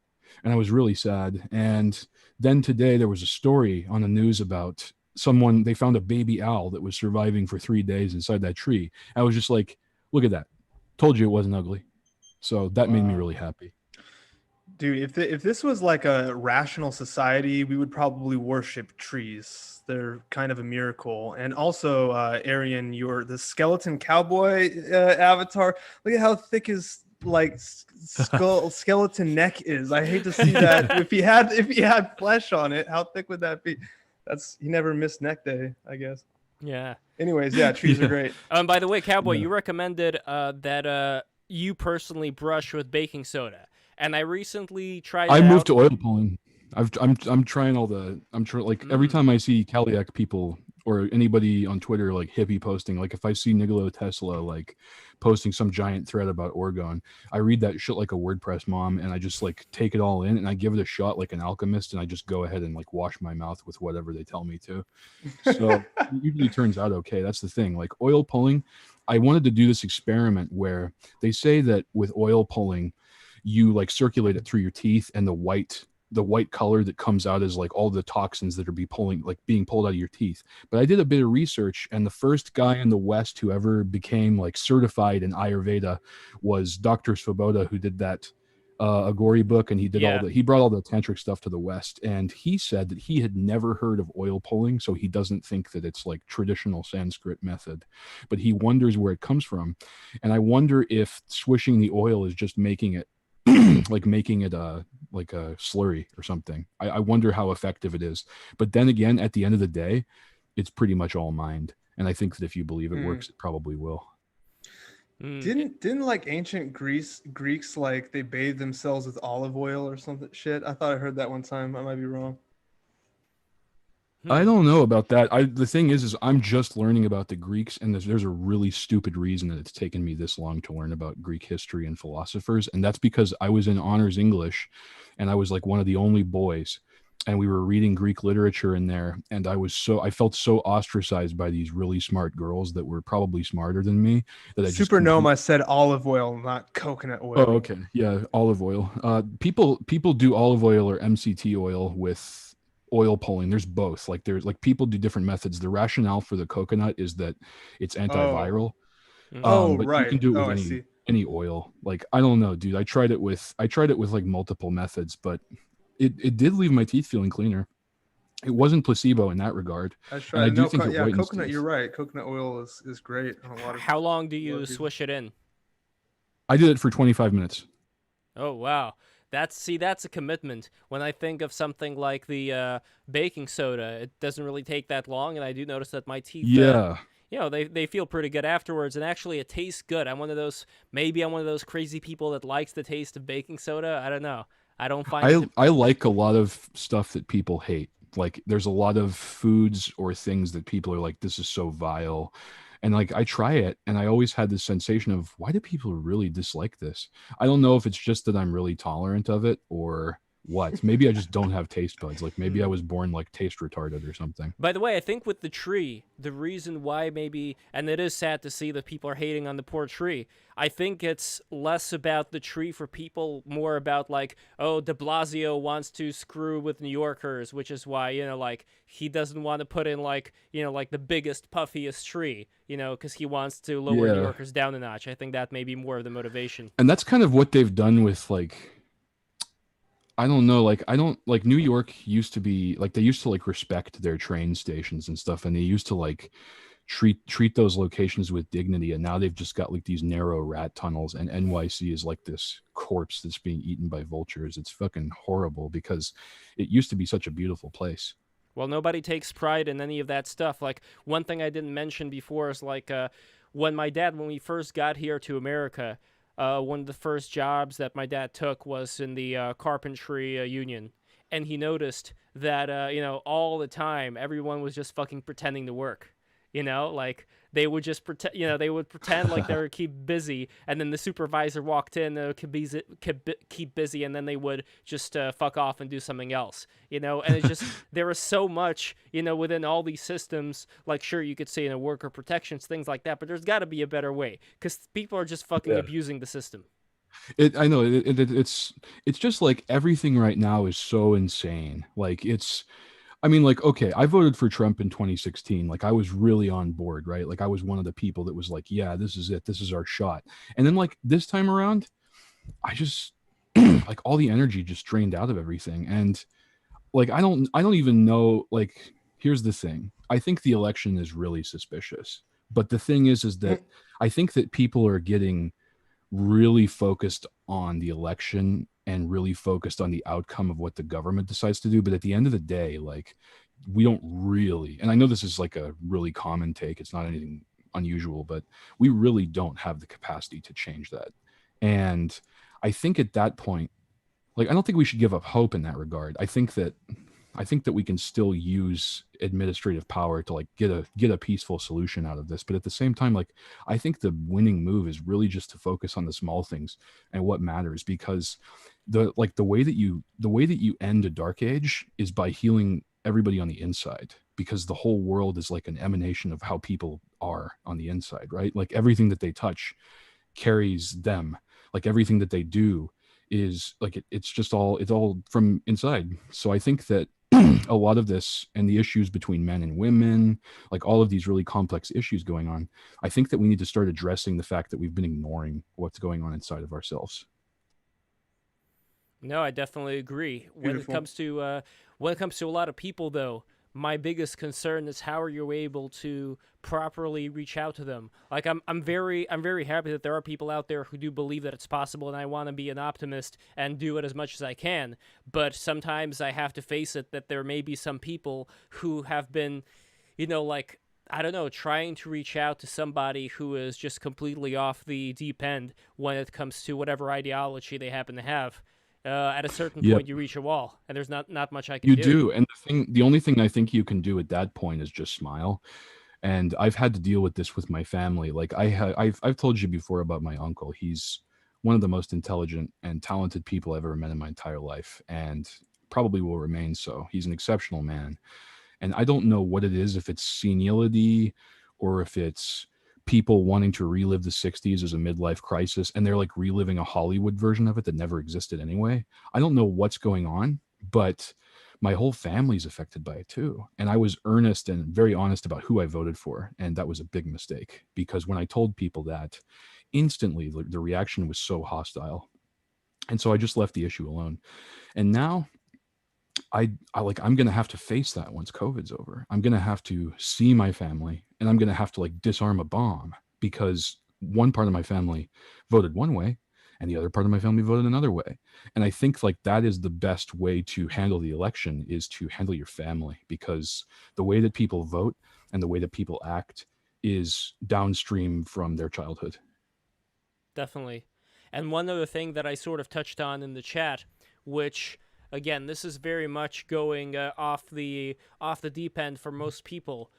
and I was really sad. And then today there was a story on the news about someone, they found a baby owl that was surviving for 3 days inside that tree. I was just like, look at that. Told you it wasn't ugly. So that made me really happy. Dude, if this was like a rational society, we would probably worship trees. They're kind of a miracle. And also, Arian, you're the skeleton cowboy avatar. Look at how thick his like skeleton neck is. I hate to see that. If he had flesh on it, how thick would that be? He never missed neck day, I guess. Yeah. Anyways, yeah, trees are great. By the way, Cowboy, you recommended that you personally brush with baking soda, and I recently tried. I moved to oil pulling. I'm trying all the. I'm trying like every time I see Caliac people or anybody on Twitter like hippie posting, like if I see Nikola Tesla like posting some giant thread about orgone, I read that shit like a WordPress mom, and I just like take it all in and I give it a shot like an alchemist, and I just go ahead and like wash my mouth with whatever they tell me to. So it usually turns out okay. That's the thing. Like oil pulling, I wanted to do this experiment where they say that with oil pulling, you like circulate it through your teeth, and the white color that comes out is like all the toxins that are being pulled out of your teeth. But I did a bit of research, and the first guy in the West who ever became like certified in Ayurveda was Dr. Svoboda, who did that Agori book, and he did he brought all the tantric stuff to the West, and he said that he had never heard of oil pulling, so he doesn't think that it's like traditional Sanskrit method, but he wonders where it comes from. And I wonder if swishing the oil is just making it like making it like a slurry or something. I wonder how effective it is. But then again, at the end of the day, it's pretty much all mind. And I think that if you believe it works, it probably will. Didn't like ancient Greeks like they bathe themselves with olive oil or something shit? I thought I heard that one time. I might be wrong. I don't know about that. The thing is I'm just learning about the Greeks, and there's a really stupid reason that it's taken me this long to learn about Greek history and philosophers, and that's because I was in honors English, and I was like one of the only boys, and we were reading Greek literature in there, and I felt so ostracized by these really smart girls that were probably smarter than me that I just Supernoma said olive oil, not coconut oil. Oh, okay, yeah, olive oil. People do olive oil or MCT oil with oil pulling. There's both. Like there's like people do different methods. The rationale for the coconut is that it's antiviral. But right. You can do it with any oil. Like I don't know, dude. I tried it with like multiple methods, but it did leave my teeth feeling cleaner. It wasn't placebo in that regard. I tried. And I do think coconut. You're right. Coconut oil is great. How long do you swish it in? I did it for 25 minutes. Oh wow. That's a commitment. When I think of something like the baking soda, it doesn't really take that long, and I do notice that my teeth, they feel pretty good afterwards, and actually it tastes good. I'm one of those crazy people that likes the taste of baking soda. I don't know. I don't find I like a lot of stuff that people hate. Like there's a lot of foods or things that people are like, this is so vile. And like I try it, and I always had this sensation of, why do people really dislike this? I don't know if it's just that I'm really tolerant of it or what. Maybe I just don't have taste buds. Like maybe I was born like taste retarded or something. By the way, I think with the tree, the reason why maybe, and it is sad to see that people are hating on the poor tree, I think it's less about the tree for people, more about like, oh, de Blasio wants to screw with New Yorkers, which is why, like he doesn't want to put in like, like the biggest, puffiest tree, because he wants to lower New Yorkers down a notch. I think that may be more of the motivation. And that's kind of what they've done with like, I don't know, like I don't like New York used to be like, they used to like respect their train stations and stuff, and they used to like treat those locations with dignity, and now they've just got like these narrow rat tunnels, and NYC is like this corpse that's being eaten by vultures. It's fucking horrible because it used to be such a beautiful place. Well, nobody takes pride in any of that stuff. Like, one thing I didn't mention before is like when we first got here to America, one of the first jobs that my dad took was in the carpentry union. And he noticed that, all the time, everyone was just fucking pretending to work. Like they would just pretend, they would pretend like they were keep busy, and then the supervisor walked in, they would keep busy, and then they would just fuck off and do something else, and it's just, there was so much, within all these systems, like, sure, you could say, worker protections, things like that, but there's got to be a better way, because people are just fucking abusing the system. I know it's just like everything right now is so insane. Like okay, I voted for Trump in 2016. Like, I was really on board, right? Like, I was one of the people that was like, yeah, this is it. This is our shot. And then, like, this time around, I just, like, all the energy just drained out of everything. And, like, I don't even know, like, here's the thing. I think the election is really suspicious. But the thing is that I think that people are getting really focused on the election and really focused on the outcome of what the government decides to do. But at the end of the day, like, we don't really, and I know this is like a really common take, it's not anything unusual, but we really don't have the capacity to change that. And I think at that point, like, I don't think we should give up hope in that regard. I think that we can still use administrative power to, like, get a peaceful solution out of this. But at the same time, like, I think the winning move is really just to focus on the small things and what matters, because the way that you end a dark age is by healing everybody on the inside, because the whole world is like an emanation of how people are on the inside, right? Like, everything that they touch carries them. Like, everything that they do is like, it's all from inside. So I think that a lot of this and the issues between men and women, like all of these really complex issues going on, I think that we need to start addressing the fact that we've been ignoring what's going on inside of ourselves. No, I definitely agree. When it comes to a lot of people, though, my biggest concern is how are you able to properly reach out to them? Like, I'm very happy that there are people out there who do believe that it's possible, and I want to be an optimist and do it as much as I can. But sometimes I have to face it that there may be some people who have been, like, I don't know, trying to reach out to somebody who is just completely off the deep end when it comes to whatever ideology they happen to have. At a certain point, you reach a wall, and there's not much I can do. You do, and the only thing I think you can do at that point is just smile. And I've had to deal with this with my family. Like, I've told you before about my uncle. He's one of the most intelligent and talented people I've ever met in my entire life, and probably will remain so. He's an exceptional man, and I don't know what it is, if it's senility or if it's people wanting to relive the 60s as a midlife crisis, and they're like reliving a Hollywood version of it that never existed anyway. I don't know what's going on, but my whole family's affected by it too. And I was earnest and very honest about who I voted for, and that was a big mistake, because when I told people that, instantly the reaction was so hostile. And so I just left the issue alone. And now I'm going to have to face that once COVID's over. I'm going to have to see my family, and I'm going to have to, like, disarm a bomb, because one part of my family voted one way and the other part of my family voted another way. And I think, like, that is the best way to handle the election, is to handle your family, because the way that people vote and the way that people act is downstream from their childhood. Definitely. And one other thing that I sort of touched on in the chat, which, again, this is very much going off the deep end for most people,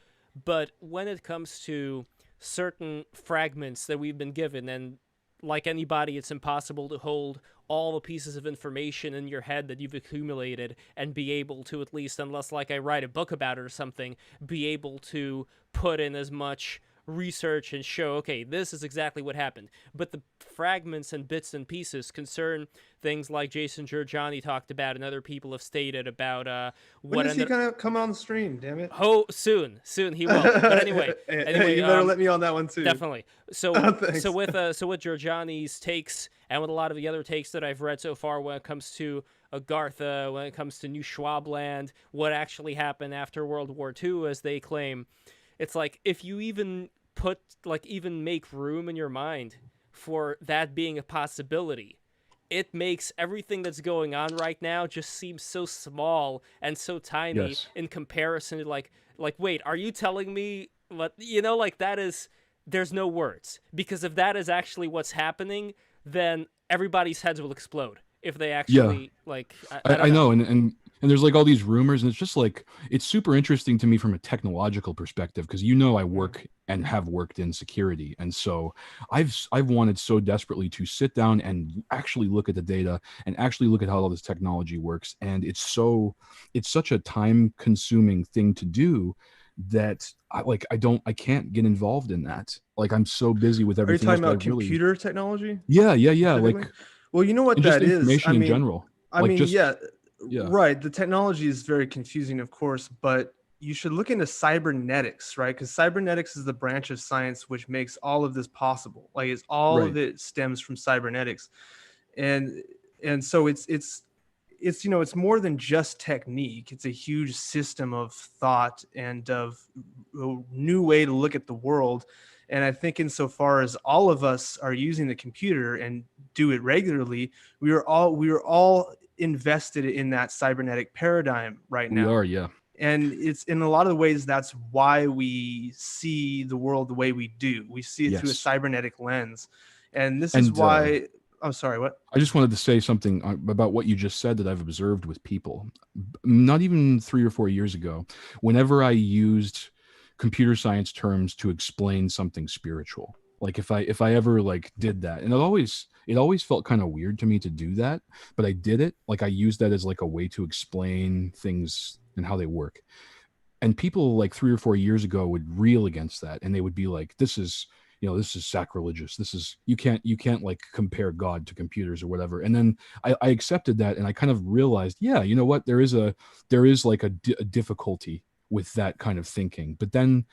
but when it comes to certain fragments that we've been given, and like anybody, it's impossible to hold all the pieces of information in your head that you've accumulated and be able to, at least, unless like I write a book about it or something, be able to put in as much research and show, okay, this is exactly what happened. But the fragments and bits and pieces concern things like Jason Giorgiani talked about and other people have stated about when is he gonna come on the stream, damn it? Oh, soon he will. But anyway, you better let me on that one too. Definitely. So with Giorgiani's takes and with a lot of the other takes that I've read so far, when it comes to Agartha, when it comes to New Schwabland, what actually happened after World War II, as they claim, it's like if you even even make room in your mind for that being a possibility, it makes everything that's going on right now just seem so small and so tiny Yes. in comparison to like wait, are you telling me what, that is, there's no words, because if that is actually what's happening, then everybody's heads will explode if they actually I don't I know, know. And there's like all these rumors, and it's just like it's super interesting to me from a technological perspective, because I work and have worked in security, and so I've wanted so desperately to sit down and actually look at the data and actually look at how all this technology works, and it's such a time consuming thing to do that I can't get involved in that. Like I'm so busy with Are you everything else, talking but I about really computer technology? yeah Specifically? like Well, you know what and just that is. information in general. Yeah, Yeah. right. The technology is very confusing, of course, but you should look into cybernetics, right? Because cybernetics is the branch of science which makes all of this possible. Like, it's all Right. of it stems from cybernetics, and so it's more than just technique. It's a huge system of thought and of a new way to look at the world. And I think insofar as all of us are using the computer and do it regularly, we are all invested in that cybernetic paradigm right We now. are, yeah. And it's in a lot of the ways that's why we see the world the way we do. We see it through a Yes. cybernetic lens. And this is And why I'm sorry, what? I just wanted to say something about what you just said that I've observed with people. Not even 3 or 4 years ago, whenever I used computer science terms to explain something spiritual, like if I ever like did that, and it always felt kind of weird to me to do that, but I did it. Like I used that as like a way to explain things and how they work. And people like 3 or 4 years ago would reel against that, and they would be like, this is sacrilegious. This is, you can't like compare God to computers or whatever. And then I accepted that, and I kind of realized, yeah, you know what, there is like a difficulty with that kind of thinking. But then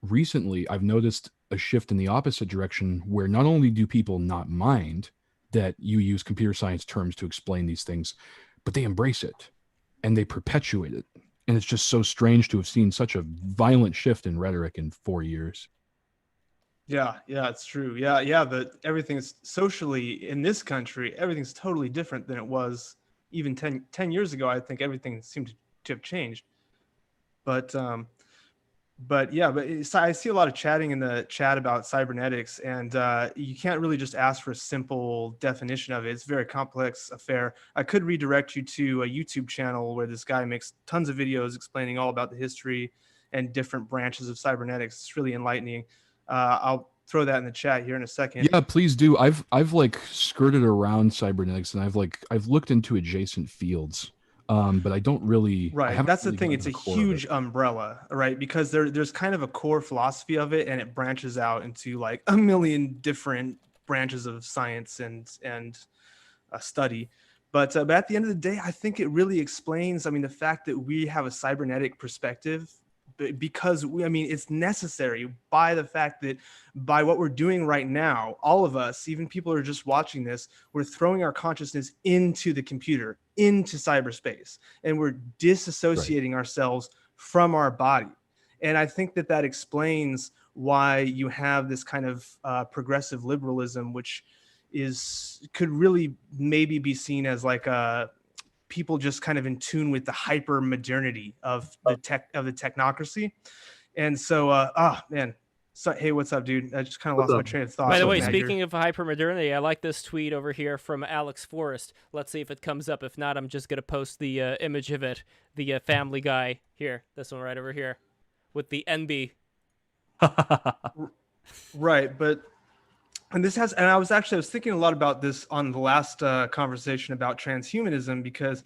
recently I've noticed a shift in the opposite direction, where not only do people not mind that you use computer science terms to explain these things, but they embrace it and they perpetuate it. And it's just so strange to have seen such a violent shift in rhetoric in 4 years. Yeah, it's true. Yeah, but everything is socially in this country, everything's totally different than it was even 10 years ago. I think everything seemed to have changed. But I see a lot of chatting in the chat about cybernetics, and you can't really just ask for a simple definition of it. It's a very complex affair. I could redirect you to a YouTube channel where this guy makes tons of videos explaining all about the history and different branches of cybernetics. It's really enlightening. I'll throw that in the chat here in a second. Yeah, please do. I've like skirted around cybernetics, and I've looked into adjacent fields. But I don't really. Right. That's really the thing. gotten It's a to the core of huge it. umbrella, right? Because there's kind of a core philosophy of it, and it branches out into like a million different branches of science and study. But at the end of the day, I think it really explains, I mean, the fact that we have a cybernetic perspective, because it's necessary by the fact that by what we're doing right now, all of us, even people who are just watching this, we're throwing our consciousness into the computer, into cyberspace, and we're disassociating ourselves from our body. And I think that explains why you have this kind of progressive liberalism, which could really maybe be seen as like people just kind of in tune with the hyper modernity of the technocracy. And so man, so hey, what's up, dude? I just kind of lost my train of thought. By the way, speaking of hypermodernity, I like this tweet over here from Alex Forrest. Let's see if it comes up. If not, I'm just gonna post the image of it, the Family Guy here, this one right over here, with the NB. Right, but and I was thinking a lot about this on the last conversation about transhumanism, because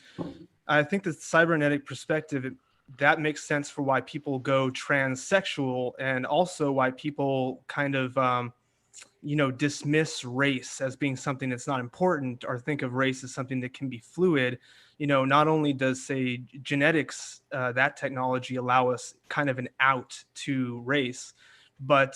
I think the cybernetic perspective, that makes sense for why people go transsexual, and also why people kind of dismiss race as being something that's not important, or think of race as something that can be fluid. Not only does, say, genetics, that technology allow us kind of an out to race, but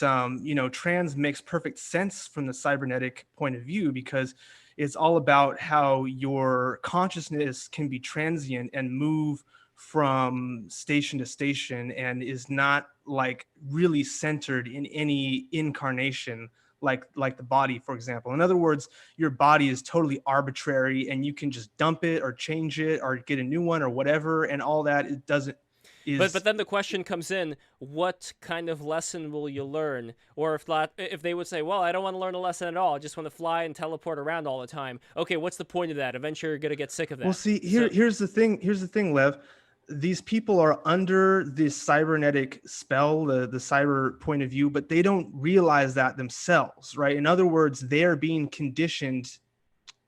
trans makes perfect sense from the cybernetic point of view, because it's all about how your consciousness can be transient and move from station to station and is not like really centered in any incarnation like the body, for example. In other words, your body is totally arbitrary and you can just dump it or change it or get a new one or whatever, and all that it doesn't is. But then the question comes in: what kind of lesson will you learn? Or if they would say, well, I don't want to learn a lesson at all, I just want to fly and teleport around all the time. Okay, what's the point of that? Eventually, you're gonna get sick of that. Well, see, here's the thing. Here's the thing, Lev. These people are under this cybernetic spell, the cyber point of view, but they don't realize that themselves, right? In other words, they are being conditioned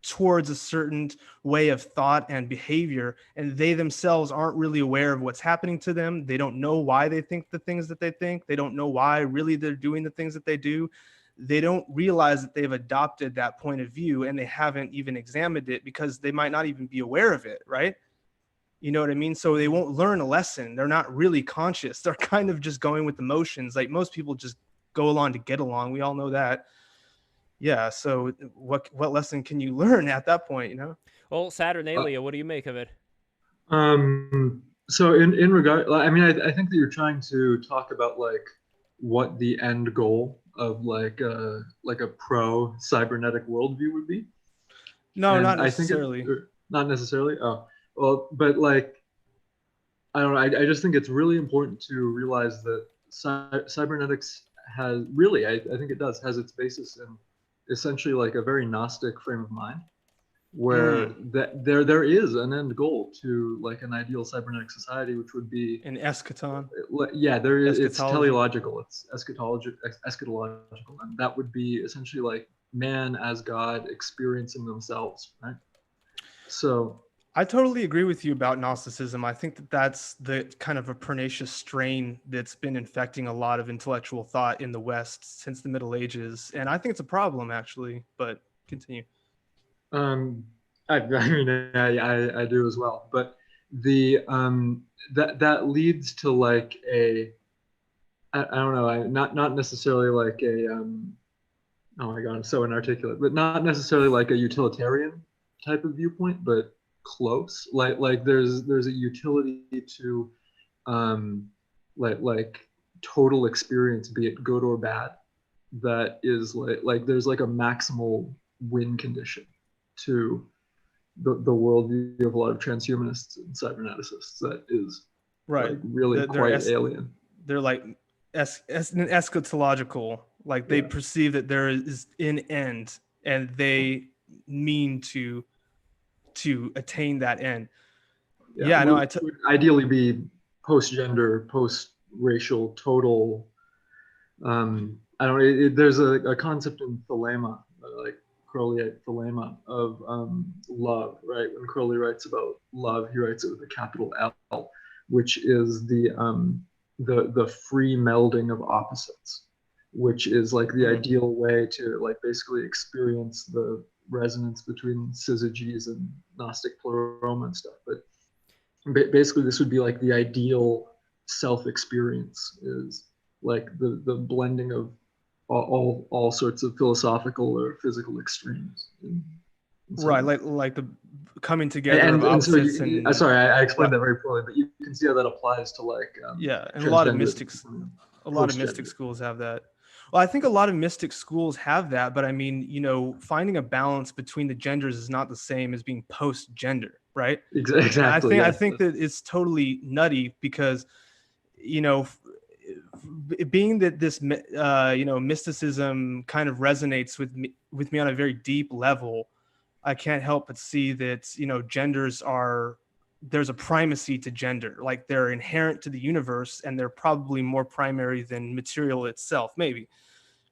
towards a certain way of thought and behavior, and they themselves aren't really aware of what's happening to them. They don't know why they think the things that they think. They don't know why really they're doing the things that they do. They don't realize that they've adopted that point of view, and they haven't even examined it because they might not even be aware of it, right? You know what I mean? So they won't learn a lesson. They're not really conscious. They're kind of just going with the motions. Like most people just go along to get along. We all know that. Yeah. So what lesson can you learn at that point, you know? Well, Saturnalia, what do you make of it? So in regard, I mean, I think that you're trying to talk about like what the end goal of like a pro cybernetic worldview would be. No, and not necessarily. Not necessarily. Oh. Well, but like, I don't know. I just think it's really important to realize that cybernetics has really, I think it does, has its basis in essentially like a very Gnostic frame of mind, where there is an end goal to like an ideal cybernetic society, which would be an eschaton. Yeah, there is. It's teleological. It's eschatological, and that would be essentially like man as God experiencing themselves, right? So. I totally agree with you about Gnosticism. I think that that's the kind of a pernicious strain that's been infecting a lot of intellectual thought in the West since the Middle Ages. And I think it's a problem, actually, but continue. I mean, I do as well. But the that leads to like I don't know, not necessarily like a, oh my God, I'm so inarticulate, but not necessarily like a utilitarian type of viewpoint, but close. Like there's a utility to like total experience, be it good or bad, that is like there's like a maximal win condition to the worldview of a lot of transhumanists and cyberneticists that is right, like really quite alien. They're like eschatological, like they perceive that there is an end and they mean to attain that end. Yeah, no, it would ideally be post-gender, post-racial, total. I don't know. There's a concept in thelema, like Crowleyite thelema, of love. Right? When Crowley writes about love, he writes it with a capital L, which is the free melding of opposites, which is like the ideal way to like basically experience the resonance between syzygies and Gnostic pleroma and stuff. But basically this would be like the ideal self-experience, is like the blending of all sorts of philosophical or physical extremes. Right, like the coming together of opposites. Sorry, I explained that very poorly, but you can see how that applies to like and a lot of mystics. A lot of mystic schools have that. Well, I think a lot of mystic schools have that, but I mean, you know, finding a balance between the genders is not the same as being post-gender, right? Exactly. I think that it's totally nutty because, you know, being that this, you know, mysticism kind of resonates with me on a very deep level, I can't help but see that, you know, there's a primacy to gender, like they're inherent to the universe and they're probably more primary than material itself. Maybe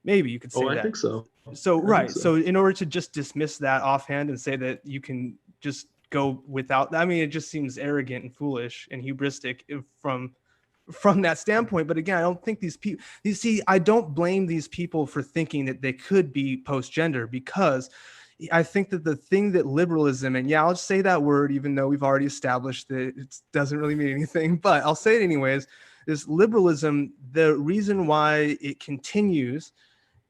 you could say that. I think so. So in order to just dismiss that offhand and say that you can just go without, I mean, it just seems arrogant and foolish and hubristic from that standpoint. But again, I don't think these people, you see, I don't blame these people for thinking that they could be post-gender, because I think that the thing that liberalism, and I'll just say that word, even though we've already established that it doesn't really mean anything, but I'll say it anyways, is liberalism, the reason why it continues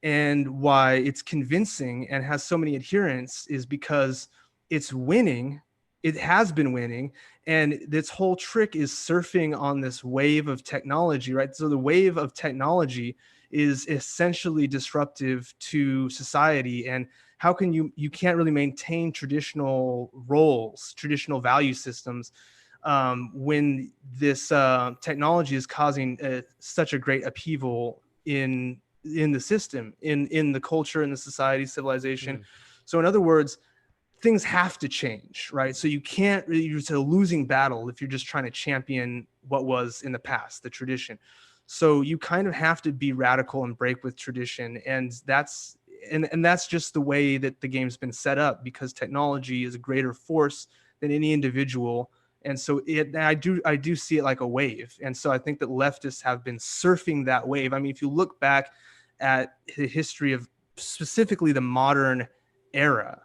and why it's convincing and has so many adherents is because it's winning it has been winning, and this whole trick is surfing on this wave of technology, right? So the wave of technology is essentially disruptive to society, and how can you can't really maintain traditional roles, traditional value systems, when this technology is causing such a great upheaval in the system, in the culture, in the society, civilization. So in other words, things have to change, right? So you can't really, it's a losing battle if you're just trying to champion what was in the past, the tradition. So you kind of have to be radical and break with tradition. And that's just the way that the game's been set up, because technology is a greater force than any individual. And so I do see it like a wave. And so I think that leftists have been surfing that wave. I mean, if you look back at the history of specifically the modern era,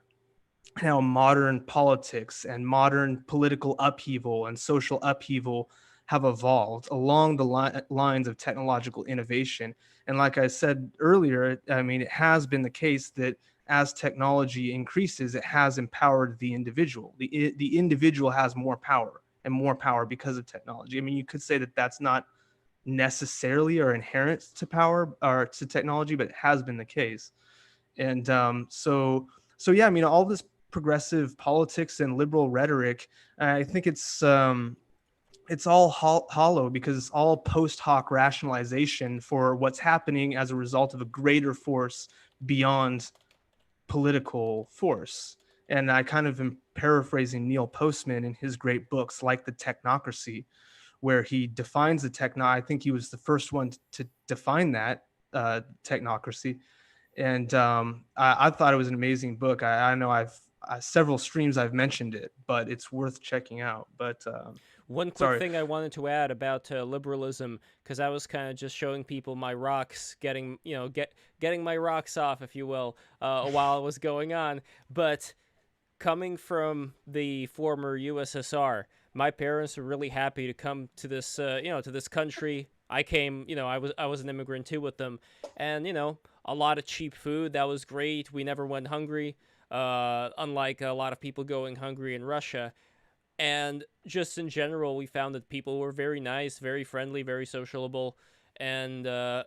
how modern politics and modern political upheaval and social upheaval have evolved along the lines of technological innovation. And like I said earlier, I mean, it has been the case that as technology increases, it has empowered the individual. The individual has more power and more power because of technology. I mean, you could say that that's not necessarily or inherent to power or to technology, but it has been the case. And so yeah, I mean, all this progressive politics and liberal rhetoric, I think it's all hollow, because it's all post hoc rationalization for what's happening as a result of a greater force beyond political force. And I kind of am paraphrasing Neil Postman in his great books like The Technocracy, where he defines the I think he was the first one to define that technocracy. And I thought it was an amazing book. I know I've several streams I've mentioned it, but it's worth checking out. But one quick thing I wanted to add about liberalism, because I was kind of just showing people my rocks, getting my rocks off, if you will, while it was going on. But coming from the former USSR, my parents were really happy to come to this to this country. I came, I was an immigrant too with them, and a lot of cheap food. That was great. We never went hungry, unlike a lot of people going hungry in Russia. And just in general, we found that people were very nice, very friendly, very sociable, and that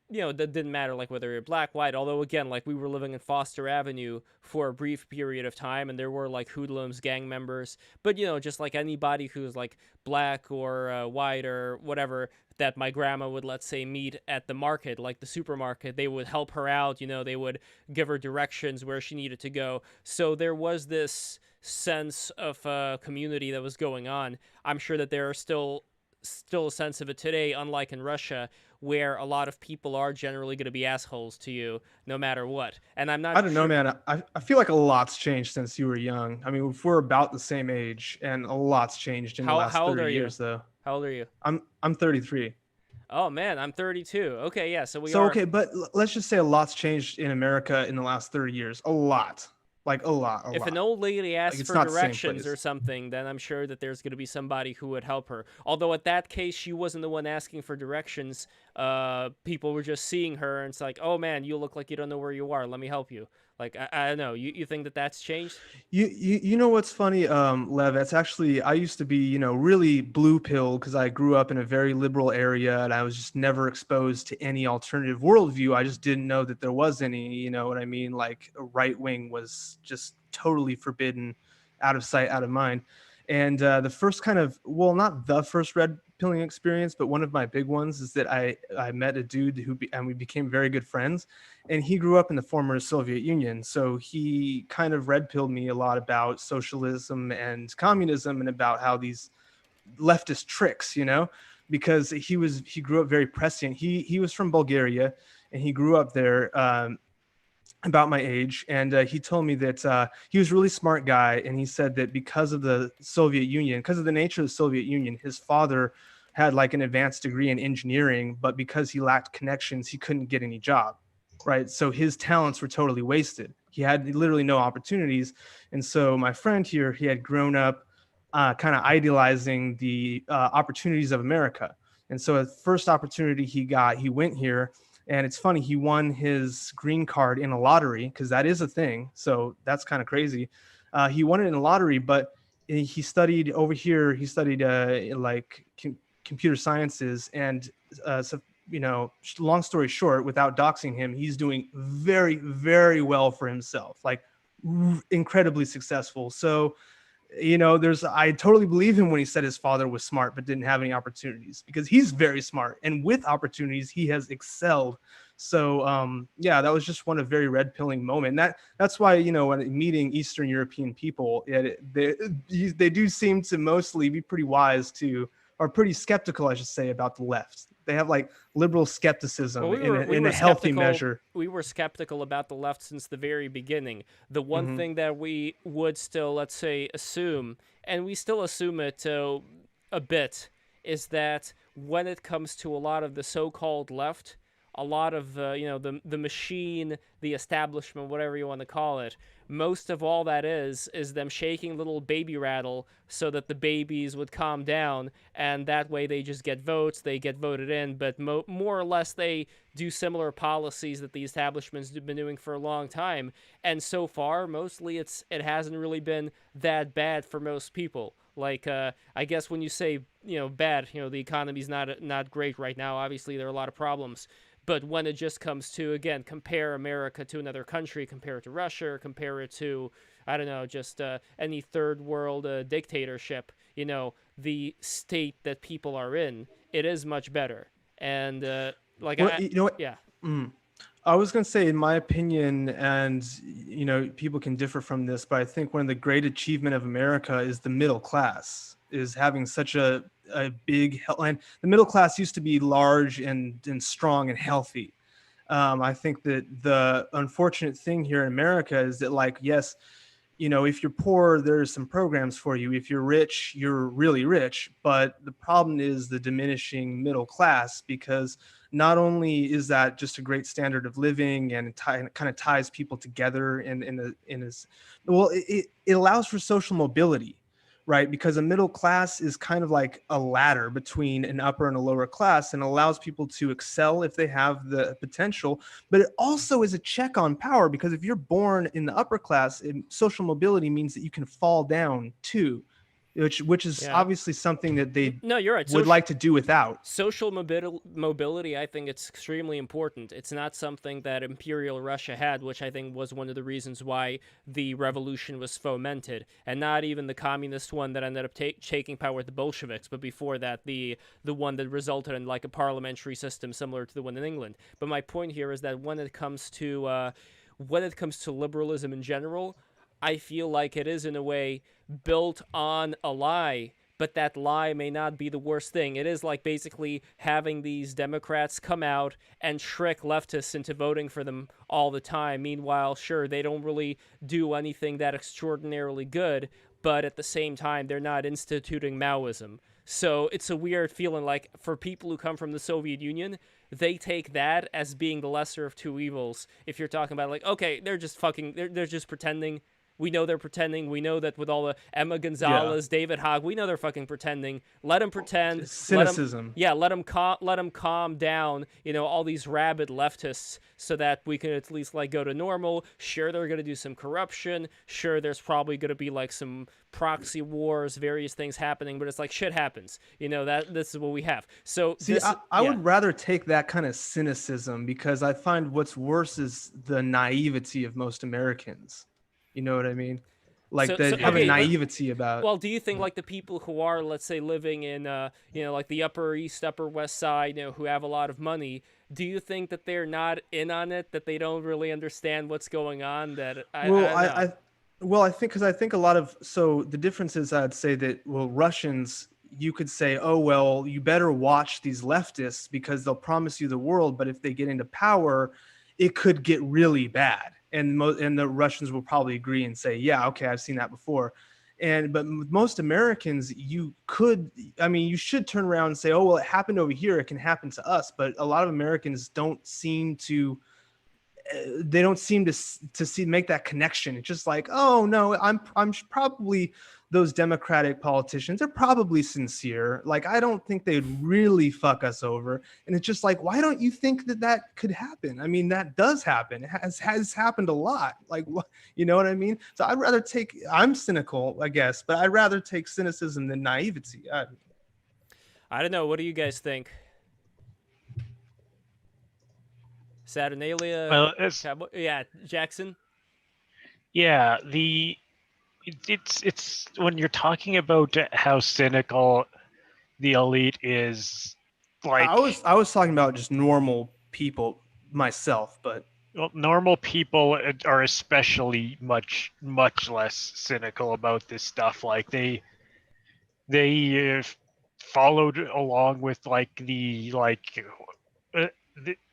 didn't matter like whether you're black, white. Although again, like we were living in Foster Avenue for a brief period of time, and there were like hoodlums, gang members. But just like anybody who's like black or white or whatever, that my grandma would, let's say, meet at the market, like the supermarket, they would help her out. They would give her directions where she needed to go. So there was this sense of community that was going on. I'm sure that there are still a sense of it today, unlike in Russia, where a lot of people are generally going to be assholes to you no matter what. And I don't know, man. I feel like a lot's changed since you were young. I mean, if we're about the same age, and a lot's changed in the last 30 years, though. How old are you? I'm 33. Oh man, I'm 32. Okay, yeah, so okay, but let's just say a lot's changed in America in the last 30 years. A lot. Like a lot. If an old lady asks for directions or something, then I'm sure that there's going to be somebody who would help her. Although at that case, she wasn't the one asking for directions. People were just seeing her, and it's like, oh man, you look like you don't know where you are. Let me help you. Like, I don't know. You think that that's changed? You know what's funny, Lev? It's actually, I used to be, really blue pill because I grew up in a very liberal area, and I was just never exposed to any alternative worldview. I just didn't know that there was any, you know what I mean? Like, a right wing was just totally forbidden, out of sight, out of mind. And the first kind of, well, not the first red pilling experience, but one of my big ones is that I met a dude and we became very good friends, and he grew up in the former Soviet Union. So he kind of red pilled me a lot about socialism and communism and about how these leftist tricks, because he grew up very prescient. He was from Bulgaria, and he grew up there, about my age, and he told me that he was a really smart guy, and he said that because of the Soviet Union, because of the nature of the Soviet Union, his father had like an advanced degree in engineering, but because he lacked connections, he couldn't get any job, right? So his talents were totally wasted. He had literally no opportunities. And so my friend here, he had grown up kind of idealizing the opportunities of America. And so the first opportunity he got, he went here. And it's funny, he won his green card in a lottery, because that is a thing. So that's kind of crazy. He won it in a lottery, but he studied over here. He studied like computer sciences, and so, you know, long story short, without doxing him, he's doing very, very well for himself, like incredibly successful. So, you know, I totally believe him when he said his father was smart but didn't have any opportunities, because he's very smart, and with opportunities he has excelled. So yeah, that was just one a very red pilling moment. That's why, you know, when meeting Eastern European people, they do seem to mostly be pretty wise to, or pretty skeptical, I should say, about the left. They have like liberal skepticism in a healthy measure. We were skeptical about the left since the very beginning. The one thing that we would still, let's say, assume, and we still assume it a bit, is that when it comes to a lot of the so-called left, a lot of you know, the machine, the establishment, whatever you want to call it, most of all that is them shaking little baby rattle so that the babies would calm down, and that way they just get votes, they get voted in. But more or less they do similar policies that the establishment's been doing for a long time, and so far mostly it hasn't really been that bad for most people. Like I guess when you say, you know, bad, you know, the economy's not great right now. Obviously there are a lot of problems. But when it just comes to, again, compare America to another country, compare it to Russia, or compare it to, I don't know, just any third world dictatorship, you know, the state that people are in, it is much better. And like, well, you know what? Yeah. I was going to say, in my opinion, and, you know, people can differ from this, but I think one of the great achievement of America is the middle class, is having such a big, and the middle class used to be large and strong and healthy. I think that the unfortunate thing here in America is that, like, yes, you know, if you're poor, there's some programs for you. If you're rich, you're really rich. But the problem is the diminishing middle class, because not only is that just a great standard of living, and it kind of ties people together it allows for social mobility, right? Because a middle class is kind of like a ladder between an upper and a lower class, and allows people to excel if they have the potential. But it also is a check on power, because if you're born in the upper class, social mobility means that you can fall down too, which is obviously something that they you're right. would like to do without. Social mobility, I think it's extremely important. It's not something that Imperial Russia had, which I think was one of the reasons why the revolution was fomented, and not even the communist one that ended up taking power with the Bolsheviks, but before that, the one that resulted in like a parliamentary system similar to the one in England. But my point here is that when it comes to liberalism in general, I feel like it is in a way built on a lie, but that lie may not be the worst thing. It is like basically having these Democrats come out and trick leftists into voting for them all the time. Meanwhile, sure, they don't really do anything that extraordinarily good, but at the same time, they're not instituting Maoism. So it's a weird feeling, like, for people who come from the Soviet Union, they take that as being the lesser of two evils. If you're talking about, like, okay, they're just pretending. We know they're pretending. We know that with all the Emma Gonzalez, David Hogg, we know they're fucking pretending. Let them pretend. It's cynicism. Let them calm down, you know, all these rabid leftists, so that we can at least, like, go to normal. Sure, they're going to do some corruption. Sure, there's probably going to be, like, some proxy wars, various things happening, but it's like shit happens. You know, this is what we have. So see, I would rather take that kind of cynicism, because I find what's worse is the naivety of most Americans. You know what I mean? Like, they have a naivety about. Well, do you think, like, the people who are, let's say, living in, you know, like the Upper East, Upper West Side, you know, who have a lot of money, do you think that they're not in on it, that they don't really understand what's going on? I think a lot of, so the difference is, I'd say that, well, Russians, you could say, oh, well, you better watch these leftists because they'll promise you the world, but if they get into power, it could get really bad. And the Russians will probably agree and say, yeah, okay, I've seen that before. But with most Americans, you should turn around and say, oh, well, it happened over here, it can happen to us. But a lot of Americans don't seem to make that connection. It's just like, oh no, I'm probably those Democratic politicians are probably sincere. Like, I don't think they'd really fuck us over. And it's just like, why don't you think that that could happen? I mean, that does happen. It has happened a lot. Like, you know what I mean? So I'm cynical, I guess, but I'd rather take cynicism than naivety. I don't know. What do you guys think? Saturnalia? Well, yeah, Jackson? Yeah, it's when you're talking about how cynical the elite is, like I was talking about just normal people myself, but normal people are especially much less cynical about this stuff. Like they followed along with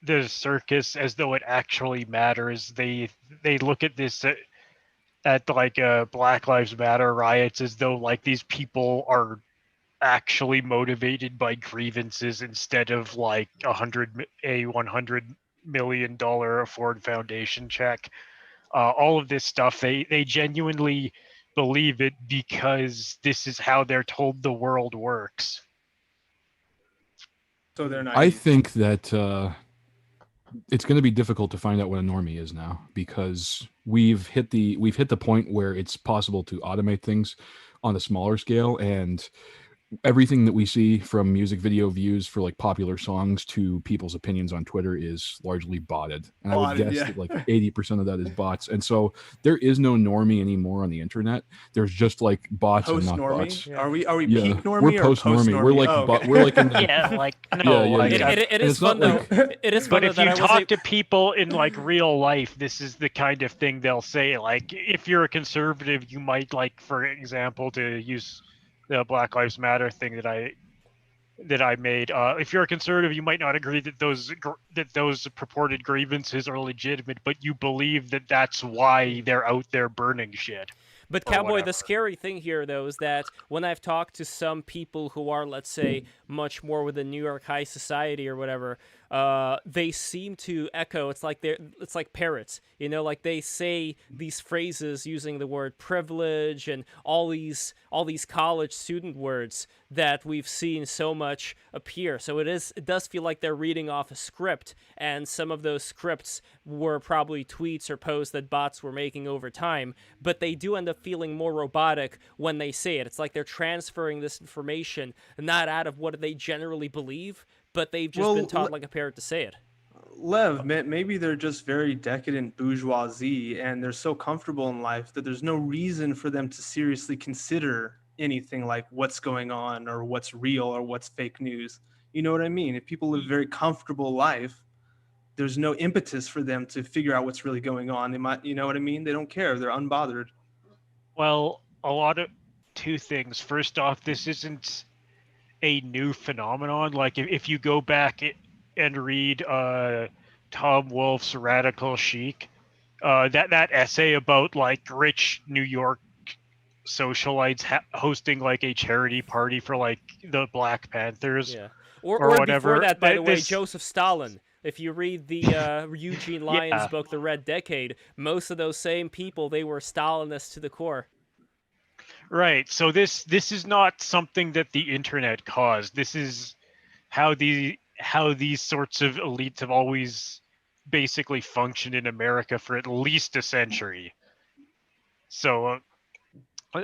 the circus as though it actually matters. They look at this at Black Lives Matter riots as though like these people are actually motivated by grievances instead of like $100 million Ford Foundation check. All of this stuff, they genuinely believe it because this is how they're told the world works. So they're not. I think that it's going to be difficult to find out what a normie is now, because we've hit the point where it's possible to automate things on a smaller scale, and everything that we see from music video views for like popular songs to people's opinions on Twitter is largely botted. And I would guess that like 80% of that is bots. And so there is no normie anymore on the internet. There's just like bots and not bots. Yeah. Are we peak normie we're post normie? We're like we're like in the, yeah, like no, it is fun though. It is fun. But if you talk to people in like real life, this is the kind of thing they'll say. Like if you're a conservative, you might like, for example, to use the Black Lives Matter thing that I made. If you're a conservative, you might not agree that those purported grievances are legitimate, but you believe that that's why they're out there burning shit. But Cowboy, the scary thing here, though, is that when I've talked to some people who are, let's say, much more within New York high society or whatever, they seem to echo. It's like parrots, you know, like they say these phrases using the word privilege and all these college student words that we've seen so much appear. So it does feel like they're reading off a script, and some of those scripts were probably tweets or posts that bots were making over time, but they do end up feeling more robotic when they say it. It's like they're transferring this information not out of what they generally believe, but they've just been taught like a parrot to say it. Lev, maybe they're just very decadent bourgeoisie, and they're so comfortable in life that there's no reason for them to seriously consider anything like what's going on or what's real or what's fake news. You know what I mean? If people live a very comfortable life, there's no impetus for them to figure out what's really going on. They might, you know what I mean? They don't care. They're unbothered. Well, two things. First off, this isn't a new phenomenon. Like if you go back and read Tom Wolfe's Radical Chic, that essay about like rich New York socialites hosting like a charity party for like the Black Panthers, or whatever. Before that, by the way, Joseph Stalin. If you read the Eugene Lyons book, The Red Decade, most of those same people, they were Stalinists to the core. Right. So this is not something that the internet caused. This is how these sorts of elites have always basically functioned in America for at least a century. So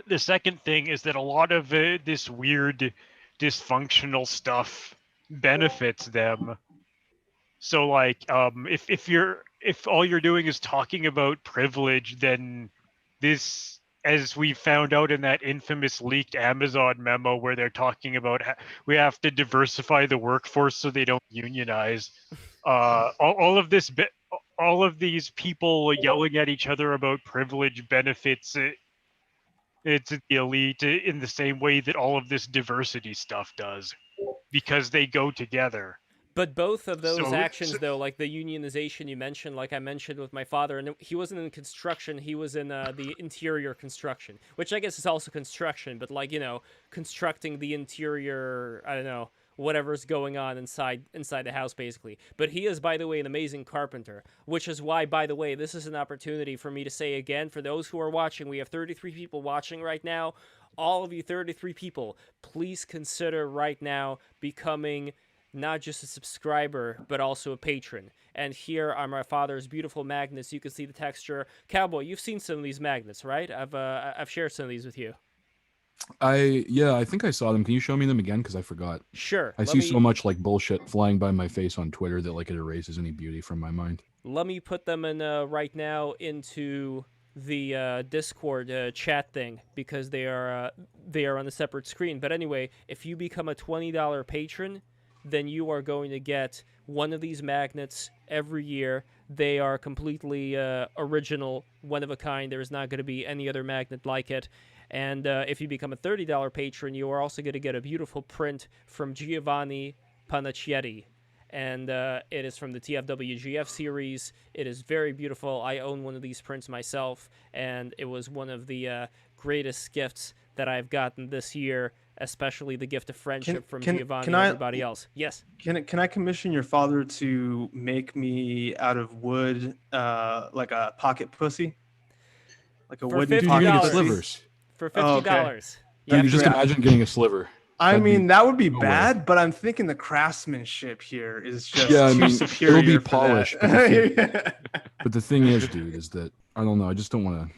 the second thing is that a lot of this weird dysfunctional stuff benefits them. So like if all you're doing is talking about privilege, then this, as we found out in that infamous leaked Amazon memo where they're talking about we have to diversify the workforce so they don't unionize. All of these people yelling at each other about privilege benefits it's the elite in the same way that all of this diversity stuff does, because they go together. But both of those actions, though, like the unionization you mentioned, like I mentioned with my father, and he wasn't in construction, he was in the interior construction, which I guess is also construction, but like, you know, constructing the interior, I don't know, whatever's going on inside the house, basically. But he is, by the way, an amazing carpenter, which is why, by the way, this is an opportunity for me to say again, for those who are watching, we have 33 people watching right now. all of you 33 people, please consider right now becoming not just a subscriber, but also a patron. And here are my father's beautiful magnets. You can see the texture. Cowboy, you've seen some of these magnets, right? I've shared some of these with you. I think I saw them. Can you show me them again? Because I forgot. Sure. I see so much like bullshit flying by my face on Twitter that like it erases any beauty from my mind. Let me put them in right now into the Discord chat thing, because they are on a separate screen. But anyway, if you become a $20 patron, then you are going to get one of these magnets every year. They are completely original, one of a kind. There is not going to be any other magnet like it. And if you become a $30 patron, you are also going to get a beautiful print from Giovanni Panacchietti. And it is from the TFWGF series. It is very beautiful. I own one of these prints myself, and it was one of the greatest gifts that I've gotten this year, especially the gift of friendship from Giovanni and everybody else. Yes. Can I commission your father to make me out of wood, like a pocket pussy, like a wooden pocket pussy? Slivers. For $50. Okay. Yeah, you just imagine getting a sliver. I mean, that would be bad, but I'm thinking the craftsmanship here is just too superior. It'll be polished. But the thing is, dude, is that I don't know. I just don't want to.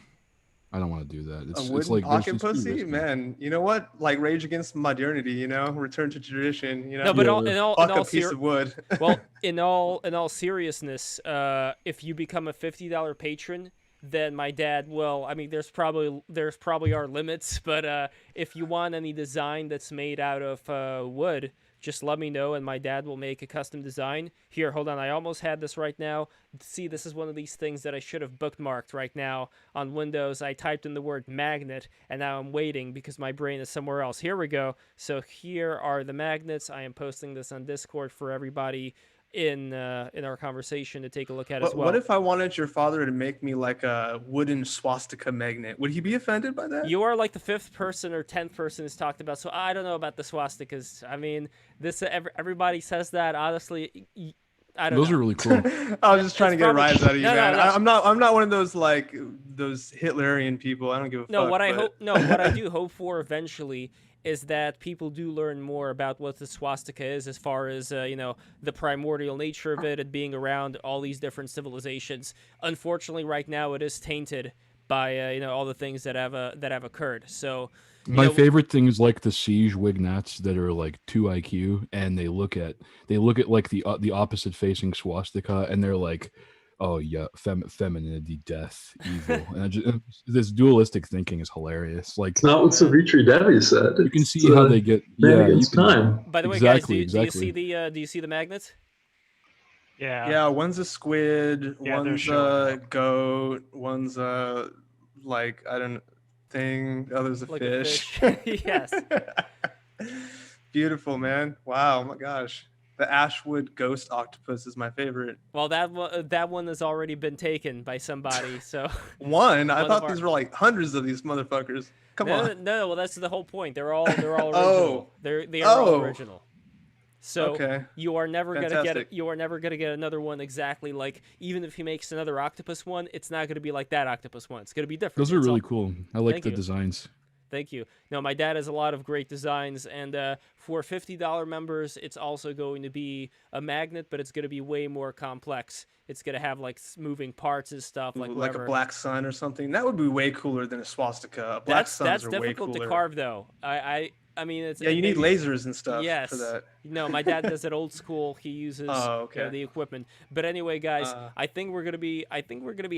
I don't want to do that. It's like pocket pussy, man. You know what? Like Rage Against Modernity. You know, return to tradition. You know, no, but in all piece of wood. Well, in all seriousness, if you become a $50 patron, then my dad will. I mean, there's probably our limits, but if you want any design that's made out of wood, just let me know, and my dad will make a custom design. Here, hold on. I almost had this right now. See, this is one of these things that I should have bookmarked right now on Windows. I typed in the word magnet, and now I'm waiting because my brain is somewhere else. Here we go. So here are the magnets. I am posting this on Discord for everybody in our conversation to take a look at as well. What if I wanted your father to make me like a wooden swastika magnet? Would he be offended by that? You are like the 5th person or 10th person who's talked about, so I don't know about the swastikas. I mean, this everybody says that. Honestly, I don't know. Those are really cool. I was just trying to get a rise out of you, man. No. I'm not one of those like those Hitlerian people. I don't give a fuck. What I do hope for eventually is that people do learn more about what the swastika is, as far as the primordial nature of it being around all these different civilizations. Unfortunately, right now it is tainted by all the things that have occurred. So my favorite thing is like the siege wignats that are like 2 IQ, and they look at like the opposite facing swastika, and they're like, oh yeah, femininity, death, evil, and this dualistic thinking is hilarious. Like, it's not what Savitri Devi said. You can see how they get time. By the way, guys, do you see the magnets? Yeah, one's a squid, one's a goat, one's a like I don't know, thing. Other's a like fish. A fish. Yes. Beautiful, man. Wow, oh my gosh. The Ashwood ghost octopus is my favorite. Well, that one has already been taken by somebody. So I thought these were like hundreds of these motherfuckers. Come on. No. Well, that's the whole point. They're all original. They are all original. So you are never gonna get another one exactly like. Even if he makes another octopus one, it's not gonna be like that octopus one. It's gonna be different. Those are really cool. I like the designs. Thank you. No, my dad has a lot of great designs, and for $50 members, it's also going to be a magnet, but it's going to be way more complex. It's going to have like moving parts and stuff, like a black sun or something. That would be way cooler than a swastika. Black suns are way cooler. That's difficult to carve, though. I mean, it's you need lasers and stuff. Yes. For that. No, my dad does it old school. He uses the equipment. But anyway, guys, I think we're gonna be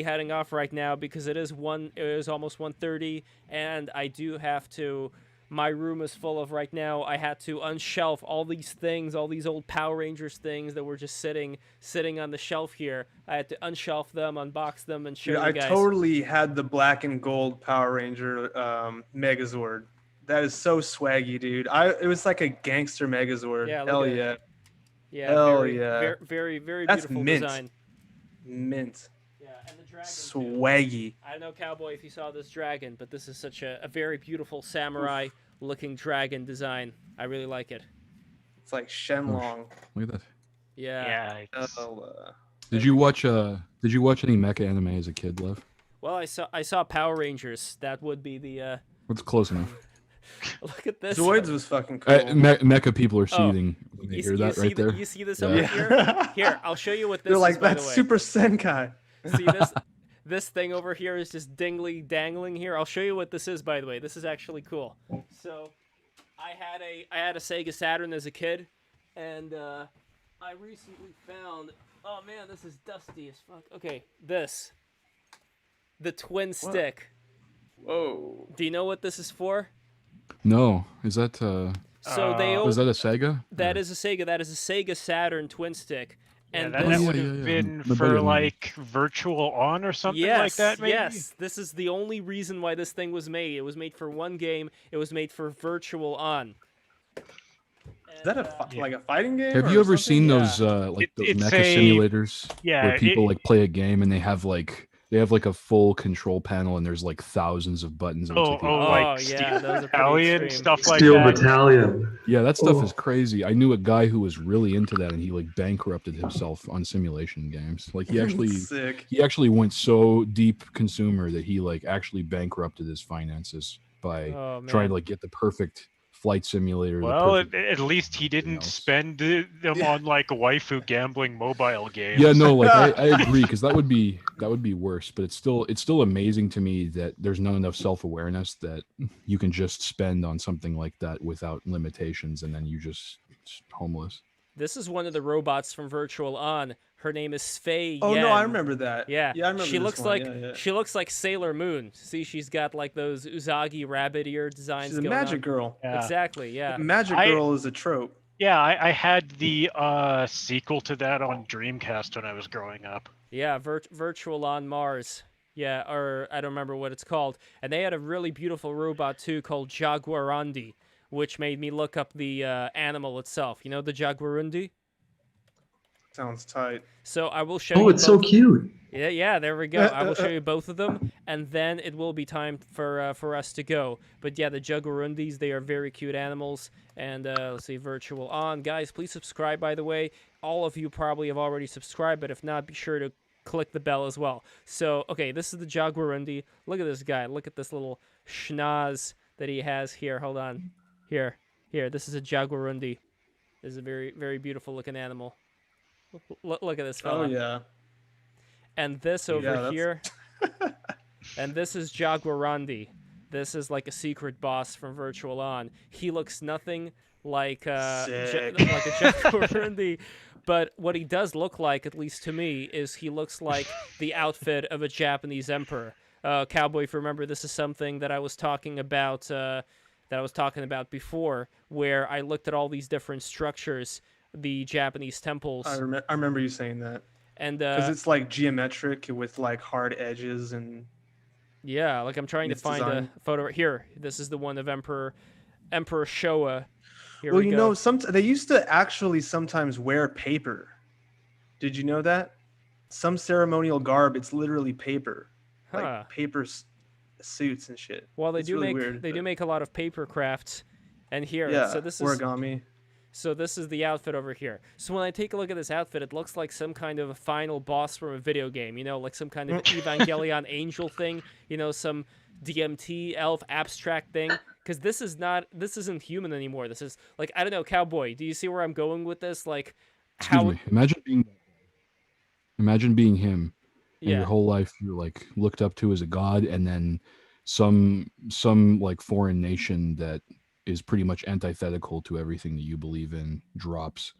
heading off right now because it is almost 1:30, and I do have to. My room is full of right now. I had to unshelf all these things, all these old Power Rangers things that were just sitting on the shelf here. I had to unshelf them, unbox them, and show you guys. I totally had the black and gold Power Ranger Megazord. That is so swaggy, dude. It was like a gangster Megazord. Yeah, hell yeah. Yeah, hell yeah. Very, very That's beautiful mint. design. Mint. Yeah, and the dragon. Swaggy. Too. I don't know, Cowboy, if you saw this dragon, but this is such a very beautiful samurai-looking dragon design. I really like it. It's like Shenlong. Look at that. Yeah. Did you watch any mecha anime as a kid, Lev? Well, I saw Power Rangers. That would be the. What's close enough? Look at this. Zoids was fucking cool. Mecha people are seething when they hear that right there. You see this over here? Here, I'll show you what this They're like, is, by that's the way. Super Senkai. See this? This thing over here is just dangling here. I'll show you what this is, by the way. This is actually cool. So, I had a Sega Saturn as a kid, and I recently found. Oh man, this is dusty as fuck. Okay, the twin stick. Whoa. Do you know what this is for? No, is that was that a Sega? That is a Sega. That is a Sega Saturn twin stick. Yeah, And that this, would have been for like Virtual On or something like that, maybe? Yes, this is the only reason why this thing was made. It was made for one game. It was made for Virtual On. Is that like a fighting game? Have you ever seen those like those mecha simulators where people like play a game and they have like a full control panel and there's like thousands of buttons. And like Steel Battalion, stuff like Steel that. Battalion. Yeah, that stuff is crazy. I knew a guy who was really into that and he like bankrupted himself on simulation games. Like he actually went so deep consumer that he like actually bankrupted his finances by trying to like get the perfect flight simulator. Well, at least he didn't spend them on like waifu gambling mobile games. Yeah, no, like I agree because that would be worse. But it's still amazing to me that there's not enough self-awareness that you can just spend on something like that without limitations, and then you just homeless. This is one of the robots from Virtual On. Her name is Fei Oh Yen. no, I remember that. Yeah, I remember. She this looks one. like she looks like Sailor Moon. See, she's got like those Uzagi rabbit ear designs. She's a going magic on. girl. Yeah. Exactly. Yeah. Magic girl is a trope. Yeah, I had the sequel to that on Dreamcast when I was growing up. Yeah, Virtual On Mars. Yeah, or I don't remember what it's called. And they had a really beautiful robot too called Jaguarundi, which made me look up the animal itself. You know the Jaguarundi? Sounds tight. So I will show you. Oh, it's so cute. Yeah, there we go. I will show you both of them, and then it will be time for us to go. But yeah, the Jaguarundis, they are very cute animals. And let's see, Virtual On. Guys, please subscribe, by the way. All of you probably have already subscribed, but if not, be sure to click the bell as well. So, okay, this is the Jaguarundi. Look at this guy. Look at this little schnoz that he has here. Hold on. Here. This is a Jaguarundi. This is a very, very beautiful looking animal. Look at this fella. Oh, yeah. And this over here, and this is Jaguarundi. This is like a secret boss from Virtual On. He looks nothing like like a Jaguarundi, but what he does look like, at least to me, is he looks like the outfit of a Japanese emperor. Cowboy, if you remember, this is something that I was talking about. Before, where I looked at all these different structures, the Japanese temples. I remember you saying that. And because it's like geometric with like hard edges and yeah, like I'm trying to find a photo here. This is the one of Emperor Showa. Here well, you know, they used to actually sometimes wear paper. Did you know that? Some ceremonial garb, it's literally paper, like paper suits and shit. Well, they do make a lot of paper crafts, and here, so this is origami. So this is the outfit over here. So when I take a look at this outfit, it looks like some kind of a final boss from a video game, you know, like some kind of Evangelion angel thing, you know, some DMT elf abstract thing. Because this isn't human anymore. This is like, I don't know, Cowboy, do you see where I'm going with this? Like, imagine being him. And your whole life you're like looked up to as a god, and then some like foreign nation that is pretty much antithetical to everything that you believe in drops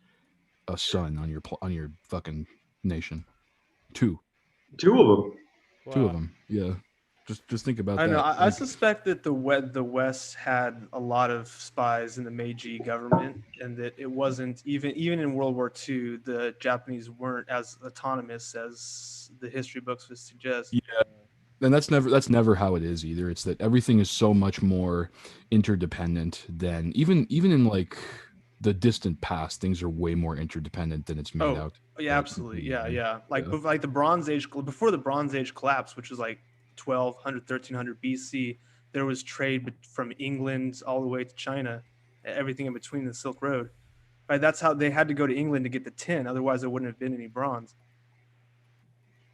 a sun on your fucking nation. Two of them. Wow. Two of them. Yeah. Just think about that. I know. I suspect that the West had a lot of spies in the Meiji government, and that it wasn't even in World War II, the Japanese weren't as autonomous as the history books would suggest. Yeah. And that's never how it is either. It's that everything is so much more interdependent than even in like the distant past. Things are way more interdependent than it's made out. Yeah, absolutely. Yeah. Like the Bronze Age, before the Bronze Age collapse, which was like 1200, 1300 BC, there was trade from England all the way to China, everything in between, the Silk Road. Right, that's how they had to go to England to get the tin. Otherwise, there wouldn't have been any bronze.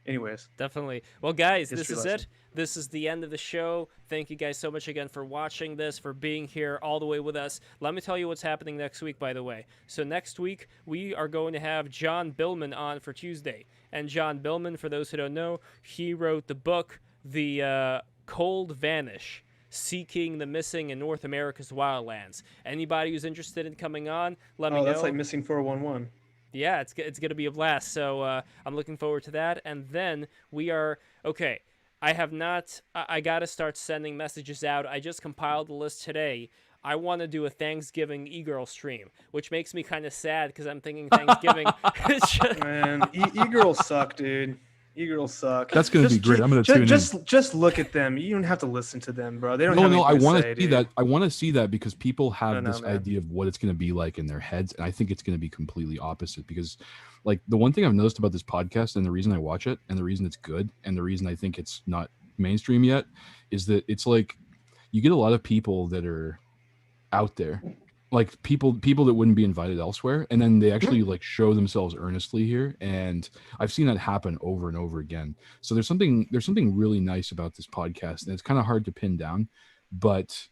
Anyways, definitely. Well, guys, this history is lesson. it. This is the end of the show. Thank you guys so much again for watching this, for being here all the way with us. Let me tell you what's happening next week, by the way. So next week, we are going to have John Billman on for Tuesday. And John Billman, for those who don't know, he wrote the book, The Cold Vanish, Seeking the Missing in North America's Wildlands. Anybody who's interested in coming on, let me know. Oh, that's like Missing 411. Yeah, it's going to be a blast. So I'm looking forward to that. And then we are, okay, I have not, I got to start sending messages out. I just compiled the list today. I want to do a Thanksgiving e-girl stream, which makes me kind of sad because I'm thinking Thanksgiving. Man, e-girls suck, dude. E-girls suck. That's going to be great. I'm going to tune in. Just look at them. You don't have to listen to them, bro. They don't have No, I anything want say, to see dude. that. I want to see that because people have I don't know, this man. idea of what it's going to be like in their heads, and I think it's going to be completely opposite. Because, like, the one thing I've noticed about this podcast, and the reason I watch it, and the reason it's good, and the reason I think it's not mainstream yet, is that it's like you get a lot of people that are out there, like people that wouldn't be invited elsewhere, and then they actually like show themselves earnestly here, and I've seen that happen over and over again. So there's something really nice about this podcast, and it's kind of hard to pin down, but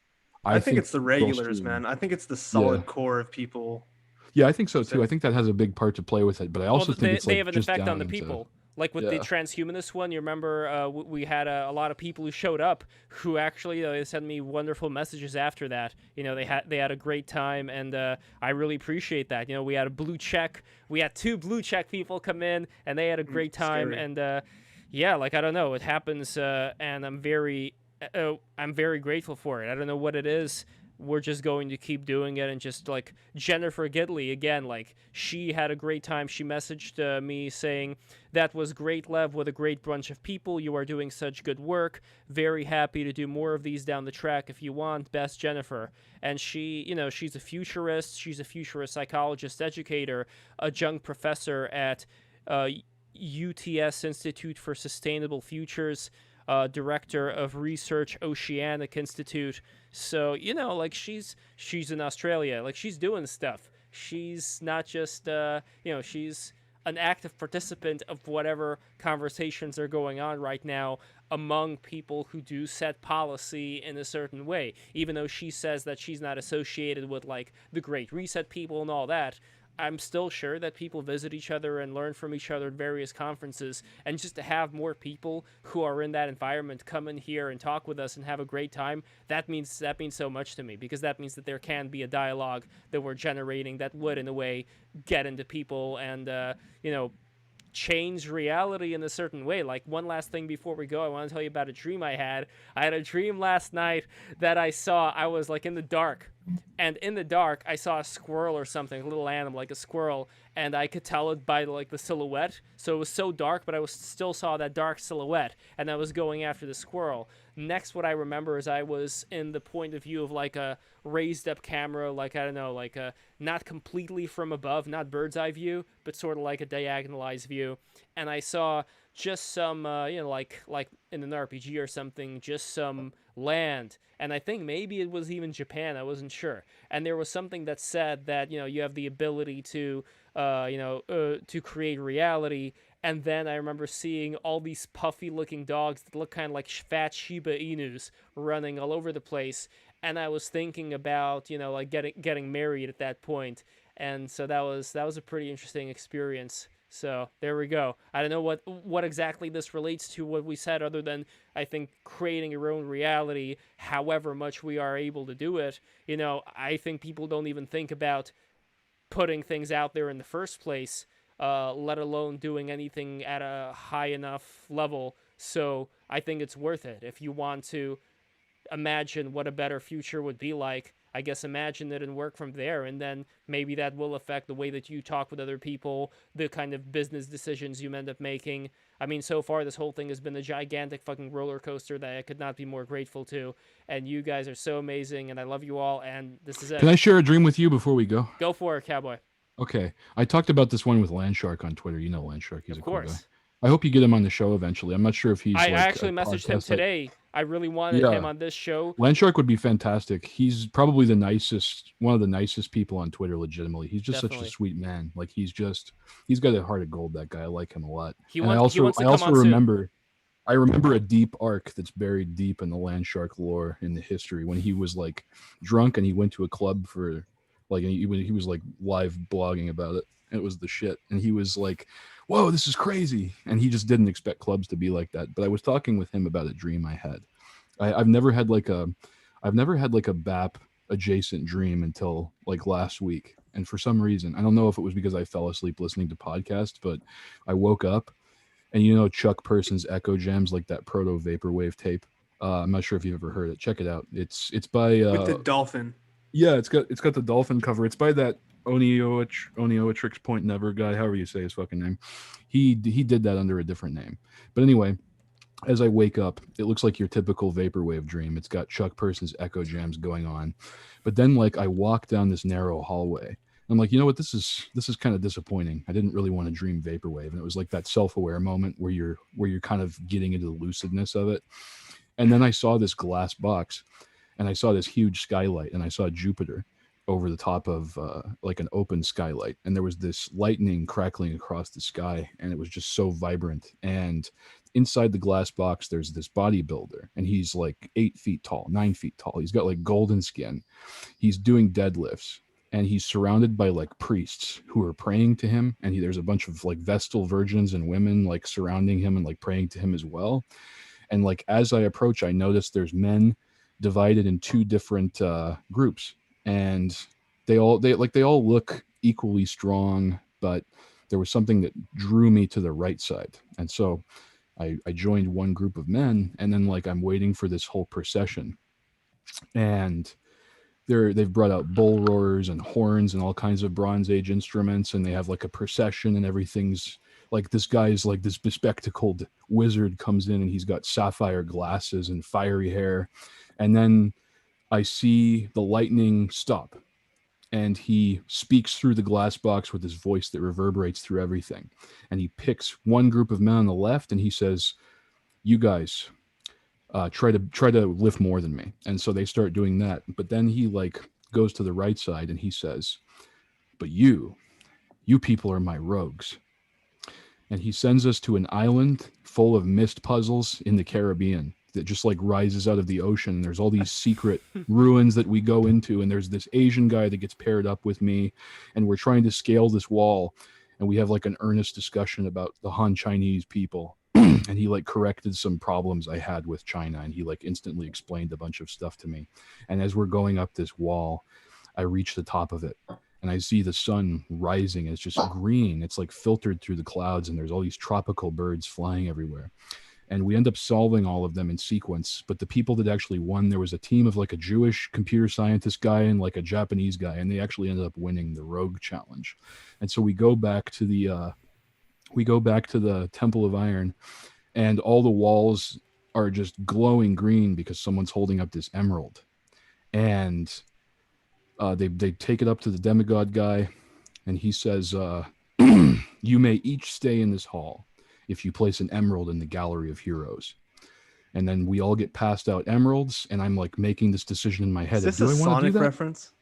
I think it's the regulars, man. I think it's the solid core of people. Yeah, I think so too. I think that has a big part to play with it, but I also think they like have an just effect on the down into- people. Like with the transhumanist one, you remember we had a lot of people who showed up who actually they sent me wonderful messages after that. You know, they had a great time, and I really appreciate that. You know, we had a blue check. We had 2 blue check people come in, and they had a great time. Scary. And yeah, like I don't know, it happens, and I'm very grateful for it. I don't know what it is. We're just going to keep doing it. And just like Jennifer Gidley, again, like she had a great time. She messaged me saying, "That was great, Lev, with a great bunch of people. You are doing such good work. Very happy to do more of these down the track if you want. Best, Jennifer." And she, you know, she's a futurist. She's a futurist psychologist, educator, adjunct professor at UTS Institute for Sustainable Futures, director of research, Oceanic Institute. So, you know, like she's in Australia, like she's doing stuff. She's not just, you know, she's an active participant of whatever conversations are going on right now among people who do set policy in a certain way. Even though she says that she's not associated with like the Great Reset people and all that, I'm still sure that people visit each other and learn from each other at various conferences, and just to have more people who are in that environment come in here and talk with us and have a great time, that means so much to me, because that means that there can be a dialogue that we're generating that would, in a way, get into people and, you know, change reality in a certain way. Like, one last thing before we go, I want to tell you about a dream I had. I had a dream last night that I was like in the dark, and in the dark I saw a squirrel or something, a little animal like a squirrel, and I could tell it by like the silhouette. So it was so dark, but I still saw that dark silhouette, and I was going after the squirrel. Next, what I remember is I was in the point of view of like a raised up camera, like, I don't know, like a, not completely from above, not bird's eye view, but sort of like a diagonalized view. And I saw just some, you know, like in an RPG or something, just some land. And I think maybe it was even Japan, I wasn't sure. And there was something that said that, you know, you have the ability to, to create reality. And then I remember seeing all these puffy looking dogs that look kind of like fat Shiba Inus running all over the place. And I was thinking about, you know, like getting married at that point. And so that was a pretty interesting experience. So there we go. I don't know what exactly this relates to what we said, other than I think creating your own reality, however much we are able to do it. You know, I think people don't even think about putting things out there in the first place, let alone doing anything at a high enough level. So I think it's worth it. If you want to imagine what a better future would be like, I guess imagine it and work from there, and then maybe that will affect the way that you talk with other people, the kind of business decisions you end up making. I mean, so far this whole thing has been a gigantic fucking roller coaster that I could not be more grateful to, and you guys are so amazing, and I love you all, and this is it. Can I share a dream with you before we go? Go for it, Cowboy. Okay. I talked about this one with Landshark on Twitter. You know Landshark. He's of a cool course. guy. I hope you get him on the show eventually. I'm not sure if he's. I actually messaged him today I really wanted him on this show. Landshark would be fantastic. He's probably one of the nicest people on Twitter. Legitimately, he's just such a sweet man. Like he's got a heart of gold. That guy, I like him a lot. I also remember a deep arc that's buried deep in the Landshark lore in the history when he was like drunk and he went to a club for like he was like live blogging about it. It was the shit, and he was like, "Whoa, this is crazy!" And he just didn't expect clubs to be like that. But I was talking with him about a dream I had. I've never had like a BAP adjacent dream until like last week, and for some reason, I don't know if it was because I fell asleep listening to podcasts, but I woke up, and Chuck Person's Echo Jams, like that proto vaporwave tape. I'm not sure if you've ever heard it. Check it out. It's by with the dolphin. Yeah, it's got the dolphin cover. It's by that Onioatrix Point Never guy, however you say his fucking name. He did that under a different name. But anyway, as I wake up, it looks like your typical vaporwave dream. It's got Chuck Person's Echo Jams going on. But then like I walk down this narrow hallway. I'm like, you know what, this is kind of disappointing. I didn't really want to dream vaporwave. And it was like that self-aware moment where you're kind of getting into the lucidness of it. And then I saw this glass box and I saw this huge skylight and I saw Jupiter over the top of like an open skylight, and there was this lightning crackling across the sky, and it was just so vibrant. And inside the glass box there's this bodybuilder, and he's like 8 feet tall, 9 feet tall. He's got like golden skin. He's doing deadlifts, and he's surrounded by like priests who are praying to him, and there's a bunch of like Vestal virgins and women like surrounding him and like praying to him as well. And like as I approach, I notice there's men divided in two different groups, and they all look equally strong, but there was something that drew me to the right side. And so I joined one group of men, and then like I'm waiting for this whole procession, and they've brought out bull roarers and horns and all kinds of Bronze Age instruments, and they have like a procession, and everything's like, this guy's like this bespectacled wizard comes in, and he's got sapphire glasses and fiery hair. And then I see the lightning stop, and he speaks through the glass box with his voice that reverberates through everything. And he picks one group of men on the left, and he says, "You guys try to lift more than me." And so they start doing that. But then he like goes to the right side, and he says, "But you people are my rogues." And he sends us to an island full of mist puzzles in the Caribbean that just like rises out of the ocean. There's all these secret ruins that we go into, and there's this Asian guy that gets paired up with me, and we're trying to scale this wall, and we have like an earnest discussion about the Han Chinese people. And he like corrected some problems I had with China, and he like instantly explained a bunch of stuff to me. And as we're going up this wall, I reach the top of it, and I see the sun rising, and it's just green. It's like filtered through the clouds, and there's all these tropical birds flying everywhere. And we end up solving all of them in sequence. But the people that actually won, there was a team of like a Jewish computer scientist guy and like a Japanese guy, and they actually ended up winning the Rogue Challenge. And so we go back to the Temple of Iron, and all the walls are just glowing green because someone's holding up this emerald. And they take it up to the demigod guy, and he says, "You may each stay in this hall if you place an emerald in the Gallery of Heroes." And then we all get passed out emeralds, and I'm like making this decision in my head. Is this do a I want to Sonic do that? reference?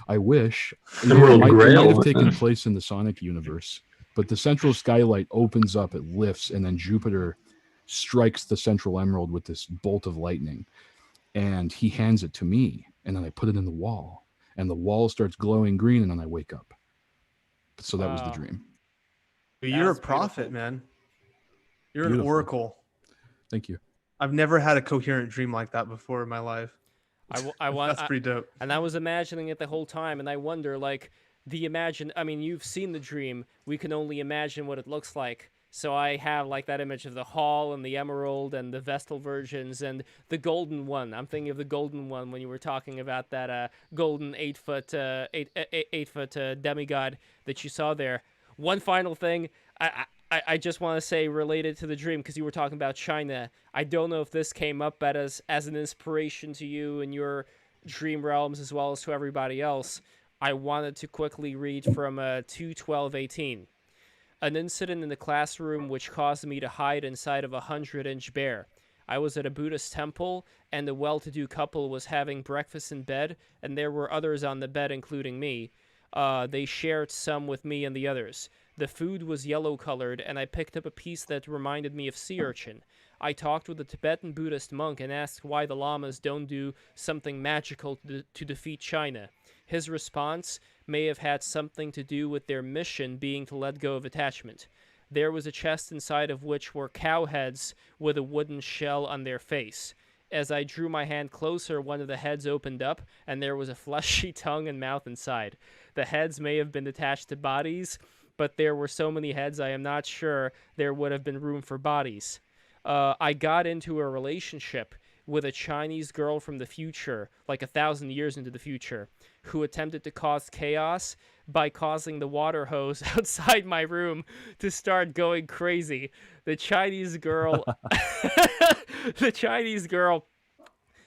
I wish. It Emerald might Grail. have taken place in the Sonic universe. But the central skylight opens up, it lifts, and then Jupiter strikes the central emerald with this bolt of lightning. And he hands it to me, and then I put it in the wall. And the wall starts glowing green, and then I wake up. So that was the dream. You're a prophet, man. You're Beautiful. an oracle. Thank you. I've never had a coherent dream like that before in my life. That's pretty dope. And I was imagining it the whole time, and I wonder, like, I mean, you've seen the dream. We can only imagine what it looks like. So I have like that image of the hall and the emerald and the Vestal virgins and the golden one. I'm thinking of the golden one when you were talking about that golden 8 foot demigod that you saw there. One final thing, I just want to say related to the dream, because you were talking about China. I don't know if this came up as an inspiration to you in your dream realms as well as to everybody else. I wanted to quickly read from 2/12/18. An incident in the classroom which caused me to hide inside of a 100-inch bear. I was at a Buddhist temple, and a well-to-do couple was having breakfast in bed, and there were others on the bed, including me. They shared some with me and the others. The food was yellow-colored, and I picked up a piece that reminded me of sea urchin. I talked with a Tibetan Buddhist monk and asked why the lamas don't do something magical to defeat China. His response may have had something to do with their mission being to let go of attachment. There was a chest inside of which were cow heads with a wooden shell on their face. As I drew my hand closer, one of the heads opened up, and there was a fleshy tongue and mouth inside. The heads may have been attached to bodies, but there were so many heads I am not sure there would have been room for bodies. I got into a relationship with a Chinese girl from the future, like 1,000 years into the future, who attempted to cause chaos by causing the water hose outside my room to start going crazy. The Chinese girl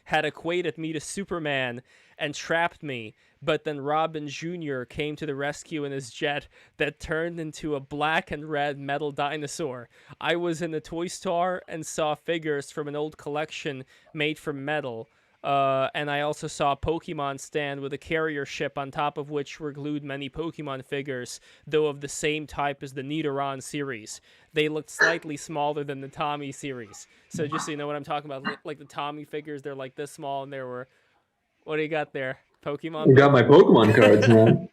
had equated me to Superman and trapped me, but then Robin Jr. came to the rescue in his jet that turned into a black and red metal dinosaur. I was in a toy store and saw figures from an old collection made from metal. And I also saw a Pokemon stand with a carrier ship on top of which were glued many Pokemon figures, though of the same type as the Nidoran series. They looked slightly smaller than the Tommy series. So just so you know what I'm talking about, like the Tommy figures, they're like this small, and there were... What do you got there? Pokemon? You got my Pokemon cards, man.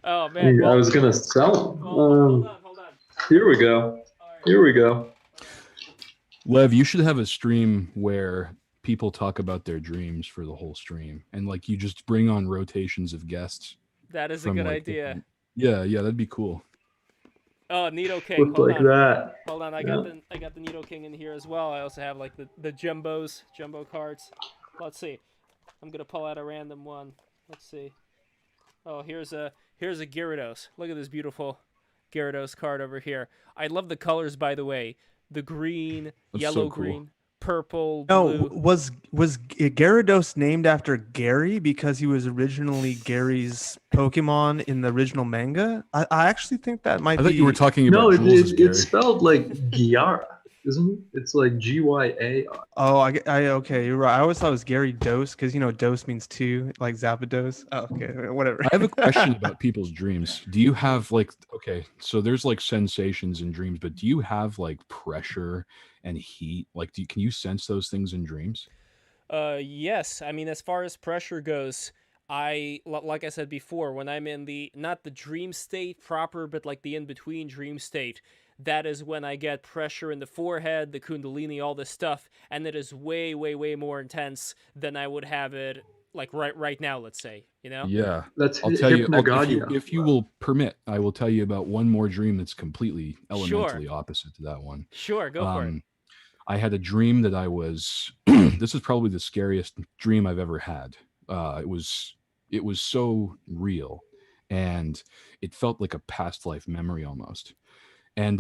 Oh, man. I was going to sell them. Hold on. Here we go. Here we go. Lev, you should have a stream where people talk about their dreams for the whole stream, and like you just bring on rotations of guests. That is a good idea. Yeah, that'd be cool. Oh, Nido King. Hold on. That. Hold on, I got the Nido King in here as well. I also have like the jumbo cards. Let's see. I'm gonna pull out a random one. Let's see. Oh, here's a Gyarados. Look at this beautiful Gyarados card over here. I love the colors, by the way. The green, That's yellow, so cool. green, purple, No, blue. was Gyarados named after Gary because he was originally Gary's Pokemon in the original manga? I actually think that might I be. thought you were talking about No, Jules' Gary. it's spelled like Gyara, isn't it? It's like G-Y-A-R. Oh, I okay, you're right. I always thought it was Gary Dose because Dose means two, like Zapdos. Oh, okay, whatever. I have a question about people's dreams. Do you have okay, so there's like sensations in dreams, but do you have like pressure and heat? Like, can you sense those things in dreams? Yes. I mean, as far as pressure goes, like I said before, when I'm in not the dream state proper, but like the in-between dream state, that is when I get pressure in the forehead, the kundalini, all this stuff, and it is way, way, way more intense than I would have it like right now, let's say, Yeah. I'll tell you, if you will permit, I will tell you about one more dream that's completely elementally opposite to that one. Sure, go for it. I had a dream that I was, this is probably the scariest dream I've ever had. It was so real, and it felt like a past life memory almost. And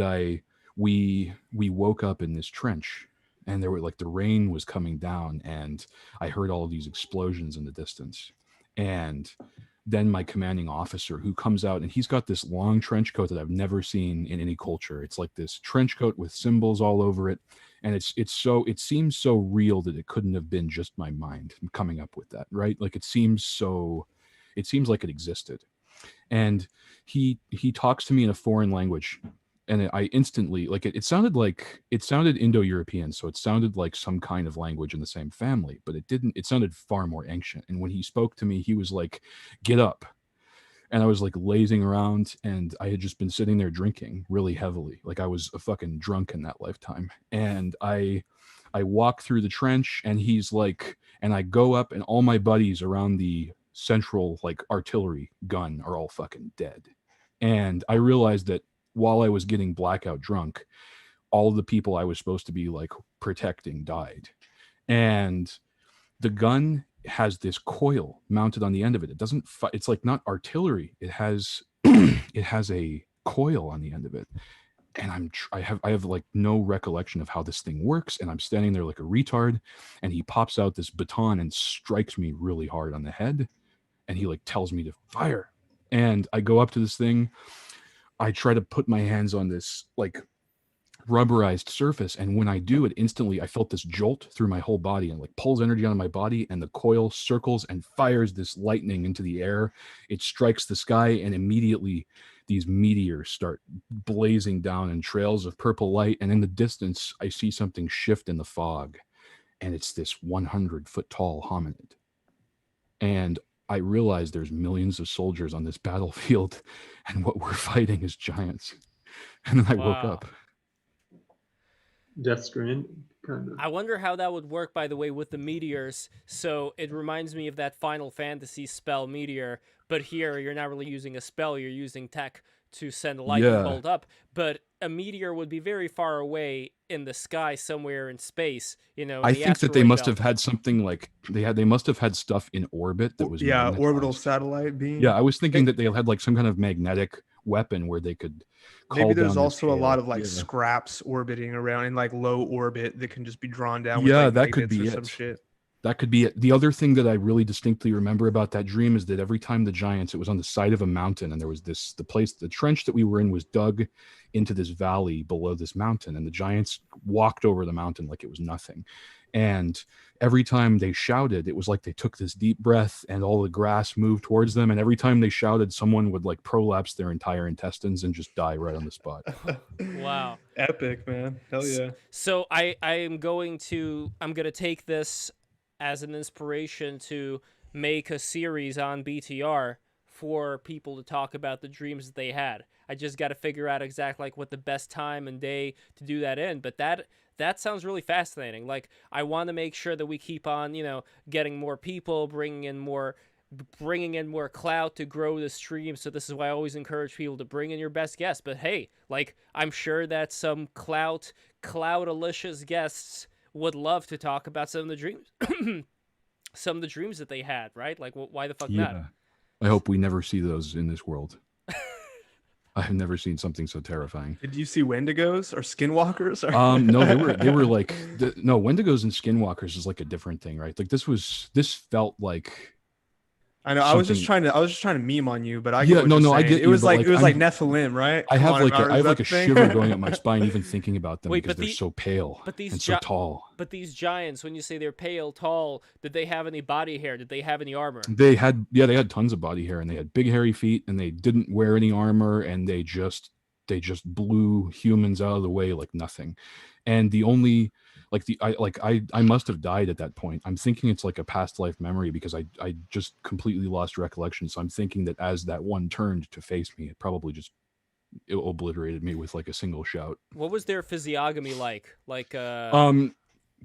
we woke up in this trench, and there were like the rain was coming down, and I heard all of these explosions in the distance. And then my commanding officer, who comes out, and he's got this long trench coat that I've never seen in any culture. It's like this trench coat with symbols all over it, and it seems so real that it couldn't have been just my mind coming up with that, right? Like it seems like it existed. And he talks to me in a foreign language. And I instantly, like, it sounded Indo-European, so it sounded like some kind of language in the same family, but it sounded far more ancient. And when he spoke to me, he was like, "Get up." And I was like lazing around, and I had just been sitting there drinking really heavily. Like I was a fucking drunk in that lifetime. And I walk through the trench, and he's like, and I go up, and all my buddies around the central, like, artillery gun are all fucking dead. And I realized that while I was getting blackout drunk, all of the people I was supposed to be like protecting died. And the gun has this coil mounted on the end of it. It doesn't it's like not artillery. It has a coil on the end of it. And I have like no recollection of how this thing works. And I'm standing there like a retard, and he pops out this baton and strikes me really hard on the head. And he like tells me to fire. And I go up to this thing. I try to put my hands on this like rubberized surface, and when I do it instantly, I felt this jolt through my whole body and like pulls energy out of my body, and the coil circles and fires this lightning into the air. It strikes the sky, and immediately these meteors start blazing down in trails of purple light, and in the distance I see something shift in the fog, and it's this 100-foot tall hominid. And I realize there's millions of soldiers on this battlefield, and what we're fighting is giants. And then I woke up. Death Stranding, kind of. I wonder how that would work, by the way, with the meteors. So it reminds me of that Final Fantasy spell Meteor, but here you're not really using a spell, you're using tech to send a lightning bolt up. But a meteor would be very far away in the sky, somewhere in space. You know, I think that they must have had something like they must have had stuff in orbit that was orbital satellite beam. Yeah, I was thinking that they had like some kind of magnetic weapon where they could maybe there's also a lot of like scraps orbiting around in like low orbit that can just be drawn down with like that could be some shit. That could be it. The other thing that I really distinctly remember about that dream is that every time the giants, it was on the side of a mountain, and there was the trench that we were in was dug into this valley below this mountain, and the giants walked over the mountain like it was nothing. And every time they shouted, it was like they took this deep breath and all the grass moved towards them. And every time they shouted, someone would like prolapse their entire intestines and just die right on the spot. Wow. Epic, man. Hell yeah. So I'm going to take this as an inspiration to make a series on BTR for people to talk about the dreams that they had. I just got to figure out exactly like what the best time and day to do that in. But that sounds really fascinating. Like, I want to make sure that we keep on, getting more people, bringing in more clout to grow the stream. So this is why I always encourage people to bring in your best guests. But hey, like, I'm sure that some clout-alicious guests would love to talk about some of the dreams, some of the dreams that they had, right? Like, why the fuck not? I hope we never see those in this world. I've never seen something so terrifying. Did you see Wendigos or Skinwalkers? No, they were like no, Wendigos and Skinwalkers is like a different thing, right? Like this felt like. I know. Something... I was just trying to meme on you, but I I get it was like Nephilim, right? I have like a shiver going up my spine even thinking about them because they're so pale and so tall. But these giants, when you say they're pale, tall, did they have any body hair? Did they have any armor? They had tons of body hair, and they had big hairy feet, and they didn't wear any armor, and they just blew humans out of the way like nothing. And the only I must have died at that point. I'm thinking it's like a past life memory because I just completely lost recollection. So I'm thinking that as that one turned to face me, it probably just obliterated me with like a single shout. What was their physiognomy like?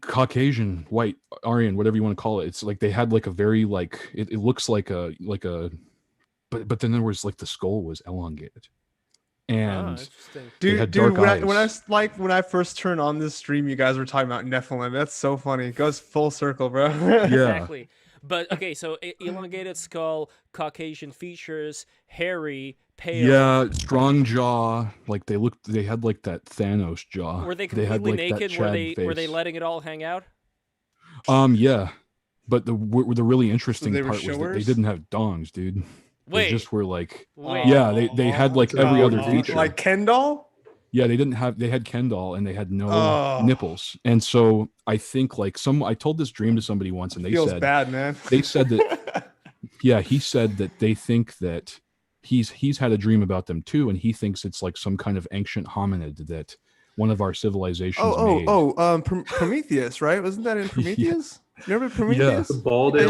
Caucasian, white, Aryan, whatever you want to call it. It's like they had like a very like it looks like a but then there was like the skull was elongated. And dude, when I first turned on this stream, you guys were talking about Nephilim. That's so funny. It goes full circle, bro. Yeah. Exactly. But okay, so elongated skull, Caucasian features, hairy, pale. Yeah, strong jaw. Like they had like that Thanos jaw. Were they completely naked? Were they letting it all hang out? Yeah. But the really interesting part was that they didn't have dongs, dude. They just were like, they had like every other feature. Like Ken doll? Yeah, they had Ken doll and they had no nipples. And so I think like I told this dream to somebody once and they feels said, bad, man. They said that, he said that they think that he's had a dream about them too. And he thinks it's like some kind of ancient hominid that one of our civilizations made. Prometheus, right? Wasn't that in Prometheus? You remember Prometheus? The bald but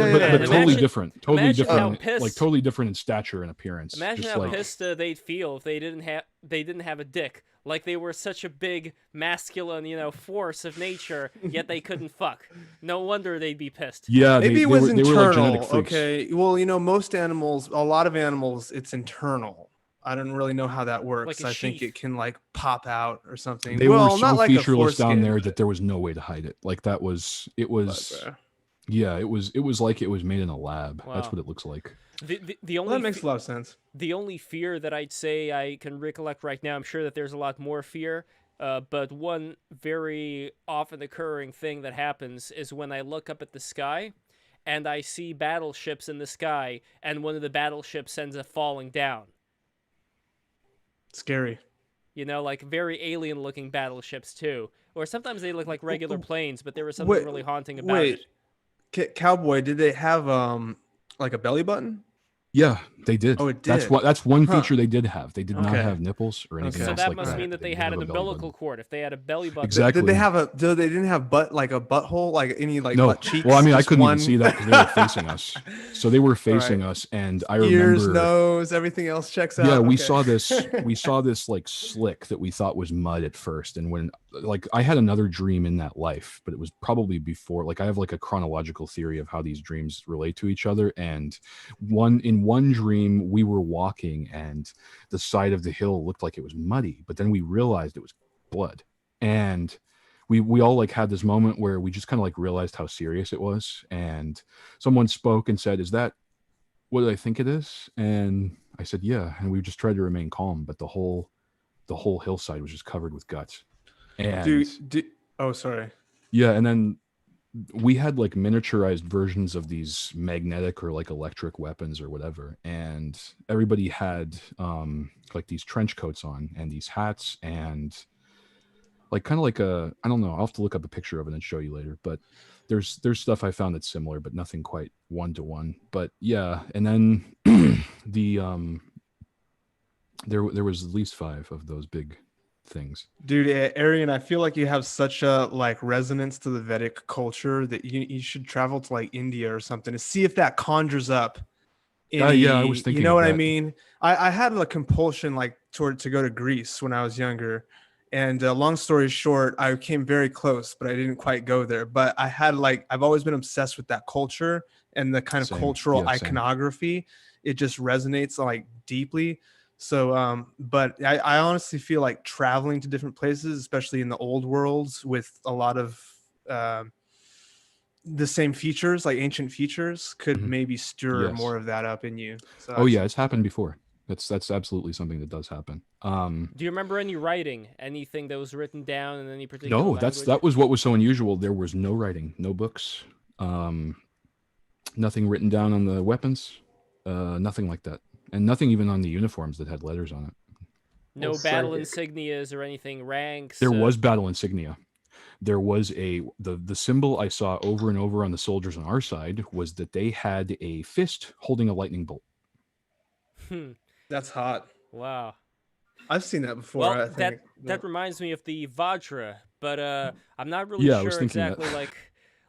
totally different. Totally different. Pissed, like totally different in stature and appearance. Imagine how pissed they'd feel if they didn't have a dick. Like they were such a big masculine, force of nature, yet they couldn't fuck. No wonder they'd be pissed. Yeah, maybe it was internal. Like okay, well, most animals, a lot of animals, it's internal. I don't really know how that works. Like I think it can like pop out or something. They were so featureless down there that there was no way to hide it. Like it was like it was made in a lab. Wow. That's what it looks like. The only that makes a lot of sense. The only fear that I'd say I can recollect right now, I'm sure that there's a lot more fear, but one very often occurring thing that happens is when I look up at the sky and I see battleships in the sky and one of the battleships ends up falling down. Scary. You know, like very alien-looking battleships too. Or sometimes they look like regular planes, but there was something really haunting about it. Cowboy, did they have like a belly button? Yeah, they did. Oh, it did. That's one feature they did have. They did not have nipples or anything So else that like that. must mean that they had an umbilical cord. If they had a belly button, exactly. Did they have they didn't have like a butthole, like any like no. butt cheeks? Well, I mean, I couldn't even see that because they were facing us. So they were facing right. us, and I remember ears, nose, everything else checks out. Yeah, we Okay. saw this. We saw this like slick that we thought was mud at first, and when like I had another dream in that life, but it was probably before. Like I have like a chronological theory of how these dreams relate to each other, and in one dream we were walking and the side of the hill looked like it was muddy, but then we realized it was blood, and we all like had this moment where we just kind of like realized how serious it was, and someone spoke and said, "Is that what I think it is?" And I said, "Yeah," and we just tried to remain calm, but the whole hillside was just covered with guts. And oh, sorry. Yeah, and then we had like miniaturized versions of these magnetic or like electric weapons or whatever, and everybody had like these trench coats on and these hats, and like kind of like I don't know, I'll have to look up a picture of it and show you later, but there's stuff I found that's similar, but nothing quite one-to-one. But yeah, and then the there was at least 5 of those big things. Dude, Arian, I feel like you have such a like resonance to the Vedic culture that you should travel to like India or something to see if that conjures up. Yeah, I was thinking. You know what I mean? I had a compulsion like to go to Greece when I was younger, and long story short, I came very close, but I didn't quite go there. But I had like I've always been obsessed with that culture and the kind of cultural iconography. It just resonates like deeply. So, but I honestly feel like traveling to different places, especially in the old worlds with a lot of the same features, like ancient features, could maybe stir more of that up in you. So yeah, it's happened before. That's absolutely something that does happen. Do you remember any writing, anything that was written down in any particular No, language? that was what was so unusual. There was no writing, no books, nothing written down on the weapons, nothing like that. And nothing even on the uniforms that had letters on it. No battle insignias or anything, ranks. There was battle insignia. There was the symbol I saw over and over on the soldiers on our side was that they had a fist holding a lightning bolt. That's hot. Wow. I've seen that before. Well, I think. that reminds me of the Vajra, but I'm not really sure exactly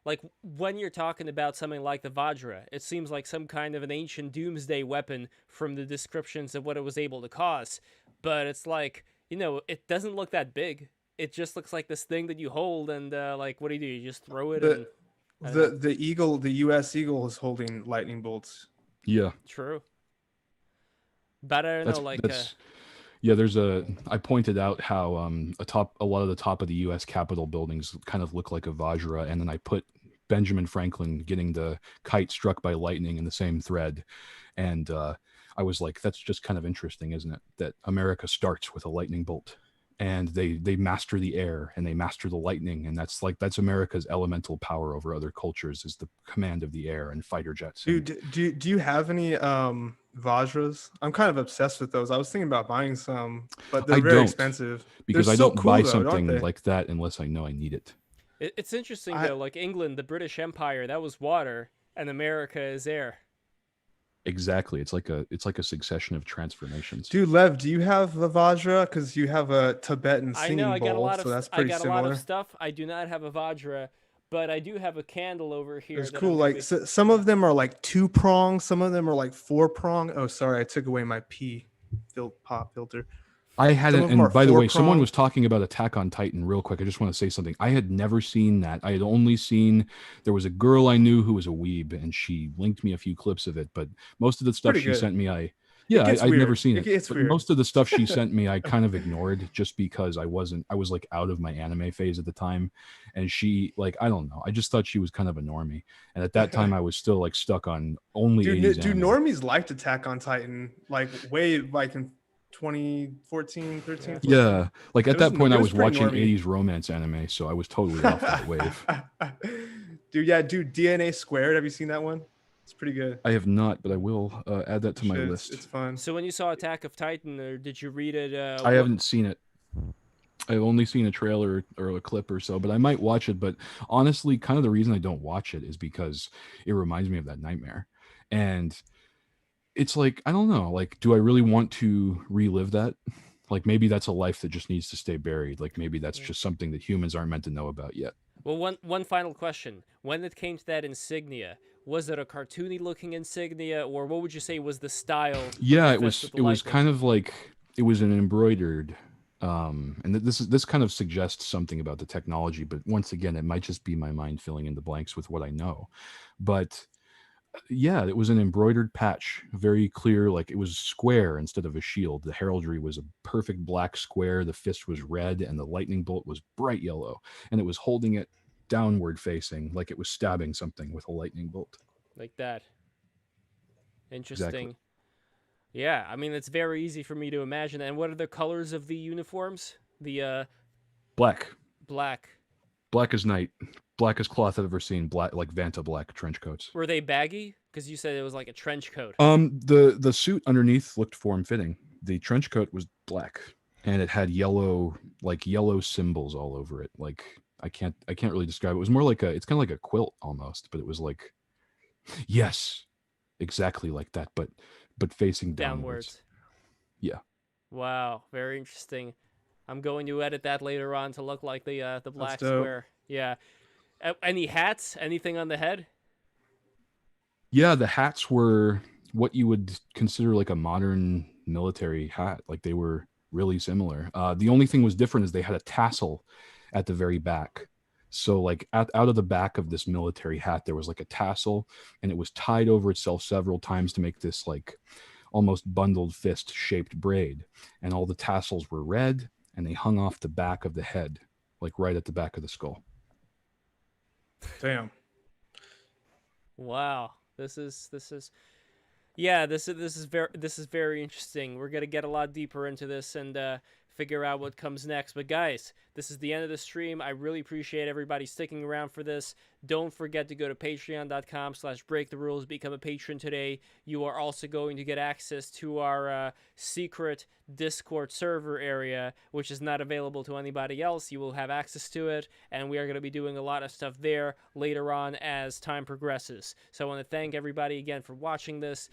like when you're talking about something like the Vajra, it seems like some kind of an ancient doomsday weapon from the descriptions of what it was able to cause. But it's like, you know, it doesn't look that big. It just looks like this thing that you hold and like, what do? You just throw it? The eagle, the U.S. Eagle is holding lightning bolts. Yeah. True. But I don't know, like... Yeah, I pointed out how a lot of the top of the U.S. Capitol buildings kind of look like a Vajra, and then I put Benjamin Franklin getting the kite struck by lightning in the same thread, and I was like, that's just kind of interesting, isn't it? That America starts with a lightning bolt, and they master the air and they master the lightning, and that's America's elemental power over other cultures is the command of the air and fighter jets. Dude, do you have any Vajras? I'm kind of obsessed with those. I was thinking about buying some, but they're very expensive. Because I don't buy something like that unless I know I need it. It's interesting though, like England, the British Empire, that was water, and America is air. Exactly. It's like a succession of transformations. Dude, Lev, do you have a Vajra? Because you have a Tibetan singing bowl, so that's pretty similar. I got a lot of stuff. I do not have a Vajra, but I do have a candle over here. It's cool. Like some of them are like 2-prong, some of them are like 4-prong. Oh, sorry, I took away my pop filter. I hadn't, and by the way, someone was talking about Attack on Titan real quick. I just want to say something. I had never seen that. I had only seen, there was a girl I knew who was a weeb, and she linked me a few clips of it, but most of the stuff she sent me, I'd never seen it. It's weird. Most of the stuff she sent me, I kind of ignored just because I was like out of my anime phase at the time. And she, like, I don't know. I just thought she was kind of a normie. And at that time I was still like stuck on only 80s Dude, anime. normies liked Attack on Titan, like way like in 2014, 13. 14. Yeah, like at that point I was watching 80s romance anime, so I was totally off that wave. Dude, DNA Squared. Have you seen that one? It's pretty good. I have not, but I will add that to my list. It's fun. So when you saw Attack of Titan, or did you read it? I haven't seen it. I've only seen a trailer or a clip or so, but I might watch it. But honestly, kind of the reason I don't watch it is because it reminds me of that nightmare. And it's like, I don't know, like, do I really want to relive that? Like, maybe that's a life that just needs to stay buried. Like, maybe that's just something that humans aren't meant to know about yet. Well, one final question. When it came to that insignia, was it a cartoony looking insignia, or what would you say was the style? Yeah, it was kind of like, it was an embroidered, and this kind of suggests something about the technology, but once again, it might just be my mind filling in the blanks with what I know. But yeah, it was an embroidered patch, very clear, like it was square instead of a shield. The heraldry was a perfect black square, the fist was red, and the lightning bolt was bright yellow, and it was holding it downward facing, like it was stabbing something with a lightning bolt. Like that. Interesting. Exactly. Yeah, I mean, it's very easy for me to imagine. And what are the colors of the uniforms? The Black. Black. Black as night. Black as cloth I've ever seen. Black, like Vanta black trench coats. Were they baggy? Because you said it was like a trench coat. The suit underneath looked form fitting. The trench coat was black, and it had yellow symbols all over it. Like I can't really describe it. It was more like it's kind of like a quilt almost, but it was like, yes, exactly like that, but facing downwards. Yeah. Wow, very interesting. I'm going to edit that later on to look like the black That's dope. square. Yeah. Any hats? Anything on the head? Yeah, the hats were what you would consider like a modern military hat. Like they were really similar. The only thing was different is they had a tassel at the very back. So like out of the back of this military hat, there was like a tassel, and it was tied over itself several times to make this like almost bundled fist shaped braid. And all the tassels were red, and they hung off the back of the head, like right at the back of the skull. Damn. Wow. This is yeah, this is very interesting. We're gonna get a lot deeper into this and figure out what comes next. But guys, this is the end of the stream. I really appreciate everybody sticking around for this. Don't forget to go to patreon.com/breaktherules, become a patron today. You are also going to get access to our secret Discord server area, which is not available to anybody else. You will have access to it, and we are going to be doing a lot of stuff there later on as time progresses. So I want to thank everybody again for watching this.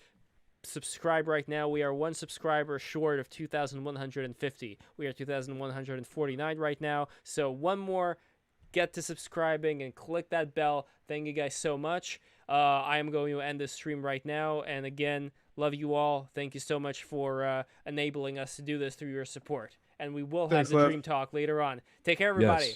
Subscribe right now. We are one subscriber short of 2,150. We are 2,149 right now. So one more, get to subscribing and click that bell. Thank you guys so much. I am going to end this stream right now. And again, love you all. Thank you so much for enabling us to do this through your support. And we will have the Dream Talk later on. Take care, everybody. Yes.